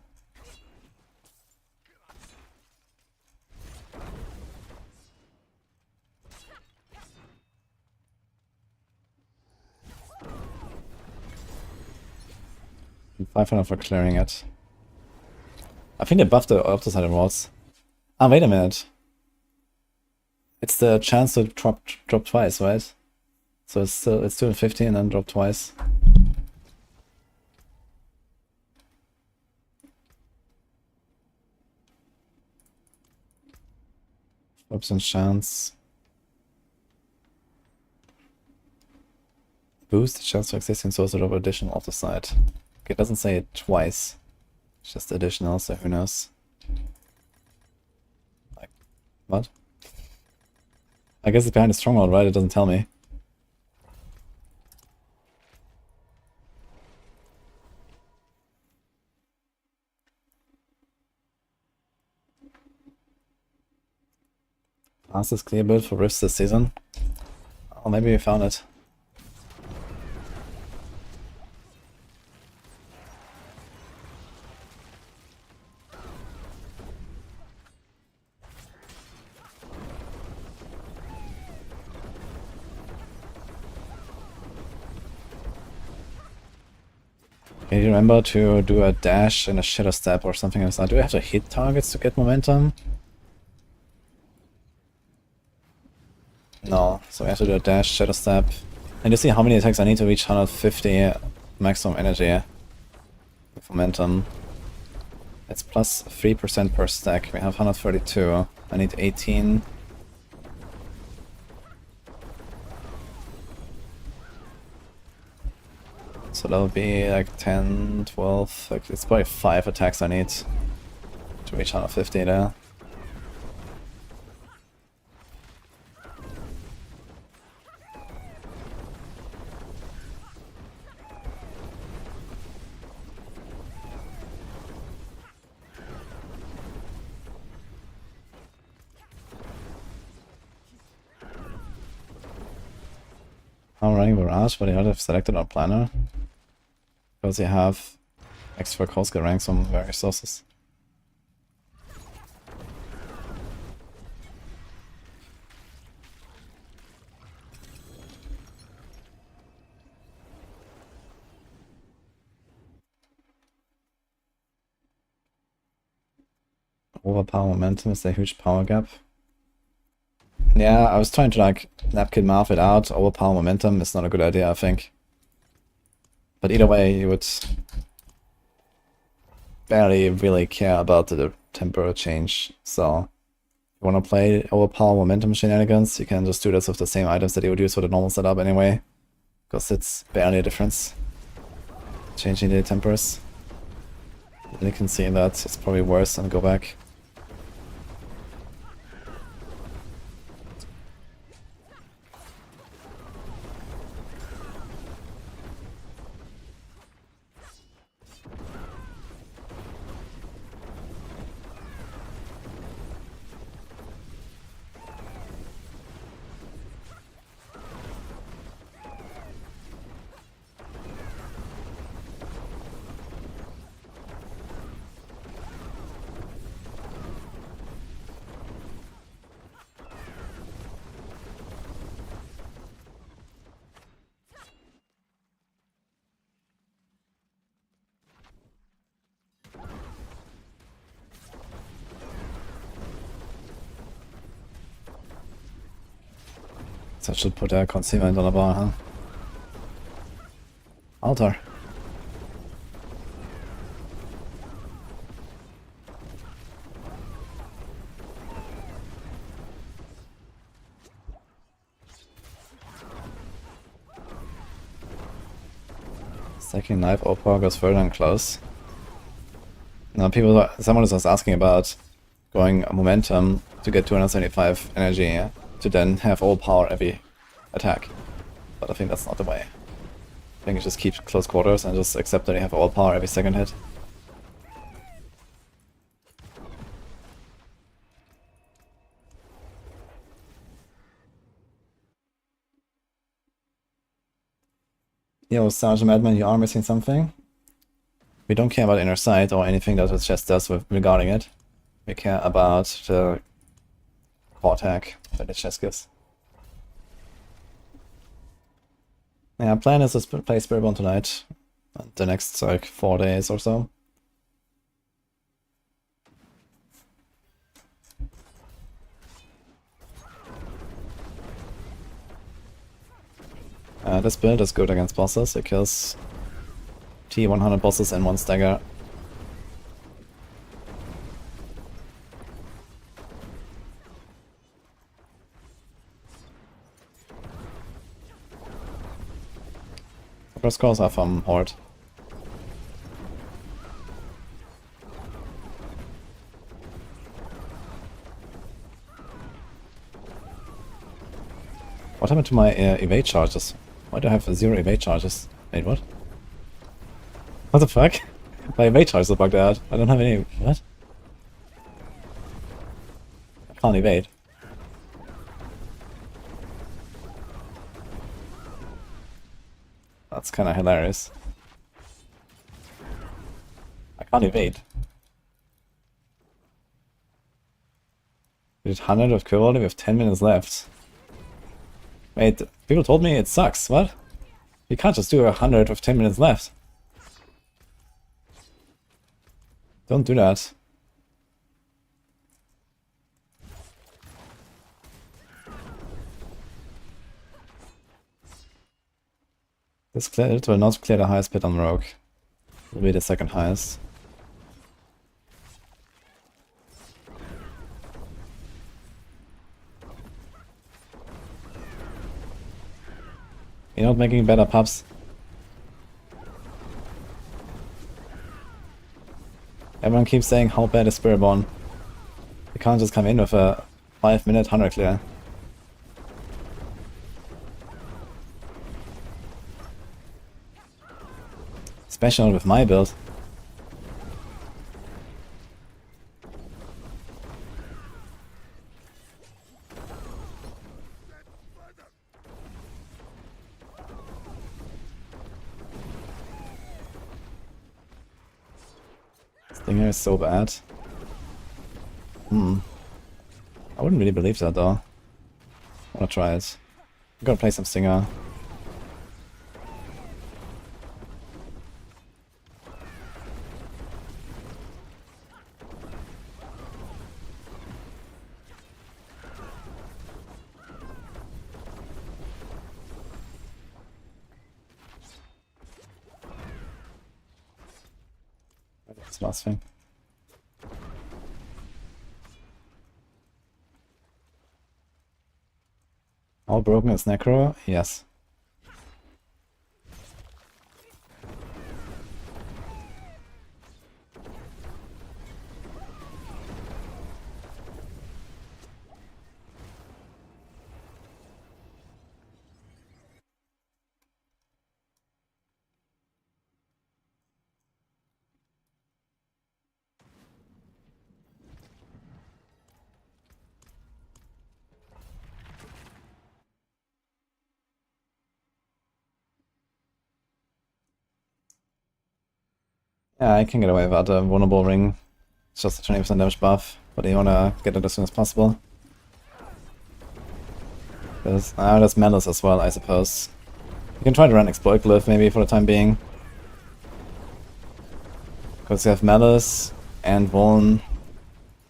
$500 for clearing it. I think they buffed the opposite walls. Ah, wait a minute. It's the chance to drop twice, right? So it's 250 and then drop twice. Option chance. Boost the chance for existing source of additional off the side. Okay, it doesn't say it twice. It's just additional, so who knows? Like, what? I guess it's behind the stronghold, right? It doesn't tell me. Fastest clear build for Rifts this season. Oh, maybe we found it. Can you remember to do a dash and a shadow step or something like that? Do we have to hit targets to get momentum? No, so we have to do a dash, shadow step. And you see how many attacks I need to reach 150 maximum energy with momentum. It's plus 3% per stack. We have 132. I need 18. So that'll be like 10, 12, like it's probably 5 attacks I need to reach 150 there. I'm running Barrage, but I would have selected our planner. Because you have extra cold skill ranks from various sources. Overpower momentum is a huge power gap. Yeah, I was trying to like napkin math it out. Overpower momentum is not a good idea, I think. But either way, you would barely really care about the temporal change. So, if you want to play overpower momentum shenanigans, you can just do this with the same items that you would use for the normal setup anyway. Because it's barely a difference. Changing the tempers. You can see that it's probably worse and go back. So I should put a concealment on the bar, huh? Altar. Second knife overpower goes further and close. Now someone was asking about going momentum to get 275 energy to then have all power every attack. But I think that's not the way. I think you just keep close quarters and just accept that you have all power every second hit. Yo, Sergeant Madman, you are missing something. We don't care about inner sight or anything that the chest does regarding it. We care about the core attack that the chest gives. Yeah, plan is to play Spiritborn tonight. The next like 4 days or so. This build is good against bosses. It kills T100 bosses in 1 stagger. The first calls are from Horde. What happened to my evade charges? Why do I have 0 evade charges? Wait, what? What the fuck? My evade charges are bugged out. I don't have any... What? I can't evade. That's kinda hilarious. I can't evade. We did 100 of kill volume, we have 10 minutes left. Wait, people told me it sucks, what? You can't just do 100 with 10 minutes left. Don't do that. This clear, it will not clear the highest pit on Rogue. It will be the second highest. You're not making better, pups. Everyone keeps saying how bad is Spiritborn. You can't just come in with a 5-minute 100 clear. Especially not with my build. This thing here is so bad. I wouldn't really believe that though. I wanna try it. I'm gonna play some Stinger. That's the last thing. All broken is Necro? Yes. Yeah, I can get away without a vulnerable ring. It's just a 20% damage buff, but you wanna get it as soon as possible. There's Malice as well, I suppose. You can try to run Exploit Glyph maybe for the time being. Because you have Malice and Vuln.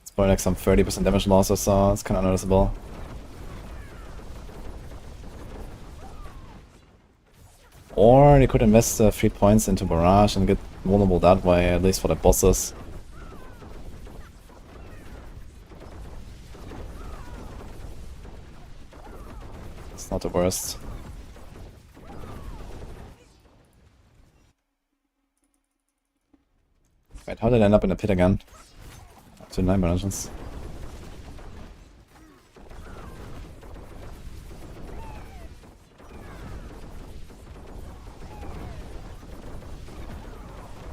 It's probably like some 30% damage loss or so, it's kinda noticeable. Or you could invest 3 points into Barrage and get vulnerable that way, at least for the bosses. It's not the worst. Wait, how did I end up in the pit again? Up to 9 dungeons.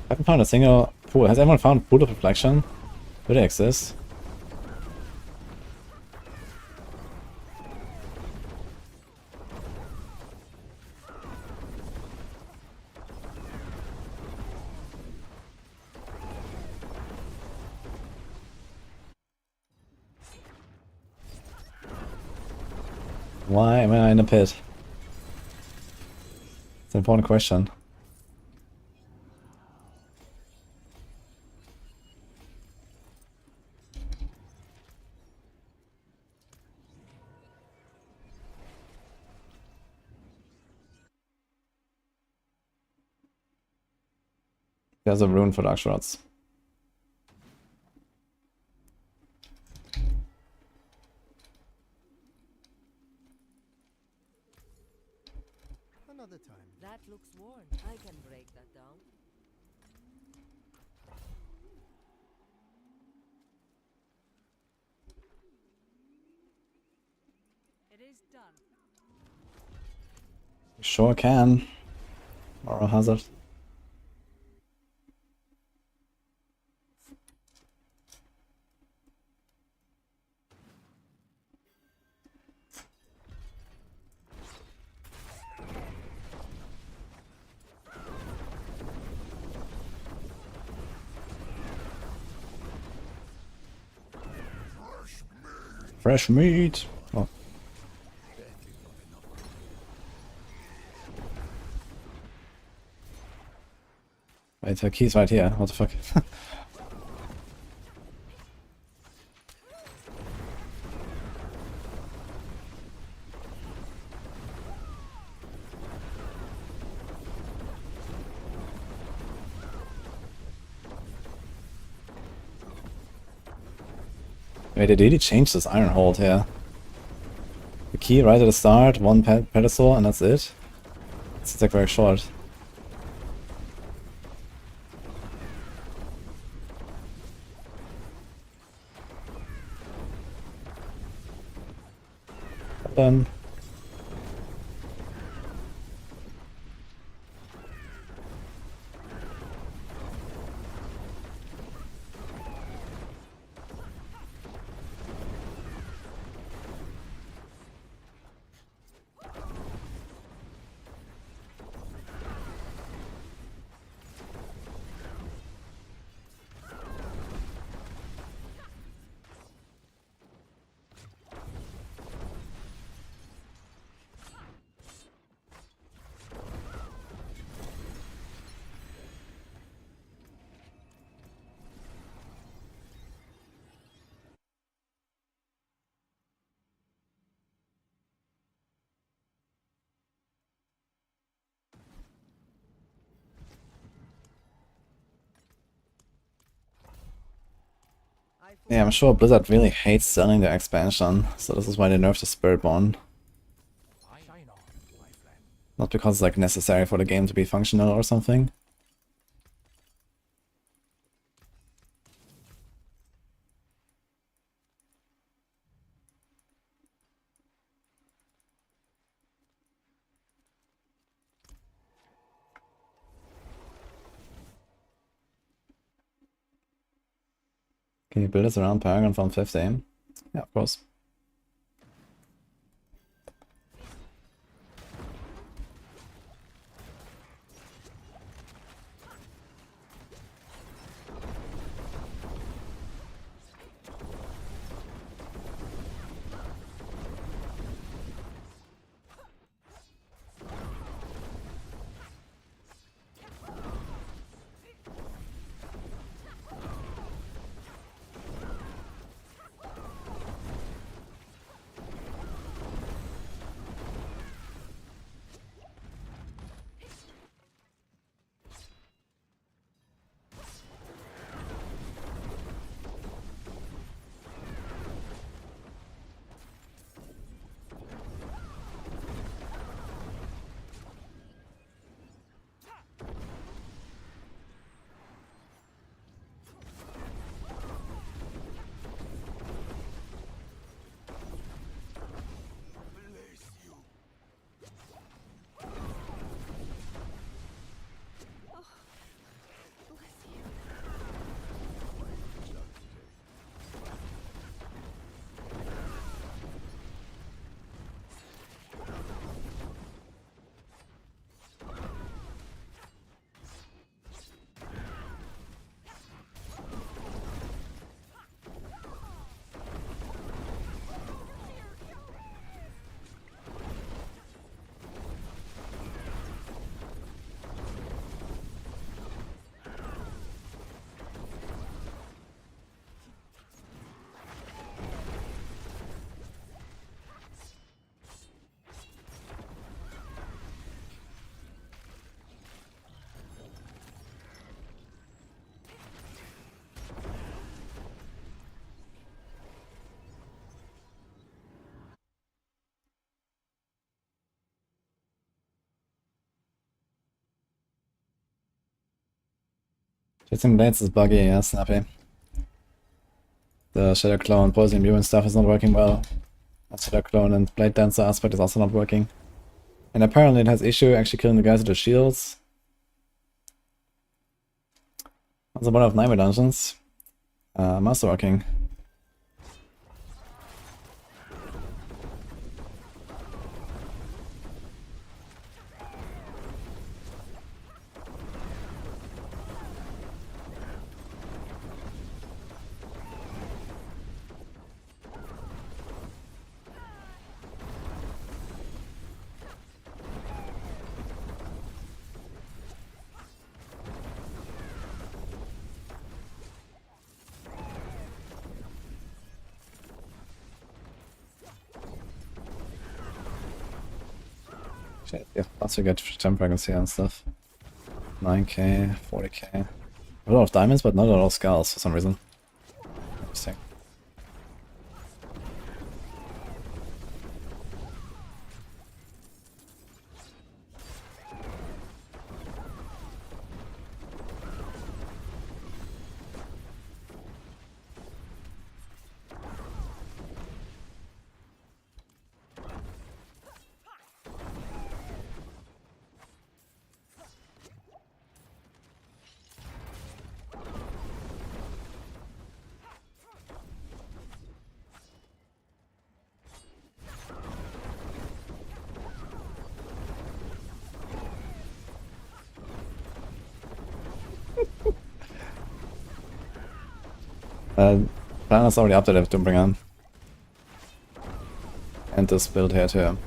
I haven't found a single pool. Has anyone found Pool of Reflection? Do they exist? Why am I in a pit? It's an important question. There's a rune for Dark Shards. Another time. That looks worn. I can break that down. It is done. Sure can. Moral hazard. Fresh meat. Oh. Wait, the key's right here. What the fuck? Wait, they really changed this Iron Hold here. The key right at the start, one pedestal, and that's it. It's like very short. Done. Yeah, I'm sure Blizzard really hates selling their expansion, so this is why they nerfed the Spiritborn. Not because it's like necessary for the game to be functional or something. Can you build this around Paragon from 15? Yeah, of course. Chasing Blades is buggy, yeah, snappy. The Shadow Clone, Poison Immune stuff is not working well. The Shadow Clone and Blade Dancer aspect is also not working. And apparently it has issue actually killing the guys with the shields. Also one of Nightmare Dungeons. Master working. Shit, yeah, lots of good jump dragons here and stuff. 9k, 40k. A lot of diamonds, but not a lot of skulls for some reason. Interesting. Planner's already updated to bring on. And this build here too.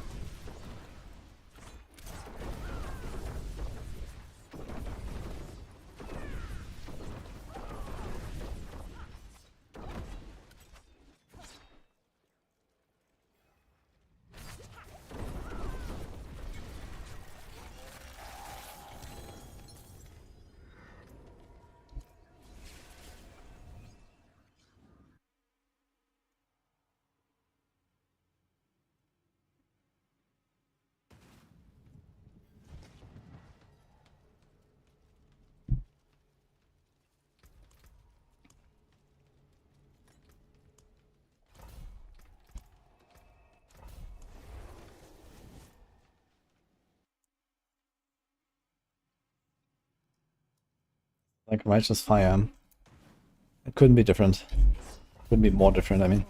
Like righteous fire. It couldn't be different. Couldn't be more different, I mean.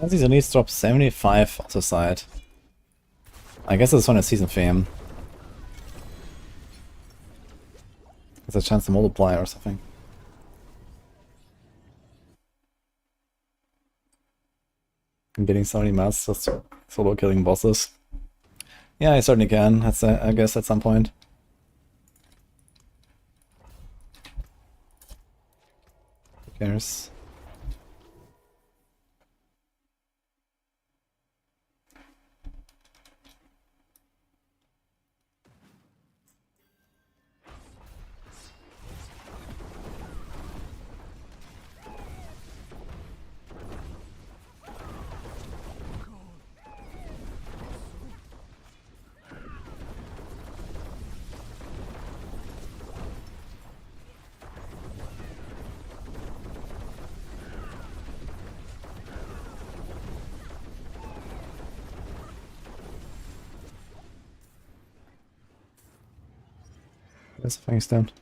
These needs drop 75 off the side. I guess it's on a season fame. It's a chance to multiply or something. I'm getting so many mass just solo killing bosses. Yeah, I certainly can. That's I guess at some point. Who cares? There's a thing stamped.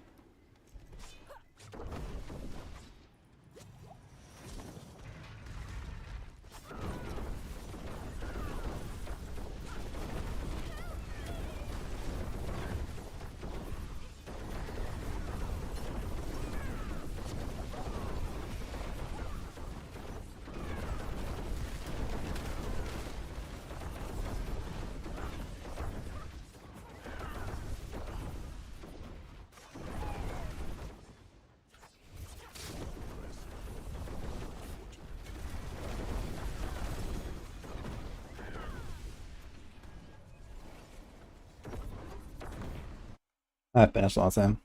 I banished last time.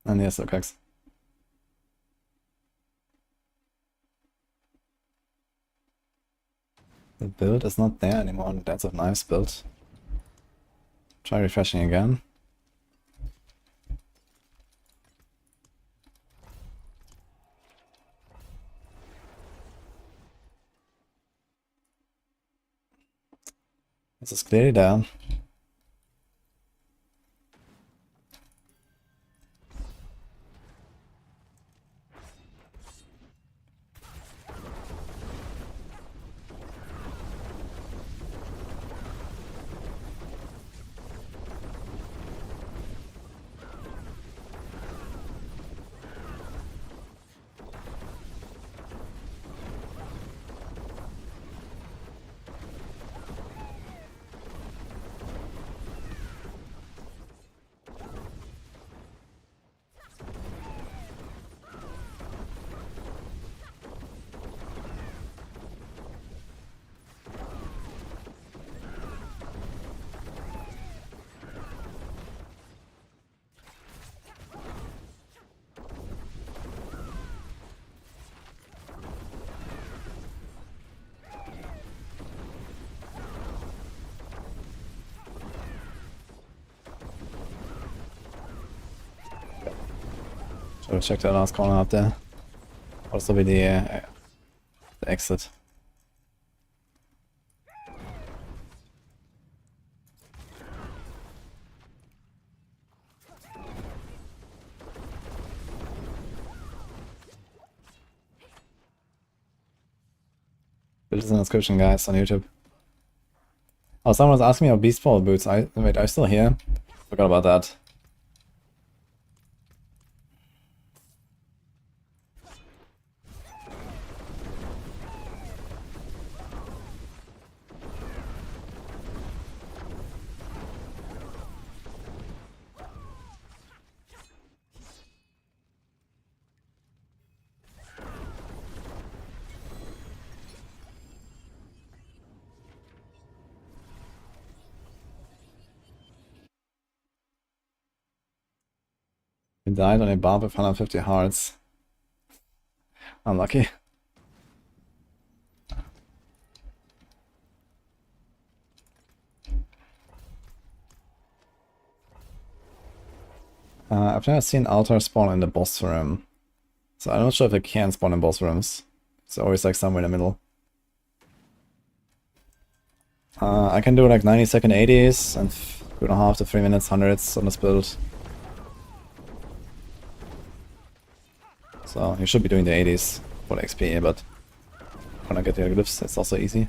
And yes, it cooks. The build is not there anymore, the Dance of Knives build. Try refreshing again. This is clearly down. Should check that last corner up there. Also be the exit. Build this in the description, guys, on YouTube. Oh, someone was asking me about Beast Ball boots. Wait, are you still here? Forgot about that. He died on a bar with 150 hearts. Unlucky. I've never seen altar spawn in the boss room. So I'm not sure if it can spawn in boss rooms. It's always like somewhere in the middle. I can do like 90-second 80s and 2.5 to 3 minutes 100s on this build. So you should be doing the 80s for the XP, but when I get the glyphs, it's also easy.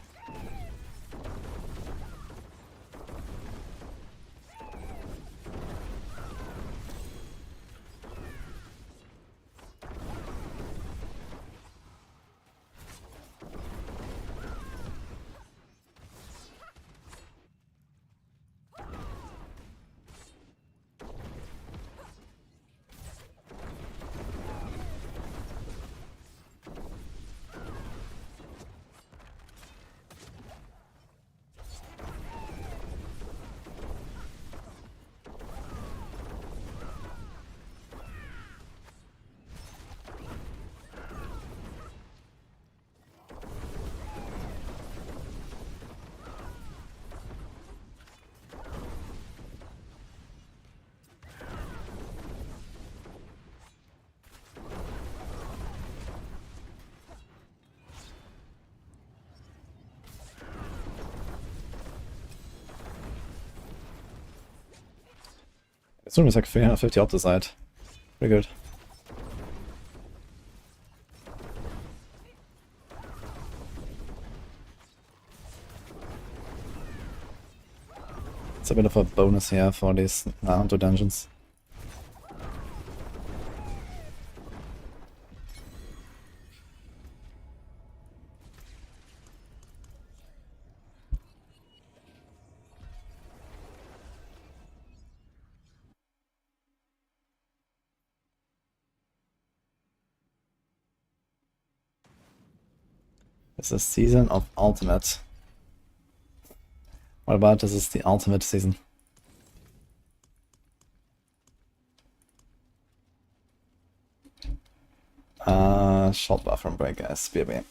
This room is like 350 up the side. Pretty good. It's a bit of a bonus here for these Hunter dungeons. It's a season of ultimate. What about this is the ultimate season? Shot buff from break, guys. BB.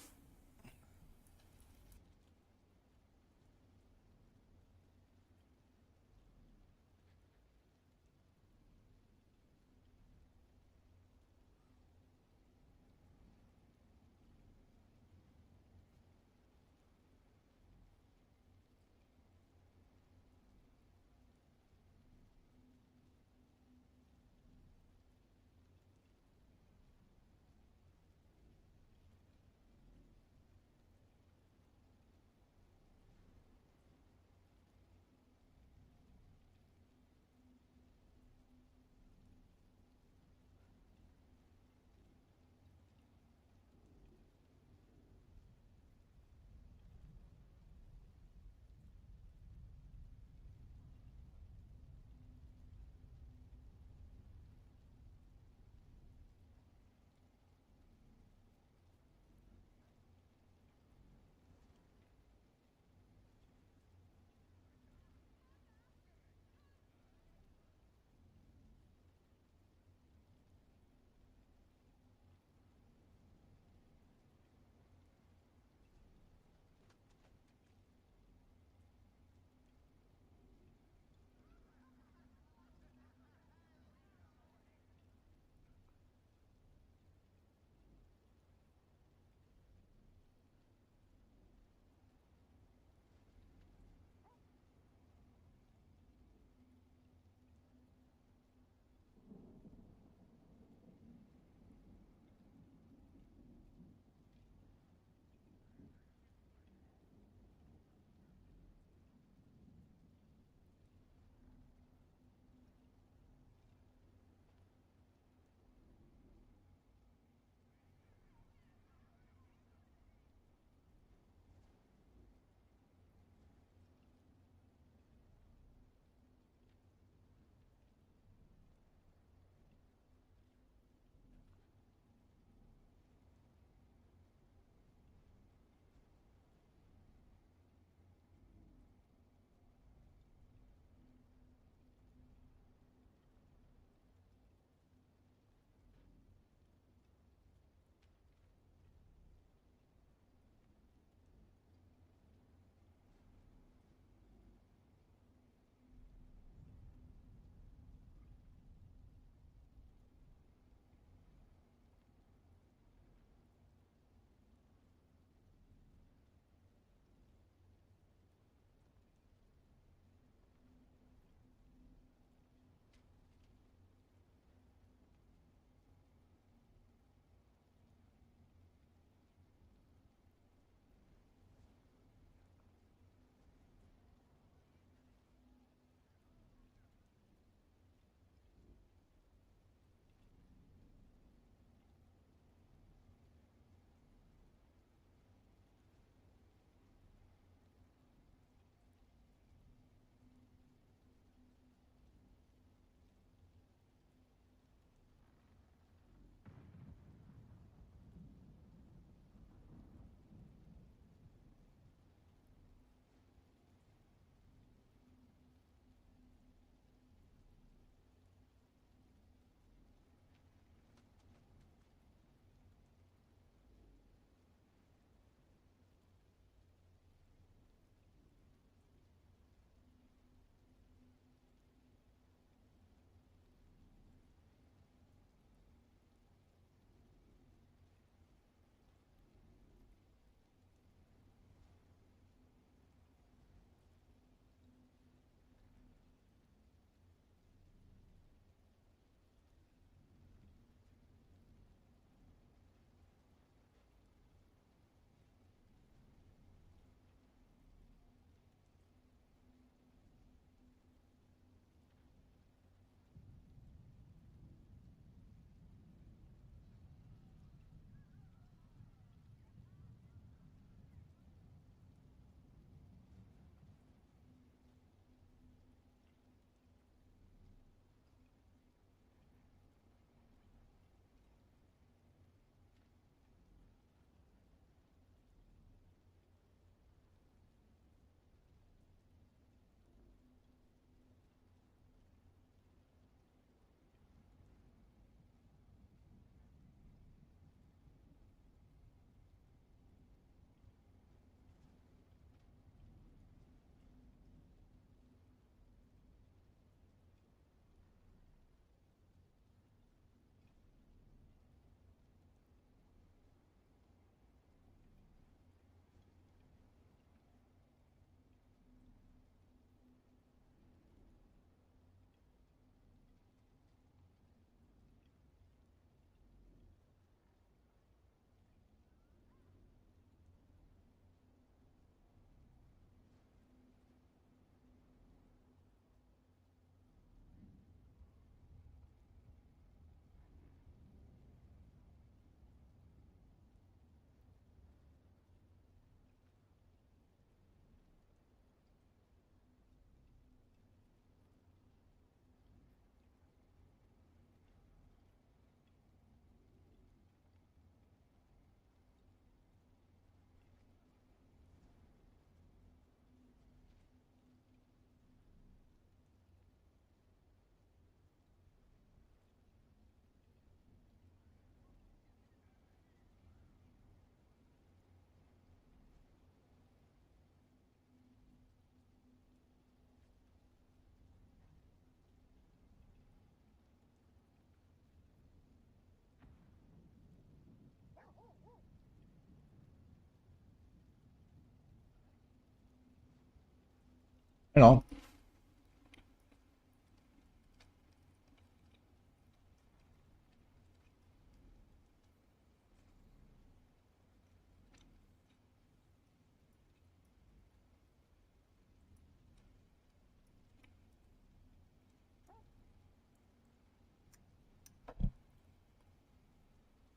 You know.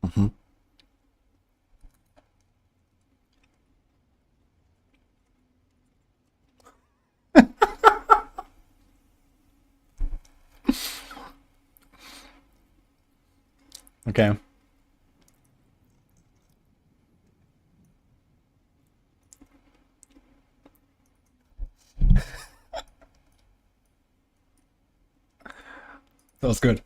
Mhm. Okay. That was good.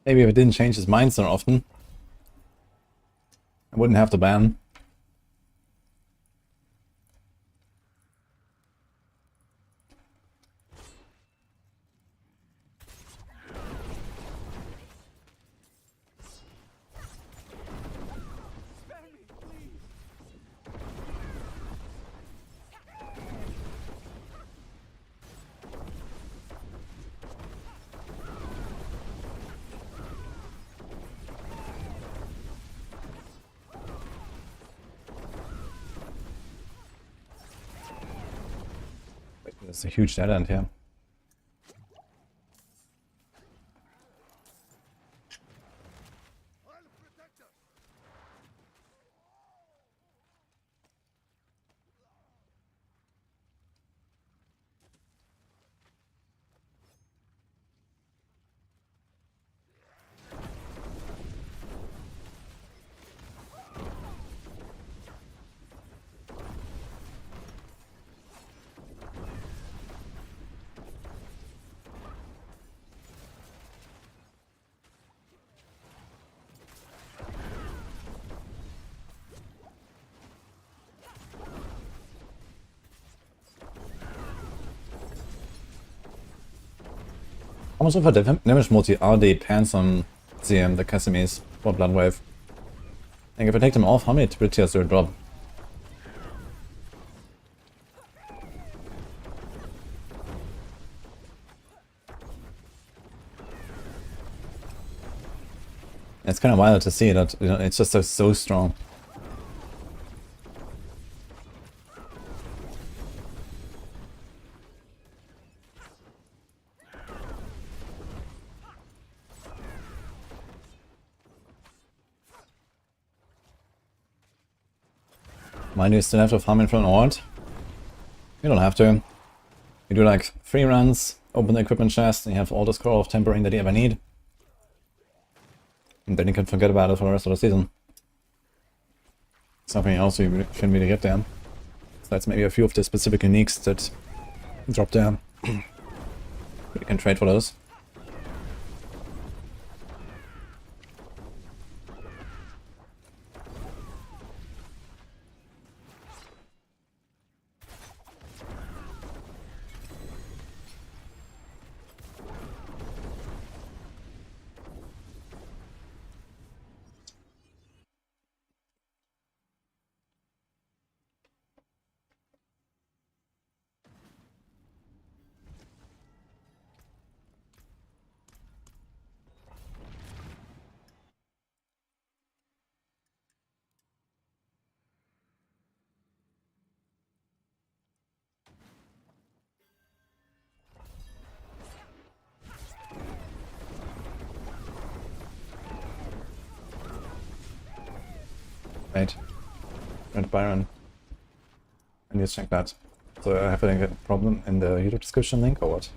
Maybe if it didn't change his mind so often, I wouldn't have to ban. Wait, there's a huge dead end here. How much of a damage multi are the pants on the Casimir's for Blood Wave? And if I take them off, how many tears do I drop? It's kind of wild to see that, you know, it's just so strong. Mind you, still have to farm in for an ord. You don't have to. You do like 3 runs, open the equipment chest, and you have all the scroll of tempering that you ever need. And then you can forget about it for the rest of the season. Something else you shouldn't really get there. So that's maybe a few of the specific uniques that drop there. You can trade for those. Wait. Red Byron. I need to check that. So I have a problem in the YouTube description link or what?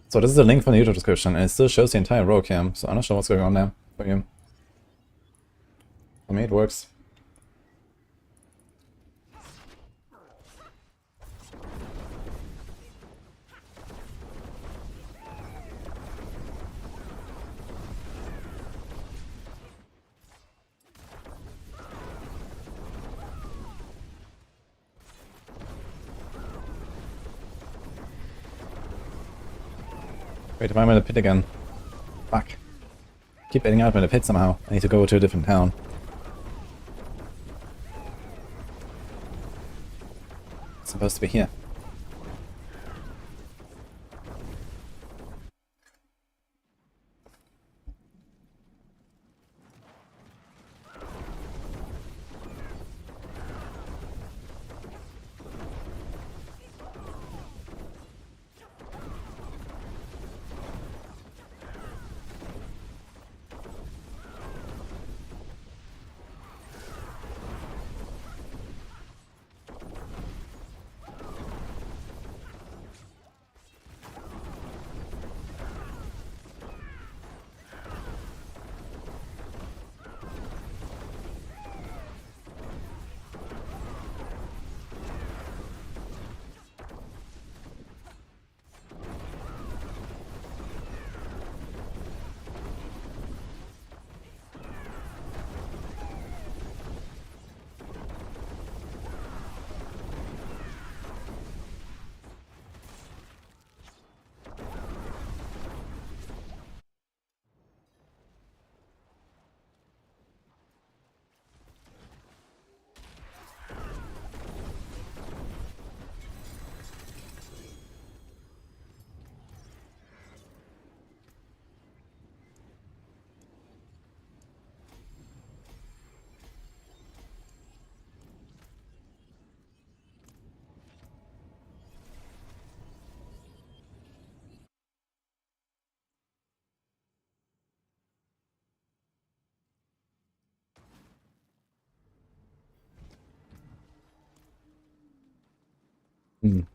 So this is a link from the YouTube description, and it still shows the entire row cam, so I'm not sure what's going on there for you. For me, it works. Wait, if I'm in the pit again. Fuck. Keep ending up in the pit somehow. I need to go to a different town. It's supposed to be here.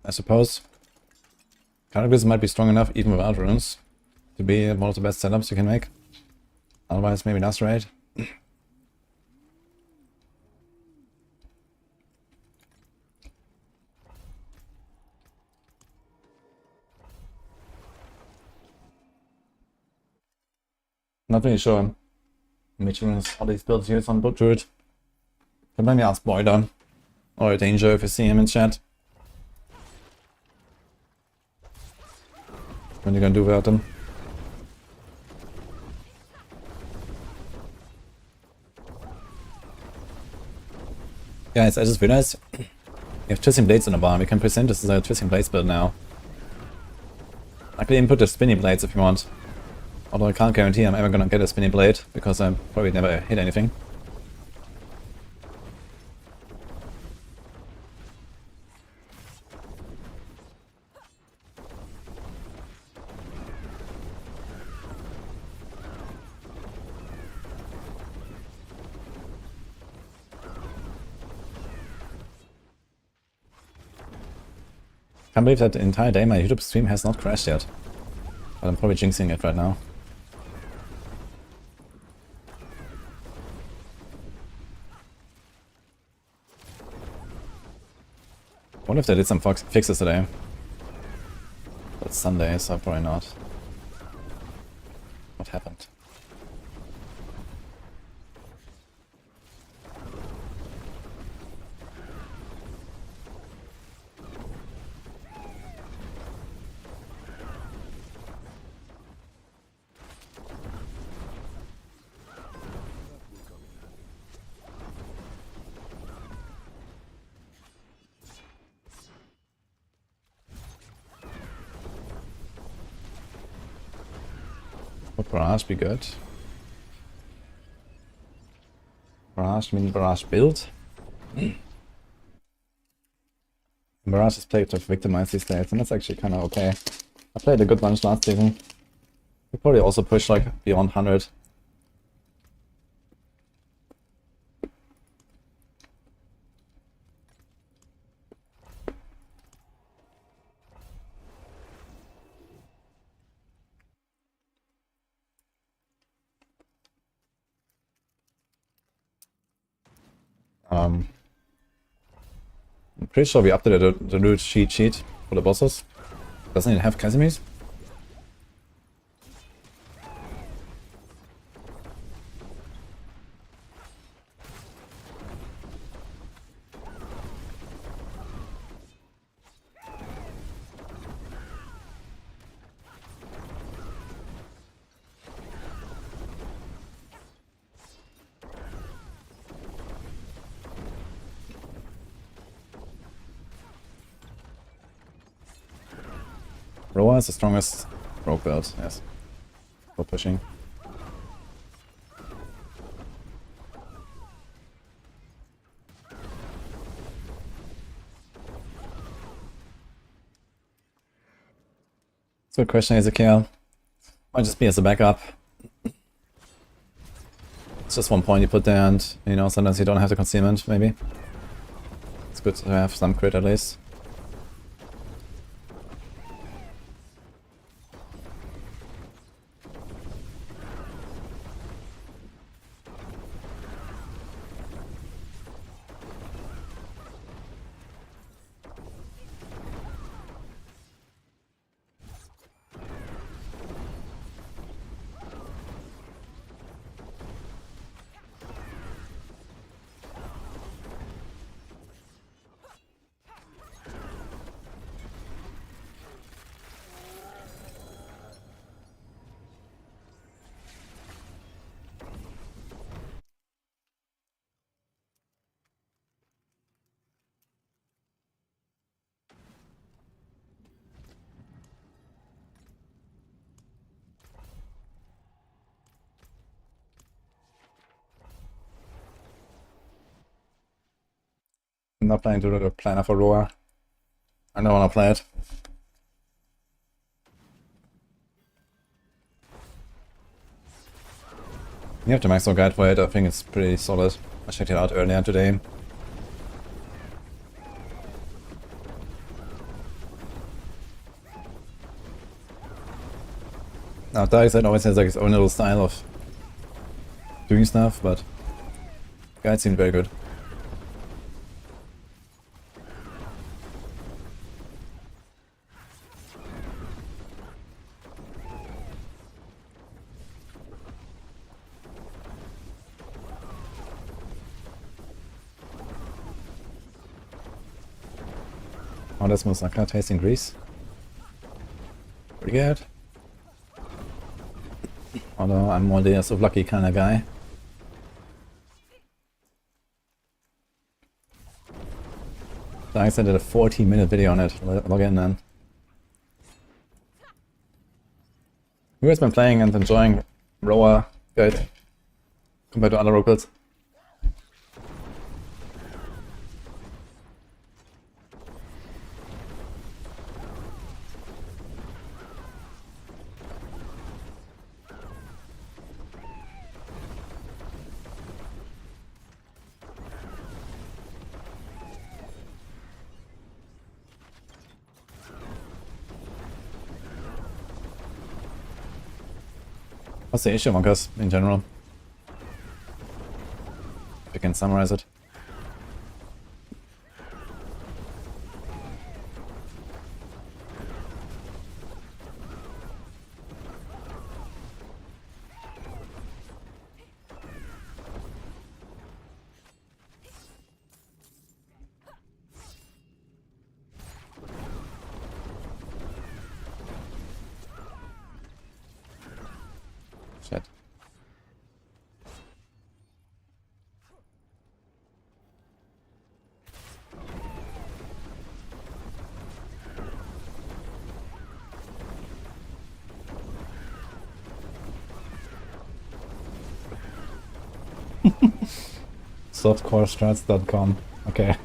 I suppose Cataclysm might be strong enough even without runes to be one of the best setups you can make. Otherwise maybe Lacerate. Not really sure which runes all these builds use on Book Druid. Can maybe ask Boiler or Danger if you see him in chat. What are you gonna do without them? Guys, I just realized we have Twisting Blades in the bar. We can present this as a Twisting Blades build now. I can even put the Spinning Blades if you want. Although I can't guarantee I'm ever gonna get a Spinning Blade, because I probably never hit anything. Can't believe that the entire day my YouTube stream has not crashed yet. But I'm probably jinxing it right now. I wonder if they did some fixes today. But it's Sunday, so probably not. What happened? Would barrage be good? Barrage, mini barrage build? Barrage is played to victimize these days, and that's actually kind of okay. I played a good bunch last season. We probably also push like beyond 100. I'm pretty sure we updated the new cheat for the bosses. Doesn't it have Casimir's? Roa is the strongest rogue build, yes. For pushing. So good question, Ezekiel. Might just be as a backup. It's just one point you put there and, you know, sometimes you don't have the concealment, maybe. It's good to have some crit at least. I'm not planning to do the planner for Roa. I don't wanna play it. You have the maximum guide for it, I think it's pretty solid. I checked it out earlier today. Now Darkseid always has like his own little style of doing stuff, but the guide seemed very good. Oh, that's moussaka tasting grease. Pretty good. Although I'm more the of lucky kind of guy. So I did a 40-minute video on it. Log in then. Who has been playing and enjoying Roa Guide compared to other rogue builds? What's the issue, Monkas, in general? If you can summarize it. Shit. Softcorestrats.com. Okay.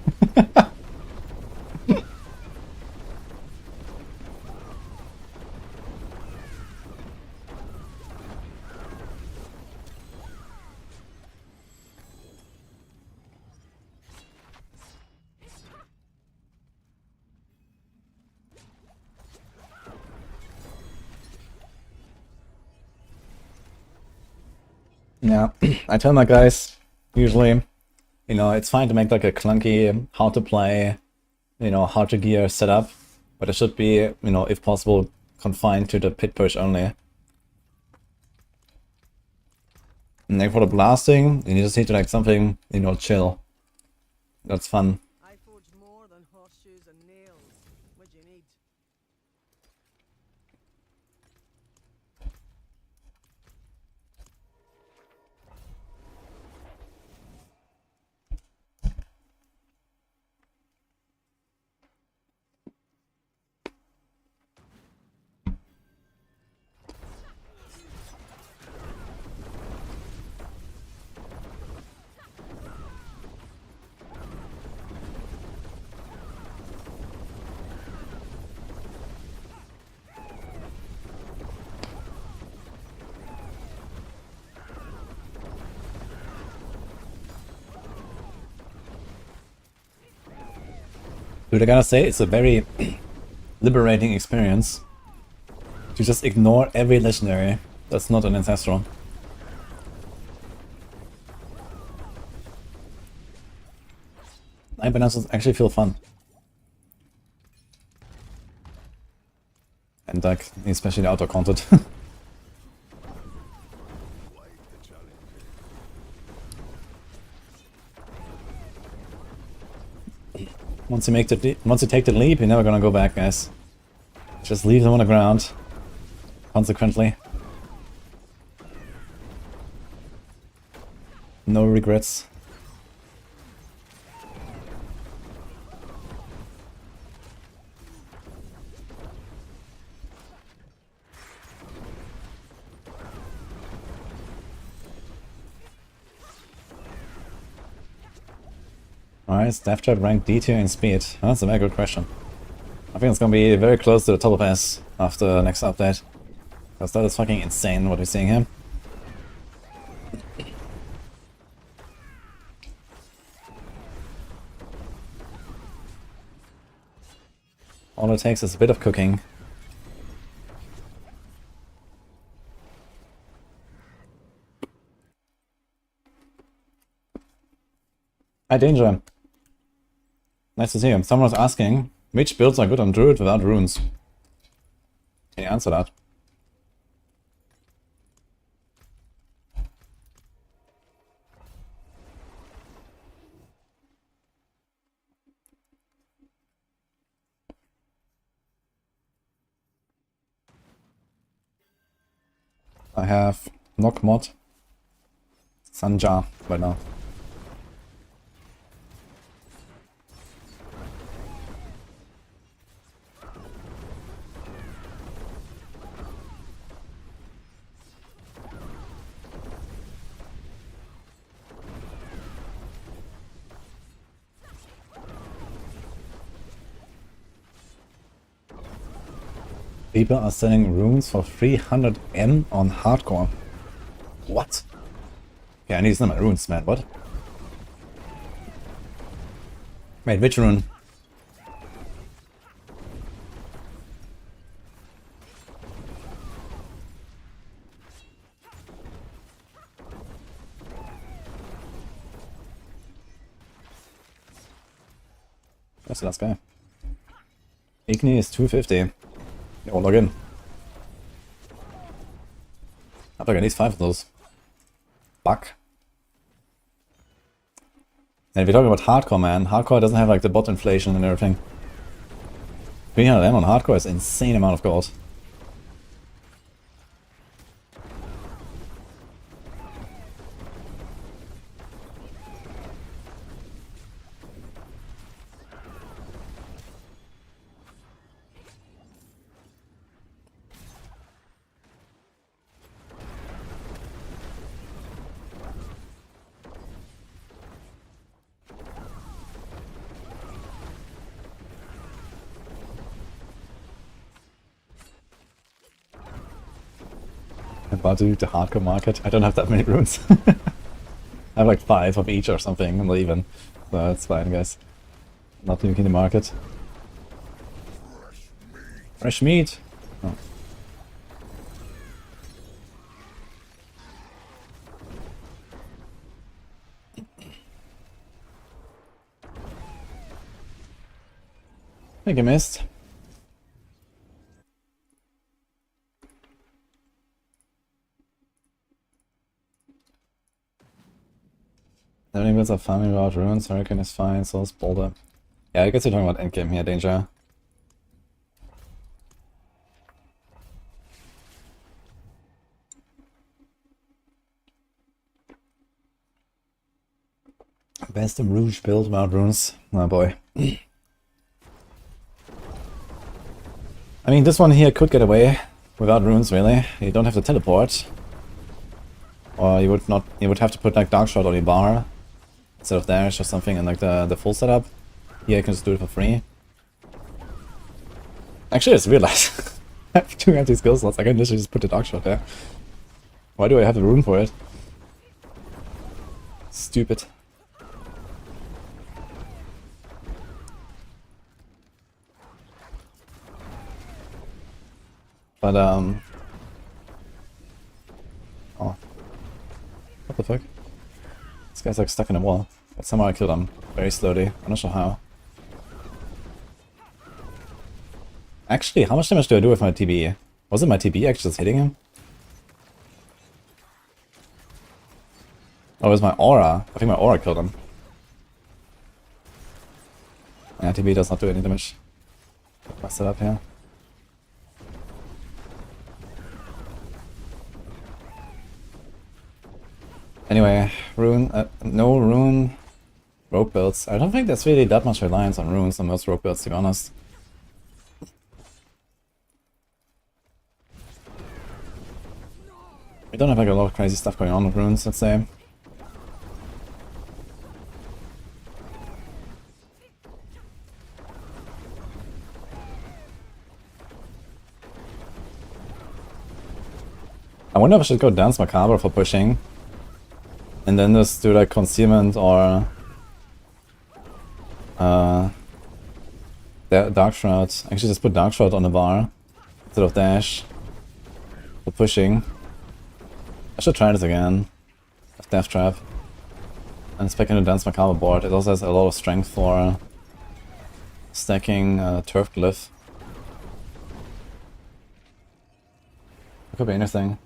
Yeah, I tell my guys usually You know, it's fine to make like a clunky, hard to play, you know, hard to gear setup, but it should be, you know, if possible, confined to the pit push only. And like for the blasting, you just need to like something, you know, chill. That's fun. I forge more than horseshoes and nails. What do you need? Dude, I gotta say, it's a very liberating experience to just ignore every legendary that's not an ancestral. Night balances actually feel fun. And like, especially the outdoor content. Once you take the leap, you're never gonna go back, guys. Just leave them on the ground. Consequently. No regrets. Alright, is Death Trap ranked D tier in speed? Oh, that's a very good question. I think it's gonna be very close to the top of S after the next update. Because that is fucking insane what we're seeing here. All it takes is a bit of cooking. Hi Danger! Nice to see you. Someone was asking, which builds are good on Druid without runes? Can you answer that? I have Knockmod, Sanja right now. People are selling runes for 300 M on hardcore. What? Yeah, I need some runes, man. What? Wait, which rune? That's the last guy. Igni is 250. Yo, log in. I think I need 5 of those. Buck. And if you're talking about hardcore, man, hardcore doesn't have like the bot inflation and everything. 300 M on hardcore is an insane amount of gold. About to do the hardcore market. I don't have that many runes. I have like 5 of each or something, I'm not even. So it's fine, guys. Not looking in the market. Fresh meat! Oh. think I missed. Learning bits are farming about runes, Hurricane is fine, so is Boulder. Yeah, I guess you're talking about endgame here, Danger. Best Rouge build without runes. Oh boy. I mean, this one here could get away without runes, really. You don't have to teleport. Or you would not. You would have to put like Dark Shot on your bar instead of dash or something in like the full setup. Here you can just do it for free. Actually, I just realized I have 2 empty skill slots. I can literally just put the Dark Shot there. Why do I have the rune for it? Stupid. But oh, what the fuck? This guy's like stuck in a wall. But somehow I killed him very slowly. I'm not sure how. Actually, how much damage do I do with my TB? Was it my TB actually just hitting him? Or was my aura? I think my aura killed him. Yeah, TB does not do any damage. My setup here. Anyway, no rune rogue builds. I don't think there's really that much reliance on runes on most rogue builds, to be honest. We don't have like a lot of crazy stuff going on with runes, let's say. I wonder if I should go Dance Macabre for pushing. And then just do like Concealment or Dark Shroud. Actually just put Dark Shroud on the bar instead of dash for pushing. I should try this again with Death Trap. And spec in the Dance Macabre board. It also has a lot of strength for stacking Turf Glyph. It could be anything.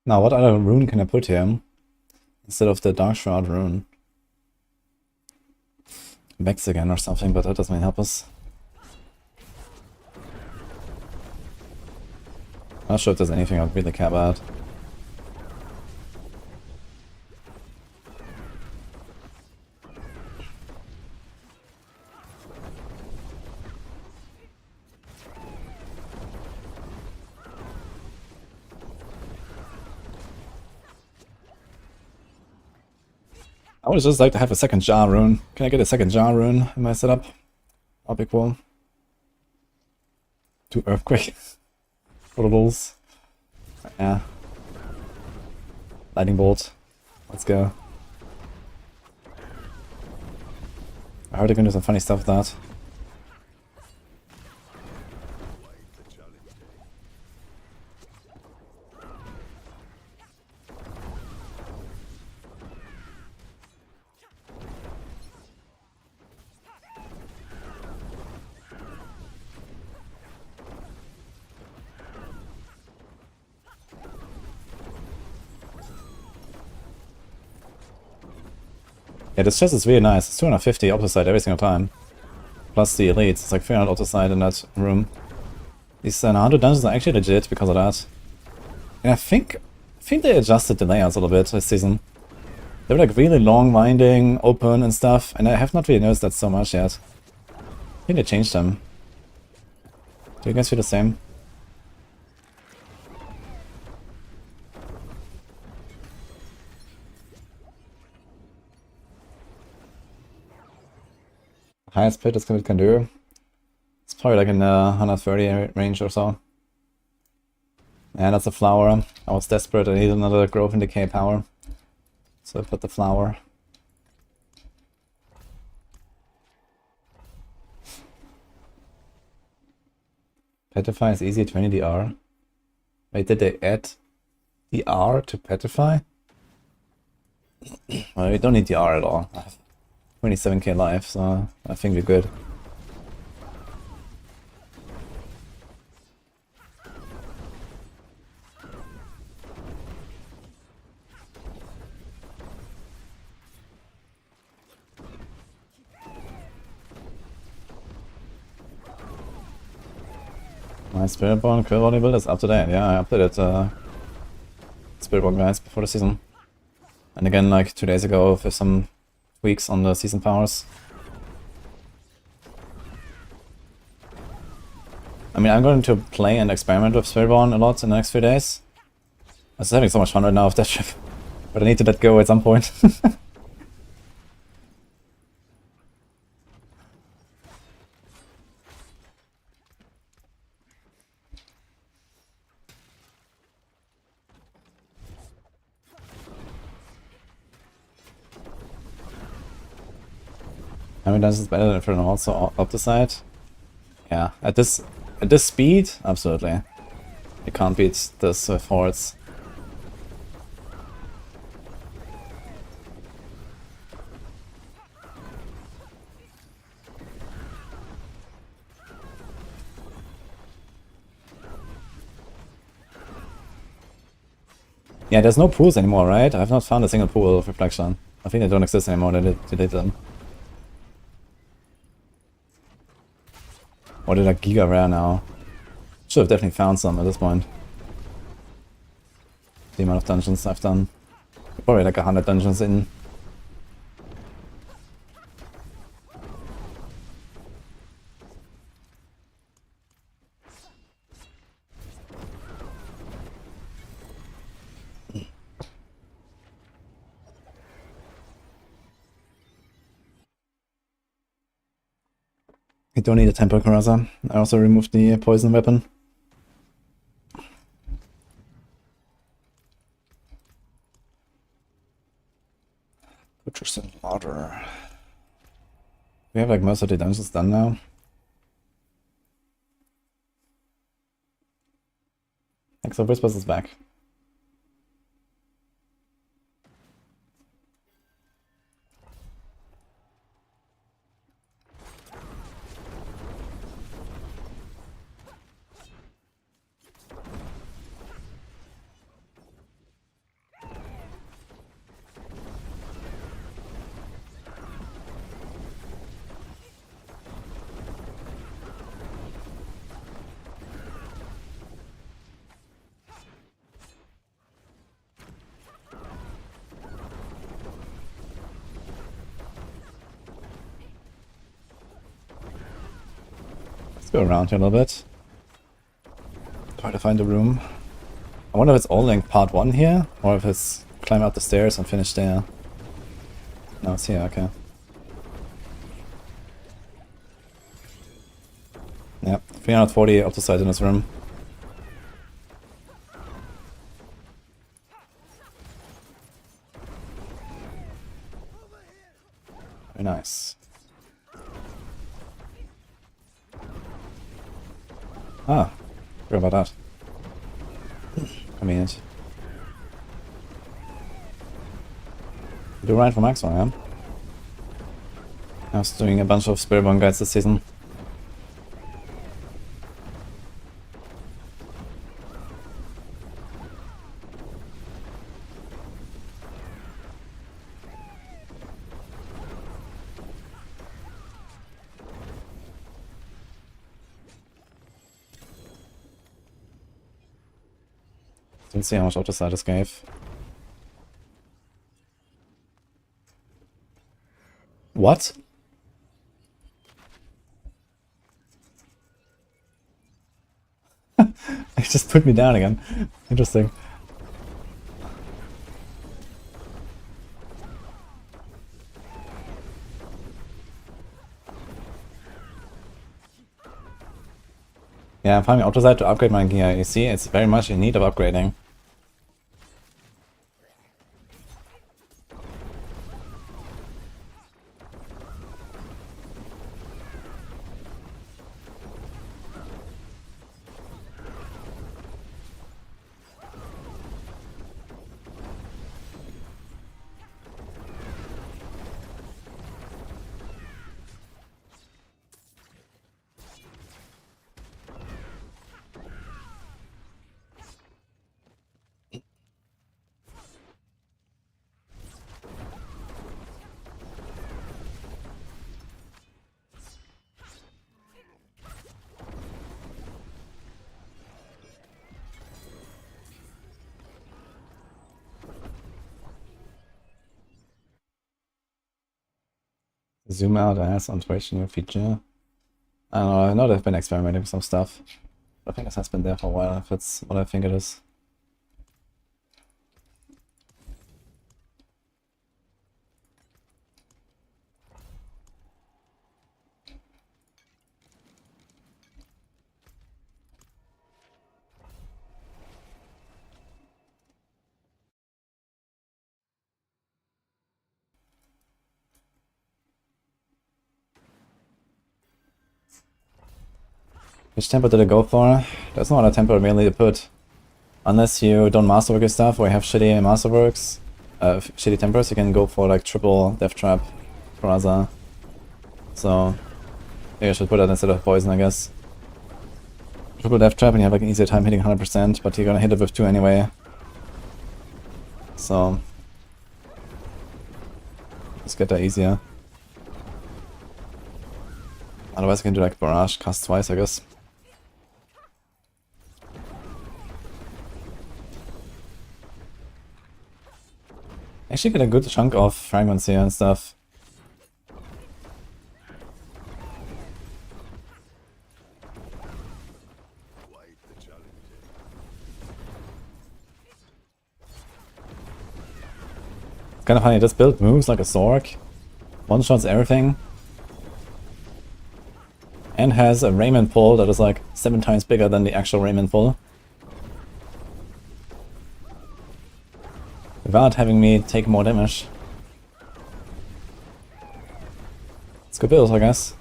Now, what other rune can I put here instead of the Dark Shroud rune? Vex again or something, but that doesn't help us. Not sure if there's anything I really care about. I would just like to have a second Jar rune. Can I get a second Jar rune in my setup? That'll be cool. 2 Earthquake. Protoballs. Yeah. Lightning Bolt. Let's go. I heard they're gonna do some funny stuff with that. Yeah, this chest is really nice. It's 250 opposite every single time. Plus the elites. It's like 300 opposite in that room. These Naruto dungeons are actually legit because of that. And I think they adjusted the layouts a little bit this season. They were like really long, winding, open and stuff, and I have not really noticed that so much yet. I think they changed them. Do you guys feel the same? Highest pit this can do. It's probably like in the 130 range or so. And that's a flower. I was desperate, I needed another growth and decay power. So I put the flower. Petrify is easy, 20 DR. Wait, did they add DR to Petrify? Well, we don't need DR at all. I have 27k life, so I think we're good. My Spiritborn Quill Body build is up to date. Yeah, I updated Spiritborn guys before the season. And again, like 2 days ago, with some tweaks on the season powers. I mean, I'm going to play and experiment with Spiritborn a lot in the next few days. I'm just having so much fun right now with that ship. But I need to let go at some point. How many dungeons better than if you're also up the side? Yeah, at this speed, absolutely. You can't beat this with hordes. Yeah, there's no pools anymore, right? I've not found a single pool of reflection. I think they don't exist anymore, they deleted them. Or did I giga rare now? Should have definitely found some at this point. The amount of dungeons I've done. Probably like 100 dungeons in. I don't need a Temple Coraza. I also removed the poison weapon. Butchers and Water. We have like most of the dungeons done now. Exile Whispers is back. Go around here a little bit. Try to find a room. I wonder if it's all Link part 1 here, or if it's climb up the stairs and finish there. No, it's here, okay. Yep, 340 up the side in this room. Very nice. Ah, forgot about that. Convenient. Do right for Maxwell, yeah? I was doing a bunch of Spiritborn guides this season. Didn't see how much auto side this gave. What? It just put me down again. Interesting. Yeah, I'm farming Autosite to upgrade my gear. You see, it's very much in need of upgrading. Zoom out as on Twitch new feature. I don't know, I know they've been experimenting with some stuff. I think this has been there for a while, if it's what I think it is. Which tempo did I go for? There's no other tempo really to put. Unless you don't masterwork your stuff or you have shitty masterworks, shitty tempers, you can go for like triple Death Trap Peraza. So, maybe I should put that instead of poison, I guess. Triple Death Trap and you have like an easier time hitting 100%, but you're gonna hit it with 2 anyway. So, just get that easier. Otherwise I can do like Barrage, cast twice, I guess. Actually get a good chunk of fragments here and stuff. It's kind of funny, this build moves like a Zork, one-shots everything, and has a Raymond pull that is like 7 times bigger than the actual Raymond pull. Without having me take more damage. It's good build, I guess.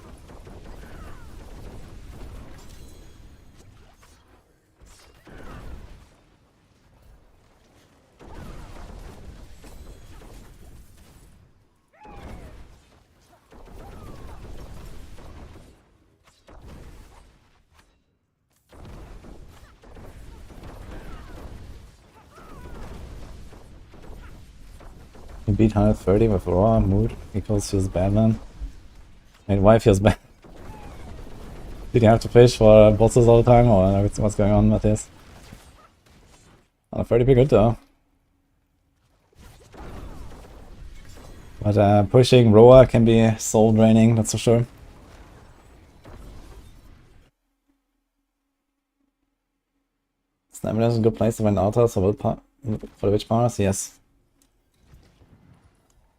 You beat 130 with raw mood equals feels bad, man. I mean, why feels bad? Did you have to fish for bosses all the time, or what's going on with this? 130 pretty good though. But pushing Roa can be soul draining, that's for sure. Stamina is a good place to find altars for the witch powers, yes.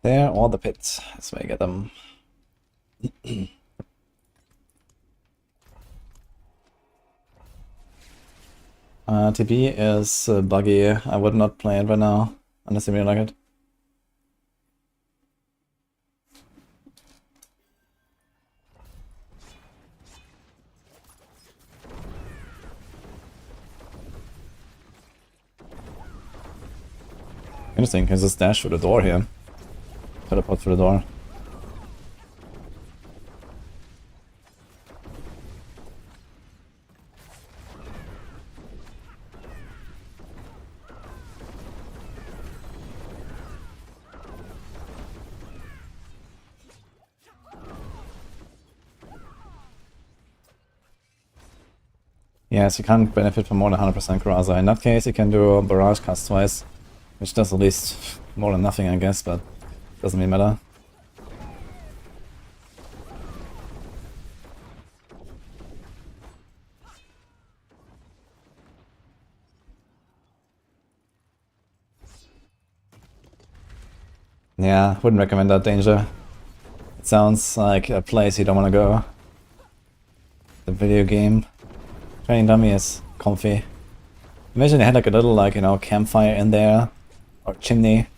There, or the pit. That's where I get them. TB is buggy. I would not play it right now, unless you really like it. Interesting, can just dash through the door here. Teleport through the door. Yes, you can't benefit from more than 100% Karaza. In that case, you can do a Barrage cast twice, which does at least more than nothing, I guess, but doesn't really matter. Yeah, wouldn't recommend that, Danger. It sounds like a place you don't want to go. The video game. Training dummy is comfy. Imagine they had like a little like, you know, campfire in there. Or chimney. It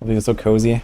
would be so cozy.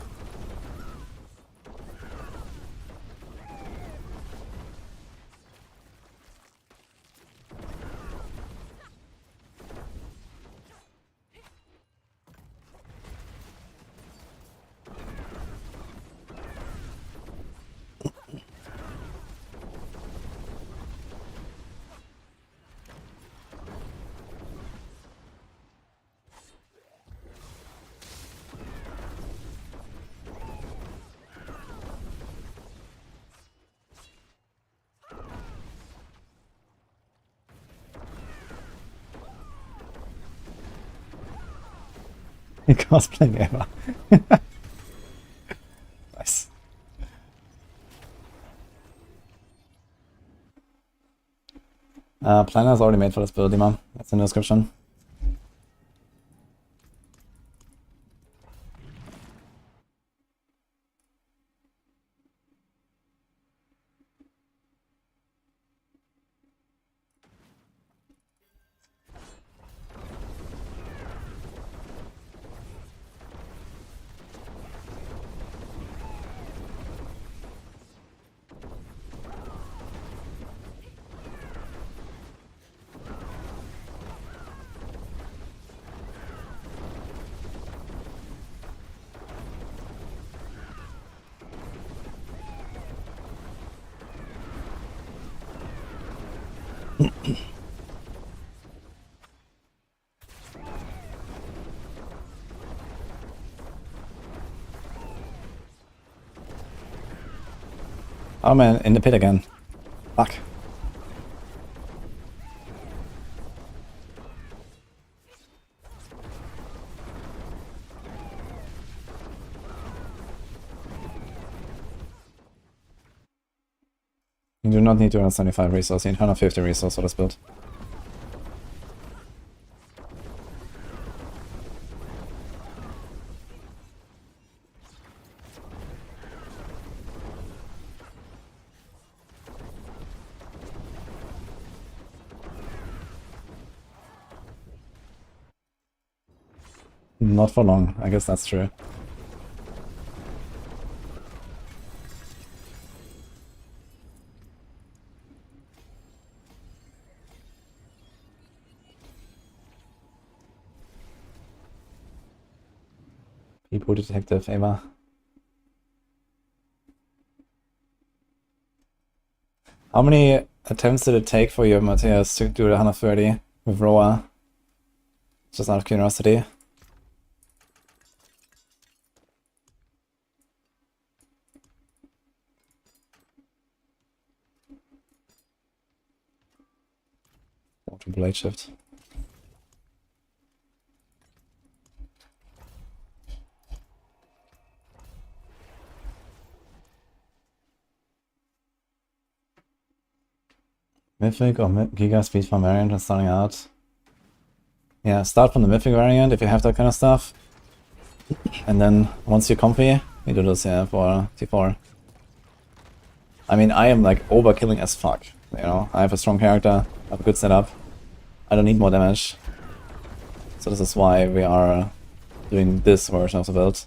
Cosplaying Eva. Nice. Planner is already made for this build, Dima. That's in the description. Oh man, in the pit again. Fuck. You do not need 275 resources, you need 150 resources for this build. Not for long, I guess that's true. People detective, Eva. How many attempts did it take for you, Matthias, to do the 130 with Roa? Just out of curiosity. Auto blade shift. Mythic or Giga Speed Farm variant and starting out. Yeah, start from the Mythic variant if you have that kind of stuff. And then once you're comfy, you do this, yeah, for T4. I mean, I am like overkilling as fuck. You know, I have a strong character, I have a good setup. I don't need more damage. So this is why we are doing this version of the build.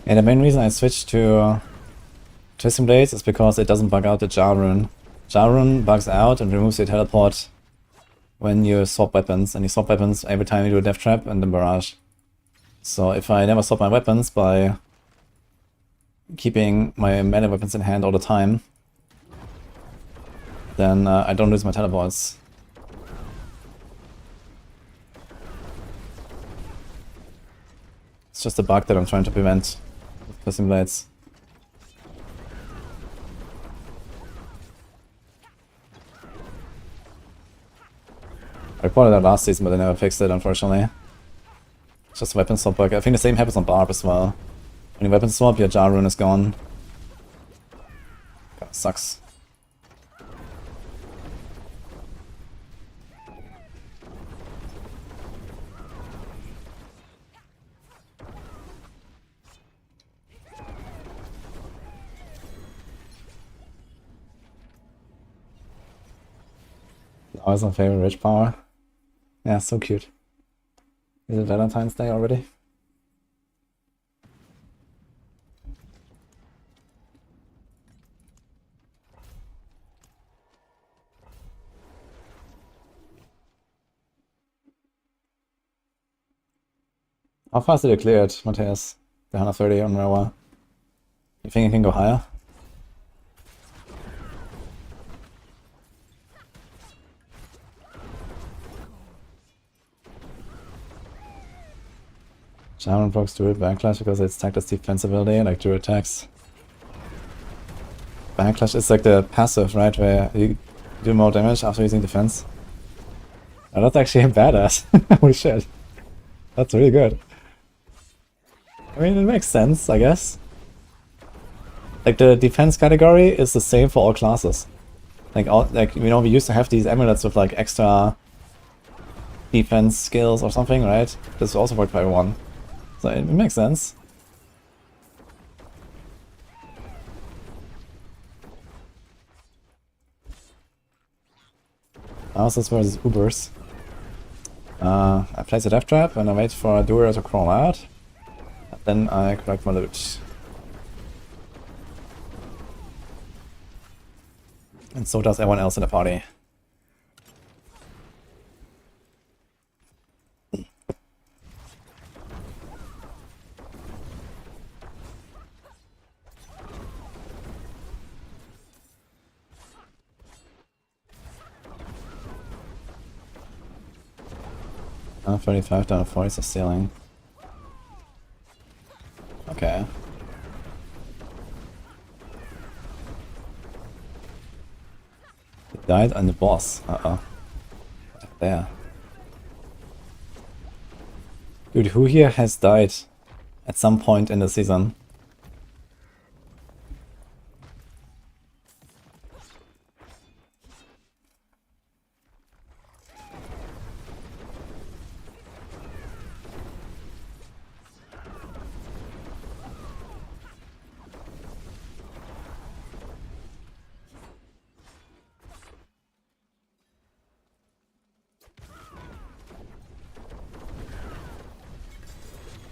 Yeah, the main reason I switched to Twisting Blades is because it doesn't bug out the Jar Rune. Jar Rune bugs out and removes your teleport when you swap weapons, and you swap weapons every time you do a Death Trap and the Barrage. So if I never swap my weapons by keeping my melee weapons in hand all the time, then I don't lose my teleports. It's just a bug that I'm trying to prevent with Piercing Blades. I reported that last season, but they never fixed it, unfortunately. It's just a weapon swap bug. I think the same happens on Barb as well. When you weapon swap, your Jar Rune is gone. God, sucks. Always my favorite rich power. Yeah, so cute. Is it Valentine's Day already? How fast did you clear it, Matthias? The 130 on Rawa. You think you can go higher? Shaman blocks Druid Backlash because it's tagged as defensibility, like Druid attacks. Backlash is like the passive, right? Where you do more damage after using defense. Oh, that's actually badass. Holy shit. That's really good. I mean, it makes sense, I guess. Like, the defense category is the same for all classes. Like, we used to have these amulets with, like, extra defense skills or something, right? This also worked for everyone. So it makes sense. Houses versus Ubers. I place a death trap and I wait for a doer to crawl out. And then I collect my loot. And so does everyone else in the party. Down 35, down 40 is the ceiling. Okay. He died on the boss. Uh-oh. There. Dude, who here has died at some point in the season?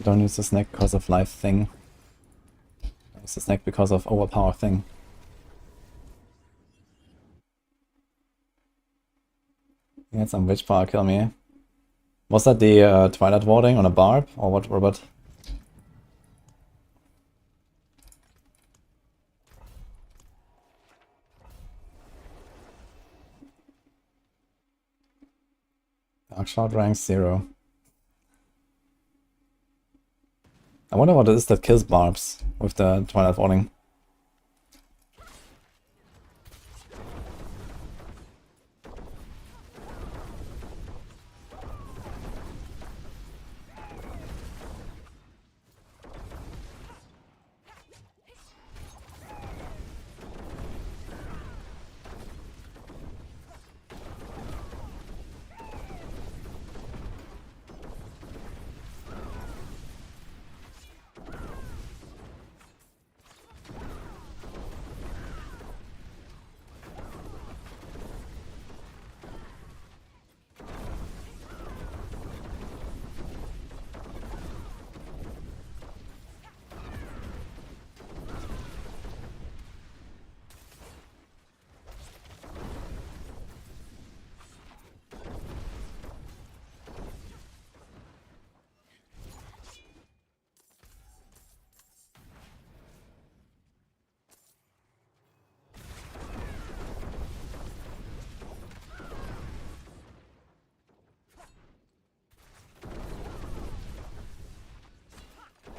Don't use the snack because of life thing. Use the snack because of overpower thing. He had some witch power kill me. Was that the Twilight warding on a barb? Or what, Robert? Dark Shard rank 0. I wonder what it is that kills barbs with the Twilight warding.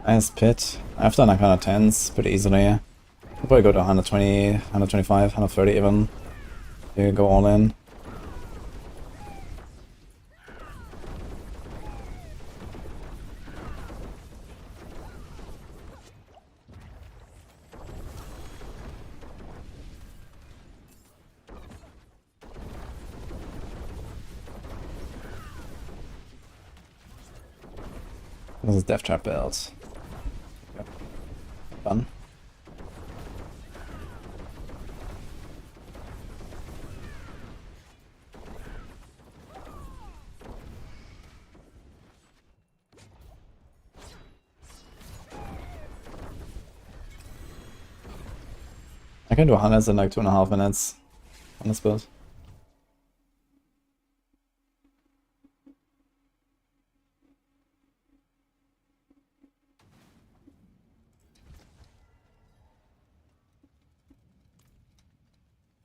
Nice pit. I've done like 110s pretty easily. I'll probably go to 120, 125, 130 even. You go all in. This is Death Trap build. Yep. Fun. I can do 100s in like 2.5 minutes on this build.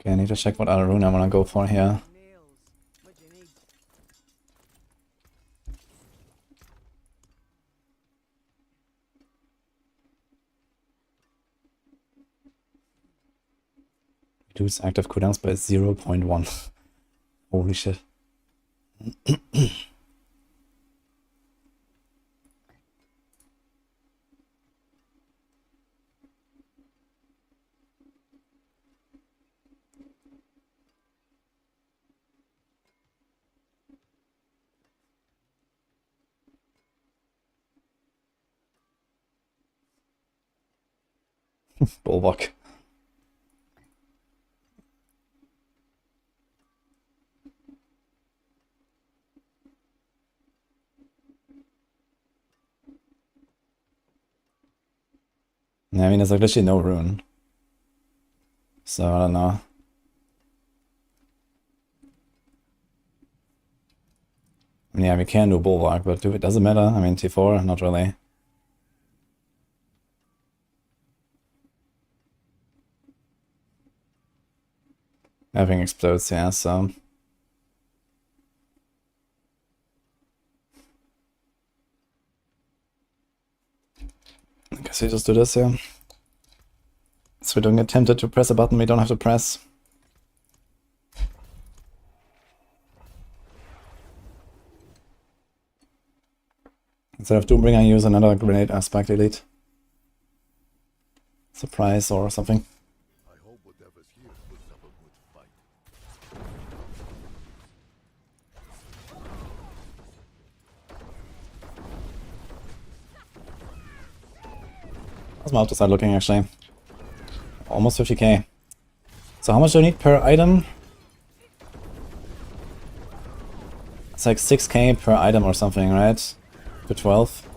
Okay, I need to check what other rune I want to go for here. Nails. What do you need? Reduce active cooldowns by 0.1. Holy shit. Bulwark. I mean, there's like literally no rune. So, I don't know. I mean, yeah, we can do Bulwark, but it doesn't matter. I mean, T4, not really. Everything explodes, yeah, so... I guess we just do this, yeah. So we don't get tempted to press a button we don't have to press. Instead of Doombringer, I use another grenade aspect elite. Surprise or something. I hope whatever's here puts up a good fight. How's my auto side looking actually? Almost 50k. So how much do I need per item? It's like 6k per item or something, right? To 12.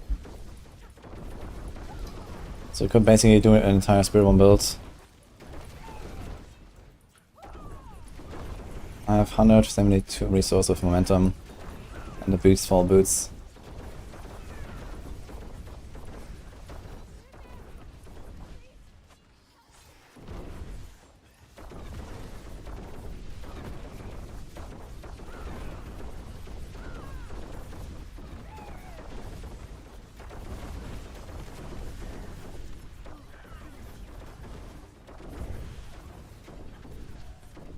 So you could basically do an entire Spiritborn build. I have 172 resource of momentum and the boots fall boots.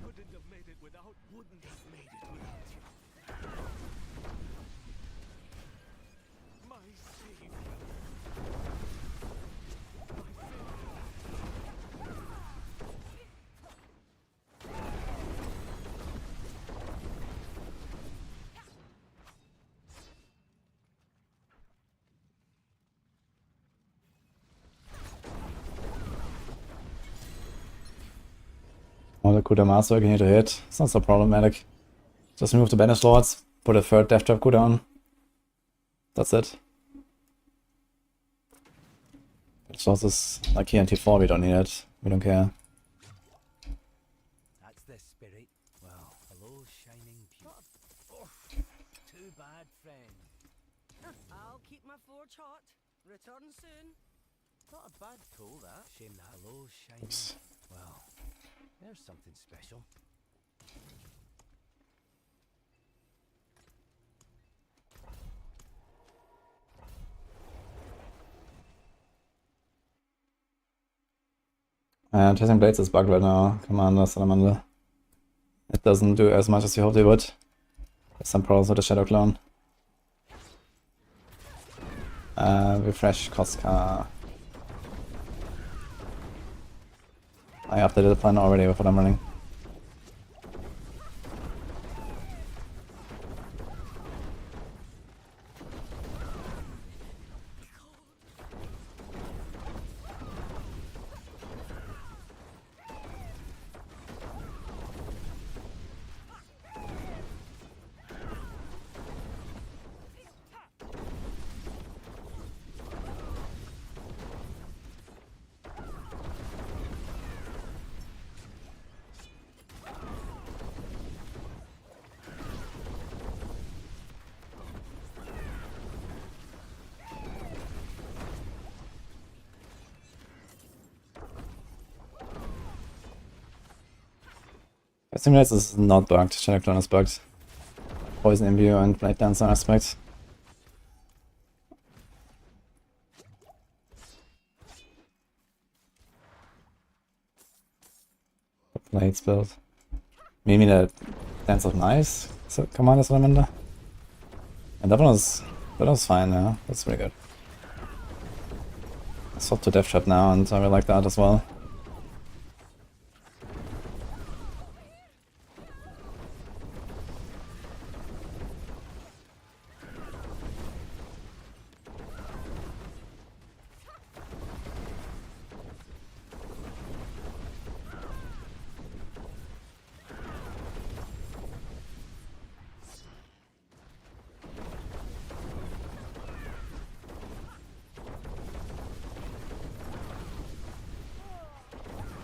Couldn't have made it without. Wouldn't have made it without you. My savior. Oh, the cooldown master can hit a hit. It's not so problematic. Just remove the banish lords, put a third death trap cooldown. That's it. Banish lords is like here in T4, we don't need it. We don't care. That's the spirit. Well, hello, shining beauty. Oh, too bad, friend. I'll keep my forge hot. Return soon. Not a bad tool, that. Shame that. Hello, shining. Oops. Well, there's something special. Chasing Blades is bugged right now. Commander, Salamander. It doesn't do as much as you hoped it would. There's some problems with the Shadow Clone. Refresh Koska. I updated the plan already with what I'm running. Simulates is not bugged, Shadow Clone is bugged. Poison Imbue and Blade Dancer aspects. Blades build. Maybe the Dance of Nice Commander Salamander. And that was fine, yeah. That's pretty good. I swapped to Death Trap now and I really like that as well.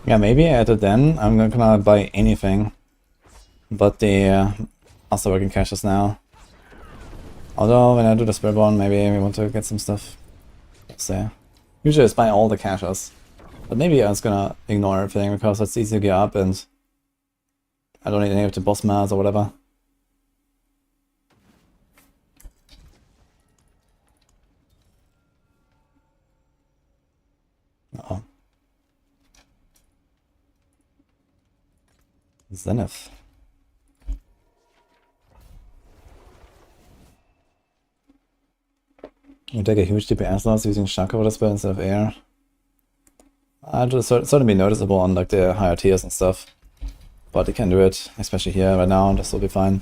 Yeah, maybe at the den I'm not gonna buy anything but the also working caches now. Although when I do the Spiritborn, maybe we want to get some stuff. Let's see. Usually I buy all the caches, but maybe I was gonna ignore everything because it's easy to get up and I don't need any of the boss mods or whatever. Uh-oh. Zenith. You take a huge DPS loss using shock over the spell instead of air. It'll certainly be noticeable on like the higher tiers and stuff. But you can do it, especially here right now, this will be fine.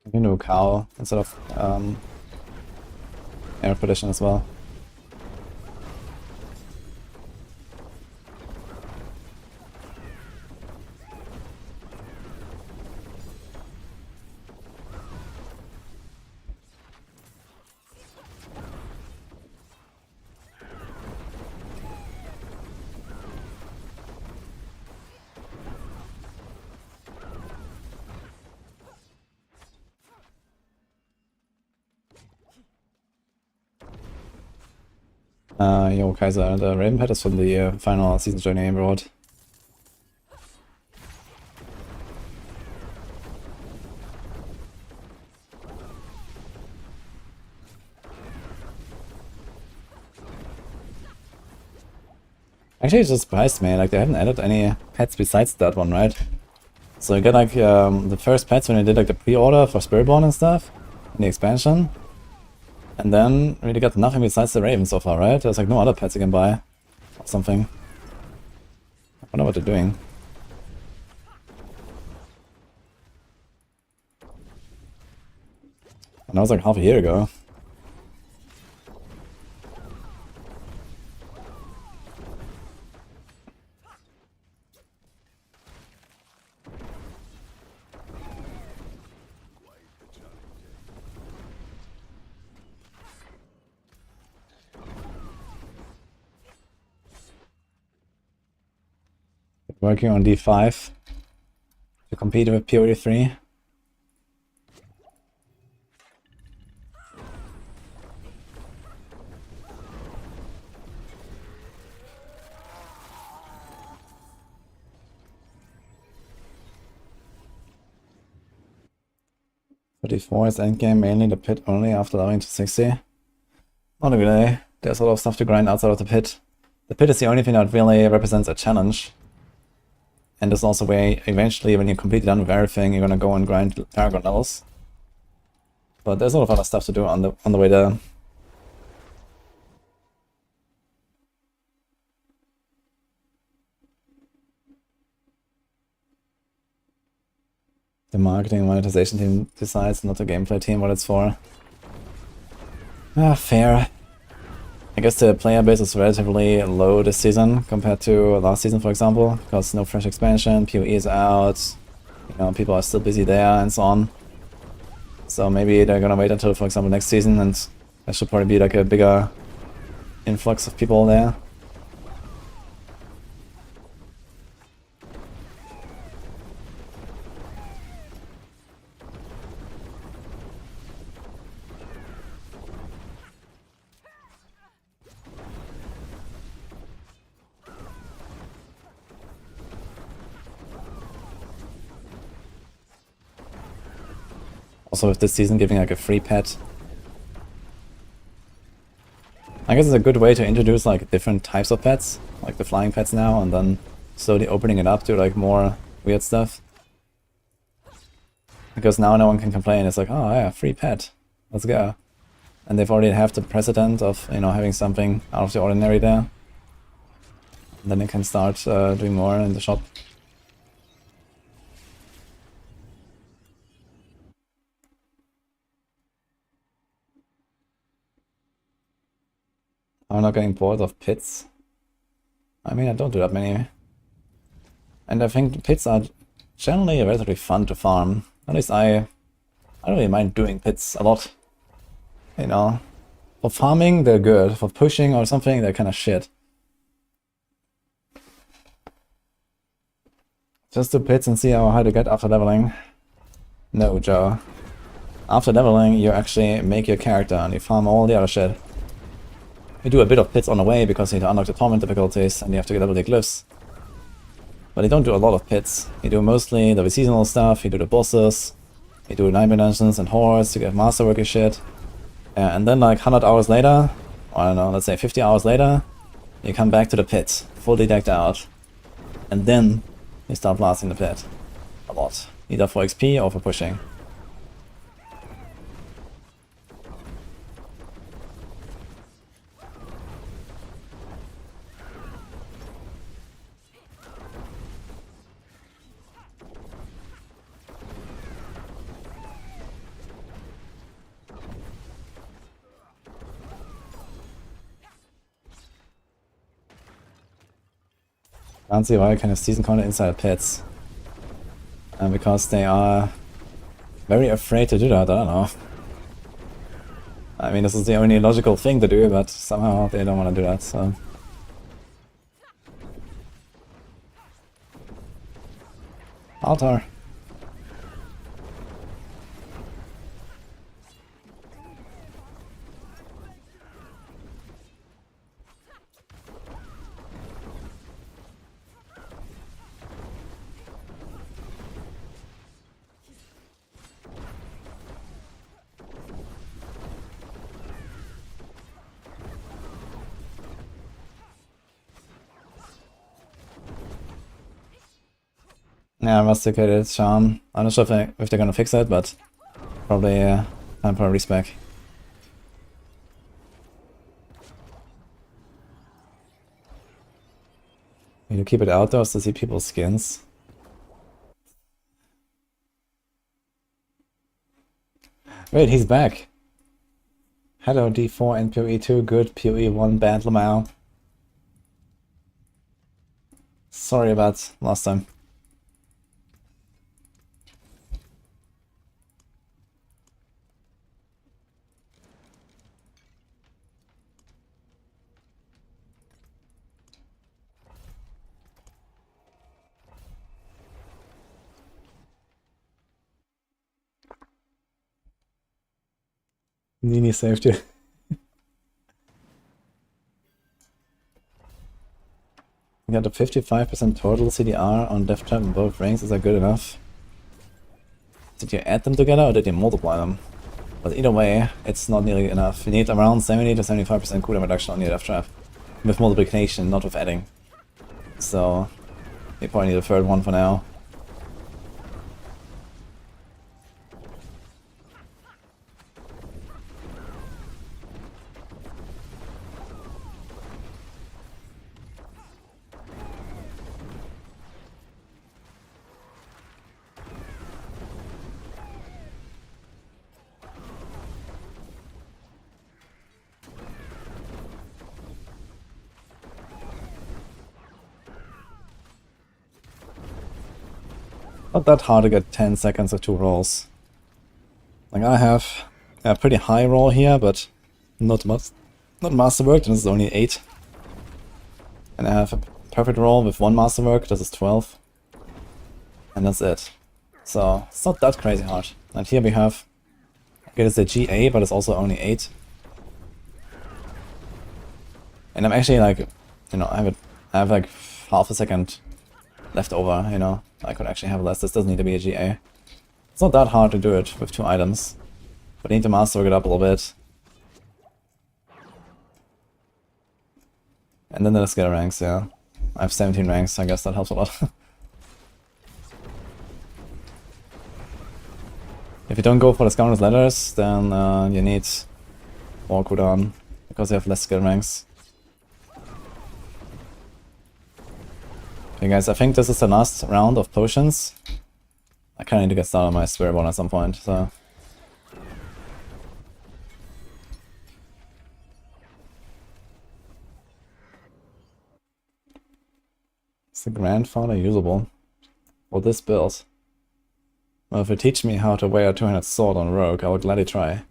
You can do a cow instead of air perdition as well. Yo, Kaiser, the Raven Pet is from the final Season Journey Emerald. Actually, it just surprised me, like they haven't added any pets besides that one, right? So you get like the first pets when you did like the pre-order for Spiritborn and stuff, in the expansion. And then really got nothing besides the Raven so far, right? There's like no other pets you can buy. Or something. I wonder what they're doing. And that was like half a year ago. Working on D5 to compete with PoE 3. For D4 is endgame mainly the pit only after leveling to 60. Not really. There's a lot of stuff to grind outside of the pit. The pit is the only thing that really represents a challenge. And there's also where eventually when you're completely done with everything, you're gonna go and grind Paragon levels. But there's a lot of other stuff to do on the way there. The marketing and monetization team decides, not the gameplay team, what it's for. Ah, fair. I guess the player base is relatively low this season compared to last season, for example, because no fresh expansion, PoE is out, you know, people are still busy there and so on. So maybe they're gonna wait until, for example, next season, and there should probably be like a bigger influx of people there. Also with this season giving like a free pet. I guess it's a good way to introduce like different types of pets, like the flying pets now, and then slowly opening it up to like more weird stuff. Because now no one can complain, it's like, oh yeah, free pet, let's go. And they've already have the precedent of, you know, having something out of the ordinary there. And then they can start doing more in the shop. I'm not getting bored of pits. I mean, I don't do that many. And I think pits are generally relatively fun to farm. At least I don't really mind doing pits a lot. You know, for farming they're good. For pushing or something they're kind of shit. Just do pits and see how high to get after leveling. No, Joe. After leveling you actually make your character and you farm all the other shit. You do a bit of pits on the way because you need to unlock the torment difficulties and you have to get level the glyphs. But you don't do a lot of pits. You do mostly the seasonal stuff, you do the bosses, you do 9 dimensions and hordes to get masterworky shit. And then like 100 hours later, or I don't know, let's say 50 hours later, you come back to the pit, fully decked out. And then you start blasting the pit. A lot. Either for XP or for pushing. Can't see why I can have season content inside pits. Because they are very afraid to do that, I don't know. I mean, this is the only logical thing to do, but somehow they don't want to do that, so... Altar. Yeah, rusticated charm. I'm not sure if they're gonna fix it, but probably time for a respec. You keep it outdoors to see people's skins. Wait, he's back. Hello D4 and PoE2, good, PoE1 bad Lamau. Sorry about last time. Nini saved you. We got a 55% total CDR on Death Trap in both ranks. Is that good enough? Did you add them together or did you multiply them? But either way, it's not nearly enough. You need around 70 to 75% cooldown reduction on your Death Trap. With multiplication, not with adding. So, you probably need a third one for now. Not that hard to get 10 seconds of 2 rolls. Like I have a pretty high roll here, but not masterwork, and this is only 8. And I have a perfect roll with 1 masterwork, this is 12. And that's it. So it's not that crazy hard. And here we have, okay, it's a GA, but it's also only 8. And I'm actually like, you know, I have like half a second left over, you know. I could actually have less. This doesn't need to be a GA. It's not that hard to do it with 2 items. But I need to masterwork it up a little bit. And then the skill ranks, yeah. I have 17 ranks, I guess that helps a lot. If you don't go for the Scoundrel's Letters, then you need more cooldown, because you have less skill ranks. Okay guys, I think this is the last round of potions. I kinda need to get started on my Spiritborn at some point, so... Is the grandfather usable? Or this build? Well, if you teach me how to wear a 200 sword on Rogue, I would gladly try.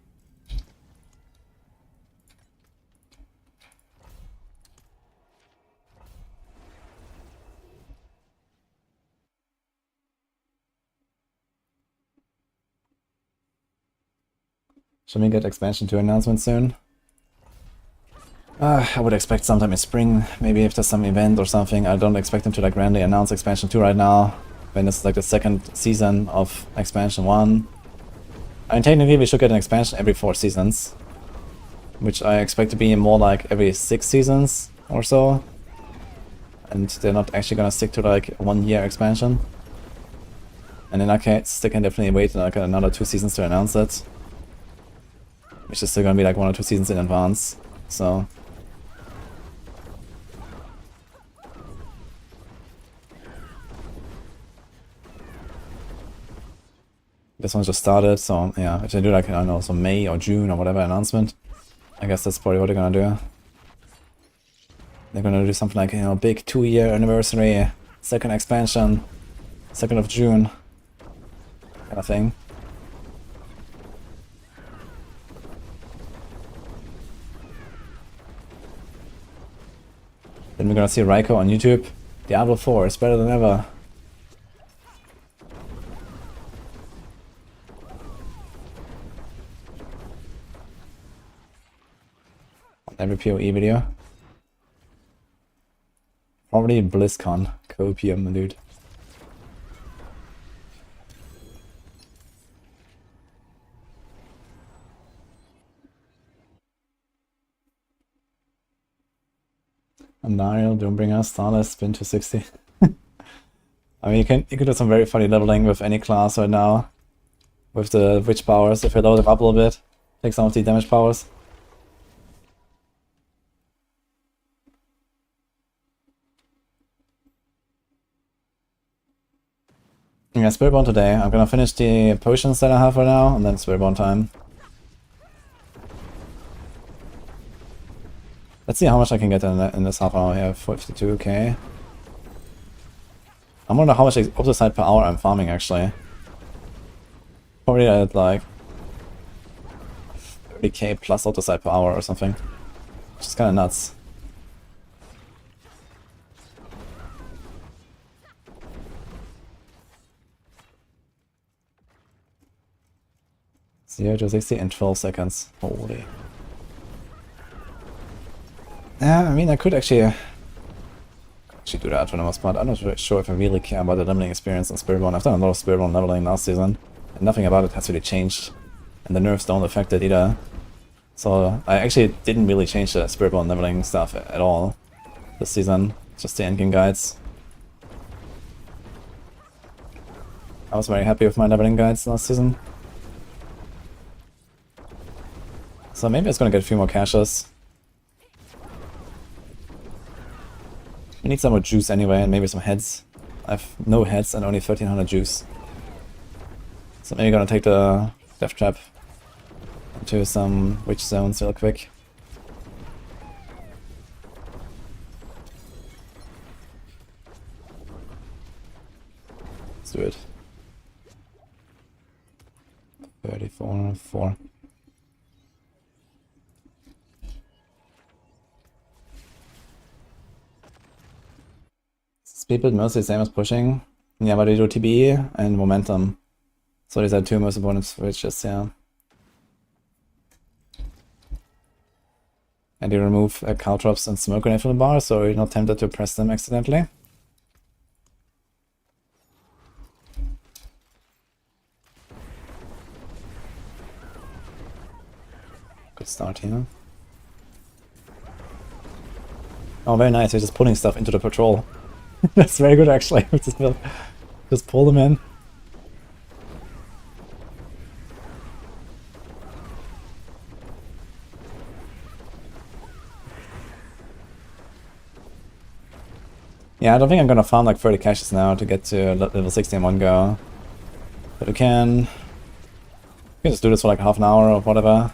Should we get expansion 2 announcement soon? I would expect sometime in spring, maybe if there's some event or something. I don't expect them to like randomly announce expansion 2 right now, when it's like the 2nd season of expansion 1. I mean, technically we should get an expansion every 4 seasons, which I expect to be more like every 6 seasons or so. And they're not actually gonna stick to like a 1-year expansion. And in that case, they can definitely wait like another 2 seasons to announce it. Which is still gonna be like 1 or 2 seasons in advance, so... This one just started, so yeah, if they do like, I don't know, some May or June or whatever announcement, I guess that's probably what they're gonna do. They're gonna do something like, you know, big 2-year anniversary, 2nd expansion, 2nd of June, kind of thing. Then we're gonna see Raiko on YouTube. Diablo 4 is better than ever. On every PoE video. Probably BlizzCon. Copium, dude. And Nariel, don't bring us Starless, spin to 60. I mean, you can do some very funny leveling with any class right now. With the witch powers, if you load them up a little bit. Take some of the damage powers. Yeah, Spiritborn today. I'm gonna finish the potions that I have right now, and then Spiritborn time. Let's see how much I can get in this half hour here. 52k. I wonder how much opposite per hour I'm farming actually. Probably at like 30k plus autoside per hour or something. Which is kinda nuts. 0 to 60 in 12 seconds. Holy. Yeah, I mean, I could actually do that for the most part. I'm not really sure if I really care about the leveling experience on Spiritborn. I've done a lot of Spiritborn leveling last season, and nothing about it has really changed. And the nerfs don't affect it either. So I actually didn't really change the Spiritborn leveling stuff at all this season. Just the endgame guides. I was very happy with my leveling guides last season. So maybe it's gonna get a few more caches. We need some more juice anyway, and maybe some heads. I have no heads and only 1300 juice. So maybe gonna take the Death Trap into some witch zones real quick. Let's do it. 3404. Speed build mostly the same as pushing. Yeah, but they do TBE and momentum. So these are two most important switches, yeah. And you remove caltrops and smoke grenade from the bar, so you're not tempted to press them accidentally. Good start here. Oh, very nice. You're just pulling stuff into the patrol. That's very good, actually. Just pull them in. Yeah, I don't think I'm gonna farm like 30 caches now to get to level 60 in one go. But we can just do this for like half an hour or whatever.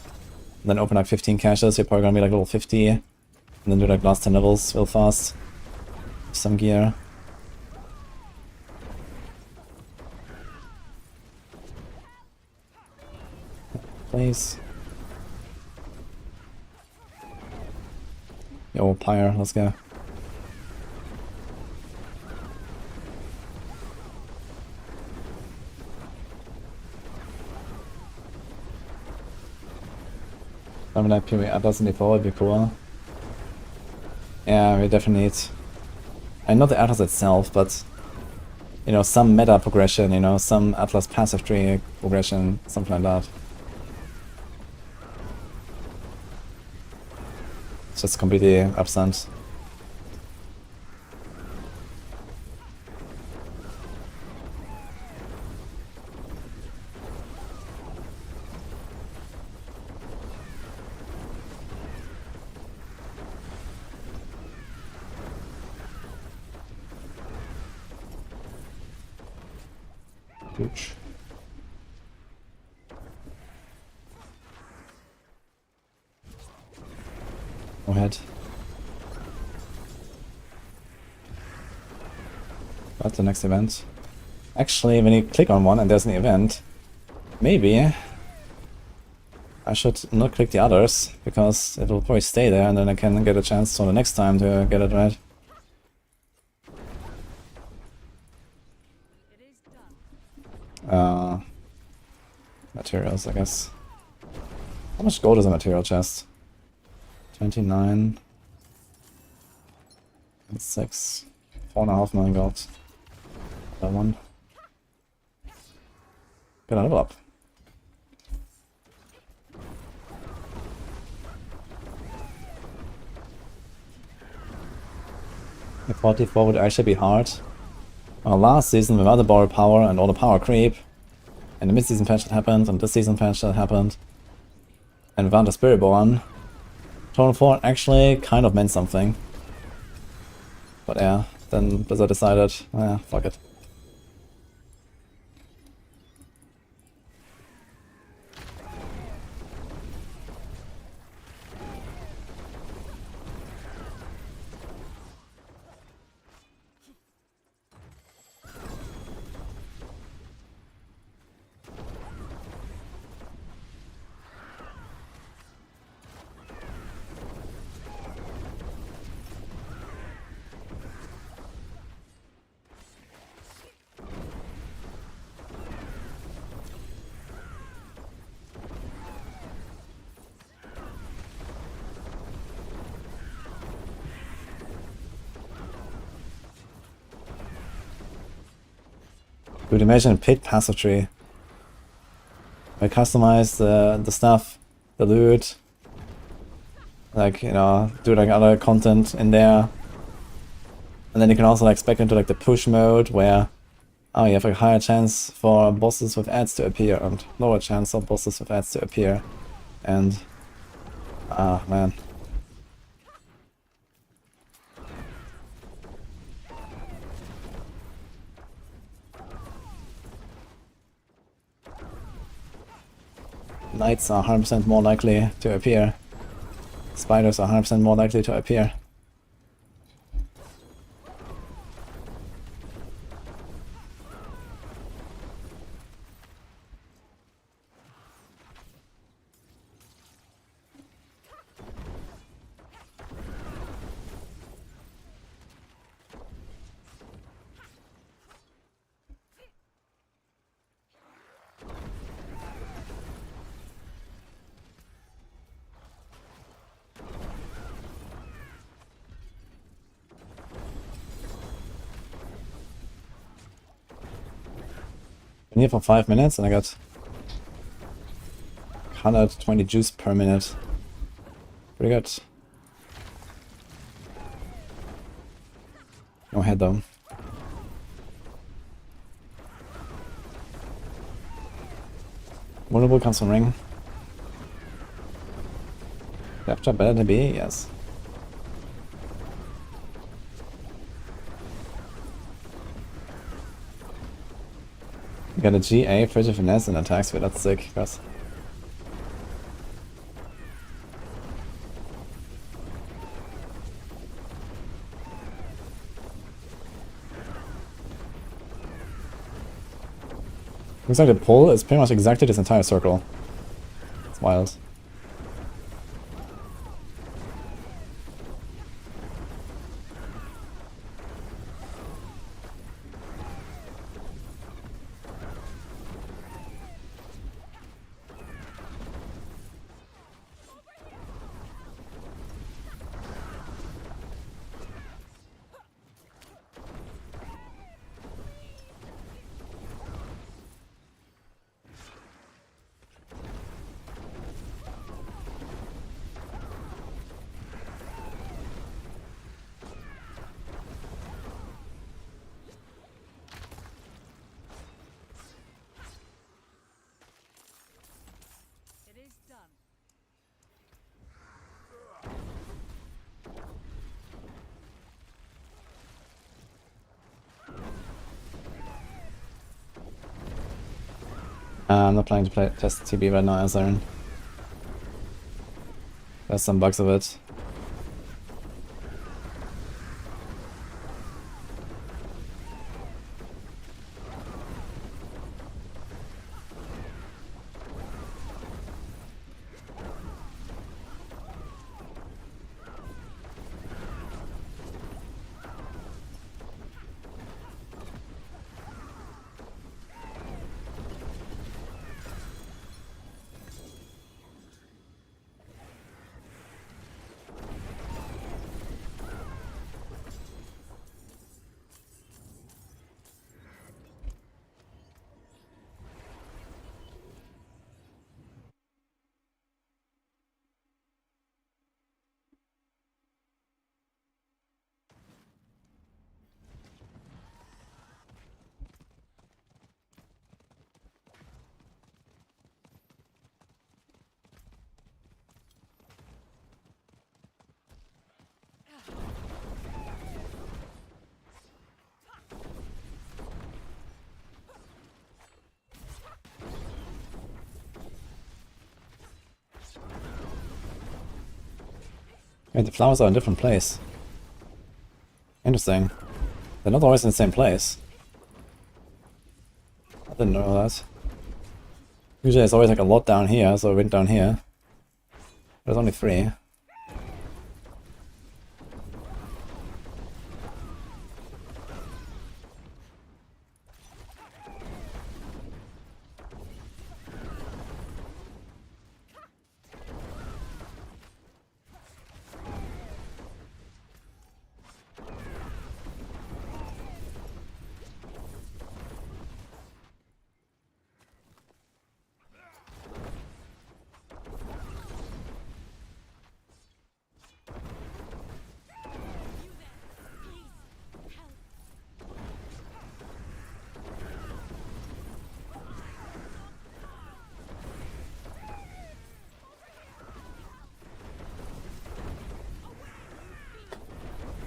And then open like 15 caches. You're probably gonna be like level 50. And then do like last 10 levels real fast. Some gear. Please. Yo, Pyre, let's go. I mean, that PvE Atlas in default would be cool. Yeah, we definitely need... And not the Atlas itself, but... You know, some meta progression, you know, some Atlas passive tree progression, something like that. It's just completely absent. Huge. Go ahead. What's the next event? Actually, when you click on one and there's an event, maybe I should not click the others, because it will probably stay there and then I can get a chance for the next time to get it right. It is done. Materials, I guess. How much gold is a material chest? 29 and 6. 4.5 million gold. That one. Gotta level up. The 44 would actually be hard. Last season, without the borrowed power and all the power creep, and the mid-season patch that happened, and this season patch that happened, and without the Spiritborn, Total 4 actually kind of meant something. But yeah, then Blizzard decided, fuck it. Dude, imagine a pit passive tree. I customize the stuff, the loot, like, you know, do like other content in there. And then you can also like spec into like the push mode where you have a higher chance for bosses with ads to appear and lower chance of bosses with ads to appear. And man. Knights are 100% more likely to appear. Spiders are 100% more likely to appear. Been here for 5 minutes and I got 120 juice per minute. Pretty good. No head though. Vulnerable comes from ring. Capture better to be, yes. You got a GA, frigid finesse, and attack speed. That's sick, guys. Looks like the pull is pretty much exactly this entire circle. It's wild. It is done. I'm not planning to test TB right now, Azaren. There's some bugs of it. Wait, the flowers are in a different place. Interesting. They're not always in the same place. I didn't know that. Usually there's always like a lot down here, so I went down here. There's only 3.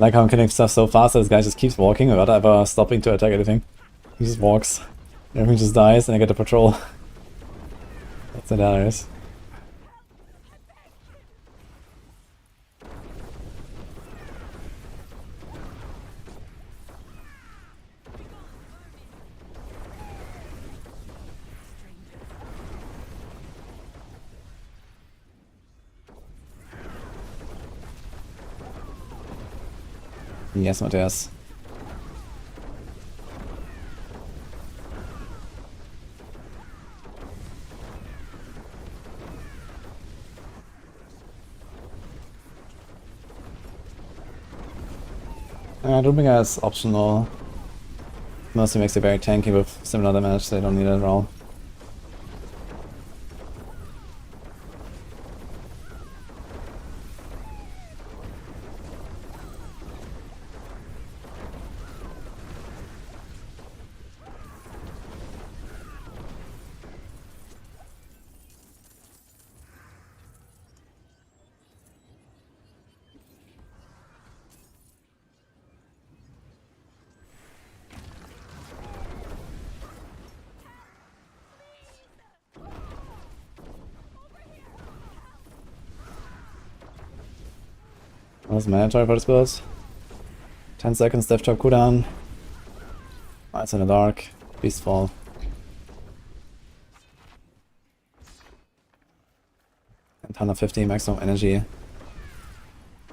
Like how I'm killing stuff so fast that this guy just keeps walking without ever stopping to attack anything. He just walks. Everything just dies and I get the patrol. That's hilarious. Yes, Matthias. I don't think that's optional. Mostly makes it very tanky with similar damage, so they don't need it at all. What was mandatory for this build? 10 seconds death trap cooldown. Lights in the dark. Beast fall. And 150 maximum energy.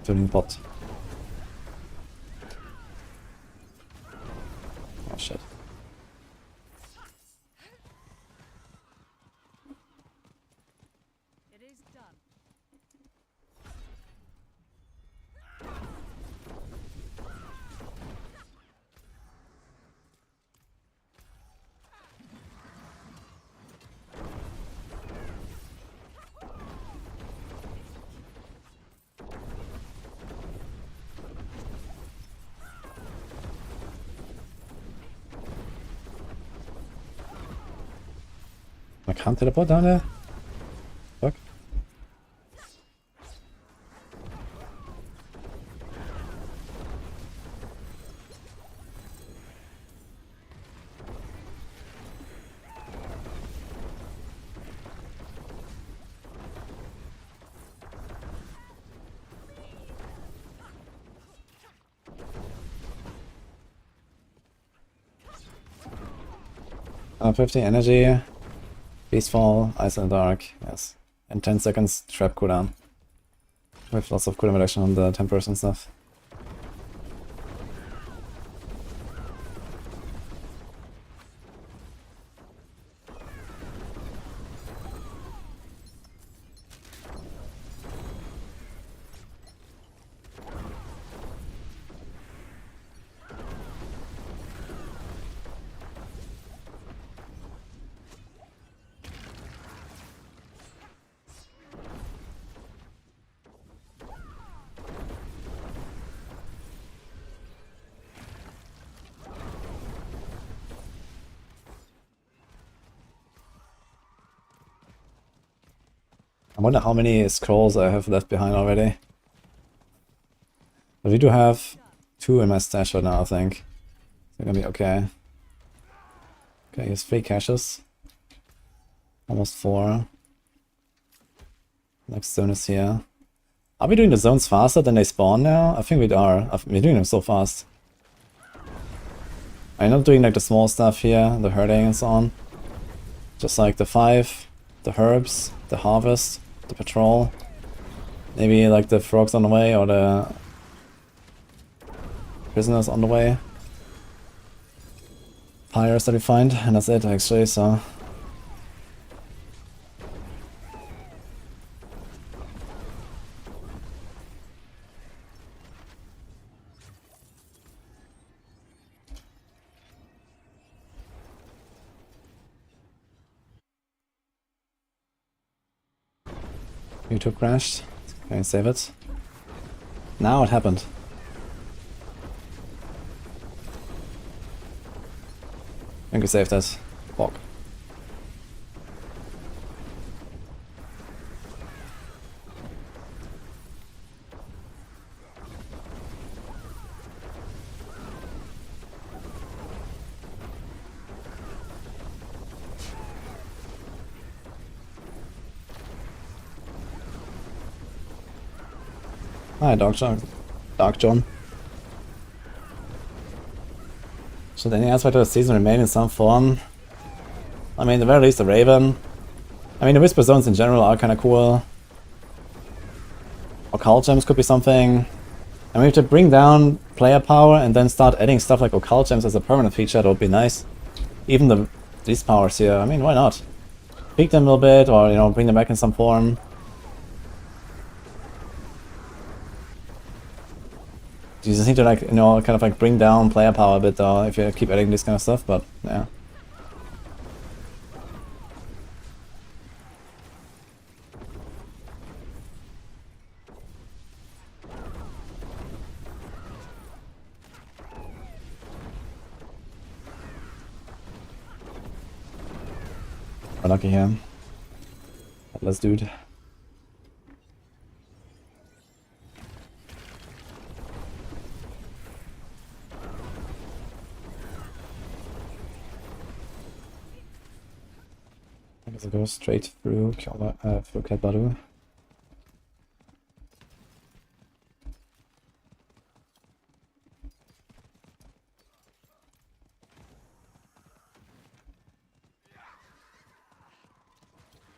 Turning pot. Oh shit. It is done. I can't teleport down there? Fuck. Uh, 50 energy. Beastfall, Ice in the Dark, yes. And 10 seconds trap cooldown. With lots of cooldown reduction on the tempers and stuff. I wonder how many scrolls I have left behind already. But we do have 2 in my stash right now, I think. So gonna be okay. Okay, here's 3 caches. Almost 4. Next zone is here. Are we doing the zones faster than they spawn now? I think we are. We're doing them so fast. I'm not doing like the small stuff here, the herding and so on. Just like the 5, the herbs, the harvest, the patrol. Maybe like the frogs on the way or the prisoners on the way. Fires that we find, and that's it actually, so. YouTube crashed. Can I save it? Now it happened. I think we saved that. Fuck. Hi, Dark John. Should any aspect of the season remain in some form? I mean, at the very least, the Raven. I mean, the Whisper Zones in general are kind of cool. Occult Gems could be something. I mean, to bring down player power and then start adding stuff like Occult Gems as a permanent feature, that would be nice. Even these powers here, I mean, why not? Peak them a little bit, or, you know, bring them back in some form. You just need to, like, you know, kind of like bring down player power a bit, though, if you keep adding this kind of stuff, but, yeah. We're lucky here. Let's do it. I guess I'll go straight through Cat Badu.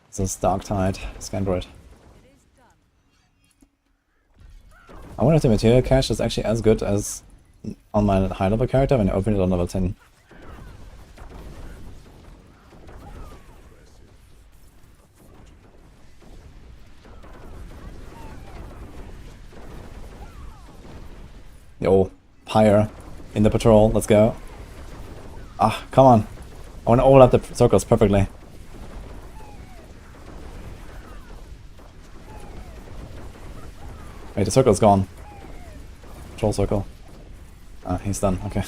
This is Dark Tide, Scandroid. I wonder if the material cache is actually as good as on my high level character when I open it on level 10. Yo, Pyre in the patrol, let's go. Ah, come on. I want to overlap the circles perfectly. Wait, the circle's gone. Patrol circle. Ah, he's done, okay.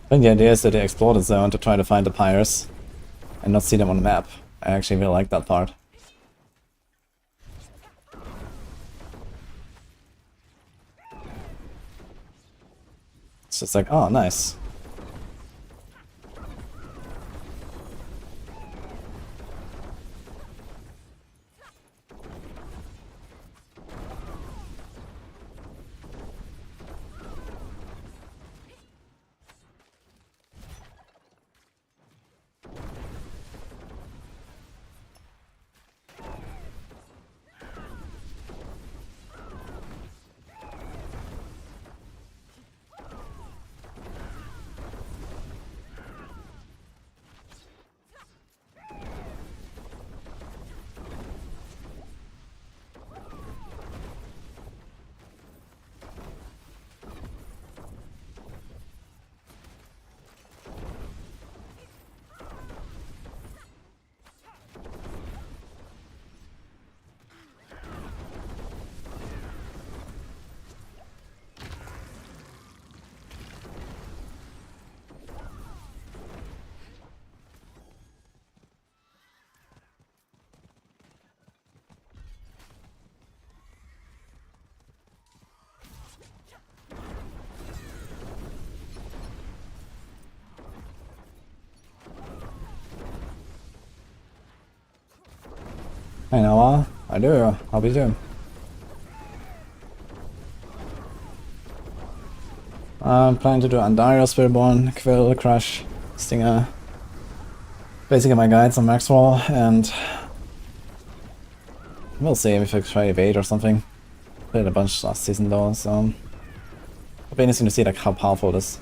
I think the idea is that they explore the zone to try to find the pyres and not see them on the map. I actually really like that part. It's just like, oh, nice. Hey Noah, I do. How are you doing? I'm planning to do Andario, Spiritborn, Quill, Crush, Stinger. Basically my guides on Maxwell, and we'll see if I try Evade or something. Played a bunch last season though, so it'll be interesting to see like how powerful it is.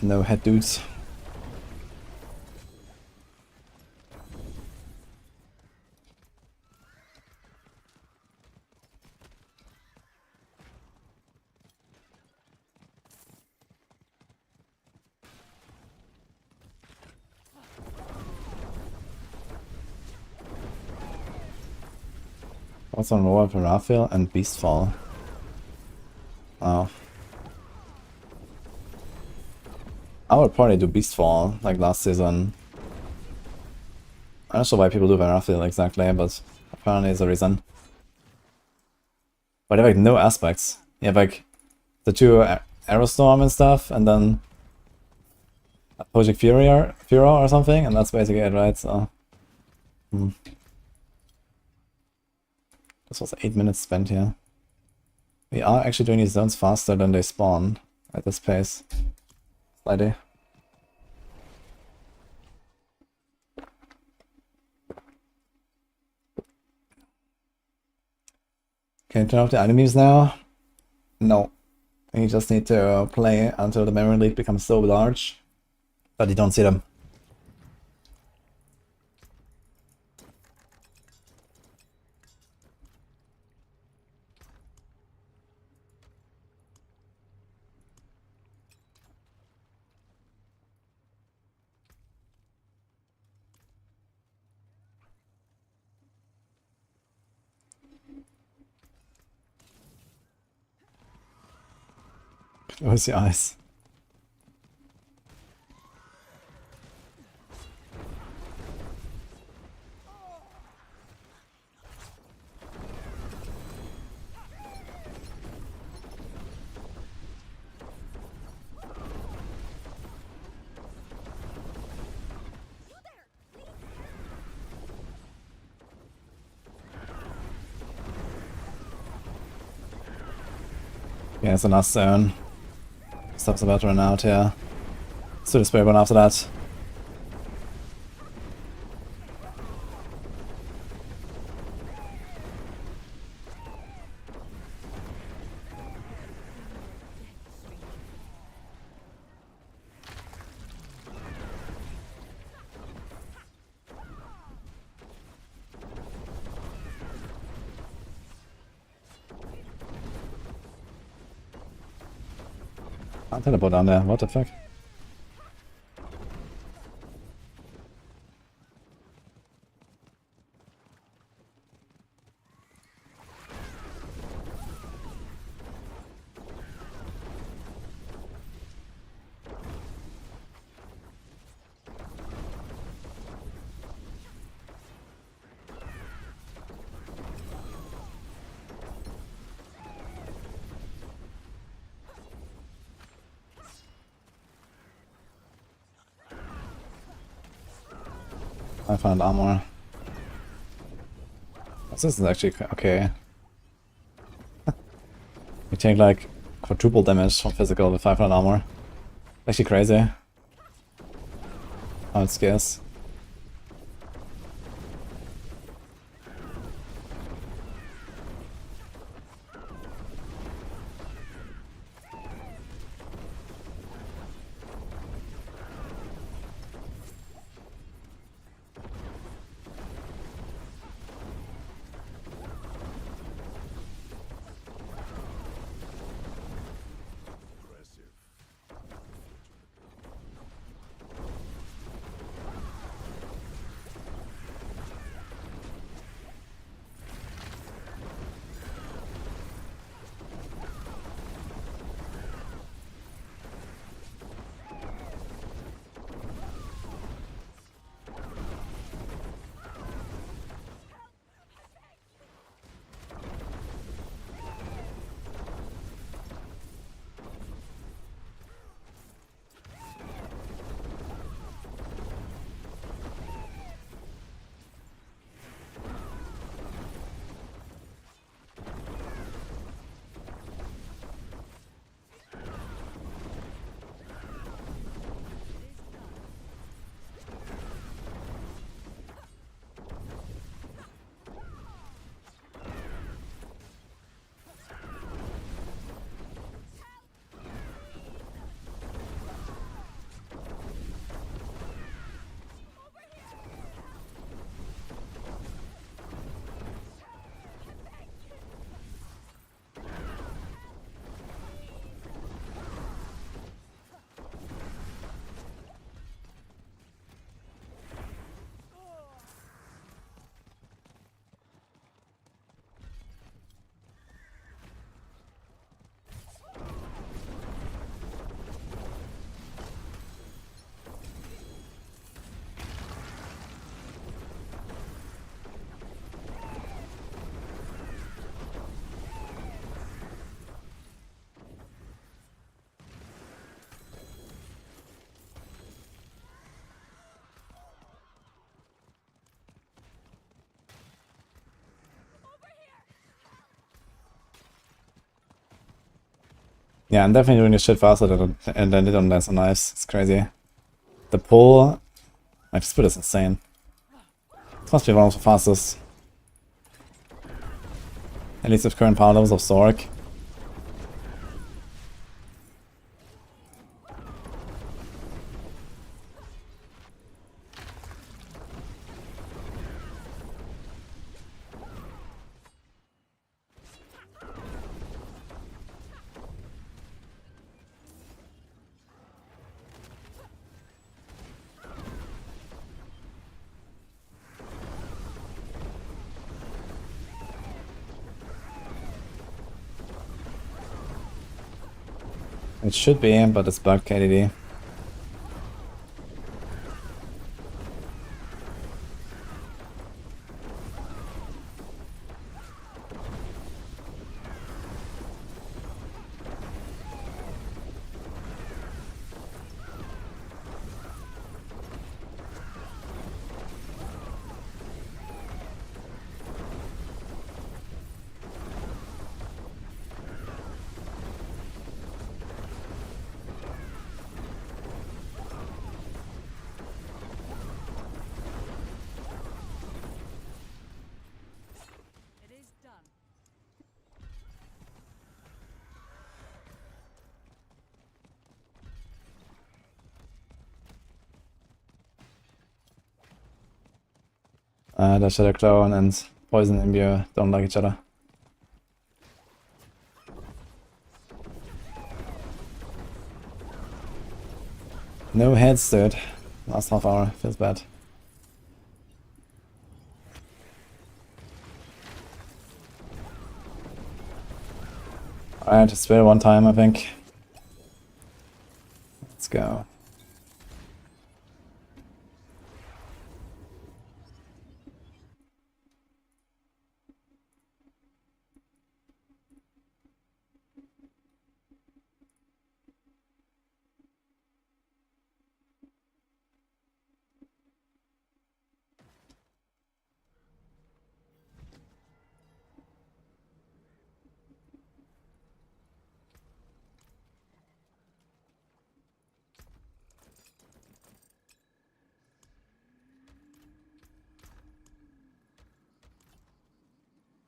No head dudes. What's on Royal Raphael and Beastfall? Oh. I would probably do Beastfall, like last season. I'm not sure why people do Raphael exactly, but apparently there's a reason. But they have like no aspects. You have like the two Aerostorm and stuff, and then Opposing Furor or something, and that's basically it, right? So. This was 8 minutes spent here. We are actually doing these zones faster than they spawn at this pace. Slightly. Can you turn off the enemies now? No. You just need to play until the memory leak becomes so large that you don't see them. Close your eyes. Yeah, it's a last zone. Stuff's about to run out here. Let's do the Spiritborn after that. Can't teleport down there, what the fuck? I found armor. This is actually okay. We take like quadruple damage from physical with 500 armor. Actually crazy. How it scares. Yeah, I'm definitely doing this shit faster than I did on Lance on Knives. It's crazy. The pull, my speed is insane. This must be one of the fastest. At least with current power levels of Zork. It should be, but it's bugged KDD. It is done. The Shadow Clone and Poison Imbue don't like each other. No heads, dude. Last half hour. Feels bad. Alright, spare one time, I think. Let's go.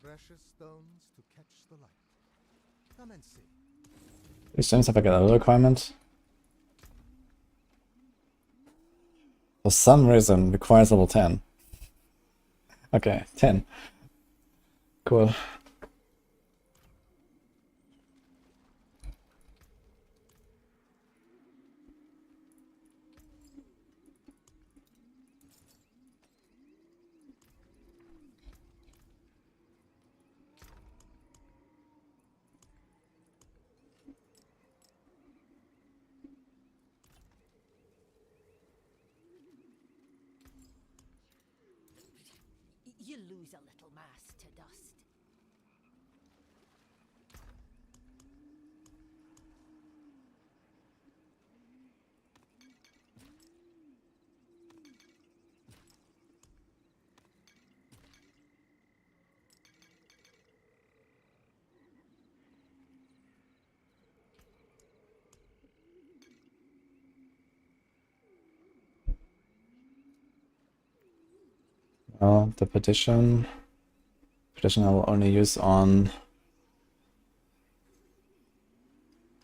Precious stones to catch the light. Come and see. These gems have like another requirement. For some reason, requires level 10. Okay, 10. Cool. You lose a little mass to dust. Well, the petition. Petition I will only use on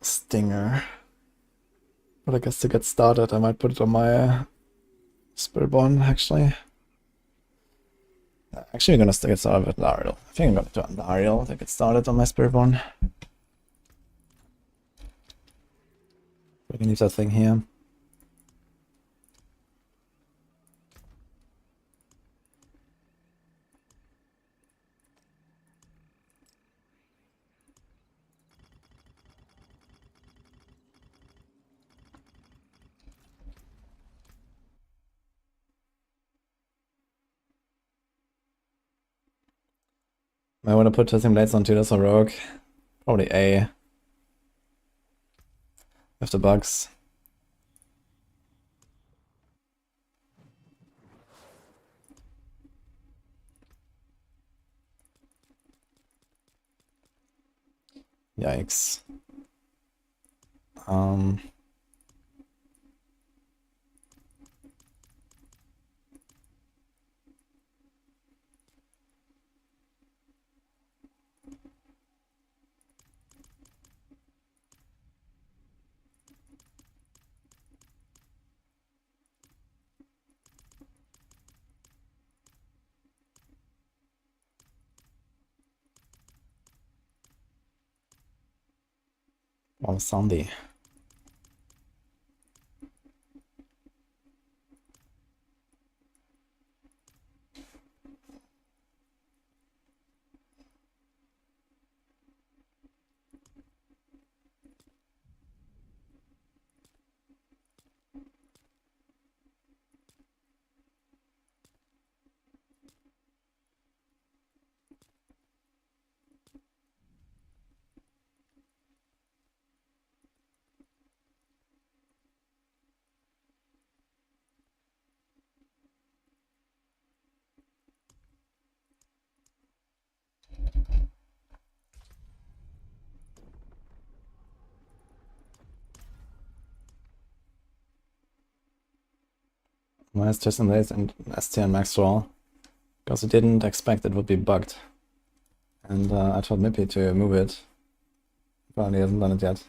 Stinger. But I guess to get started, I might put it on my Spiritborn, actually. Actually, I'm gonna get started with Lariel. I think I'm gonna do it on Lariel to get started on my Spiritborn. We can use that thing here. I want to put Testing Blades on Judas or Rogue. Probably A. With the bugs. Yikes. Well, Sandy. Nice Tristan Lace and ST and Max Roll. Because we didn't expect it would be bugged. And I told Mippy to move it. Probably hasn't done it yet.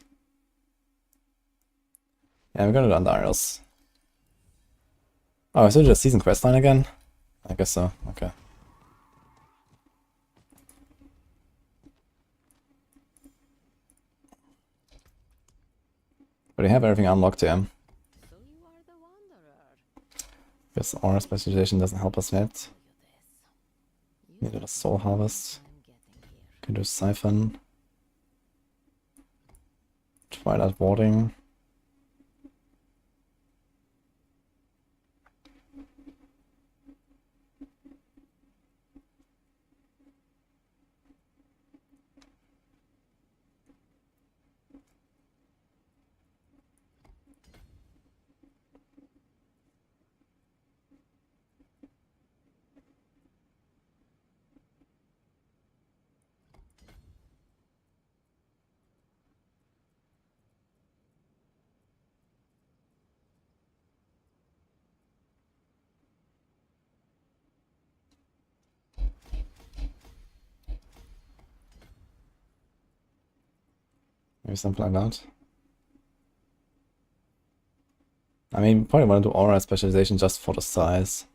Yeah, we're gonna do Andariels. Oh, is it just season questline again? I guess so, okay. But we have everything unlocked here. So you are the wanderer. Guess aura specialization doesn't help us yet. You Needed a soul harvest. I'm getting here. Can do siphon. Twilight warding. Maybe something like that. I mean, probably want to do aura specialization just for the size.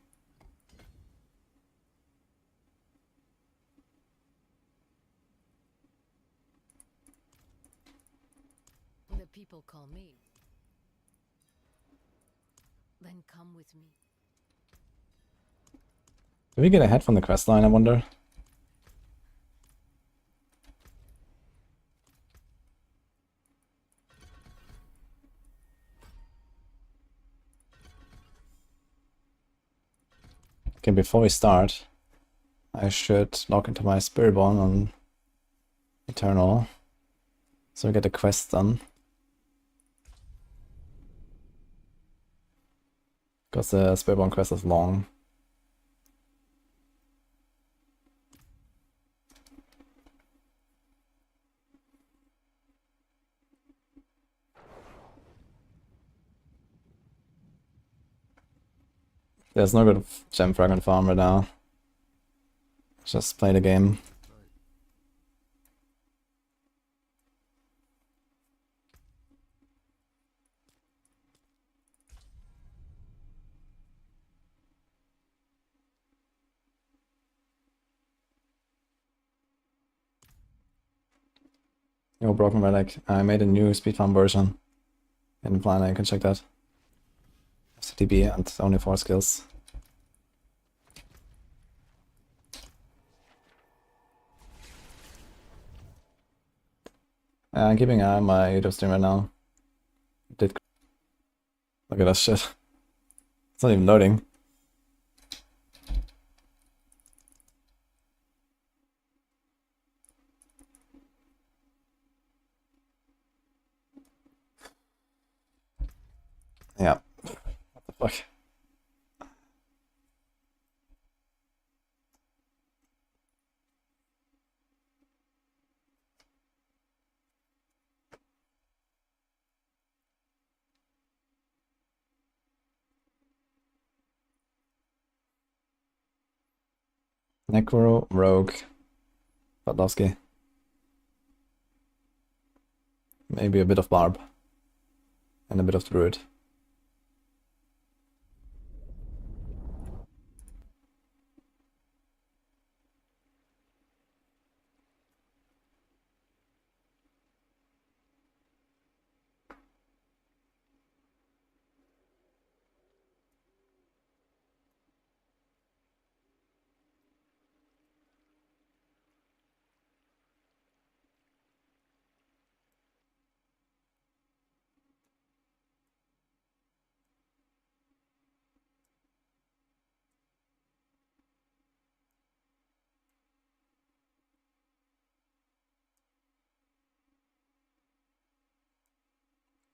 The people call me. Then come with me. Do we get ahead from the quest line, I wonder? Okay, before we start, I should log into my Spiritborn on Eternal. So we get the quest done. Because the Spiritborn quest is long. There's no good gem fragment farm right now. Just play the game. Yo, Broken Relic. I made a new speed farm version in Plan. You can check that. FCTB and only 4 skills. I'm keeping an eye on my YouTube stream right now. Did look at that shit. It's not even loading. Yeah. What the fuck? Necro, Rogue, Badlowski. Maybe a bit of Barb. And a bit of Druid.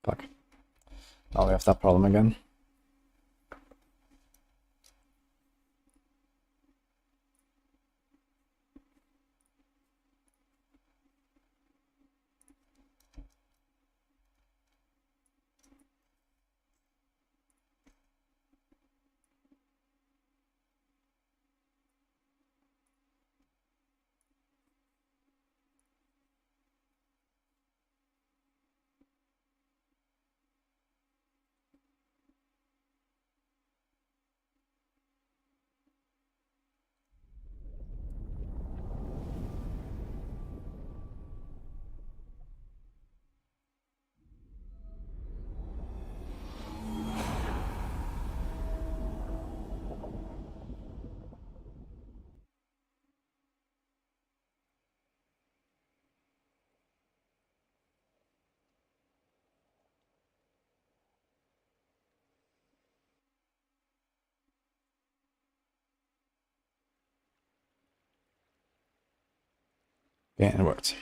Fuck. Now we have that problem again. Yeah, it worked.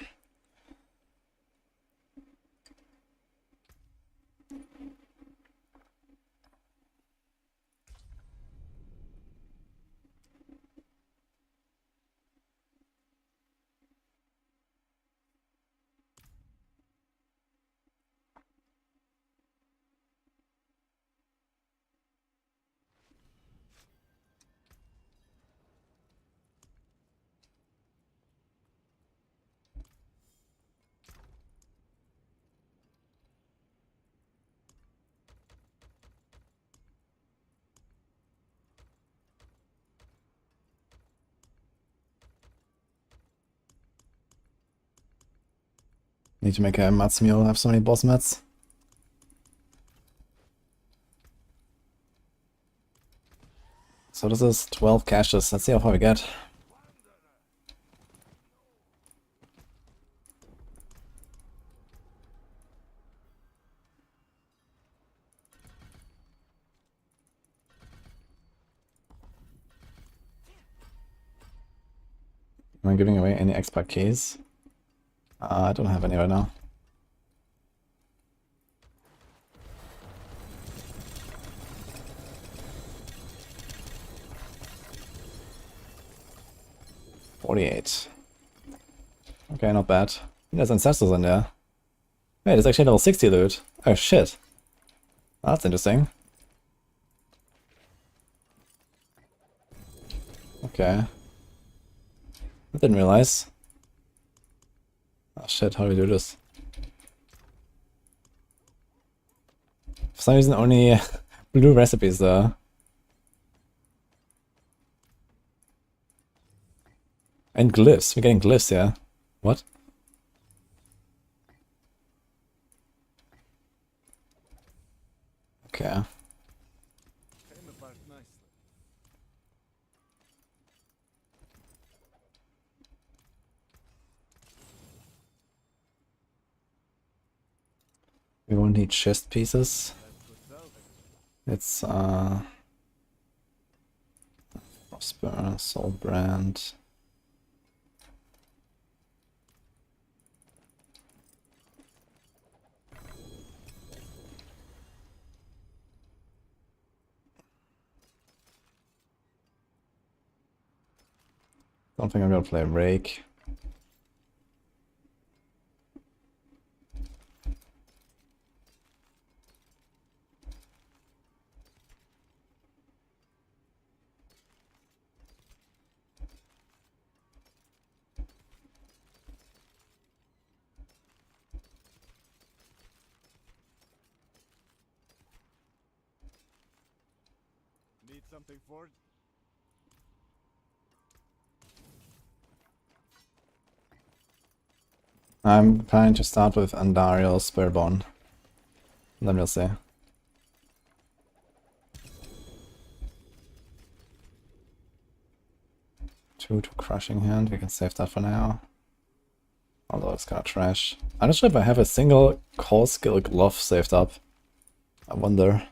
Need to make a mats meal, have so many boss mats. So this is 12 caches. Let's see how far we get. Am I giving away any extra keys? I don't have any right now. $48. Okay, not bad. There's ancestors in there. Wait, it's actually level 60 loot. Oh shit. That's interesting. Okay. I didn't realize. Oh shit, how do we do this? For some reason only blue recipes though. And glyphs. We're getting glyphs, yeah. What? Okay. Came apart nicely. We won't need chest pieces. It's Prosper, Soul Brand. Don't think I'm gonna play Rake. something for it? I'm planning to start with Andariel's Spiritborn. Then we'll see. Two to Crushing Hand, we can save that for now. Although it's kinda trash. I'm not sure if I have a single core skill glove saved up. I wonder.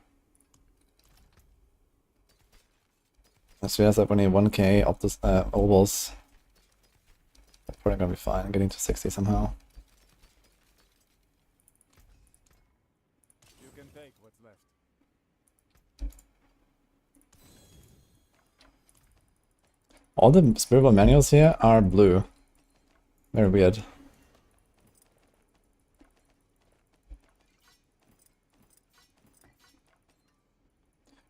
As we have only 1k of this ovals. That's probably gonna be fine, getting to 60 somehow. You can take what's left. All the Spiritborn manuals here are blue. Very weird.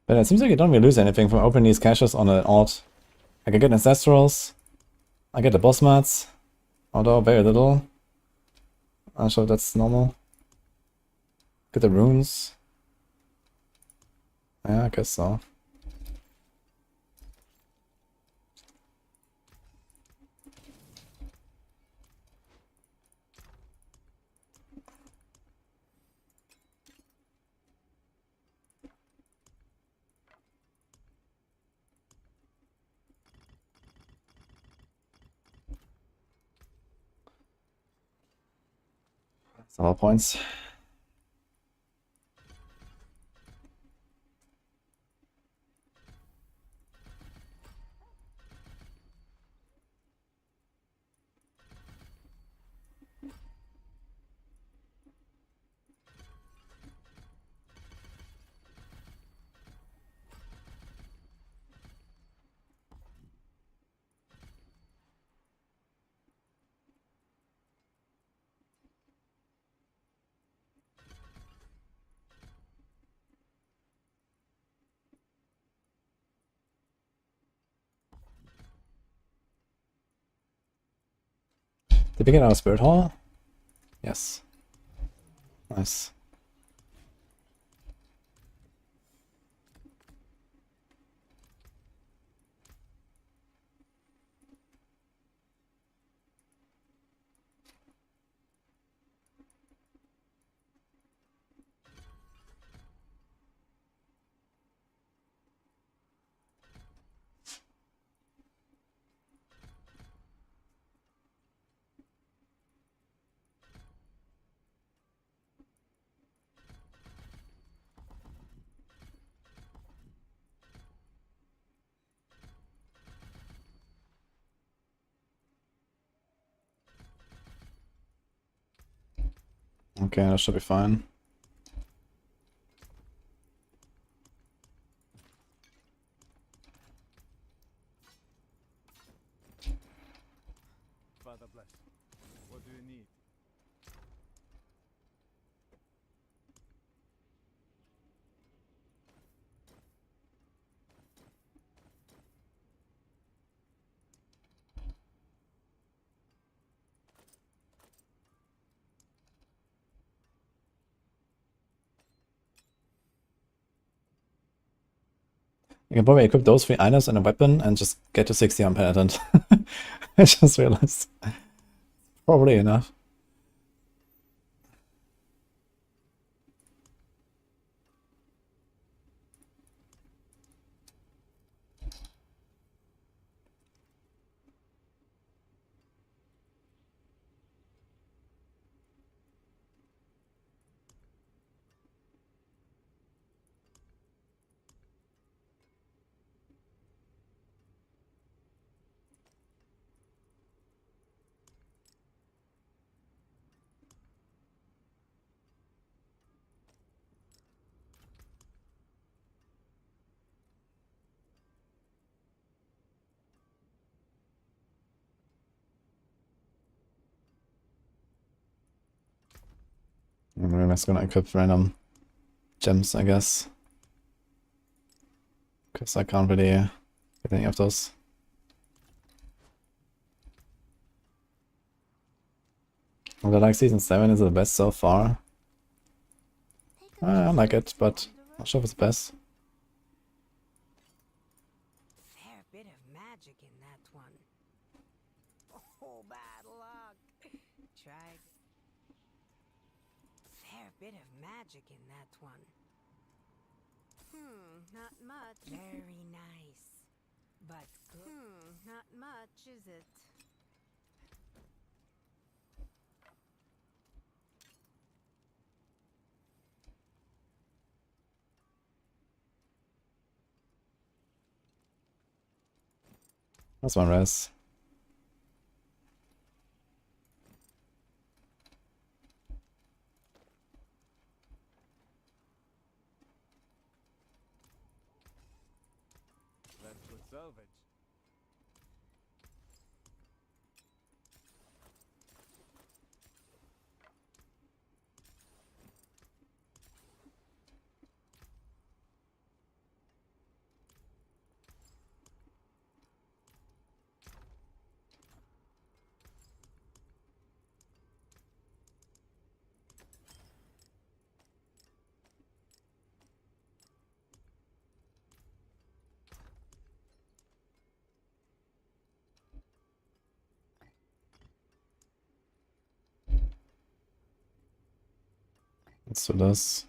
But it seems like you don't really lose anything from opening these caches on an alt. I can get Ancestrals. I get the boss mats. Although very little. I'm sure that's normal. Get the runes. Yeah, I guess so. That's all points. Did we get our Spirit Hall? Yes. Nice. Okay, that should be fine. Father bless. What do you need? You can probably equip those 3 items and a weapon and just get to 60 on Penitent. I just realized. Probably enough. I'm just gonna equip random gems, I guess. Because I can't really get any of those. Although like season 7 is the best so far. I like it, but not sure if it's the best. bit of magic in that one. Not much. Very nice. But good. Not much, is it? That's one res. That's good salvage. Let's do this.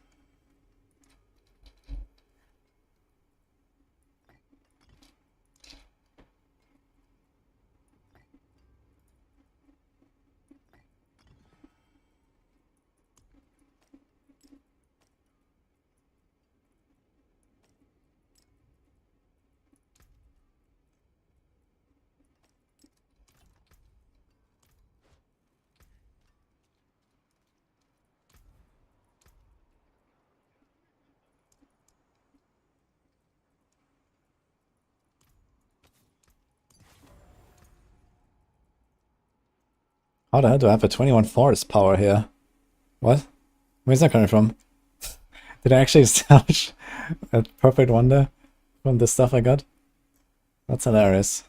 How the hell do I have a 21 forest power here? What? Where's that coming from? Did I actually establish a perfect wonder from the stuff I got? That's hilarious.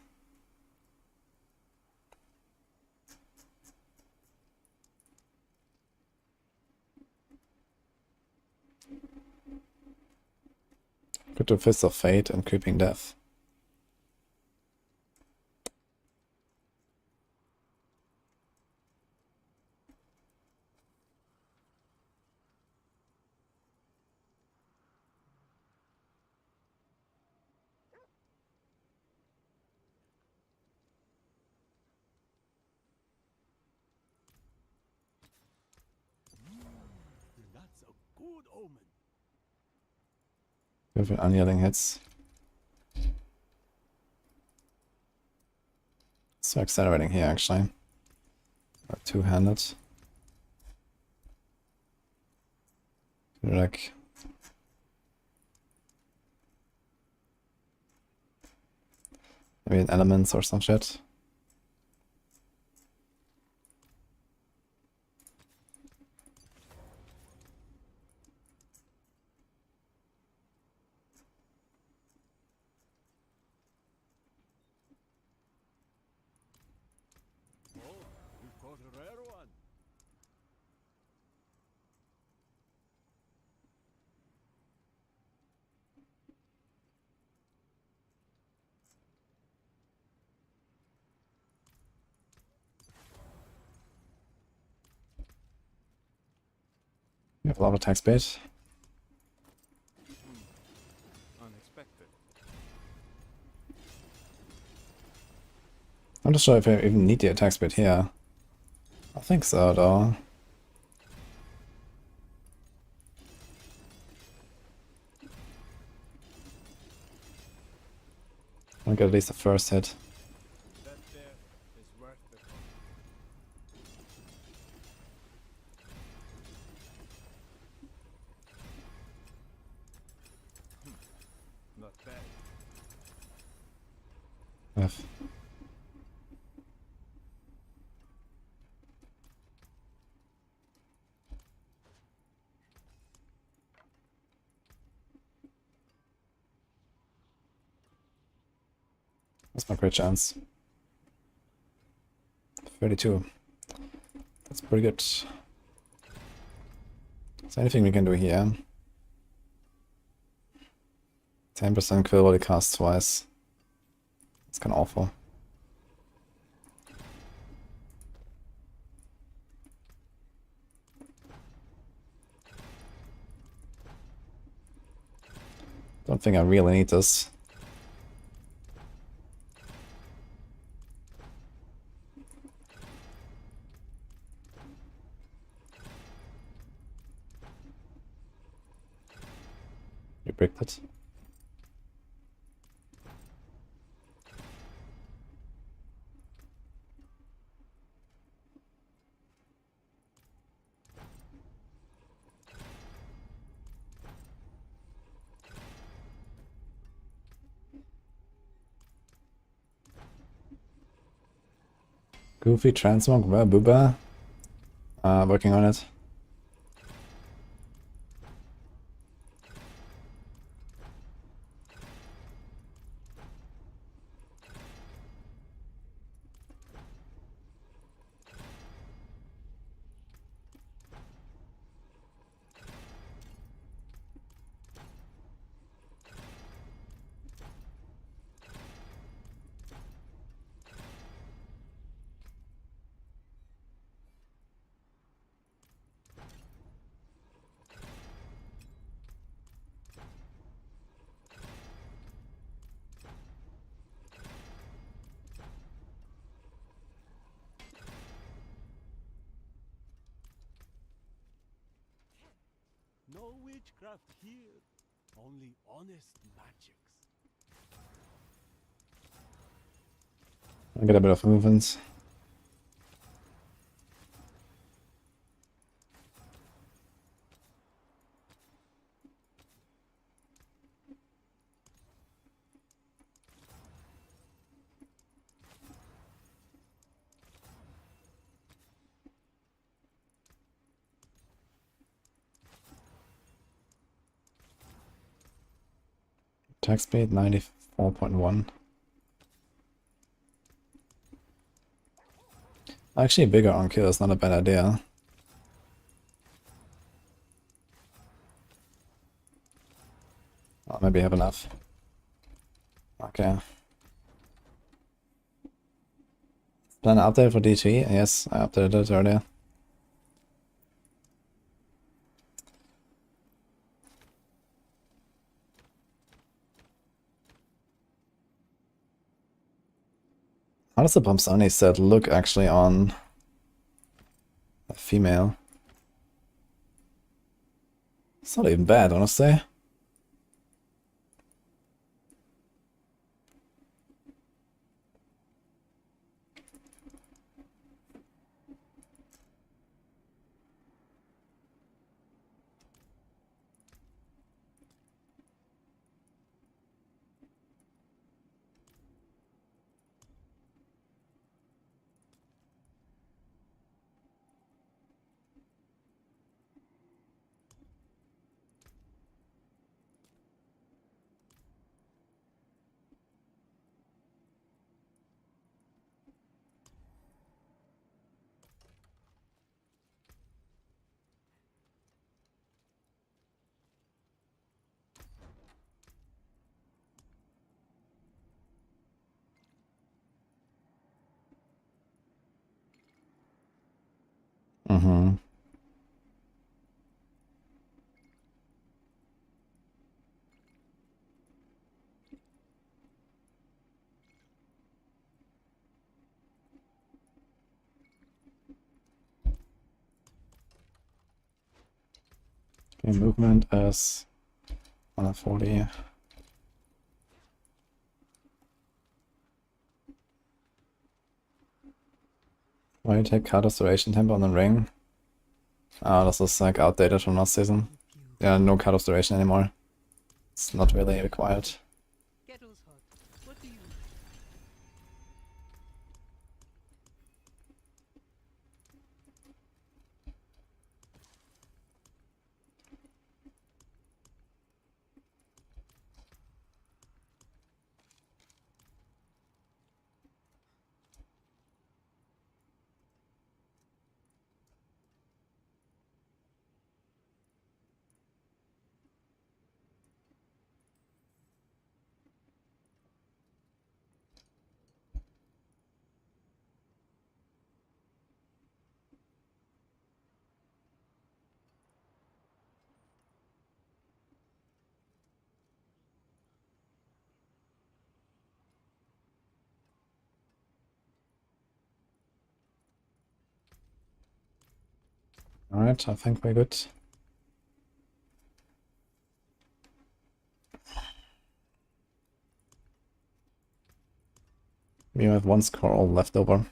Could do Fist of Fate and Creeping Death. That's a good omen. With unyielding hits. So accelerating here actually. Or two-handed. Like maybe an elements or some shit. Oh, we caught a rare one. We have a lot of attack speed. Unexpected. I'm not sure if I even need the attack speed here. I think so though. I'll get at least the first hit. That there is worth the cost. Not bad. F. That's my great chance. 32. That's pretty good. Is there anything we can do here? 10% kill while he casts twice. It's kinda awful. Don't think I really need this. You bricked it. Goofy transmog, well, booba. Working on it. No witchcraft here. Only honest magics. I get a bit of movement. Attack speed 94.1. Actually, bigger on kill is not a bad idea. Oh, maybe I have enough. Okay. Plan update for DT? Yes, I updated it earlier. How does the Pomsani set look actually on a female? It's not even bad, honestly. Mm-hmm. Okay, movement is 140. Why you take card restoration tempo on the ring? Oh, this is like outdated from last season. Yeah, no card restoration anymore. It's not really required. Kettle's hot. What do you... Alright, I think we're good. We have one scroll left over.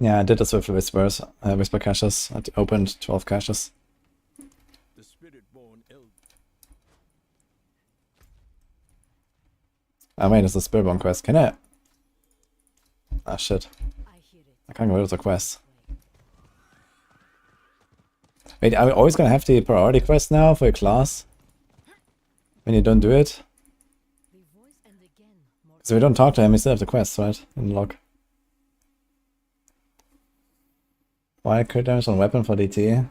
Yeah, I did this with Whispers, Whisper caches. I opened 12 caches. The Spiritborn Elder. Ah wait, it's a Spiritborn quest. Can I? Ah shit. I hear it. I can't get rid of the quest. Wait, are we always gonna have the priority quest now for a class? When you don't do it? The voice and again more So we don't talk to him, we still have the quest, right? In the log. Why crit damage on weapon for DT?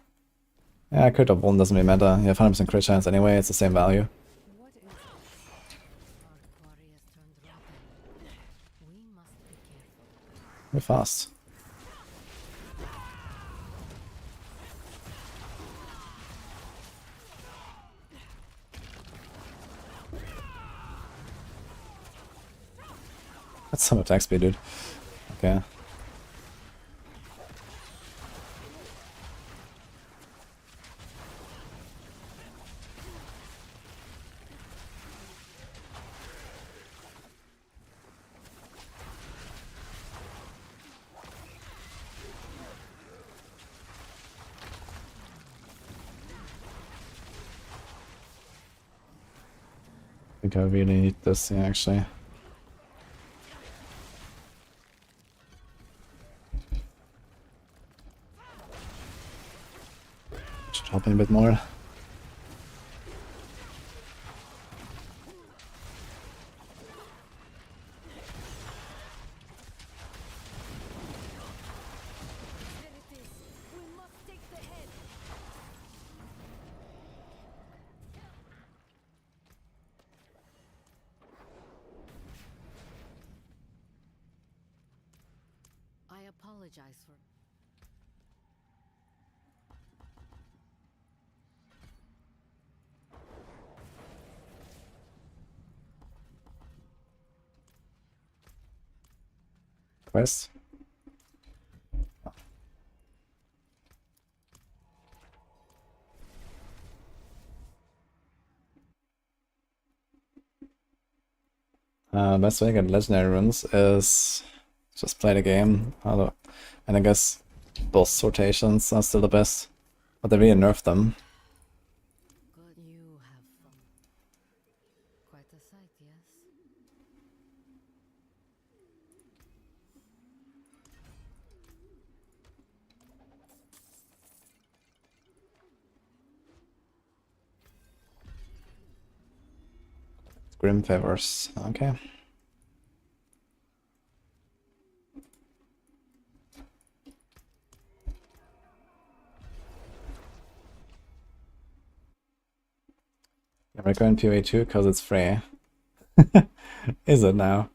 Yeah, crit of 1 doesn't really matter. You have 100% crit chance anyway, it's the same value. What is this? Our quarry has turned rotten. We must be careful. We're fast. That's some attack speed, dude. Okay. I think I really need this, yeah, actually. Should hop in a bit more. There it is. We must take the head. I apologize for. Quest. Best way to get legendary runes is just play the game. And I guess boss rotations are still the best, but they really nerfed them. Good, you have fun. Quite a sight, yes? Grim favors. Okay. Yeah, we're going PoE 2 because it's free. Is it now?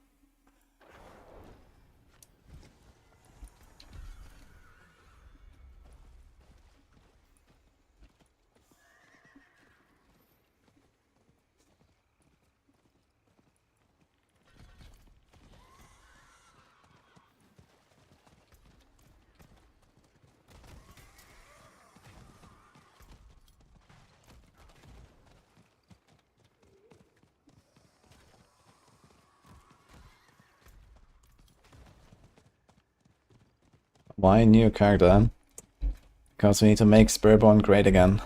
Why new character? Because we need to make Spiritborn great again.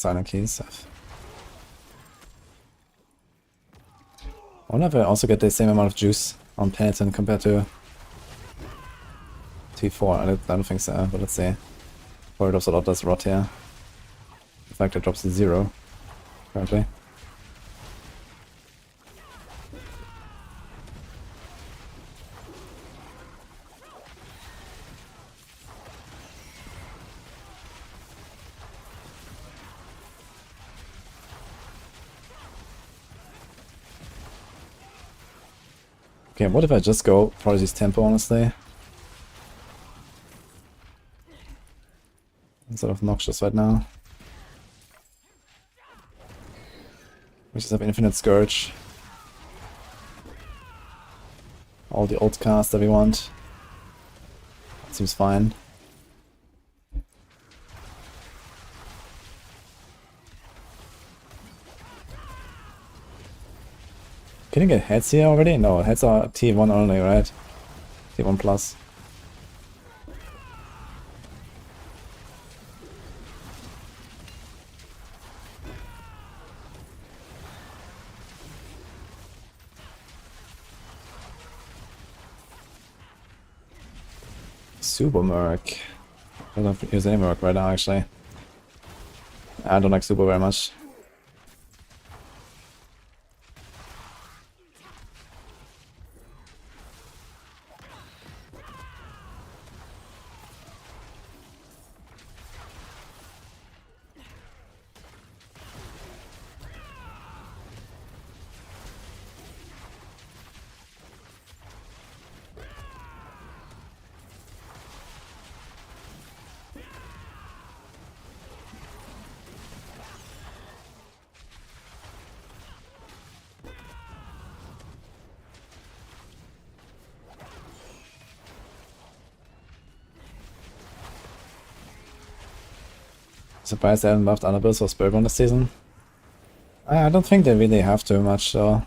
silent keys. I wonder if I also get the same amount of juice on Penitent compared to T4. I don't think so, but let's see. Or it drops a lot less rot here. In fact, it drops to 0 currently. Okay, what if I just go Prodigy's Tempo, honestly? It's sort of noxious right now. We just have Infinite Scourge. All the ult cast that we want. Seems fine. Can you get heads here already? No, heads are T1 only, right? T1 plus. Super Merc. I don't use any Merc right now, actually. I don't like Super very much. Surprised they haven't buffed Annabelle or Spiritborn this season. I don't think they really have too much, so...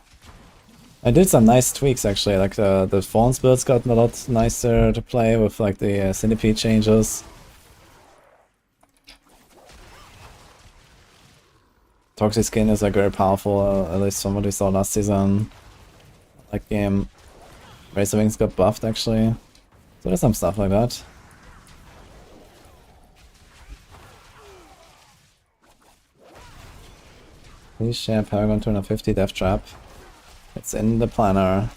I did some nice tweaks actually, like the Fawn's build's gotten a lot nicer to play with like the Centipede changes. Toxic Skin is like very powerful, at least from what we saw last season. Like game, Razor Wings got buffed actually, so there's some stuff like that. Please share Paragon 250 Death Trap. It's in the planner.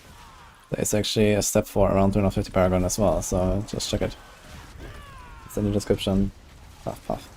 There's actually a step for around 250 Paragon as well, so just check it. It's in the description. Puff puff.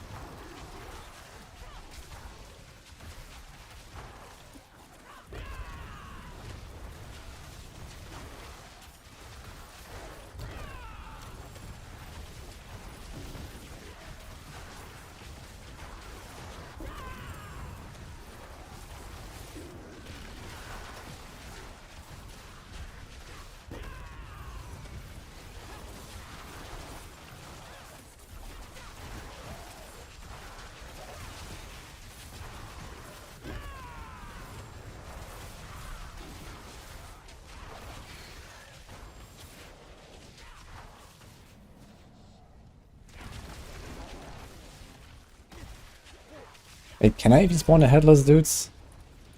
Wait, can I even spawn a headless dudes?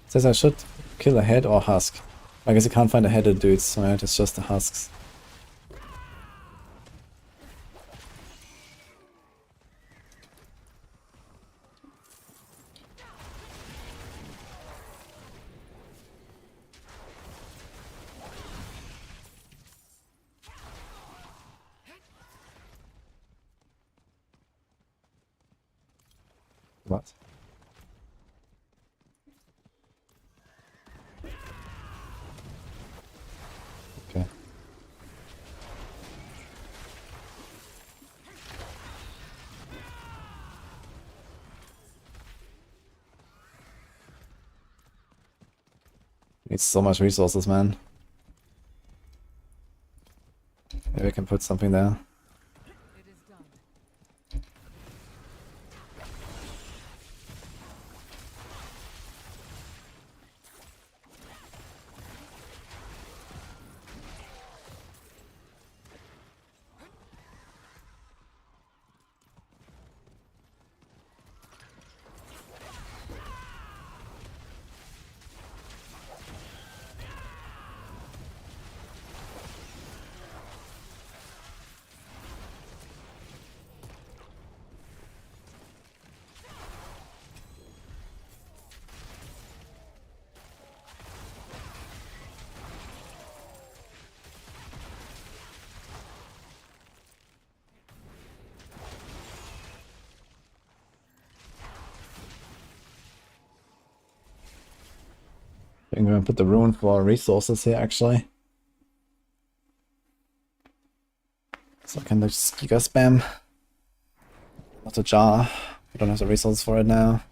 It says I should kill a head or husk. I guess you can't find a headed dudes, right? It's just the husks. What? Okay. Needs so much resources, man. Maybe I can put something there. It is done. I'm gonna put the rune for resources here actually. So I can just Giga spam. Not a jar. I don't have the resources for it now.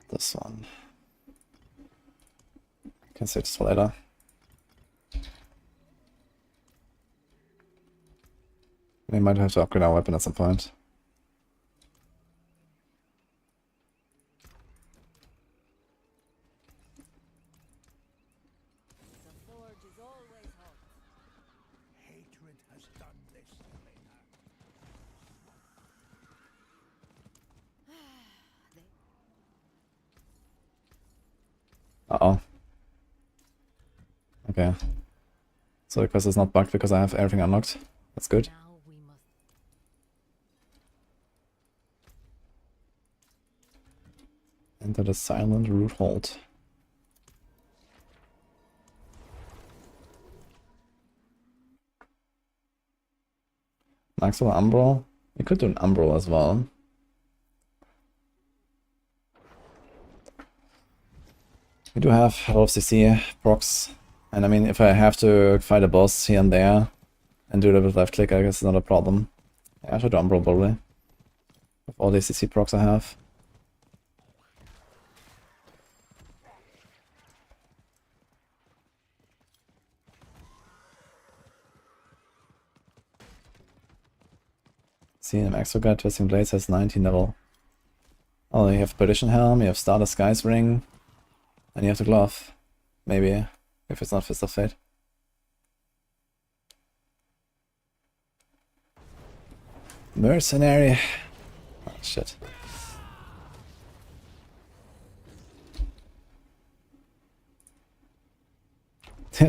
This one. Can save this for later. We might have to upgrade our weapon at some point. The forge is always hot. Hatred has done this, Elena. Uh-oh. Okay. So the quest is not bugged because I have everything unlocked. That's good. Now we must. Enter the silent root hold. Max or Umbral? You could do an Umbral as well. We do have a lot of CC procs, and I mean, if I have to fight a boss here and there and do it with left click, I guess it's not a problem. Yeah, I should do Umbral probably. With all the CC procs I have. See, an extra guy, Twisting Blades has 19 level. Oh, you have Perdition Helm, you have Stardust Sky's Ring, and you have the glove. Maybe, if it's not Fist of Fate. Mercenary. Oh, shit.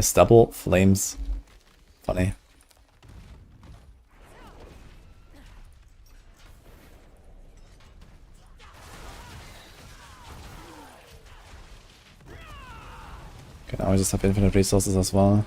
Stubble, flames. Funny. Okay, now I just have infinite resources as well.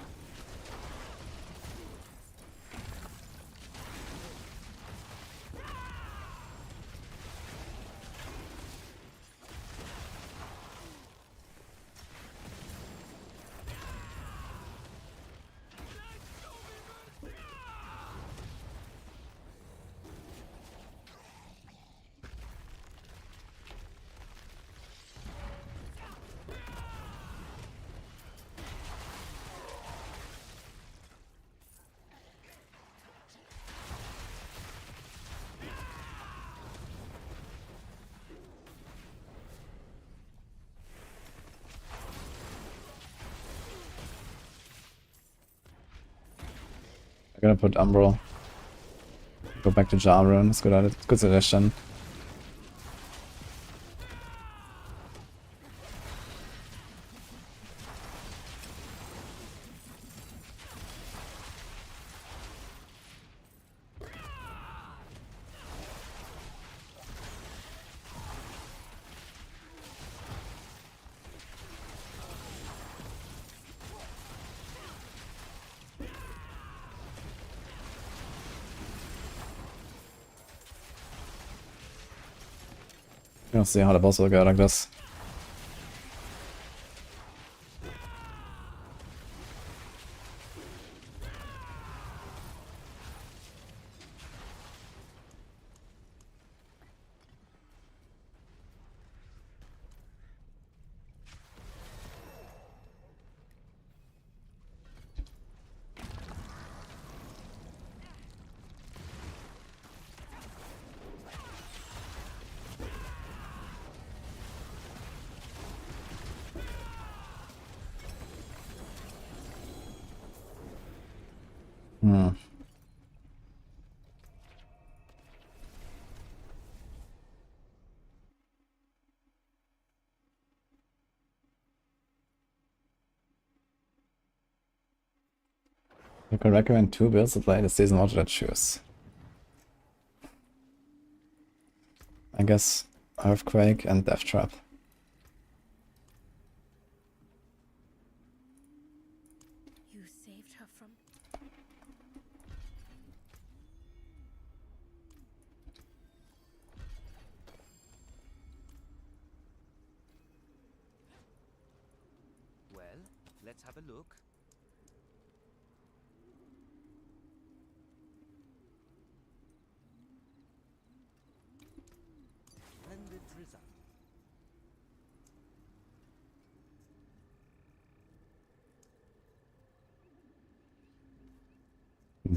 I'm gonna put Umbral. Go back to Jarrun. It's good. Good suggestion. Let's see how the boss will go like this. Hmm. You can recommend 2 builds to play the season order that choose. I guess Earthquake and Death Trap. You saved her from. let's have a look. Splendid result.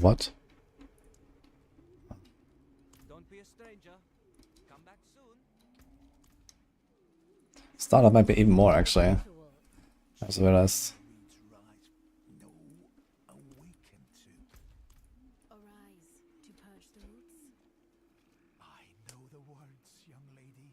What? Don't be a stranger. Come back soon. Startup might be even more actually, as well as Reads right. No, awaken to. Arise to purge the roots. I know the words, young lady.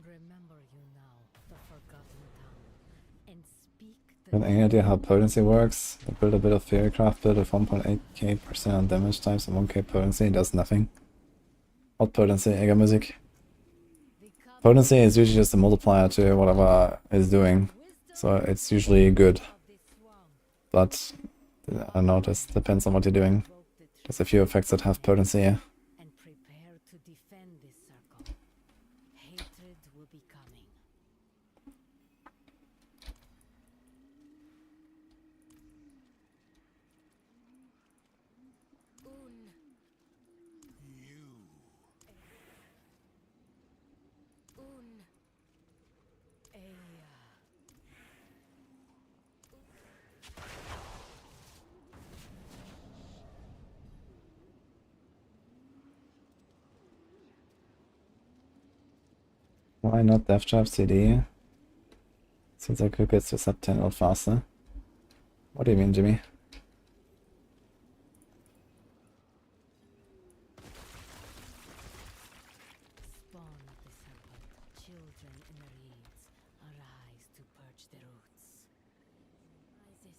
Remember you now, the forgotten tongue, and speak the got any idea how potency works? I build a bit of Fairycraft, build of 1.8k% on damage times and 1k potency, does nothing. What potency? Musik. the cup Potency is usually just a multiplier to whatever is doing, so it's usually good. of this swamp. But I don't know, this depends on what you're doing. Invoke the There's a few effects that have potency. and prepare to defend this circle. Hatred will be coming. Un. You. Un. Eya. Why not Death Trap CD? Seems like it gets to sub 10 a lot faster. What do you mean, Jimmy? Spawn of the serpent, children in the reeds, arise to purge the roots. Rises.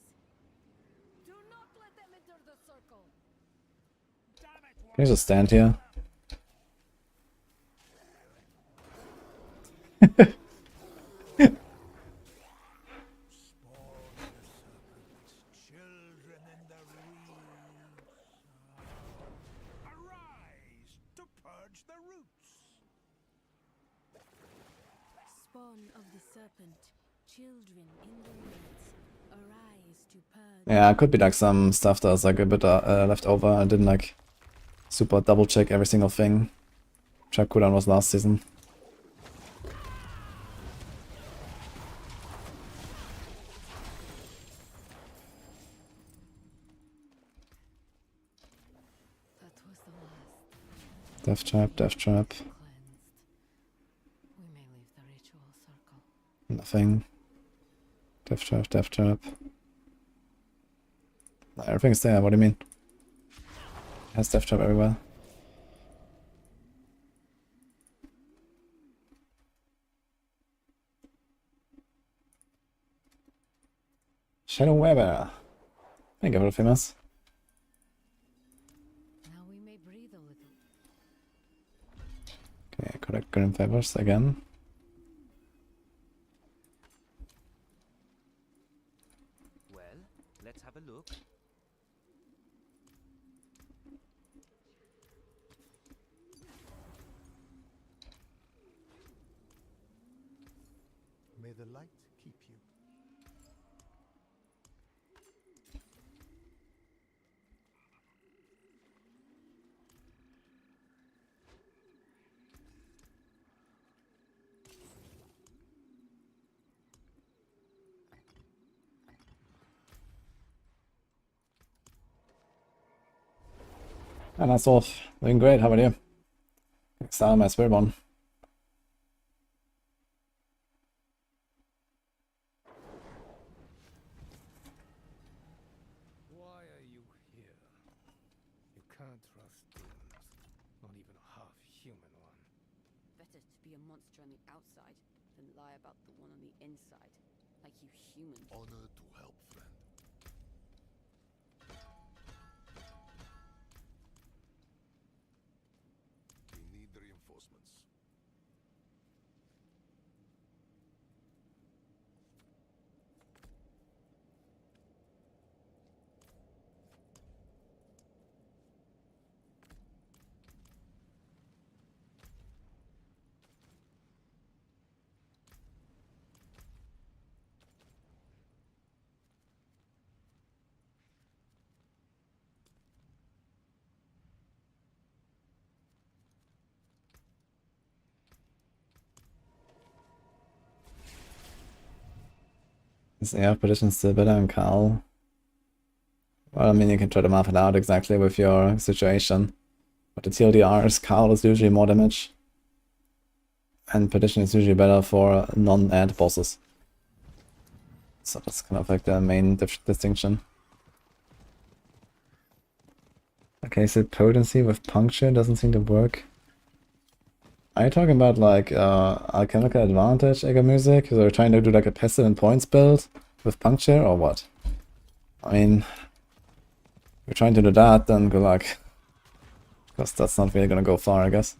Do not let them enter the circle. Can you just stand here? Children in the reeds. Arise to purge the roots. Spawn of the serpent, children in the reeds, arise to purge. Yeah, it could be like some stuff that was like a bit left over. I didn't like super double check every single thing. Trap cooldown was last season. That was the last Death Trap, Death Trap. cleansed. We may leave the ritual circle. Nothing. Death Trap, Death Trap. Everything's there, what do you mean? It has Death Trap everywhere. Shadow Weber. Thank you for the famous. Now we may breathe a little. Okay, correct Grim Favors again. Well, let's have a look. May the light keep you. And that's all. Doing great, how about you? Exile my Spiritborn. Why are you here? You can't trust demons, not even a half-human one. Better to be a monster on the outside than lie about the one on the inside, like you humans. Honor to help, friend. We need reinforcements. Is AF position still better than Carl? Well, I mean, you can try to map it out exactly with your situation. But the TLDRs, Carl is usually more damage. And Petition is usually better for non-ad bosses. So that's kind of like the main distinction. Okay, so potency with puncture doesn't seem to work. Are you talking about like alchemical advantage Ego music? So you're trying to do like a passive and points build with puncture or what? I mean, if you're trying to do that, then good luck. Because that's not really gonna go far, I guess.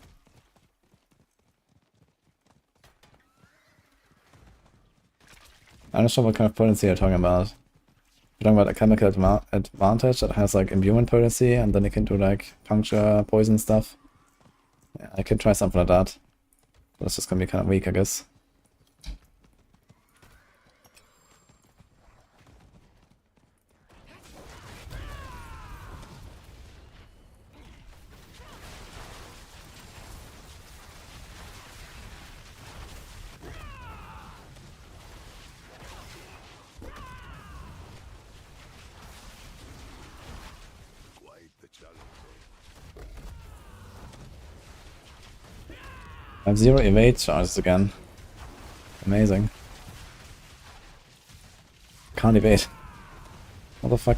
I'm not sure what kind of potency you're talking about. You're talking about a chemical advantage that has like imbuement potency, and then you can do like puncture, poison stuff. Yeah, I can try something like that. That's just gonna be kind of weak, I guess. I have 0 evade charges again. Amazing. Can't evade. What the fuck?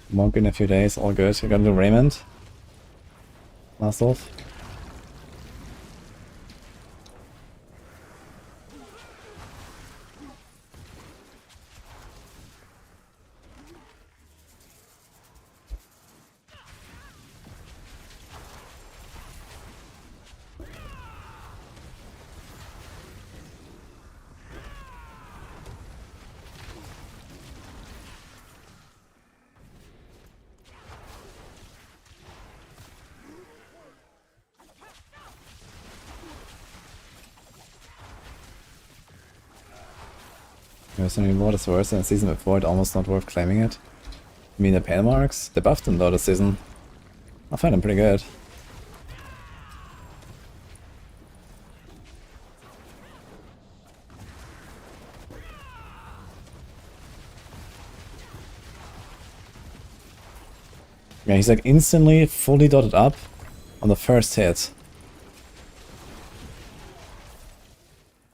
Monk in a few days, all good. You're gonna do Raymond. Last off. What is worse than the season before, it almost not worth claiming it. You mean the pain marks? They buffed them though this season. I find them pretty good. Yeah, he's like instantly fully dotted up on the first hit.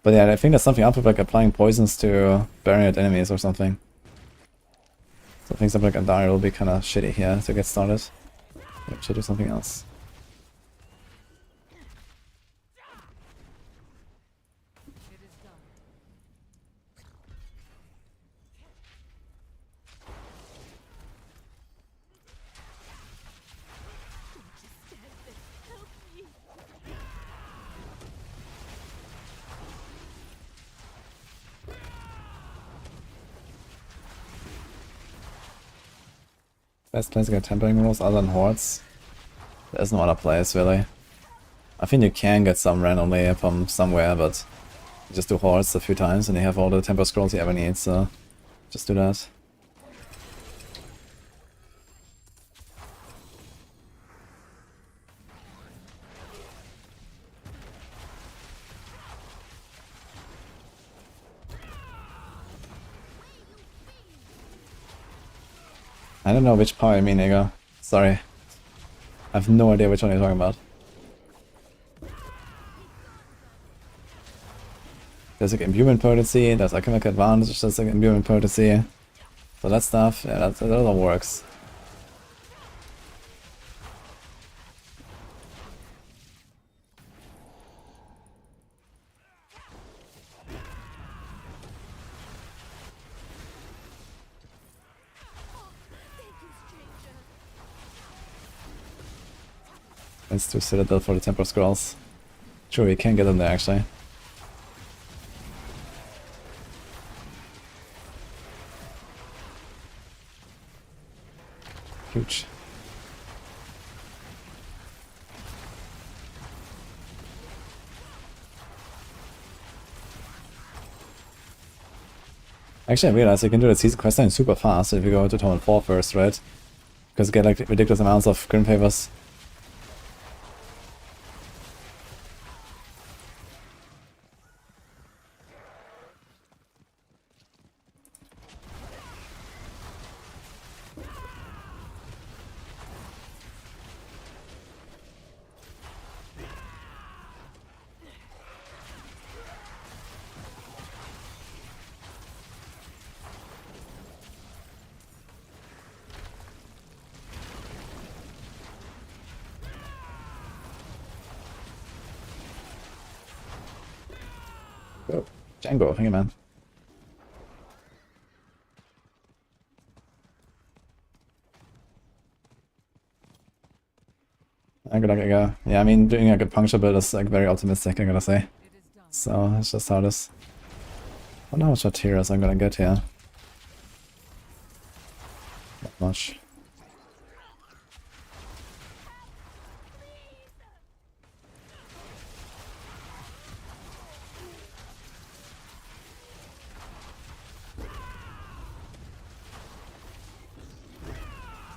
But yeah, I think there's something up with like applying poisons to barriered enemies or something. So I think something like a dire will be kind of shitty here to get started. I should do something else. Best place to get tempering rolls other than hordes? There's no other place really. I think you can get some randomly from somewhere, but you just do hordes a few times and you have all the tempo scrolls you ever need, so just do that. I don't know which power you mean, Ego. Sorry. I have no idea which one you're talking about. There's like imbuement potency, there's alchemical advantage, there's like imbuement potency. So that stuff, yeah, that all works. Let's do Citadel for the Temporal Scrolls. Sure, we can get them there actually. Huge. Actually, I realized you can do the season quest line super fast if you go to Torment 4 first, right? Because you get like ridiculous amounts of grim favors. Go. Django, thank you, man. Good luck, I go. Yeah, I mean, doing like a puncture build is like very optimistic, I gotta say. So, that's just how it is. I wonder how much materials I'm gonna get here. Not much.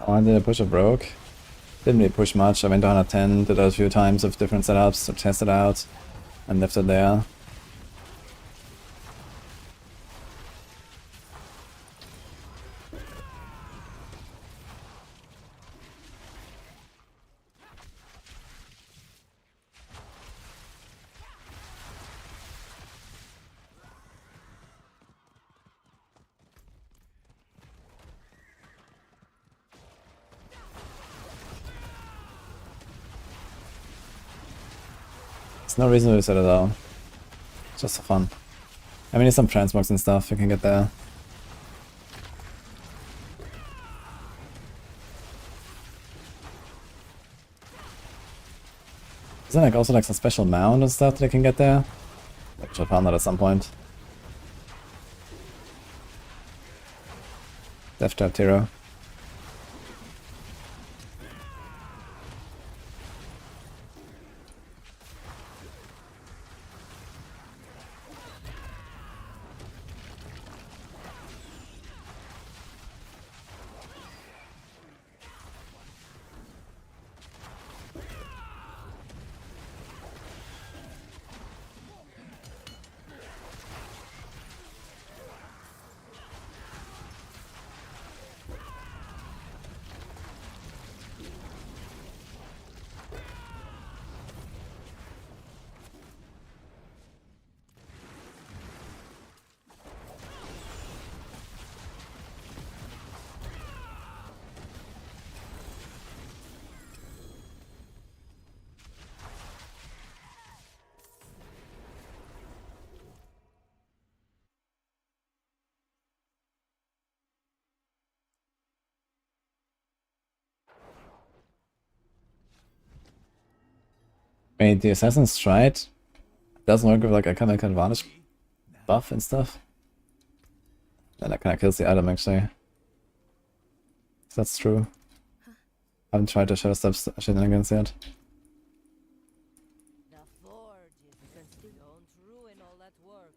Oh, I did a push a broke. Didn't really push much. I went to 110, did it a few times with different setups to test it out, and left it there. There's no reason to set it out. Just for fun. I mean, there's some transmogs and stuff you can get there. Is there like also like some special mount and stuff that you can get there? I should have found that at some point. Death Trap Hero. Wait, the Assassin's Stride doesn't work with like a kind of advantage buff and stuff? Then that kind of kills the item actually. If that's true. I haven't tried to Shadow Steps shenanigans yet. The forge is against don't ruin all that work.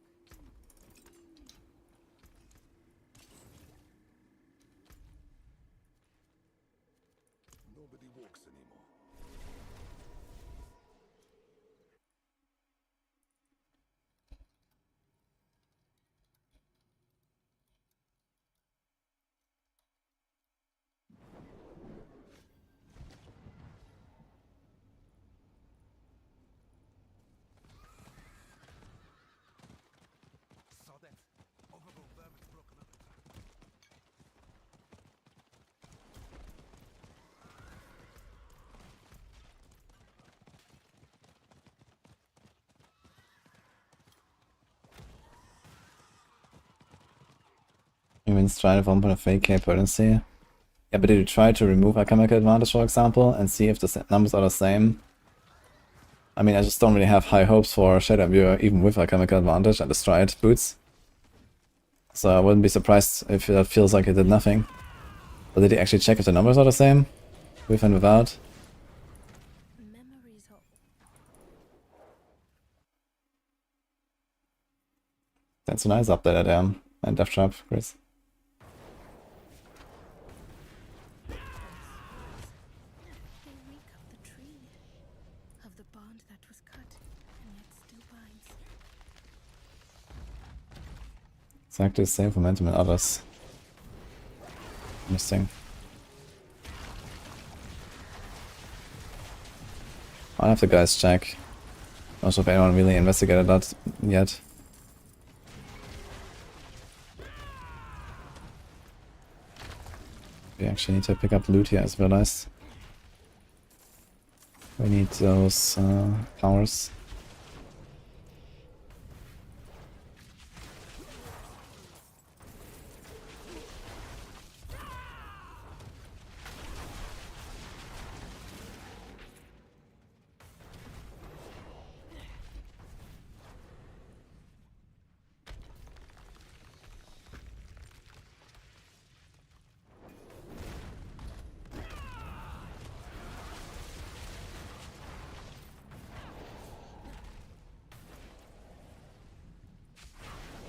Nobody walks anymore. Saw that. Overgrown vermin's broken up. Even Stride of 1.5k potency. Yeah, but did you try to remove alchemical advantage, for example, and see if the numbers are the same? I mean, I just don't really have high hopes for Shadow Viewer, even with alchemical advantage and the Stride boots. So I wouldn't be surprised if that feels like it did nothing. But did he actually check if the numbers are the same? With and without? Memories of That's a nice update, damn. And Death Trap, Chris. They reek of the tree, of the bond that was cut, and yet still binds. Exactly the same momentum in others. Interesting. I'll have the guys check. Not sure if anyone really investigated that yet. We actually need to pick up loot here, as realized. We need those powers.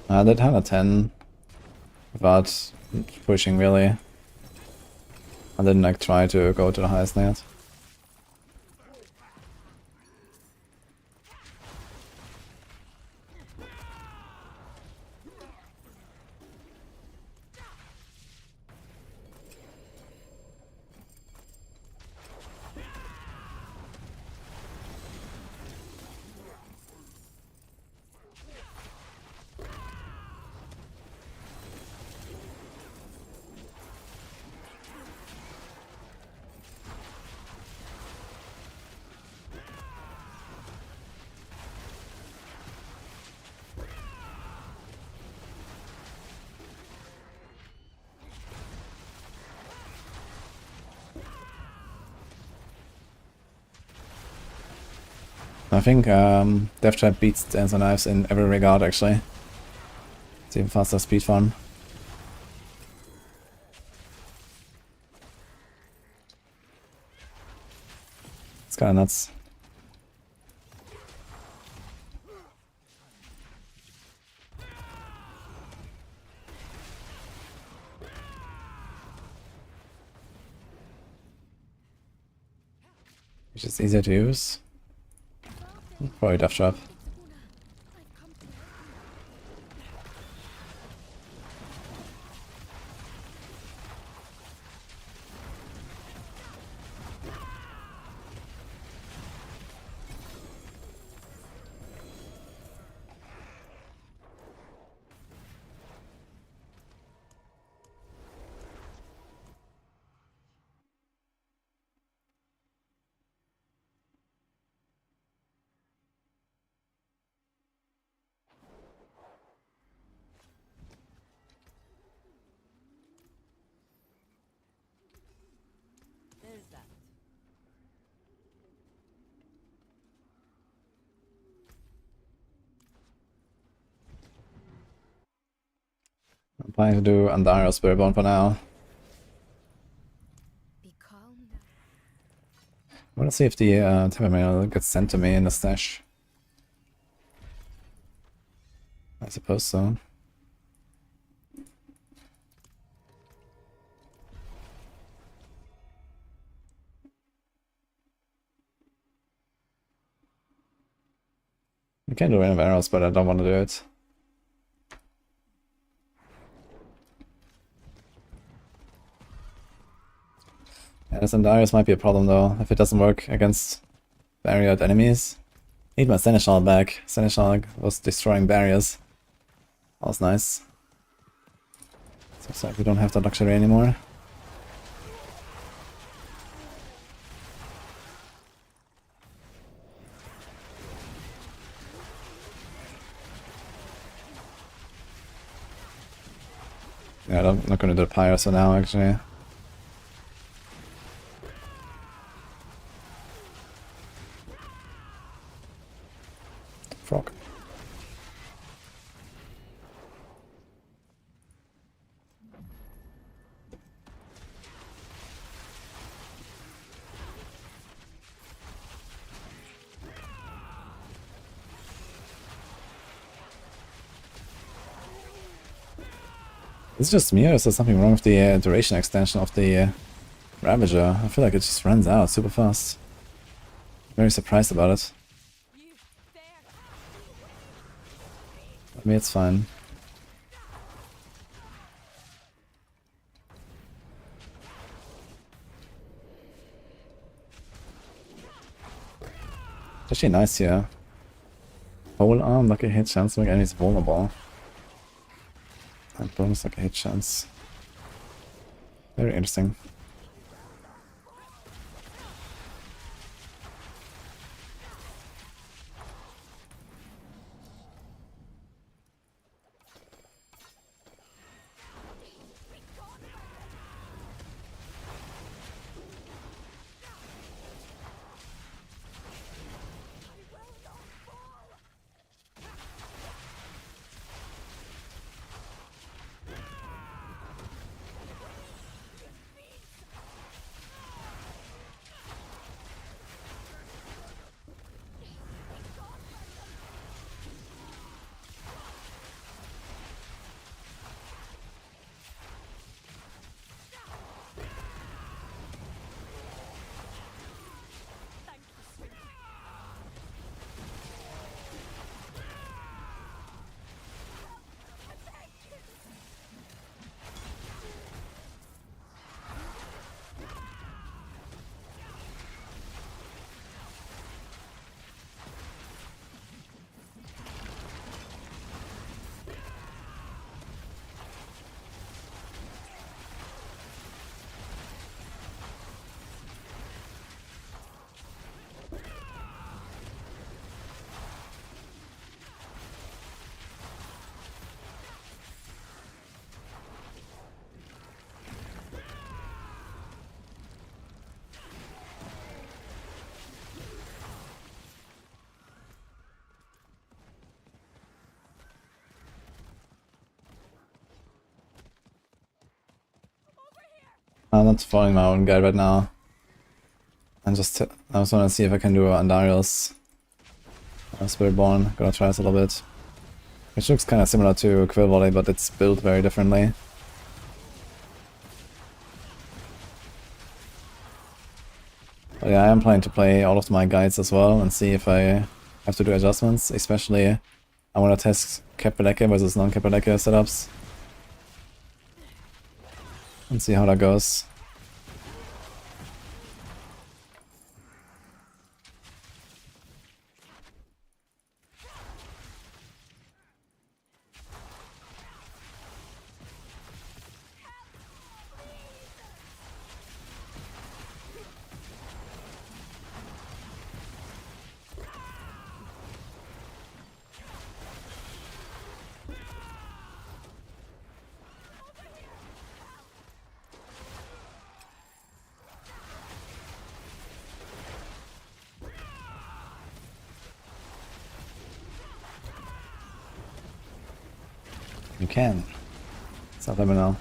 That had a 10 without pushing really. I didn't like try to go to the highest net. I think Death Trap beats Dance and Knives in every regard actually. It's even faster speed fun. It's kinda nuts. It's just easier to use. Probably Death Trap. There's that. I'm planning to do Andariel Spiritborn for now. Be calm now. I want to see if the Timbermail gets sent to me in the stash. I suppose so. I can do Rain of Arrows, but I don't want to do it. Yeah, this Andarius might be a problem though, if it doesn't work against barriered enemies. Need my Seneschal back. Seneschal was destroying barriers. That was nice. Looks like we don't have that luxury anymore. Yeah, I'm not gonna do the Pyros for now actually. Frog. Is it just me or is there something wrong with the duration extension of the Ravager? I feel like it just runs out super fast. Very surprised about it. I mean, it's fine. It's actually nice here. Pole arm, lucky hit chance to make enemies vulnerable. And bonus lucky hit chance. Very interesting. I'm not following my own guide right now. I just want to see if I can do Andariel's Spiritborn. Gonna try this a little bit. Which looks kind of similar to Quill Volley, but it's built very differently. But yeah, I am planning to play all of my guides as well and see if I have to do adjustments. Especially, I want to test Kapeleke versus non-Kapeleke setups. And see how that goes. You can. So let me know.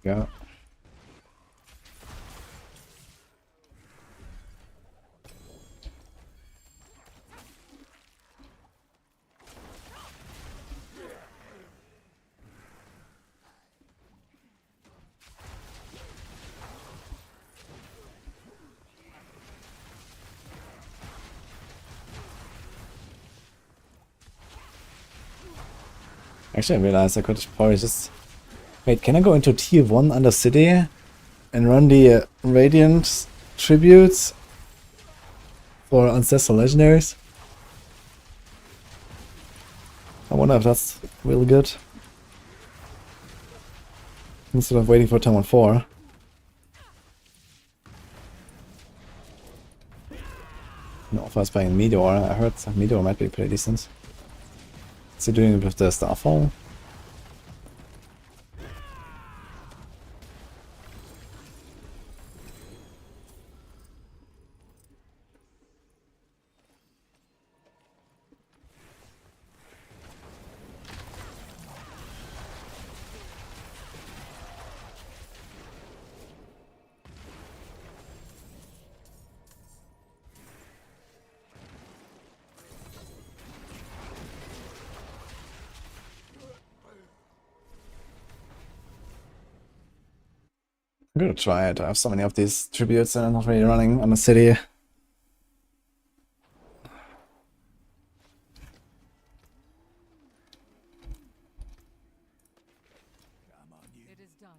Go. Actually, I realized I could probably just... Wait, can I go into tier 1 under city and run the Radiant tributes for Ancestral Legendaries? I wonder if that's really good. Instead of waiting for turn 1-4. No, if I was playing Meteor, I heard Meteor might be pretty decent. What's he doing with the Starfall? I'm gonna try it. I have so many of these tributes and I'm not really running on the city. It is done.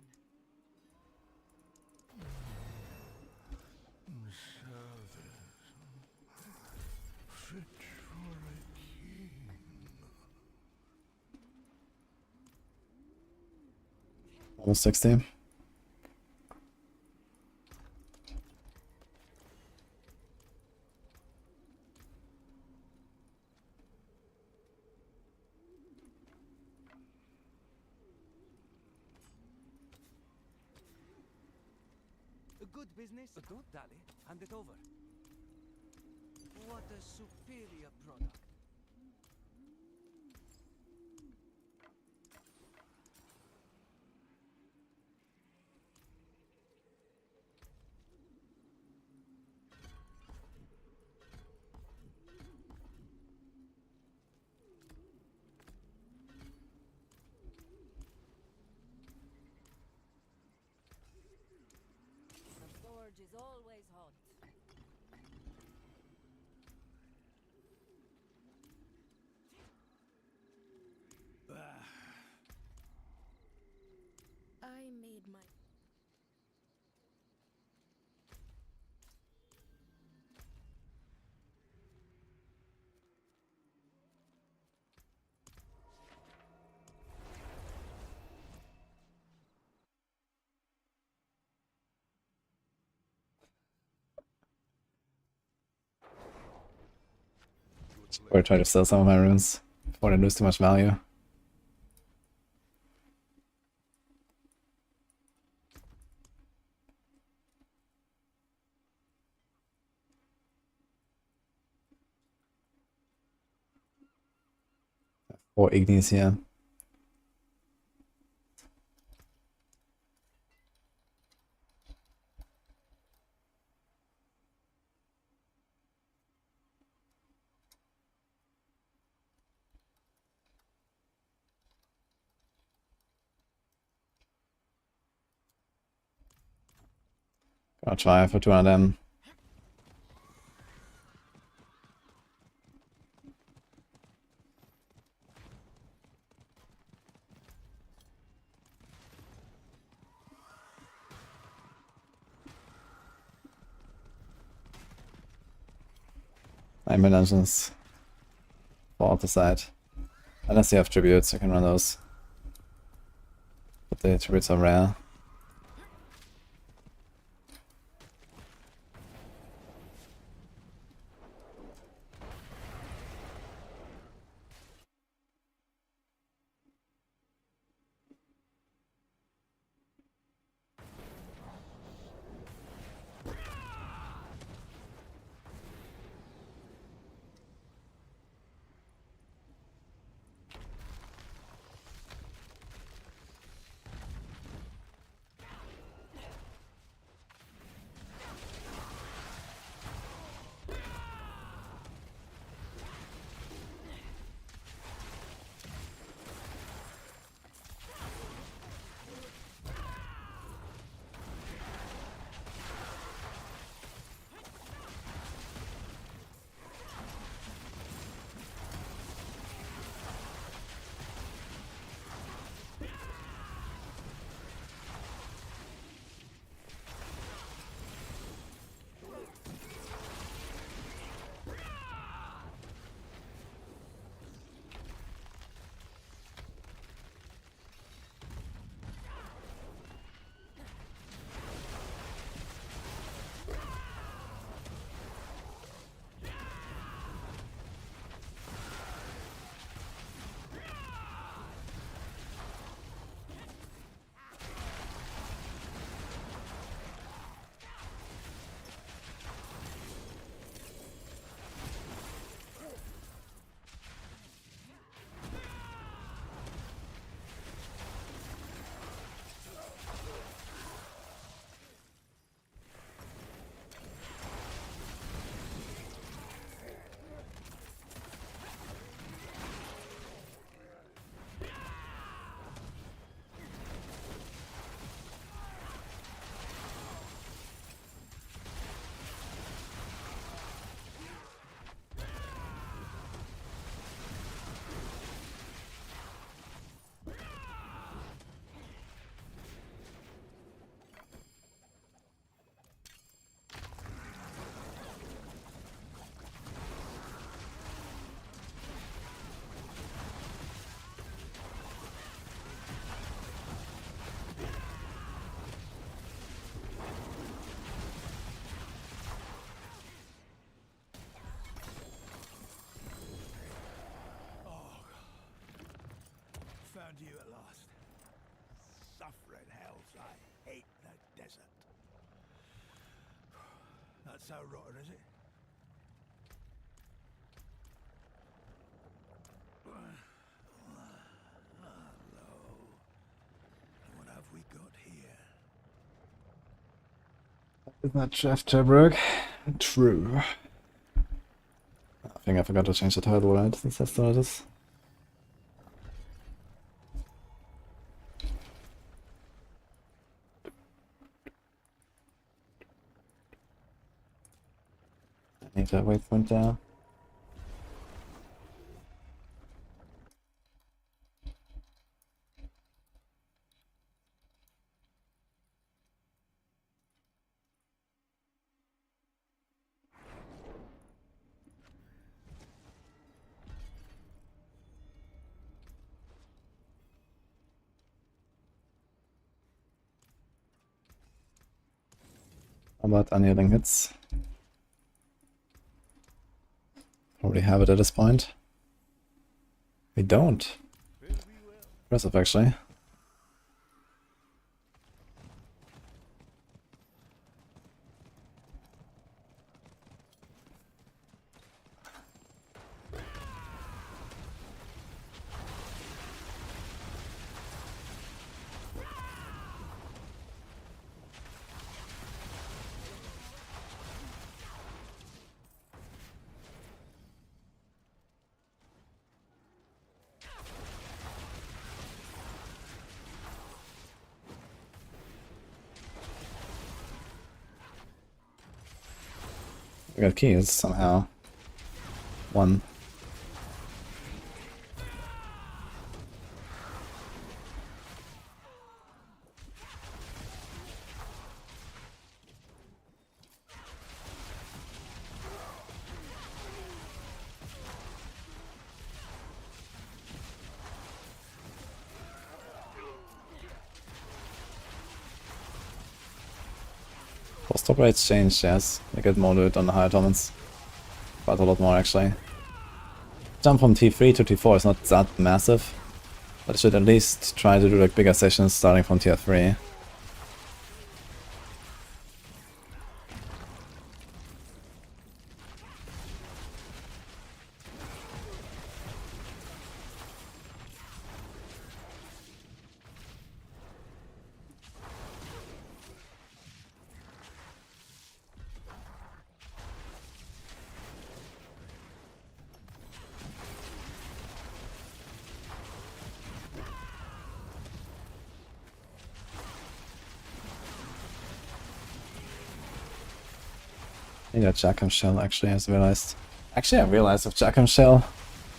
Almost 60. A good business? Don't dally. Hand it over. What a superior product. The forge is always hot. I made my... Or try to sell some of my runes before I lose too much value. Or Ignis here. I'll try for 200 M. I'm in dungeons. Fall off the side. Unless you have tributes, you can run those. But the tributes are rare. I hate the desert. That's how rotter, is it? Hello. What have we got here? Is that Jeff Jabberg? True. I think I forgot to change the title, right? Since I started this. I need that waypoint down. How about annealing hits? Already have it at this point. We don't. Impressive, actually. We got keys somehow. One. Stop rates change, yes. I get more loot on the higher tournaments. Quite a lot more, actually. Jump from T3 to T4 is not that massive, but I should at least try to do like bigger sessions starting from Tier 3. I need a Jackham Shell, actually, as I realized. Actually, I realized with Jackham Shell,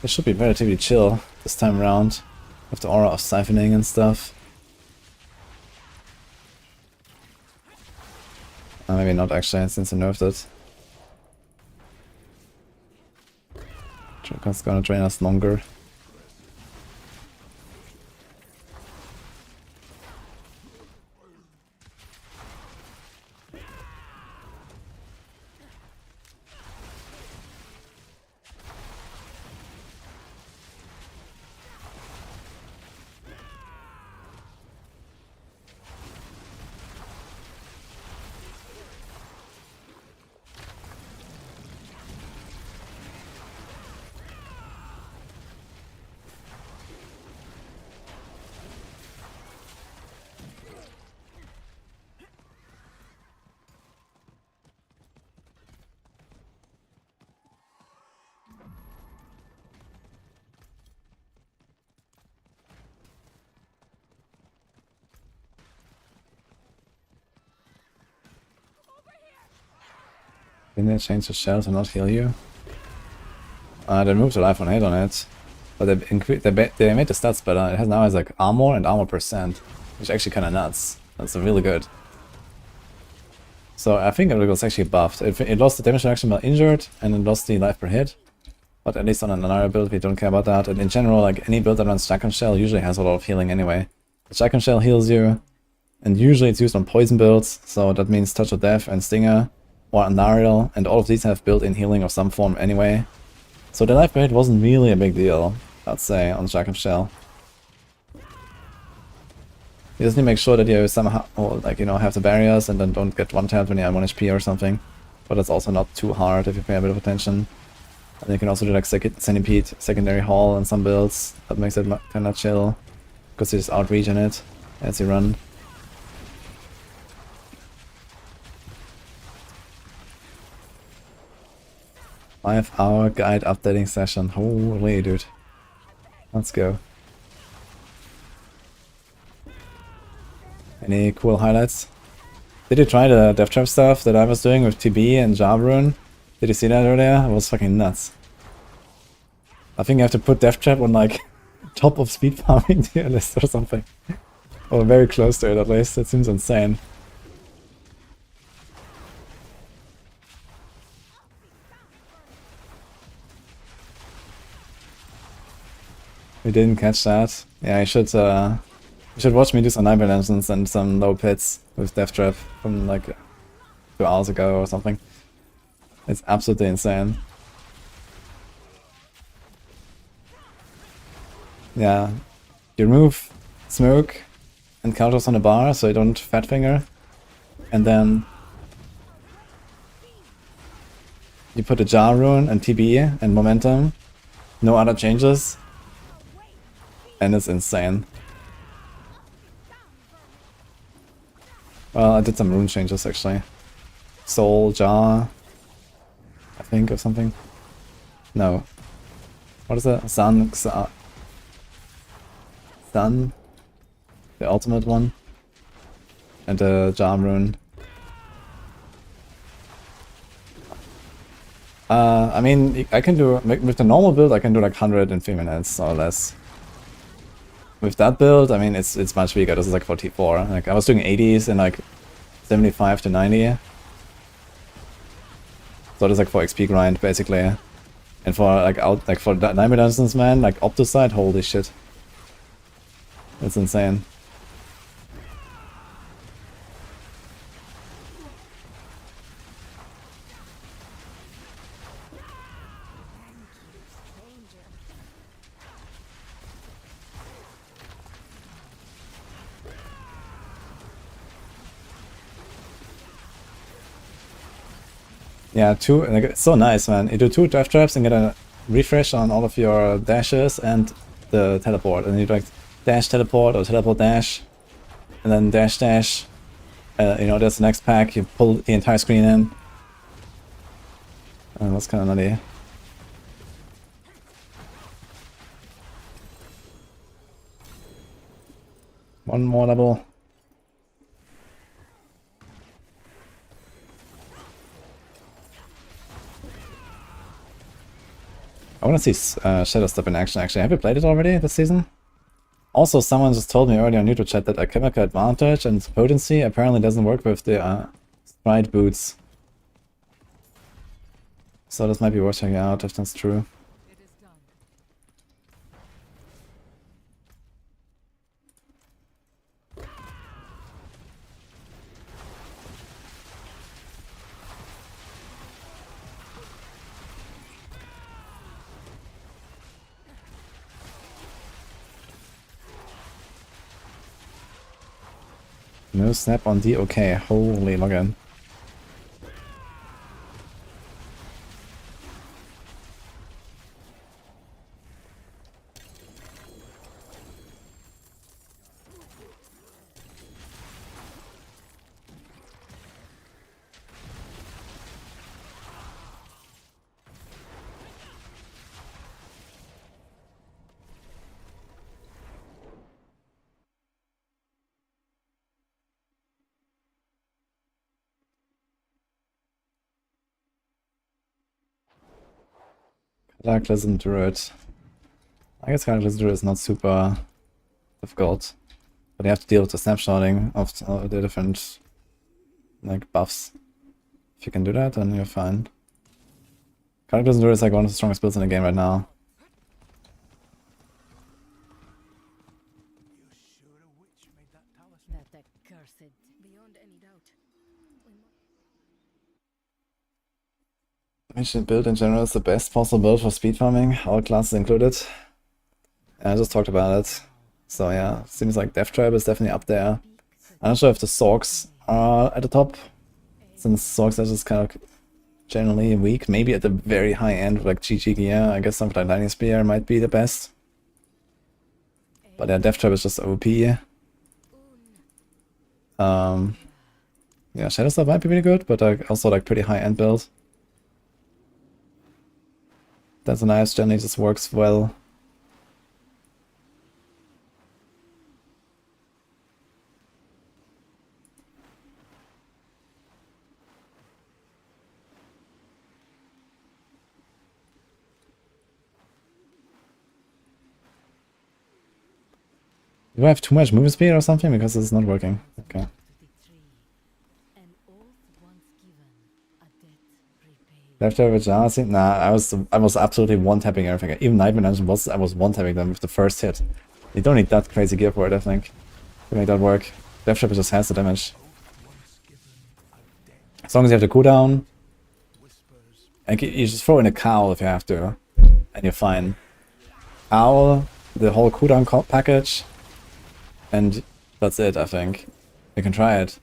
it should be relatively chill this time around, with the aura of siphoning and stuff. Maybe not, actually, since I nerfed it. Joker's gonna drain us longer. Didn't they change the shell to not heal you? They moved the life on 8 on it, but they made the stats better. It now has like armor and armor %, which is actually kind of nuts. That's really good. So I think it was actually buffed. It lost the damage reduction while injured, and it lost the life per hit. But at least on another build, we don't care about that. And in general, like any build that runs Shotgun Shell usually has a lot of healing anyway. The Shotgun Shell heals you, and usually it's used on poison builds, so that means Touch of Death and Stinger, or Anariel, and all of these have built-in healing of some form anyway. So the life per hit wasn't really a big deal, I'd say, on Shotgun Shell. You just need to make sure that you somehow, like, you know, have the barriers and then don't get one-tapped when you have 1 HP or something. But it's also not too hard if you pay a bit of attention. And you can also do like Centipede, Secondary Hall and some builds. That makes it kinda chill. Because you just out-regen it as you run. Five-hour guide updating session. Holy dude. Let's go. Any cool highlights? Did you try the death trap stuff that I was doing with TB and Jabrun? Did you see that earlier? It was fucking nuts. I think you have to put death trap on like top of speed farming tier list or something. Or very close to it at least. It seems insane. We didn't catch that. Yeah, you should watch me do some Nightmare Legends and some low pits with Death Trap from like 2 hours ago or something. It's absolutely insane. Yeah, you remove smoke and counters on the bar so you don't fat finger, and then you put a jar rune and TB and momentum, no other changes, and it's insane. Well, I did some rune changes actually. Soul, jar, I think, or something. No. What is it? Sun, Sun, the ultimate one, and the jar rune. I mean, I can do, with the normal build, I can do like 100 in 3 minutes or less. With that build, I mean, it's much weaker. This is like 44. Like, I was doing 80s and like 75 to 90. So it is like for XP grind, basically. And for like for Nightmare Dungeons, man, like Opticide, holy shit. It's insane. Yeah, like, it's so nice, man. You do 2 death traps and get a refresh on all of your dashes and the teleport. And you do like dash teleport or teleport dash, and then dash dash. You know, there's the next pack. You pull the entire screen in. That's kind of nutty. One more level. I want to see Shadow Step in action, actually. Have you played it already this season? Also, someone just told me earlier on Neutral Chat that a chemical advantage and potency apparently doesn't work with the Sprite boots. So this might be worth checking out if that's true. No snap on D, okay, holy login. Cataclysm Druid. I guess Cataclysm Druid is not super difficult, but you have to deal with the snapshotting of the different like buffs. If you can do that, then you're fine. Cataclysm Druid is like one of the strongest builds in the game right now. That accursed. Beyond any doubt. Ancient build in general is the best possible build for speed farming, all classes included. I just talked about it. So yeah, seems like Death Trap is definitely up there. I'm not sure if the Sorks are at the top, since Sorks are just kind of generally weak. Maybe at the very high end, like GG gear, I guess something like Lightning Spear might be the best. But yeah, Death Trap is just OP. Yeah, Shadow Step might be really good, but also like pretty high end build. That's a nice, generally just works well. Do I have too much movement speed or something? Because it's not working. Okay. Left over Janasi? Nah, I was absolutely one-tapping everything. Even Nightmare Dungeon I was one-tapping them with the first hit. You don't need that crazy gear for it, I think, to make that work. Death Trap just has the damage. As long as you have the cooldown, and you just throw in a cowl if you have to, and you're fine. Owl, the whole cooldown package, and that's it, I think. You can try it.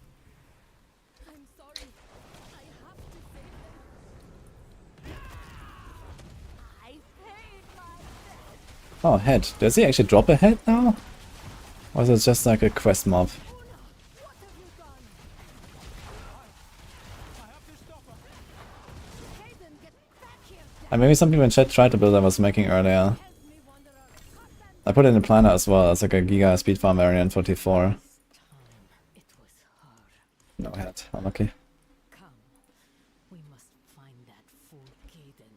Oh, head. Does he actually drop a head now? Or is it just like a quest mob? Maybe some people in chat tried the build I was making earlier. I put it in the planner as well, as like a Giga speed farm variant for T4. No head, unlucky. We must find that fool Gaiden.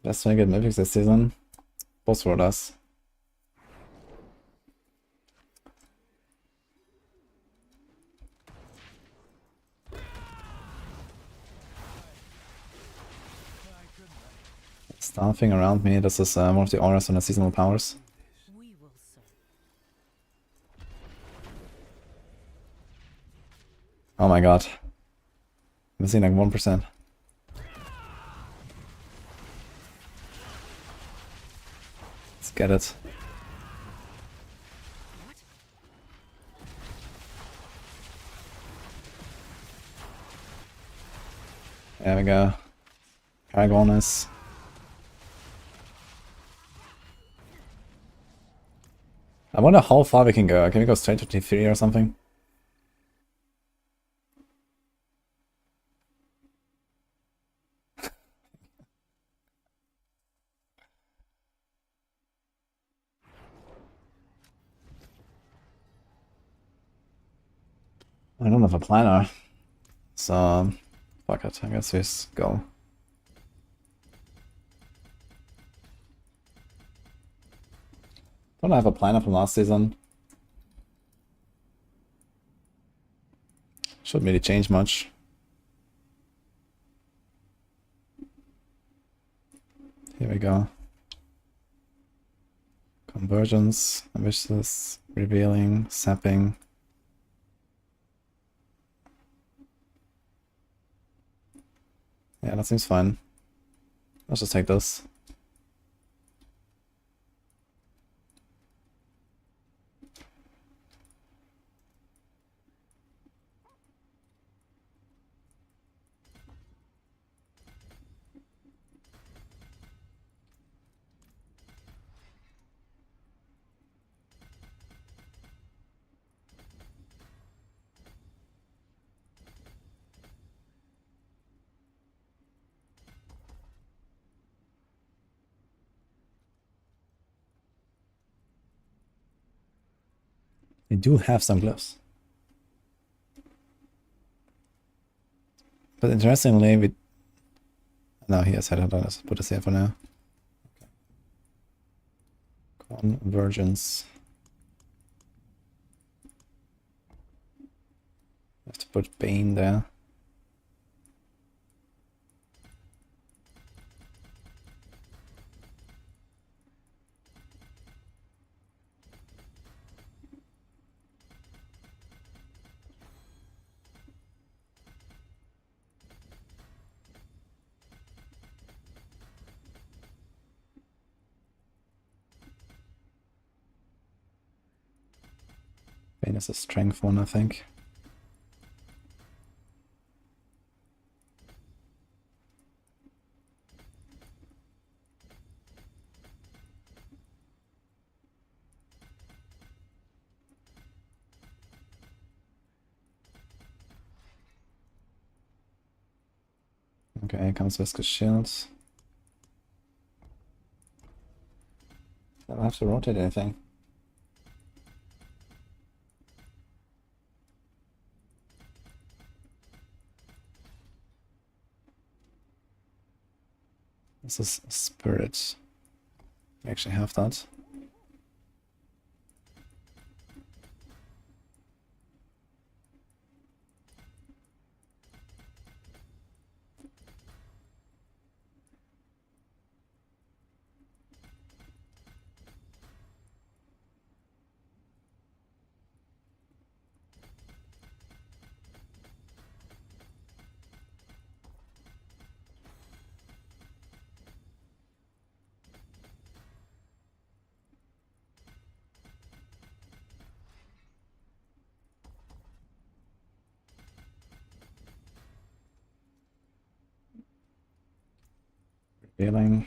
Let's try to get Mythics this season. Both for us. Staffing around me, this is one of the auras on the seasonal powers. Oh my god. Missing like 1%. Let's get it. There we go. Paragonus. I wonder how far we can go. Can we go straight to T3 or something? I don't have a planner. So, fuck it. I guess we just go. Don't have a planner from last season. Shouldn't really change much. Here we go. Convergence, ambitious, revealing, sapping. Yeah, that seems fine. Let's just take this. We do have some gloves. But interestingly, we... No, he has headed on us. Put this here for now. Convergence. Have to put Bane there. Bane is a strength one, I think. Okay, here comes Viscous Shields. I don't have to rotate anything. This is Spirit. We actually have that. Healing.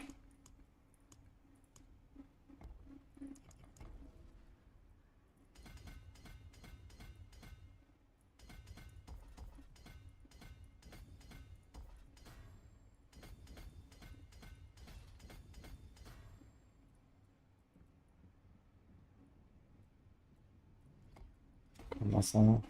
Muscle.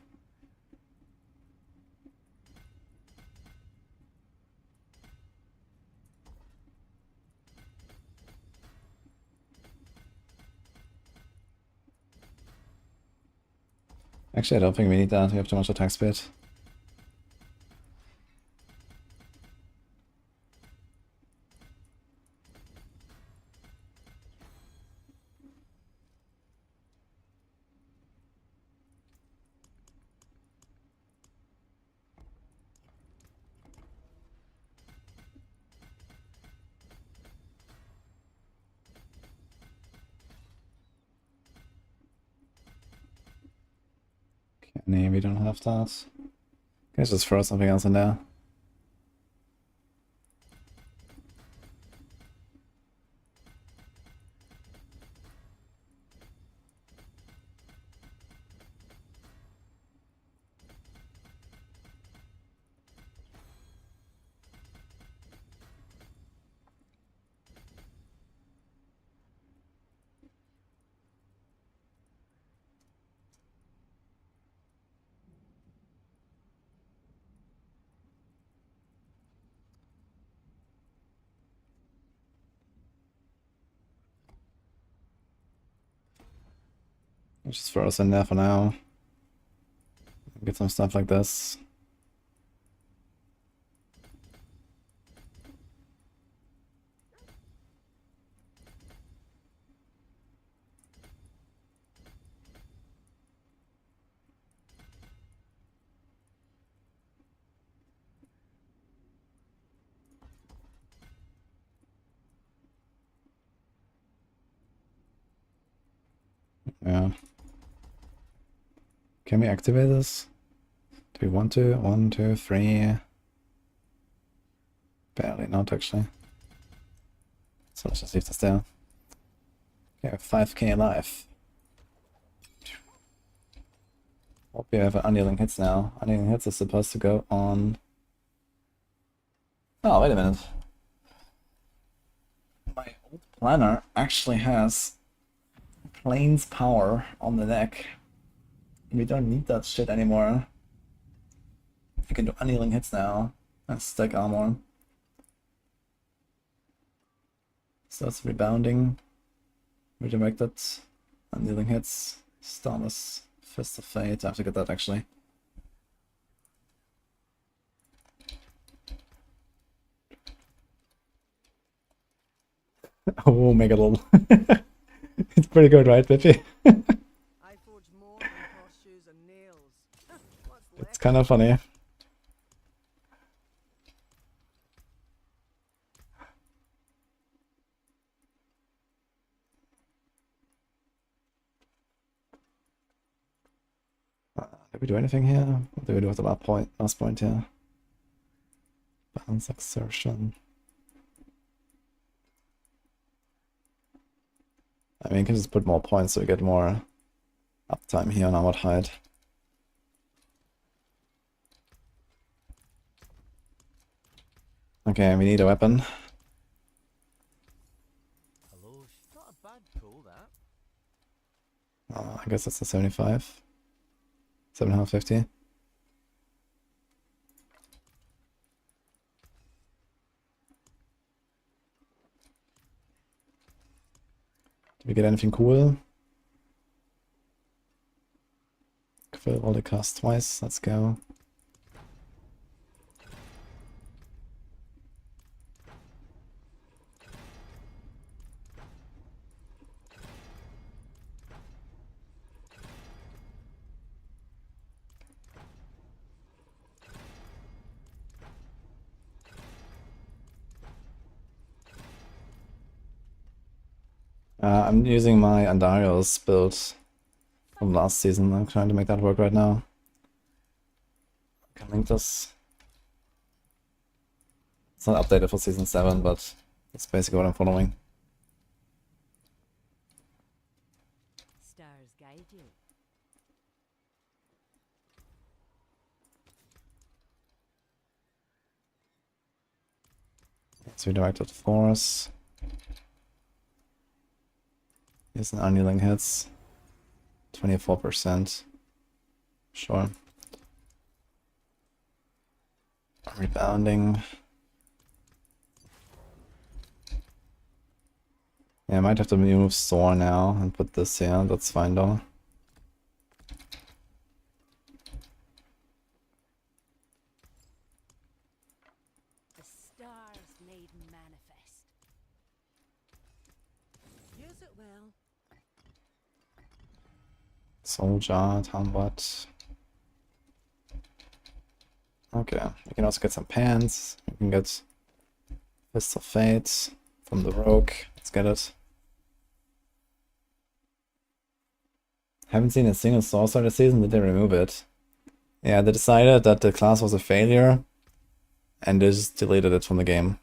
Actually, I don't think we need that. We have too much attack speed. Okay, we don't have that. Let's just throw something else in there. Let's just throw us in there for now. Get some stuff like this. Yeah. Can we activate this? Do we want to? 1, 2, 3. Barely not actually. So let's just leave this there. Okay, 5k alive. Hope we have unyielding hits now. Unyielding hits is supposed to go on. Oh, wait a minute. My old planner actually has Plains Power on the deck. We don't need that shit anymore. We can do unyielding hits now and stack armor. Starts rebounding. Redirected. Unyielding hits. Starless. Fist of Fate. I have to get that actually. Oh, Megalol. It's pretty good, right, Bippy? I forge more than horseshoes and nails. What's It's left? kind of funny. Did we do anything here? What did we do with the last point here? Balance exertion. I mean, you can just put more points so we get more uptime here on Armored Hide. Okay, we need a weapon. Hello, not a bad pull, that. I guess that's a 75. 750. Did we get anything cool? Fill all the cast twice, let's go. I'm using my Andariel's build from last season. I'm trying to make that work right now. I can link this. It's not updated for season 7, but it's basically what I'm following. Stars guide you. Let's redirect it force. Here's an annealing hits. 24%. Sure. Rebounding. Yeah, I might have to move Soar now and put this here. That's fine though. The stars made manifest. Use it well. Soldier, Tombot. Okay, we can also get some pants. We can get Fist of Fate from the Rogue. Let's get it. Haven't seen a single sorcerer this season. Did they remove it? Yeah, they decided that the class was a failure and they just deleted it from the game.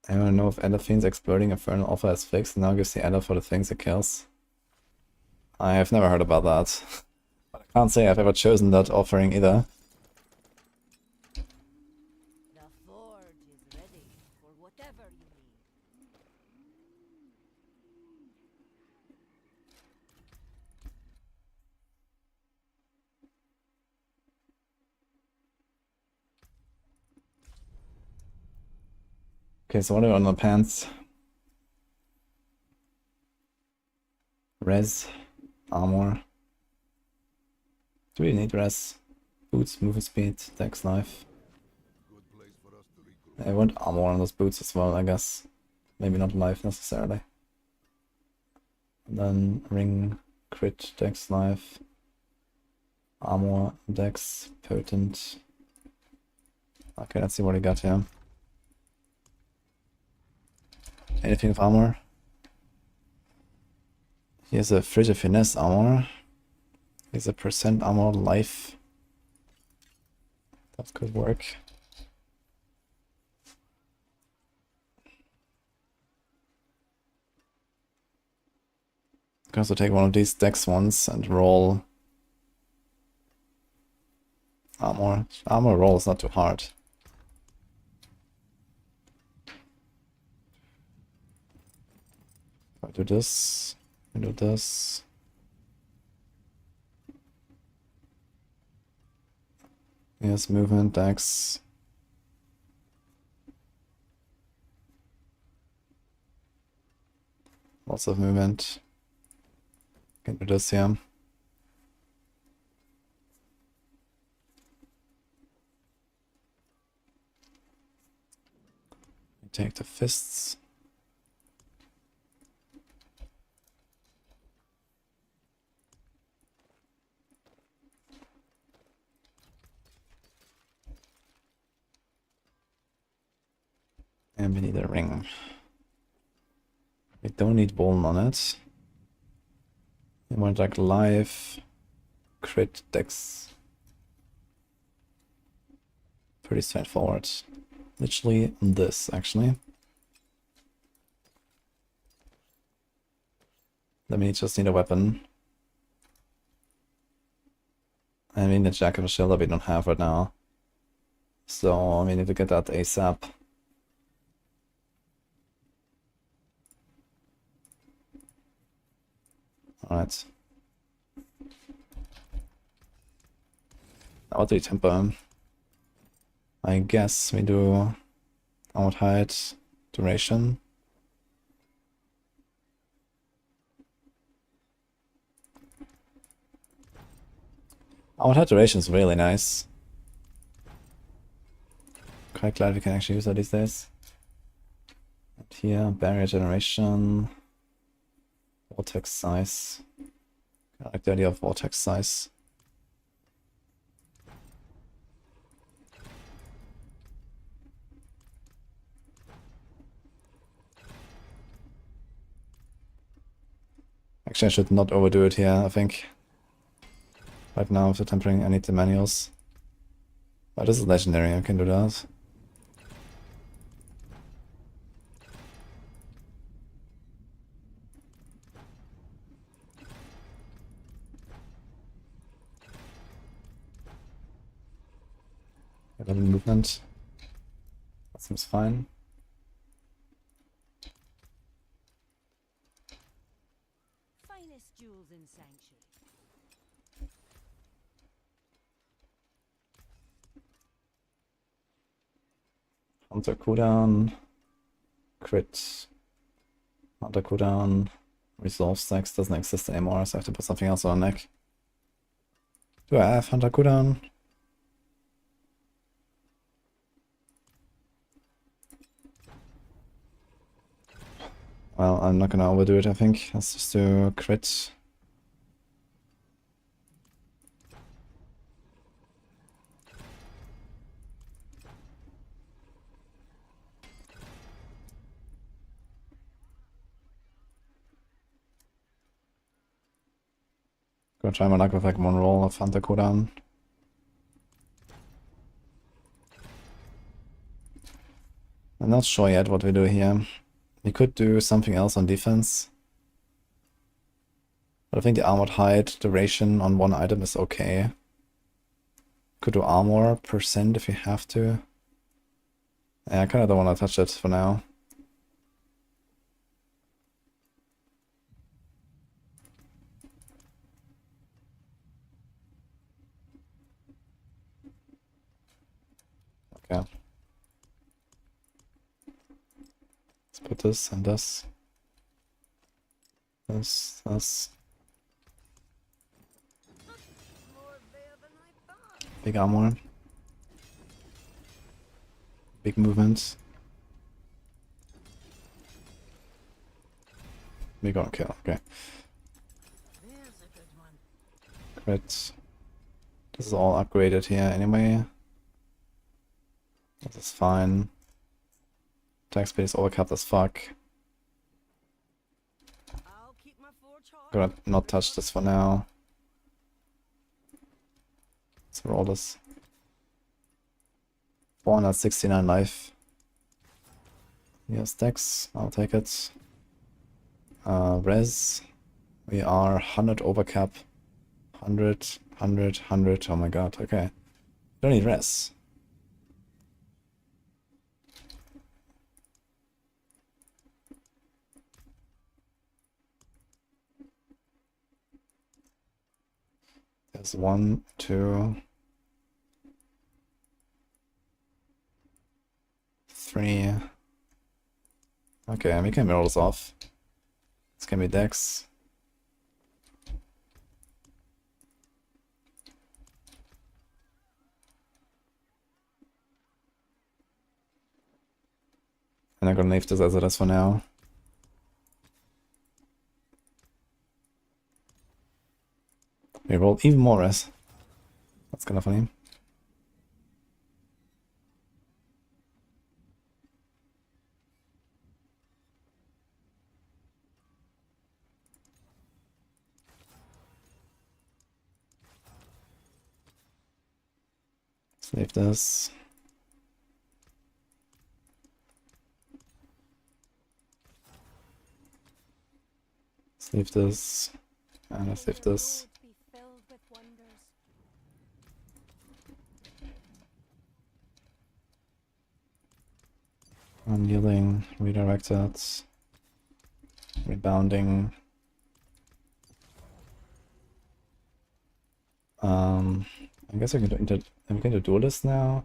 I don't know if Ender Fiend's exploding Infernal Offer is fixed and now gives the Ender for the things it kills. I have never heard about that. But I can't say I've ever chosen that offering either. The forge is ready for whatever you need. Okay, so what are we on the pants? Res, armor. Do we need res? Boots, movement speed, dex life. I want armor on those boots as well, I guess. Maybe not life necessarily. And then ring, crit, dex life. Armor, dex, potent. Okay, let's see what we got here. Anything with armor? Here's a frigid finesse armor. Here's a percent armor life. That could work. Can also take one of these dex ones and roll armor. Armor roll is not too hard. I do this. I do this. Yes, movement, dex. Lots of movement. Can do this here. Take the fists. And we need a ring. We don't need bone on it. We want like live, crit, dex. Pretty straightforward. Literally this, actually. Then we just need a weapon. And we need a jack of a shield that we don't have right now. So we need to get that ASAP. Alright. Now what do we temper? I guess we do out height, duration. Out height duration is really nice. Quite glad we can actually use that these days. And here, barrier generation, vortex size. I like the idea of vortex size. Actually, I should not overdo it here, I think. Right now, with the tempering, I need the manuals. Oh, this is legendary, I can do that. Double movement. That seems fine. Finest jewels in Sanctuary. Hunter cooldown. Crit. Hunter cooldown. Resolve stacks doesn't exist anymore, so I have to put something else on the neck. Do I have Hunter cooldown? Well, I'm not gonna overdo it, I think. Let's just do crit. Gonna try my luck with like one roll of Hunter cooldown. I'm not sure yet what we do here. We could do something else on defense. But I think the armored height duration on one item is okay. Could do armor percent if you have to. Yeah, I kinda don't wanna touch it for now. Okay. Let's put this and this. This. More there than I thought. Big armor. Big movement. We gonna kill, okay. There's a good one. Crit. This is all upgraded here anyway. This is fine. Attack speed is overcapped as fuck. I'll keep my forge hot. Gonna not touch this for now. Let's roll this. 469 life. Here's Dex, I'll take it. Res. We are 100 overcap. 100, 100, 100. Oh my god, okay. Don't need res. There's 1, 2, 3. Okay, we can roll this off. This can be Dex. And I'm gonna leave this as it is for now. We rolled even more res. That's kind of funny. Save this. Save this. And I save this. Be filled with wonders. Unyielding, redirected, rebounding. I guess I can do I'm going to duelist now.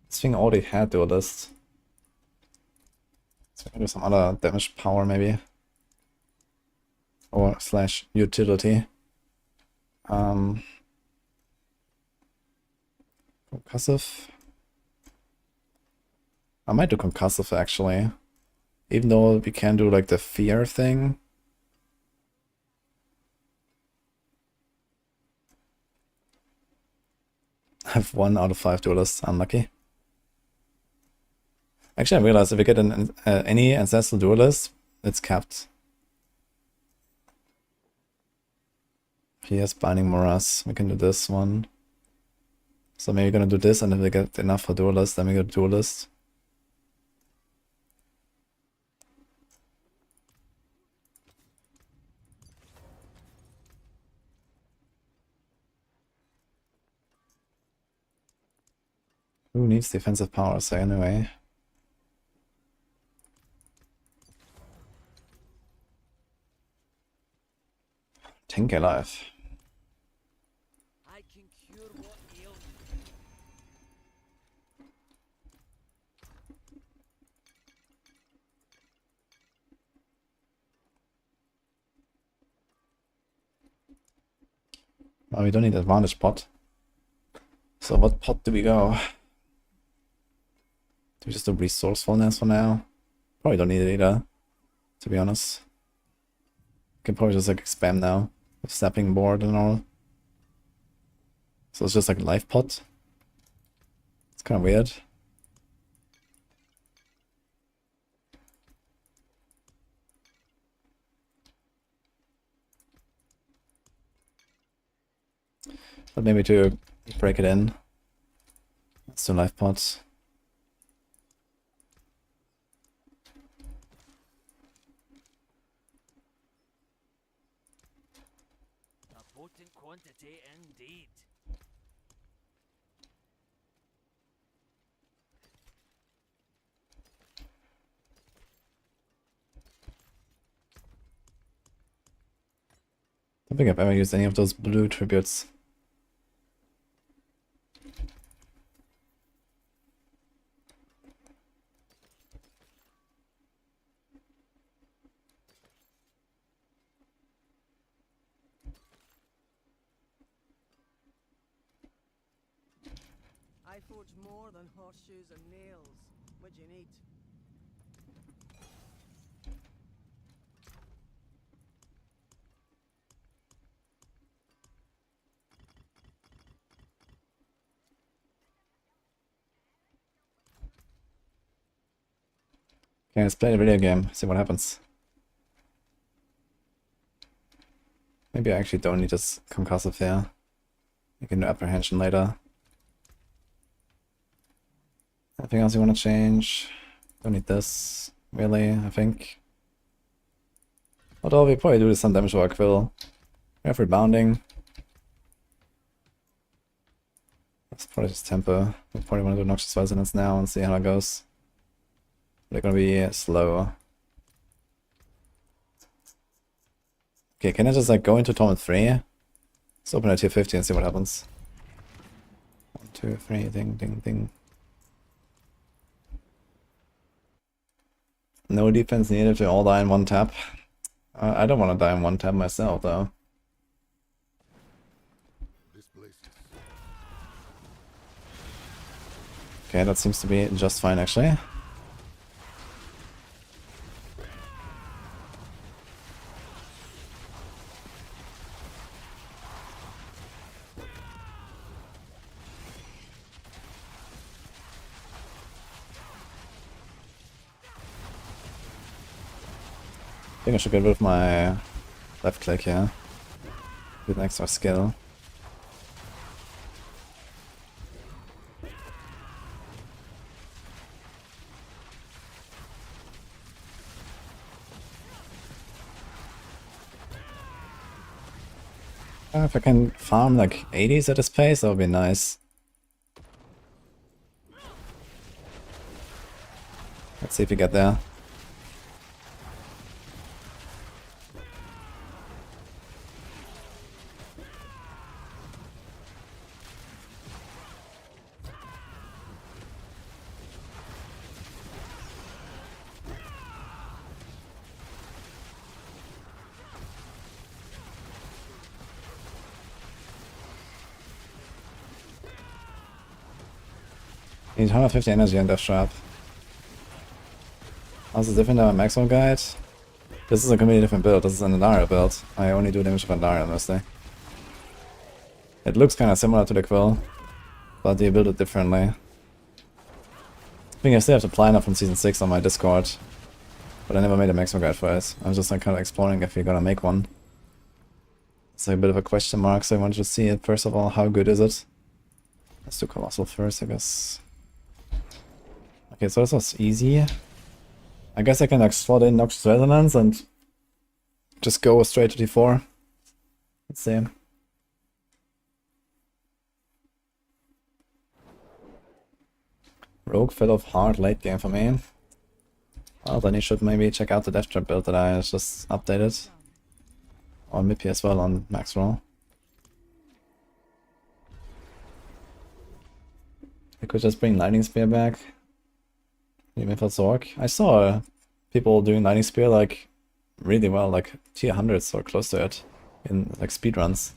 This thing already had duelist. So I can do some other damage power maybe. Or slash utility. Concussive. I might do concussive actually. Even though we can do like the fear thing. I have 1 out of 5 duelists, unlucky. Actually I realized if we get any ancestral duelist, it's capped. Here's Binding Morass, we can do this one. So maybe we're gonna do this, and if we get enough for duelist, then we go duelist. Who needs defensive powers anyway? Tank alive. I can cure what ails Well, we don't need advantage pot. So what pot do we go? Do we just do resourcefulness for now? Probably don't need it either, to be honest. Can probably just like expand now with snapping board and all. So it's just like life pot. It's kind of weird. But maybe to break it in. Let's do life pots. a potent quantity indeed. I don't think I've ever used any of those blue tributes. I forge more than horseshoes and nails. What do you need? Okay, let's play the video game, see what happens. Maybe I actually don't need this concussive here. I can do apprehension later. Anything else you want to change? Don't need this, really, I think. Although we probably do some damage to our quill. We have rebounding. That's probably just tempo. We probably want to do Noxious Resonance now and see how it goes. They're gonna be slow. Okay, can I just like go into Torment 3? Let's open at tier 50 and see what happens. 1, 2, 3, ding, ding, ding. No defense needed, to all die in one tap. I don't want to die in one tap myself though. Okay, that seems to be just fine actually. I think I should get rid of my left click here. Get an extra skill. If I can farm like 80s at this pace, that would be nice. Let's see if we get there. Need 150 energy in Death Trap. Also different than my maximum guide. This is a completely different build. This is an Andaria build. I only do damage with Andaria mostly. It looks kind of similar to the Quill, but they build it differently. I think I still have the planner from Season 6 on my Discord, but I never made a maximum guide for it. I'm just like kind of exploring if we're gonna make one. It's like a bit of a question mark, so I wanted to see it first of all. How good is it? Let's do Colossal first, I guess. Okay, so this was easy. I guess I can like slot in Noxious Resonance and just go straight to D4. Let's see. Rogue fell off hard late game for me. Well, then you should maybe check out the Death Trap build that I just updated. Or Mippy as well on max roll. I could just bring Lightning Spear back. Even if it's Zork. I saw people doing Lightning Spear like really well, like tier 100s or close to it in like speedruns.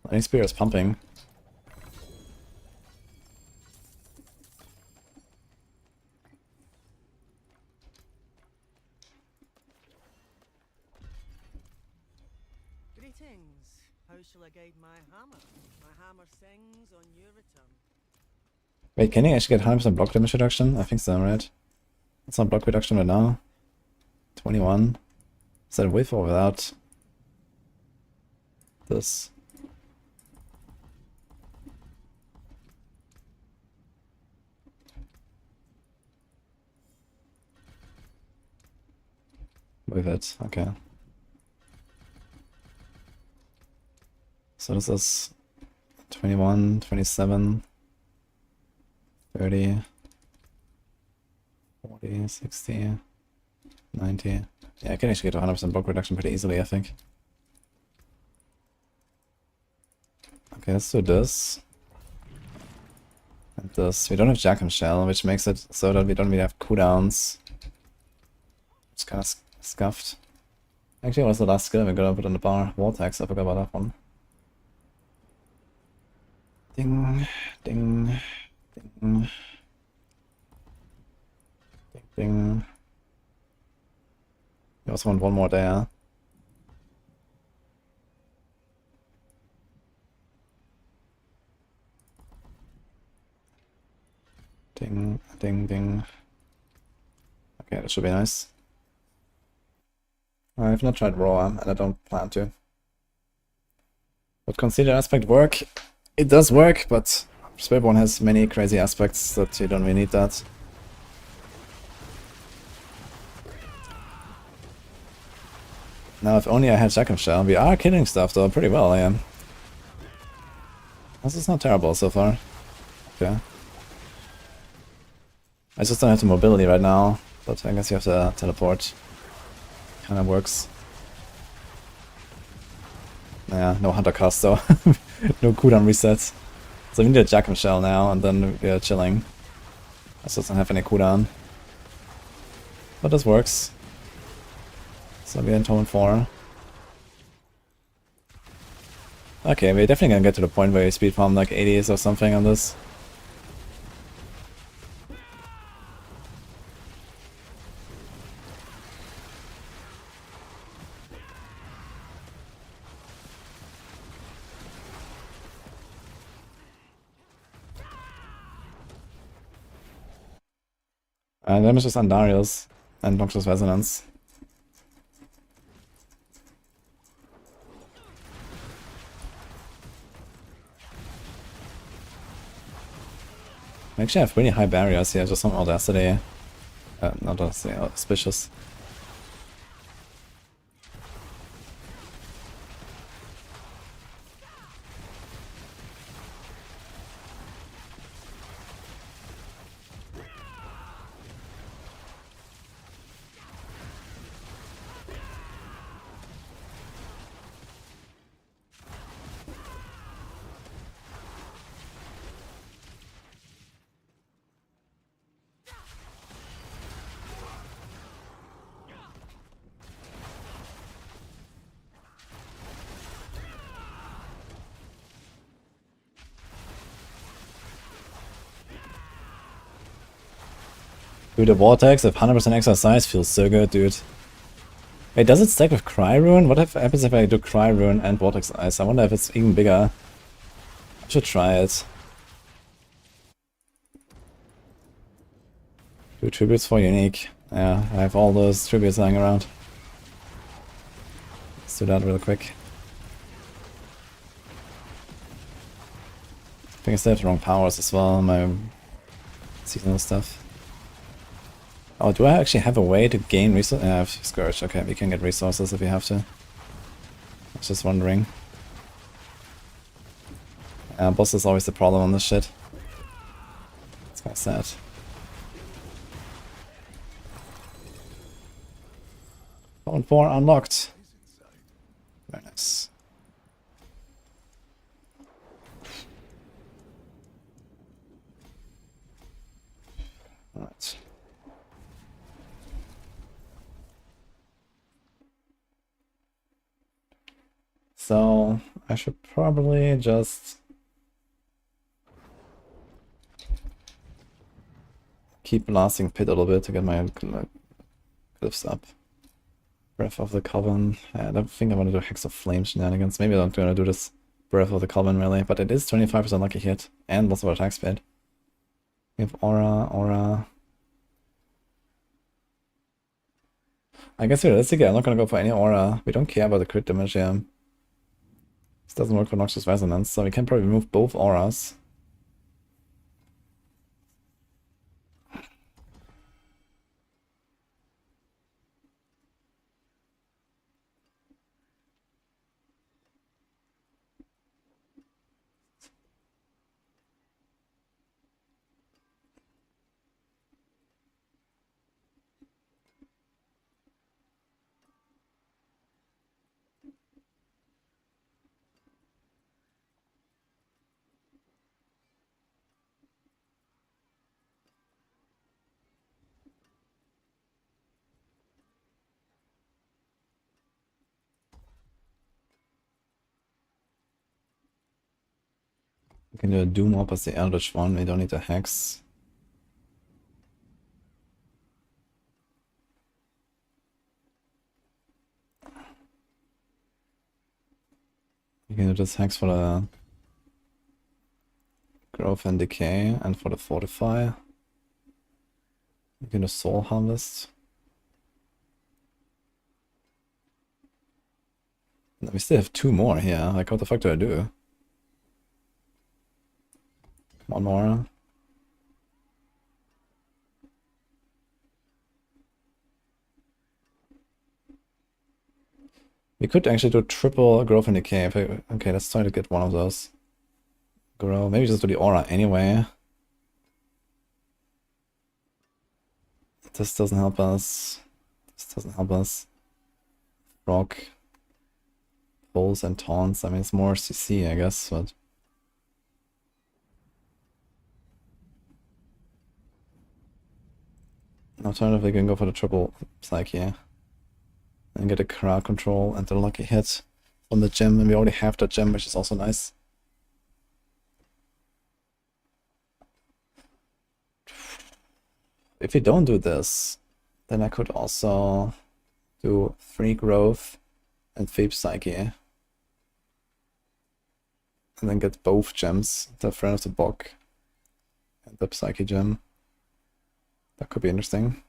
Lightning Spear is pumping. Greetings. How shall I guide my hammer? My hammer sings on your return. Wait, can you actually get 100% block damage reduction? I think so, right? It's not block reduction right now. 21. Is that with or without this? With it, okay. So this is 21, 27, 30, 40, 60, 90. Yeah, I can actually get to 100% block reduction pretty easily, I think. Okay, let's do this. And this. We don't have Jack and Shell, which makes it so that we don't really have cooldowns. It's kind of scuffed. Actually, what was the last skill we're gonna put on the bar? Vortex, I forgot about that one. Ding, ding, ding, ding, ding. We also want one more there. Ding, ding, ding. Okay, that should be nice. I've not tried Raw, and I don't plan to. Would Concealer aspect work? It does work, but Spiritborn has many crazy aspects that you don't really need that. Now, if only I had Jack and Shell. We are killing stuff though pretty well, I am. This is not terrible so far. Okay. I just don't have the mobility right now, but I guess you have to teleport. Kinda works. Yeah, no Hunter cost though. No cooldown resets. So we need a Jack and Shell now, and then we are chilling. This doesn't have any cooldown. But this works. So we're in tone 4. Okay, we're definitely gonna get to the point where we speed farm like 80s or something on this. Damage is Andarius and Noxious Resonance. I actually have really high barriers here, just some Audacity. Not Audacity, Auspicious. Dude, the Vortex of 100% exercise feels so good, dude. Wait, does it stack with Cry Rune? What happens if I do Cry Rune and Vortex Ice? I wonder if it's even bigger. I should try it. 2 tributes for unique. Yeah, I have all those tributes lying around. Let's do that real quick. I think I still have the wrong powers as well, my seasonal stuff. Oh, do I actually have a way to gain resources? Yeah, I have Scourge. Okay, we can get resources if we have to. I was just wondering. Boss is always the problem on this shit. It's kinda sad. Phone 4 unlocked. Very nice. Alright. So, I should probably just keep blasting Pit a little bit to get my glyphs up. Breath of the Coven. I don't think I want to do Hex of Flame shenanigans. Maybe I'm going to do this Breath of the Coven really, but it is 25% lucky hit and lots of attack speed. We have Aura. I guess realistically, I'm not going to go for any Aura. We don't care about the crit damage here. This doesn't work for Noxious Resonance, so we can probably remove both Auras. We can do a Doom Orb as the Eldritch one, we don't need a Hex. You can do this Hex for the Growth and Decay and for the Fortify. You can do Soul Harvest. No, we still have 2 more here, like what the fuck do I do? 1 more. We could actually do triple Growth and Decay. Okay, let's try to get one of those. Grow. Maybe just do the Aura anyway. This doesn't help us. This doesn't help us. Rock. Pulse and Taunts. I mean, it's more CC, I guess, but... Alternatively, we can go for the triple Psyche. And get a crowd control and the lucky hit on the gem, and we already have that gem, which is also nice. If we don't do this, then I could also do 3 growth and Fabe Psyche. And then get both gems, the Friend of the Bog and the Psyche gem. That could be interesting.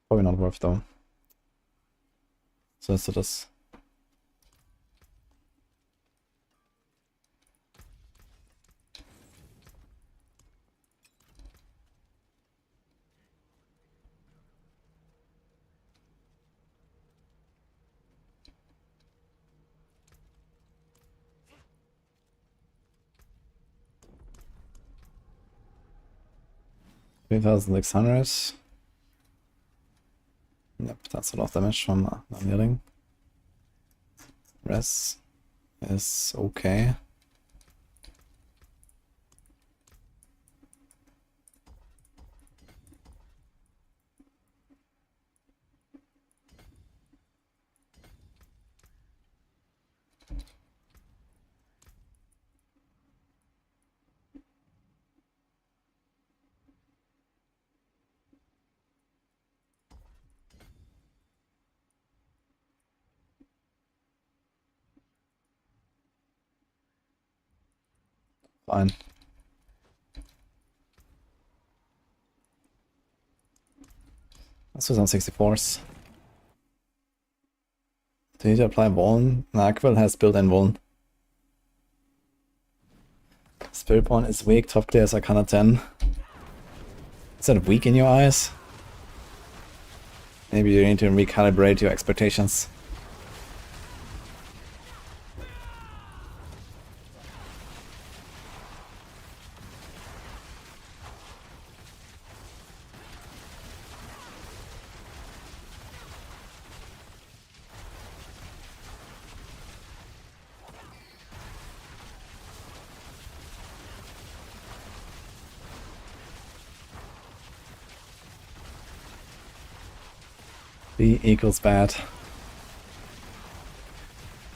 Probably not worth though. So let's do this. $3,600. Yep, that's a lot of damage from non-healing. Res is okay. Fine. Let's do some 64s. Do you need to apply Vuln? Nah, Quill has built-in Vuln. Spiritborn is weak, top clear is Arcana 10. Is that weak in your eyes? Maybe you need to recalibrate your expectations. B equals bad.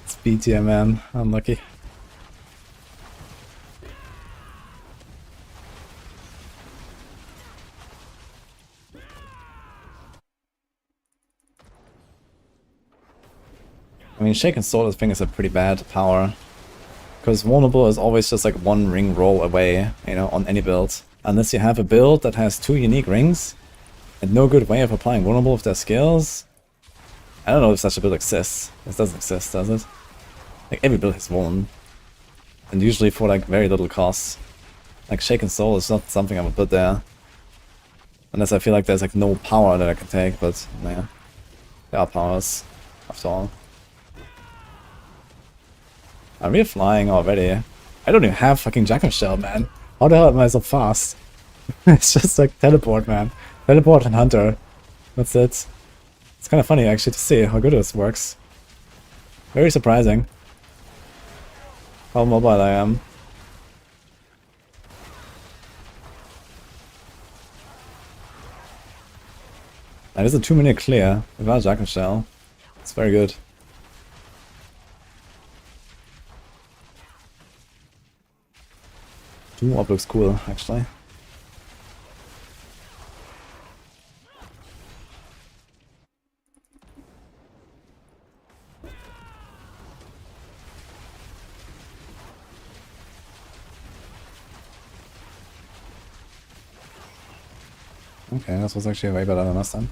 It's BTMM, unlucky. I mean, Shaken Sword I think is a pretty bad power. Because vulnerable is always just like one ring roll away, you know, on any build. Unless you have a build that has 2 unique rings, and no good way of applying vulnerable with their skills. I don't know if such a build exists. This doesn't exist, does it? Like, every build has vuln. And usually for like very little cost. Like, Shaken Soul is not something I would put there. Unless I feel like there's like no power that I can take, but yeah. There are powers, after all. Are we flying already? I don't even have fucking Jack Shell, man. How the hell am I so fast? It's just like teleport, man. Teleport and Hunter. That's it. It's kind of funny actually to see how good this works. Very surprising. How mobile I am. That is a 2-minute clear without Jack Shell. It's very good. Doom Orb looks cool, actually. Okay, this was actually way better than last time.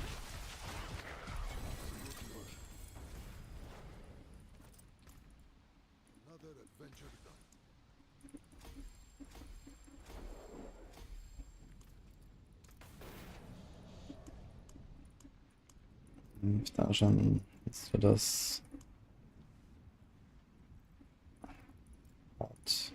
Ich da schon, jetzt wird das hot.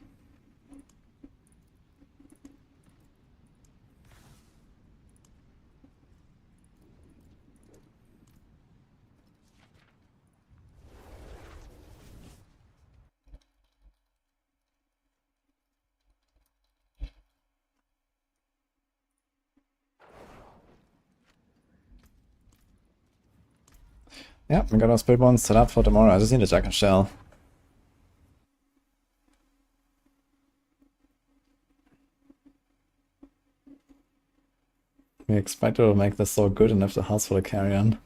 Yeah, we got our Spiritborn set up for tomorrow. I just need a Jack and Shell. We expect to make this so good enough to house for the carrion.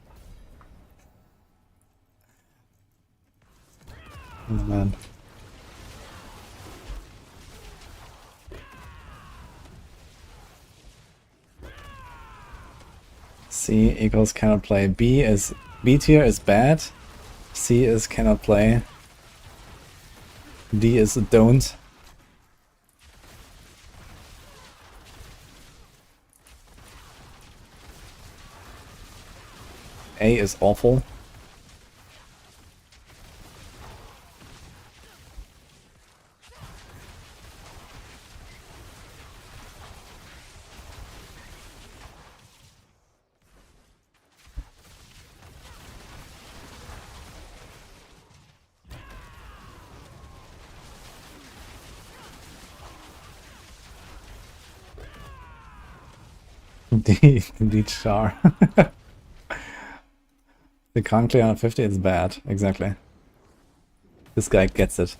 Oh man. C equals cannot play. B tier is bad. C is cannot play. D is don't. A is awful. D char. The can't clear on 50 is bad, exactly. This guy gets it.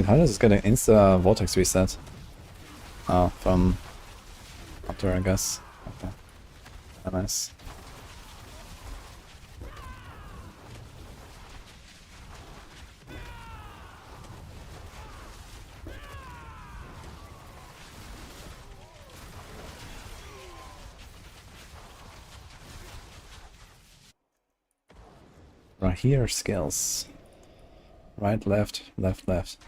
Wait, how does this get an insta vortex reset? Oh, from up there, I guess. Okay. Nice. Right here, skills. Right, left, left, left.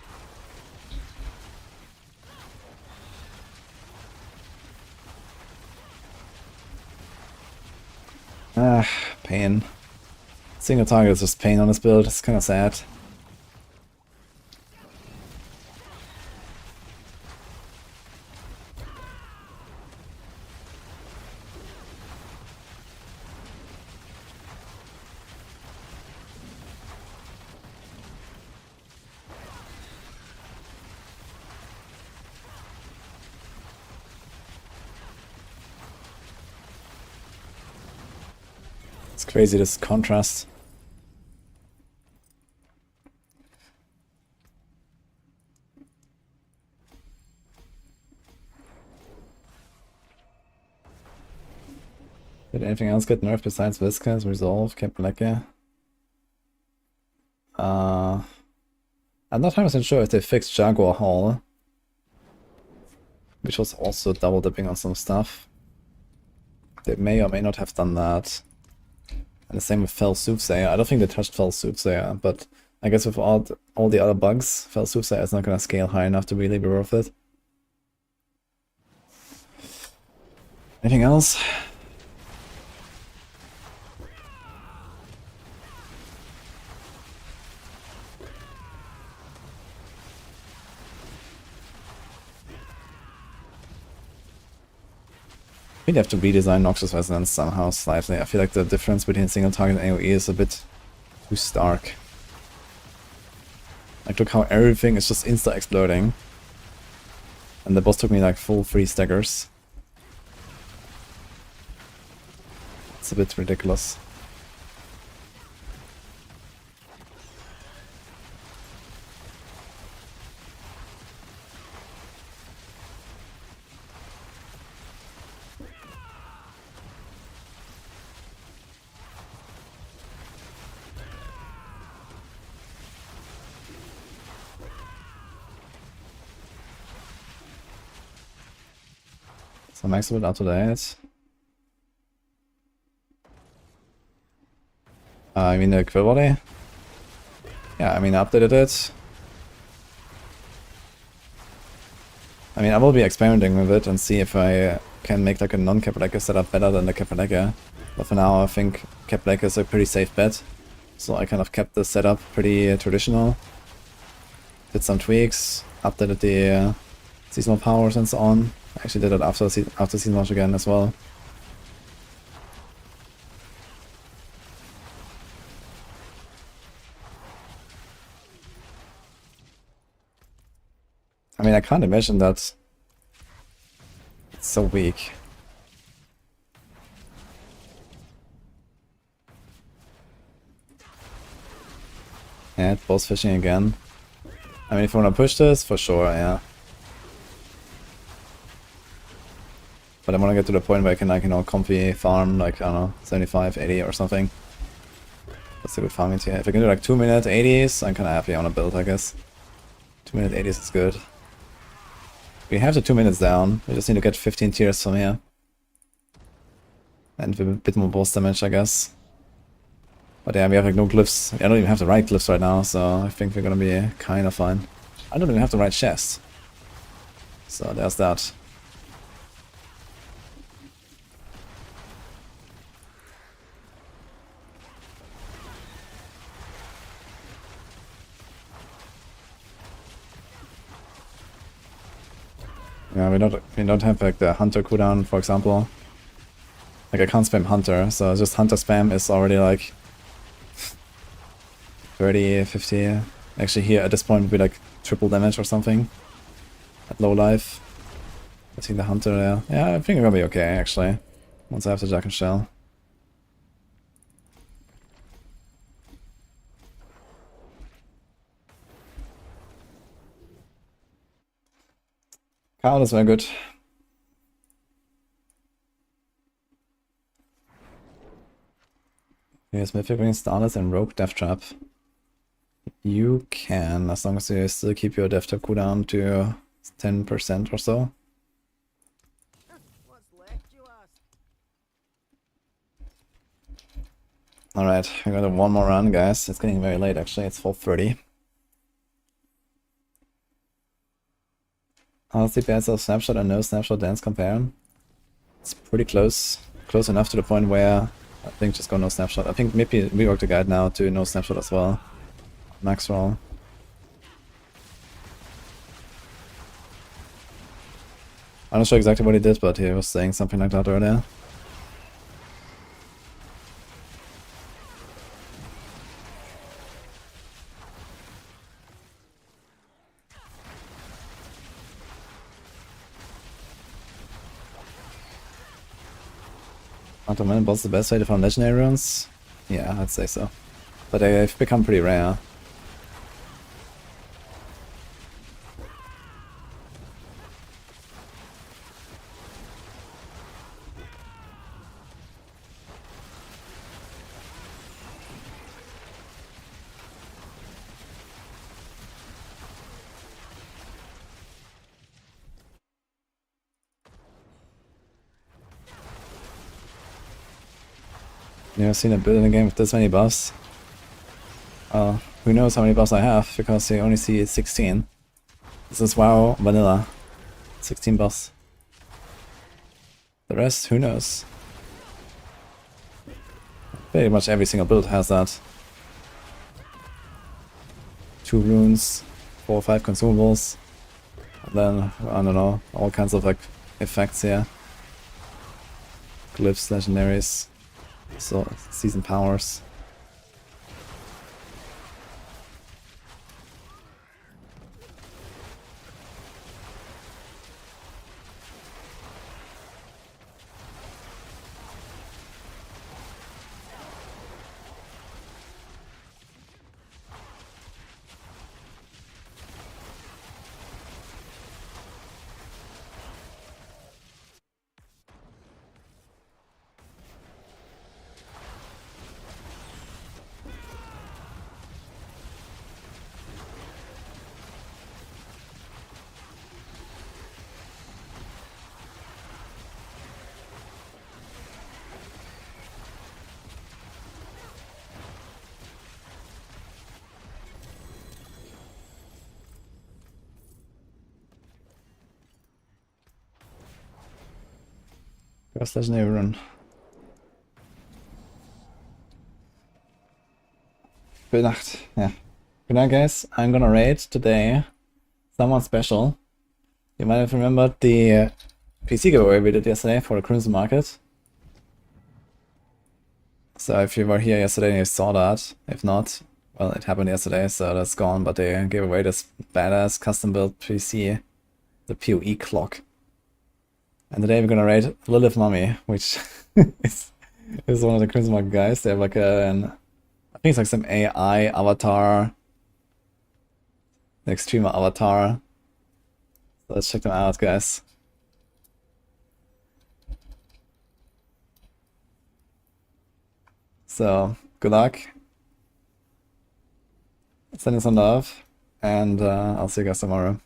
Ah, pain. Single target is just pain on this build, it's kinda sad. It's crazy, this contrast. Did anything else get nerfed besides Viscas, Resolve, Caprileca? I'm not 100% sure if they fixed Jaguar Hall, which was also double dipping on some stuff. They may or may not have done that. And the same with Fell Soothsayer. I don't think they touched Fell Soothsayer, but I guess with all the other bugs, Fell Soothsayer is not gonna scale high enough to really be worth it. Anything else? We'd have to redesign Noxious Resonance somehow slightly. I feel like the difference between single target and AoE is a bit too stark. Like, look how everything is just insta-exploding. And the boss took me like full 3 staggers. It's a bit ridiculous. So max it up to date. I mean the quill body? Yeah, I mean I updated it. I mean I will be experimenting with it and see if I can make like a non-Caprileca setup better than the Caprileca. But for now I think Caprileca is a pretty safe bet. So I kind of kept the setup pretty traditional. Did some tweaks, updated the seasonal powers and so on. I actually did it after season launch again as well. I mean, I can't imagine that it's so weak. And boss fishing again. I mean, if I want to push this, for sure, yeah. But I want to get to the point where I can, like, you know, comfy farm, like, I don't know, 75, 80 or something. That's a good farming tier. If I can do like 2-minute 80s, I'm kind of happy on a build, I guess. 2-minute 80s is good. We have the 2 minutes down. We just need to get 15 tiers from here. And with a bit more boss damage, I guess. But yeah, we have like no glyphs. I don't even have the right glyphs right now, so I think we're gonna be kind of fine. I don't even have the right chest. So there's that. Yeah, we don't have like the hunter cooldown, for example. Like I can't spam hunter, so just hunter spam is already like 30, 50. Actually here at this point would be like triple damage or something. At low life. I think the hunter, yeah. Yeah, I think we're gonna be okay actually. Once I have the Jack and Shell. Count is very good. Here's Mythic Ring, Starless, and Rogue Death Trap. You can, as long as you still keep your Death Trap cooldown to 10% or so. What's left, you ask? Alright, we got one more run, guys. It's getting very late, actually. It's 4:30. How's the best of Snapshot and no Snapshot dance compare? It's pretty close. Close enough to the point where I think just go no Snapshot. I think maybe we work the guide now to no Snapshot as well. Max roll. I'm not sure exactly what he did, but he was saying something like that earlier. Automatic boss the best way to farm legendary runes? Yeah, I'd say so. But they've become pretty rare. Never seen a build in a game with this many buffs. Who knows how many buffs I have, because you only see 16. This is WoW Vanilla. 16 buffs. The rest, who knows? Pretty much every single build has that. 2 runes, 4 or 5 consumables. And then, I don't know, all kinds of like effects here. Glyphs, legendaries. So, season powers. First legendary run. Good night. Yeah. Good night, guys. I'm gonna raid today someone special. You might have remembered the PC giveaway we did yesterday for the Crimson Market. So if you were here yesterday and you saw that, if not, well, it happened yesterday, so that's gone, but they gave away this badass custom built PC, the PoE clock. And today we're gonna raid Lilith Mummy, which is one of the Crimson Market guys. They have like I think it's like some AI avatar, the extreme avatar. So let's check them out, guys. So good luck. Send us some love, and I'll see you guys tomorrow.